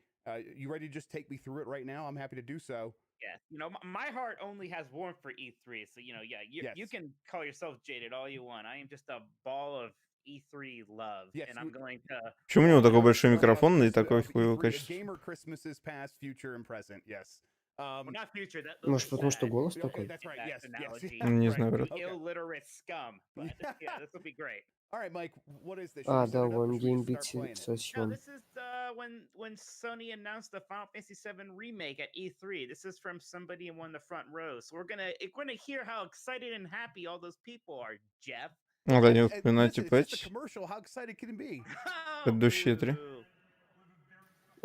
You ready to just take me through it right now? I'm happy to do so. Yeah, you know, my heart only has warmth for E3, so you know, yeah, you can call yourself jaded all you want. I am just a ball of E3 love, and I'm going to. Почему у него такой большой микрофон и такое хуевое E3, a качество? gamer Christmases past, future, and present. Yes. Well, not future. Может, потому что голос Okay, такой? that's right. Yes, yes. Не знаю, брат. You illiterate scum. But yeah, this will be great. All right, Mike. What is this? А, Should we да, set it up or вон should we just GameBeat start playing it? No, Session. this is when Sony announced the Final Fantasy VII remake at E3. This is from somebody in one of the front rows. So we're gonna hear how excited and happy all those people are, Jeff. Надо не Listen, упоминать it's just a патч. commercial. How excited can it be? Предыдущие три.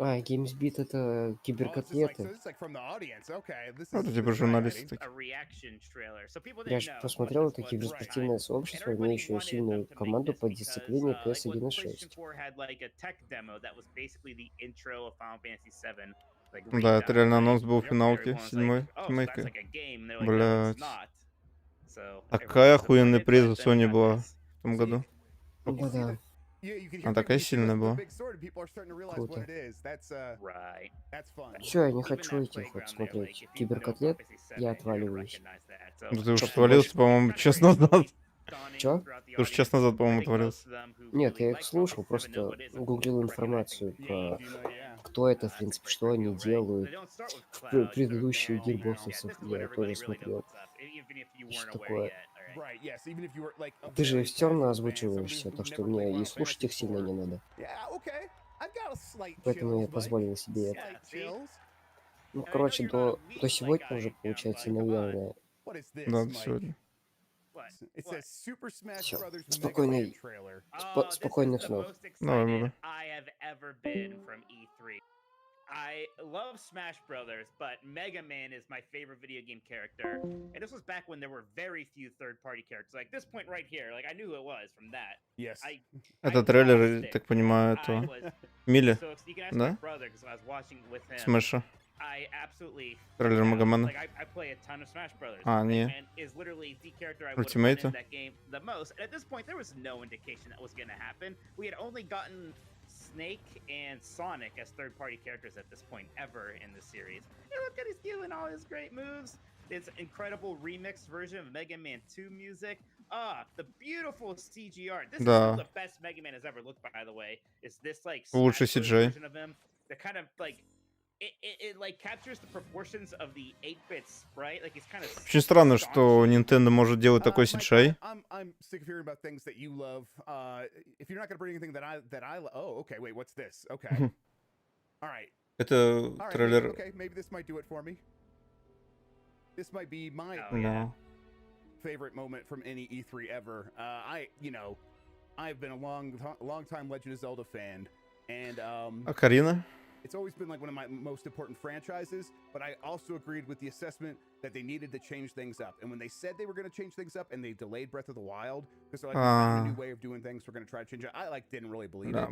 А, GamesBeat это Oh, киберкотлеты. this is like from the audience. Okay, this Вот is типа this is журналисты exciting. такие. A reaction trailer. So people Я didn't же know. посмотрел what это this was киберспортивное сообщество, And everybody имеющее wanted сильную them to make команду this по because, дисциплине like when PS1.6. PlayStation 4 had like a tech demo that was basically the intro of Final Fantasy VII. Like, Да, это реально redone, анонс right? был в Everyone финалке was like, седьмой oh, so that's ремейка. like a game. They're like, no, it's Блять. not. So Такая everyone was охуенная disappointed, преза but then we Sony got была this. в том году. Да-да. You can hear Она такая people сильная the была. big sword, and people are starting to realize Круто. what it is. That's Right. that's fun. Все, я не Even хочу that этих вот playground there, смотреть. like, if you know Киберкотлет, Final Fantasy я VII, you're gonna отваливаюсь. recognize that. So, Ну ты уж Чтоб отвалился, по-моему, час назад. Чё? Ты уж час назад, по-моему, отвалился. Нет, я их слушал, просто гуглил информацию про кто это, в принципе, что они делают. В предыдущих гирбоксах я тоже смотрел. Что такое? Right. Yes. Even if you were like. Ты же все равно озвучиваешься, то что мне и слушать их сильно не надо. Yeah. Okay. I've got a slight Поэтому я chills, Mike. позволил себе это. Slight chills. Ну, короче, до сегодня уже, получается, наверное. What is this, Да, Mike? сегодня. It says Super Smash Всё. Brothers Mega Спокойной, Man trailer. спокойных снов. Давай, Мура. I have ever been from E3. I love Smash Brothers, but Mega Man is my favorite video game character. And this was back when there were very few third-party characters. Like this point right here, like I knew who it was from that. Yes. Это трейлер, так понимаю, этого Мили, So you can ask да? my brother because I was watching with him. Смеша. I absolutely Трейлер Магомана. like I play a ton of Smash Brothers. А, Mega не. Man is literally the character I would have Ультимейта? in that game the most. And at this point, there was no indication that was going to happen. We had only gotten Snake and Sonic as third-party characters at this point ever in the series. Hey, look at he's doing all his great moves. This incredible remixed version of Mega Man 2 music. Ah, the beautiful CG art. This is Да. the best Mega Man has ever looked, by the way. Is this like Лучший Smash Bros. CGI. Version of him? The kind of like it like captures the proportions of the 8-bit sprite. Like it's kind of. Очень странно, что Nintendo может делать такой CGI. I'm sick of hearing about things that you love. If you're not gonna bring anything that I oh, okay, wait, what's this? Okay. All right. Это трейлер. Okay, maybe this might do it for me. This might be my favorite moment from any E3 ever. I've been a long time Legend of Zelda fan, and Ocarina? it's always been like one of my most important franchises, but I also agreed with the assessment that they needed to change things up. And when they said they were going to change things up and they delayed Breath of the Wild, because they're like, we found a new way of doing things, we're going to try to change it. I didn't really believe it.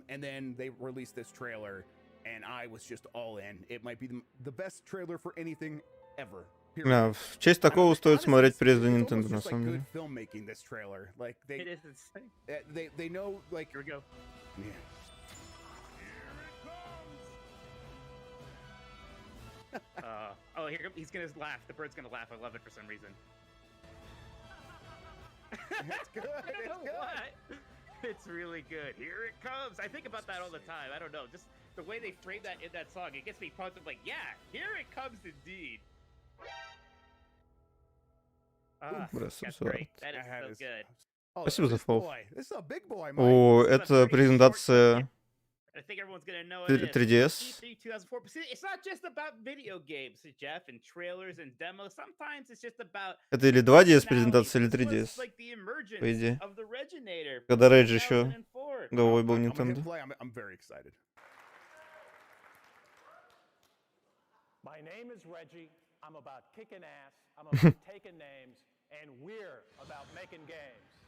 And then they released this trailer, and I was just all in. It might be the best trailer for anything ever. Да, в честь такого стоит смотреть призы Nintendo, на самом деле. Filmmaking this trailer, like It is insane. They know, like. Here we go. Yeah. He's gonna laugh. The bird's gonna laugh. I love it for some reason. It's good. I don't know what. It's really good. Here it comes. I think about that all the time. I don't know. Just the way they frame that in that song, it gets me pumped up. Like, yeah, here it comes indeed. That's great. That is so good. Спасибо за фолл. This is a big boy, О, это презентация I think everyone's gonna know it. 3DS. E3 2004. But see, it's not just about video games, Jeff, and trailers and demos. Sometimes it's just about. Это или 2DS презентация, или 3DS. По идее. Когда Рейдж еще головой был Nintendo. I'm very excited. My name is Reggie. I'm about kicking ass. I'm about taking names, and we're about making games.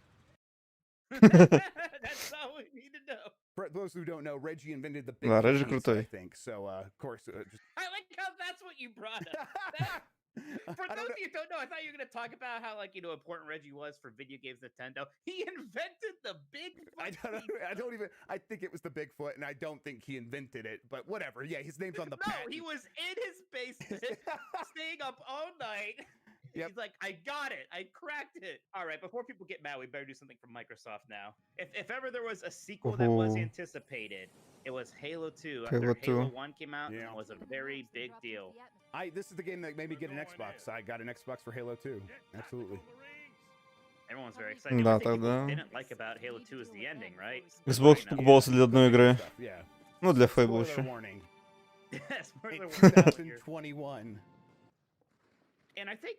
That's all we need to know. For those who don't know, Reggie invented the big Reggie keys, крутой. I think. So, of course, just... I like how that's what you brought up. For those of you who don't know, I thought you were going to talk about how, important Reggie was for video games Nintendo. He invented the Bigfoot. I think it was the Bigfoot, and I don't think he invented it, but whatever. Yeah, his name's on the patent. No, he was in his basement, staying up all night. Yep. He's like, I got it. I cracked it. All right, before people get mad, we better do something from Microsoft now. If ever there was a sequel that was anticipated, it was Halo 2. After Halo 1 came out, it was a very big deal. This is the game that made me get an Xbox. I got an Xbox for Halo 2. Absolutely. Everyone's very excited. Да, What тогда. didn't like about Halo 2 is the ending, right? Xbox покупался для одной игры. Ну, для Fable еще. Spoiler warning. 2021. And I think,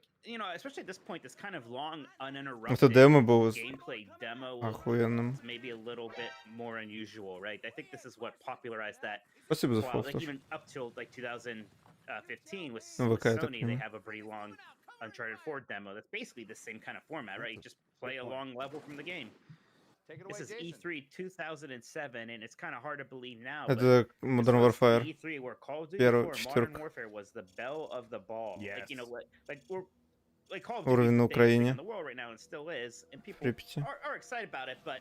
especially at this point, this kind of long, uninterrupted Это демо было gameplay demo охуенным. was maybe a little bit more unusual, right? I think this is what popularized that. Спасибо за Well, фолл. like even up till 2015 with ВК, я так Sony, they понимаю. have a pretty long Uncharted 4 demo. That's basically the same kind of format, right? You just play a long level from the game. This is E3 2007, and it's kind of hard to believe now. Это Modern Warfare. E3 where Call of Duty Первая 4 четверка. Modern Warfare was the bell of the ball. Yes. Like Call of Duty Уровень is на the biggest thing Украине. in the world right now, and still is, and people Припяти. are excited about it, but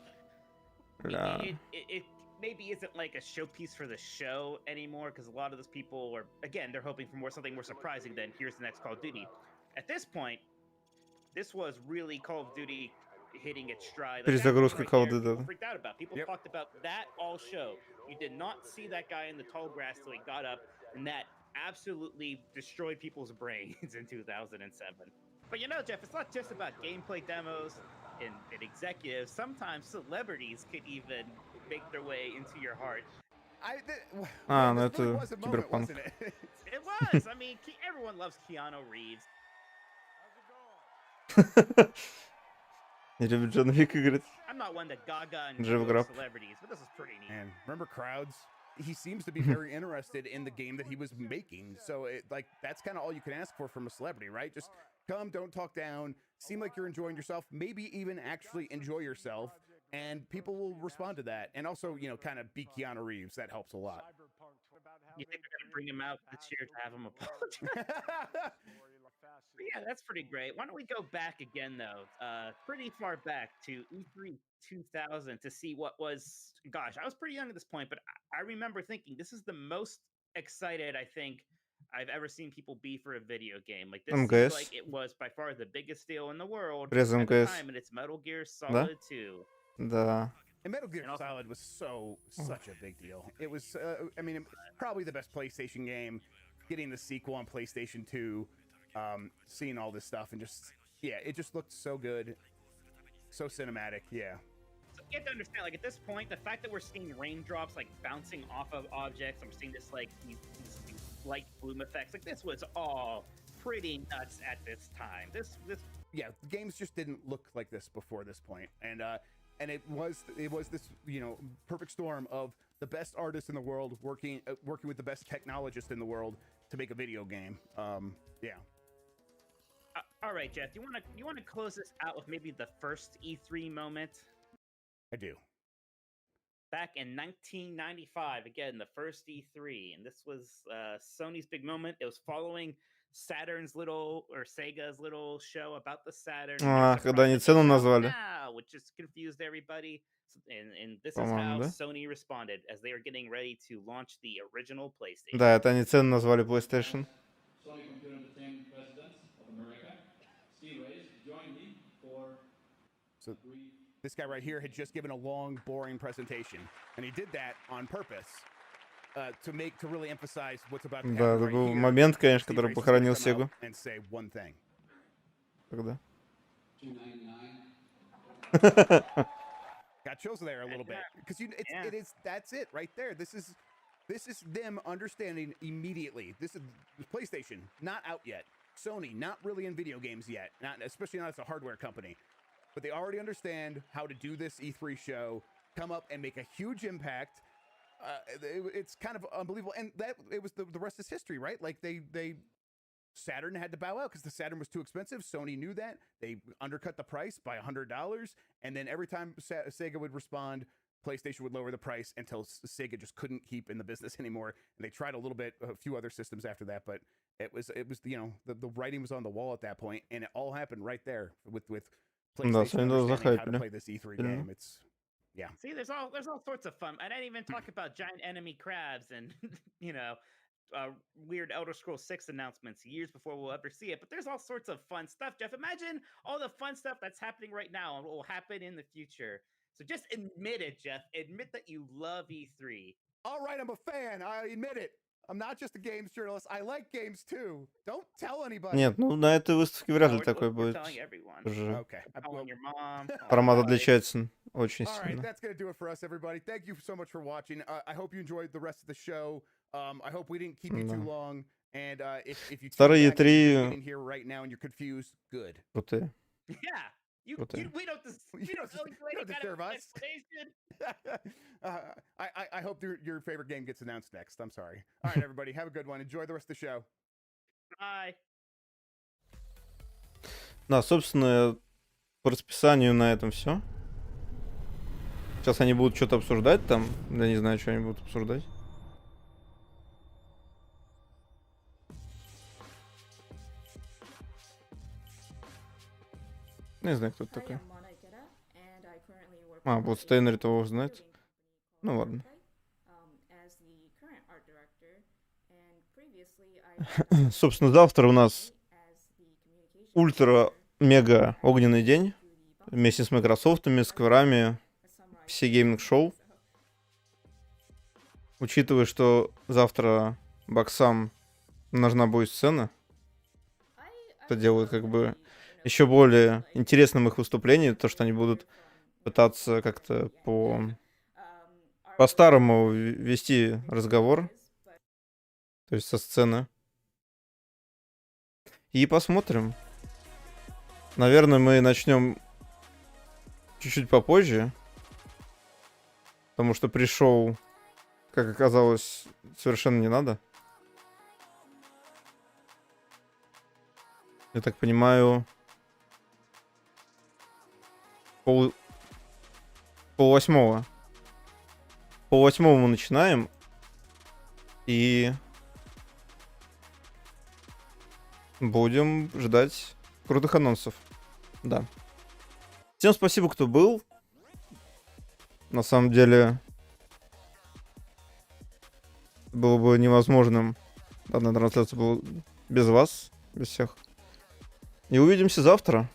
Бля. it maybe isn't like a showpiece for the show anymore, because a lot of those people are, again, they're hoping for something more surprising than here's the next Call of Duty. At this point, this was really Call of Duty hitting its stride. Перезагрузка Right Call of there, Duty. people freaked out about. People talked about that all show. You did not see that guy in the tall grass till he got up, and that absolutely destroyed people's brains in 2007. But Jeff, it's not just about gameplay demos and executives. Sometimes celebrities could even make their way into your heart. Ну это Киберпанк. It was. I mean, everyone loves Keanu Reeves. Не любит Джон Вик играть. I'm not one to gaga and Джефф Граб. celebrities, but this is pretty neat. And remember crowds? He seems to be very interested in the game that he was making. So that's kind of all you can ask for from a celebrity, right? Just come, don't talk down, seem like you're enjoying yourself, maybe even actually enjoy yourself, and people will respond to that. And also, kind of be Keanu Reeves. That helps a lot. You think they're gonna bring him out this year to have him apologize? But yeah, that's pretty great. Why don't we go back again, though? Pretty far back to E3 2000 to see what was. Gosh, I was pretty young at this point, but I remember thinking this is the most excited I think I've ever seen people be for a video game. Like this seems like it was by far the biggest deal in the world at the time, and it's Metal Gear Solid 2. Да. And Metal Gear Solid was such a big deal. It was, I mean, probably the best PlayStation game. Getting the sequel on PlayStation 2, seeing all this stuff, and just, yeah, it just looked so good, so cinematic, yeah. So you have to understand, like, at this point, the fact that we're seeing raindrops, like, bouncing off of objects, and we're seeing this, like, these light bloom effects, like, this was all pretty nuts at this time. This Yeah, games just didn't look like this before this point, and it was this, you know, perfect storm of the best artists in the world working with the best technologists in the world to make a video game. Yeah. all right, Jeff, you want to close this out with maybe the first E3 moment? I do. Back in 1995, again, the first E3, and this was Sony's big moment. It was following Saturn's little, or Sega's little show about the Saturn. Когда они цену назвали. Which just confused everybody. And this is how Sony responded as they were getting ready to launch the original PlayStation. Да, это они цену назвали PlayStation. Sony Computer Entertainment President of America, Steve Reyes, joined me for So this guy right here had just given a long, boring presentation, and he did that on purpose to really emphasize what's about to happen. Да, это был момент, конечно, который похоронил Сегу. And say one thing. Тогда. Got chills there a little bit because that's it right there. This is them understanding immediately. This is PlayStation, not out yet. Sony, not really in video games yet, especially not as a hardware company. But they already understand how to do this E3 show, come up and make a huge impact. It's kind of unbelievable, and that it was the rest is history, right? Like they Saturn had to bow out because the Saturn was too expensive. Sony knew that. They undercut the price by $100, and then every time Sega would respond, PlayStation would lower the price until Sega just couldn't keep in the business anymore. And they tried a few other systems after that, but it was you know, the writing was on the wall at that point, and it all happened right there with PlayStation understanding how to play this E3 game. It's yeah. See, there's all sorts of fun. I didn't even talk about giant enemy crabs and you know, weird Elder Scrolls 6 announcements years before we'll ever see it. But there's all sorts of fun stuff, Jeff. Imagine all the fun stuff that's happening right now and what will happen in the future. So just admit it, Jeff. Admit that you love E3. All right, I'm a fan. I admit it. I'm not just a games journalist. I like games too. Don't tell anybody. Нет, ну на этой выставке вряд ли такой будет. Уже формат отличается очень All right, сильно. that's gonna do it for us, everybody. Thank you so much for watching. I hope you enjoyed the rest of the show. I hope we didn't keep you too long. And if you Старые in here right now and you're confused, good. Крутые. Yeah. We don't deserve us. I hope your favorite game gets announced next. I'm sorry. All right, everybody, have a good one. Enjoy the rest of the show. Bye. Да, собственно, по расписанию на этом все. Сейчас они будут что-то обсуждать там. Да не знаю, что они будут обсуждать. Не знаю, кто это такой. А, вот Стейнер того знает. Ну ладно. Собственно, завтра у нас ультра-мега огненный день. Вместе с Microsoft, Скверами, PC Gaming Show. Учитывая, что завтра боксам нужна будет сцена, это делает как бы еще более интересным их выступление, то, что они будут пытаться как-то по-старому вести разговор, то есть со сцены. И посмотрим. Наверное, мы начнем чуть-чуть попозже, потому что пришел, как оказалось, совершенно не надо. Я так понимаю, полвосьмого. Полвосьмого мы начинаем. И будем ждать крутых анонсов. Да. Всем спасибо, кто был. На самом деле, было бы невозможным данная трансляция была без вас, без всех. И увидимся завтра.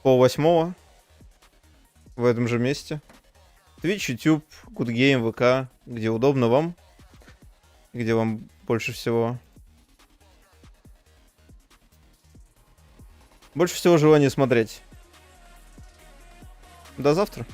Полвосьмого. в этом же месте. Twitch, YouTube, Good Game, ВК, где удобно вам, где вам больше всего. Больше всего желания смотреть. До завтра.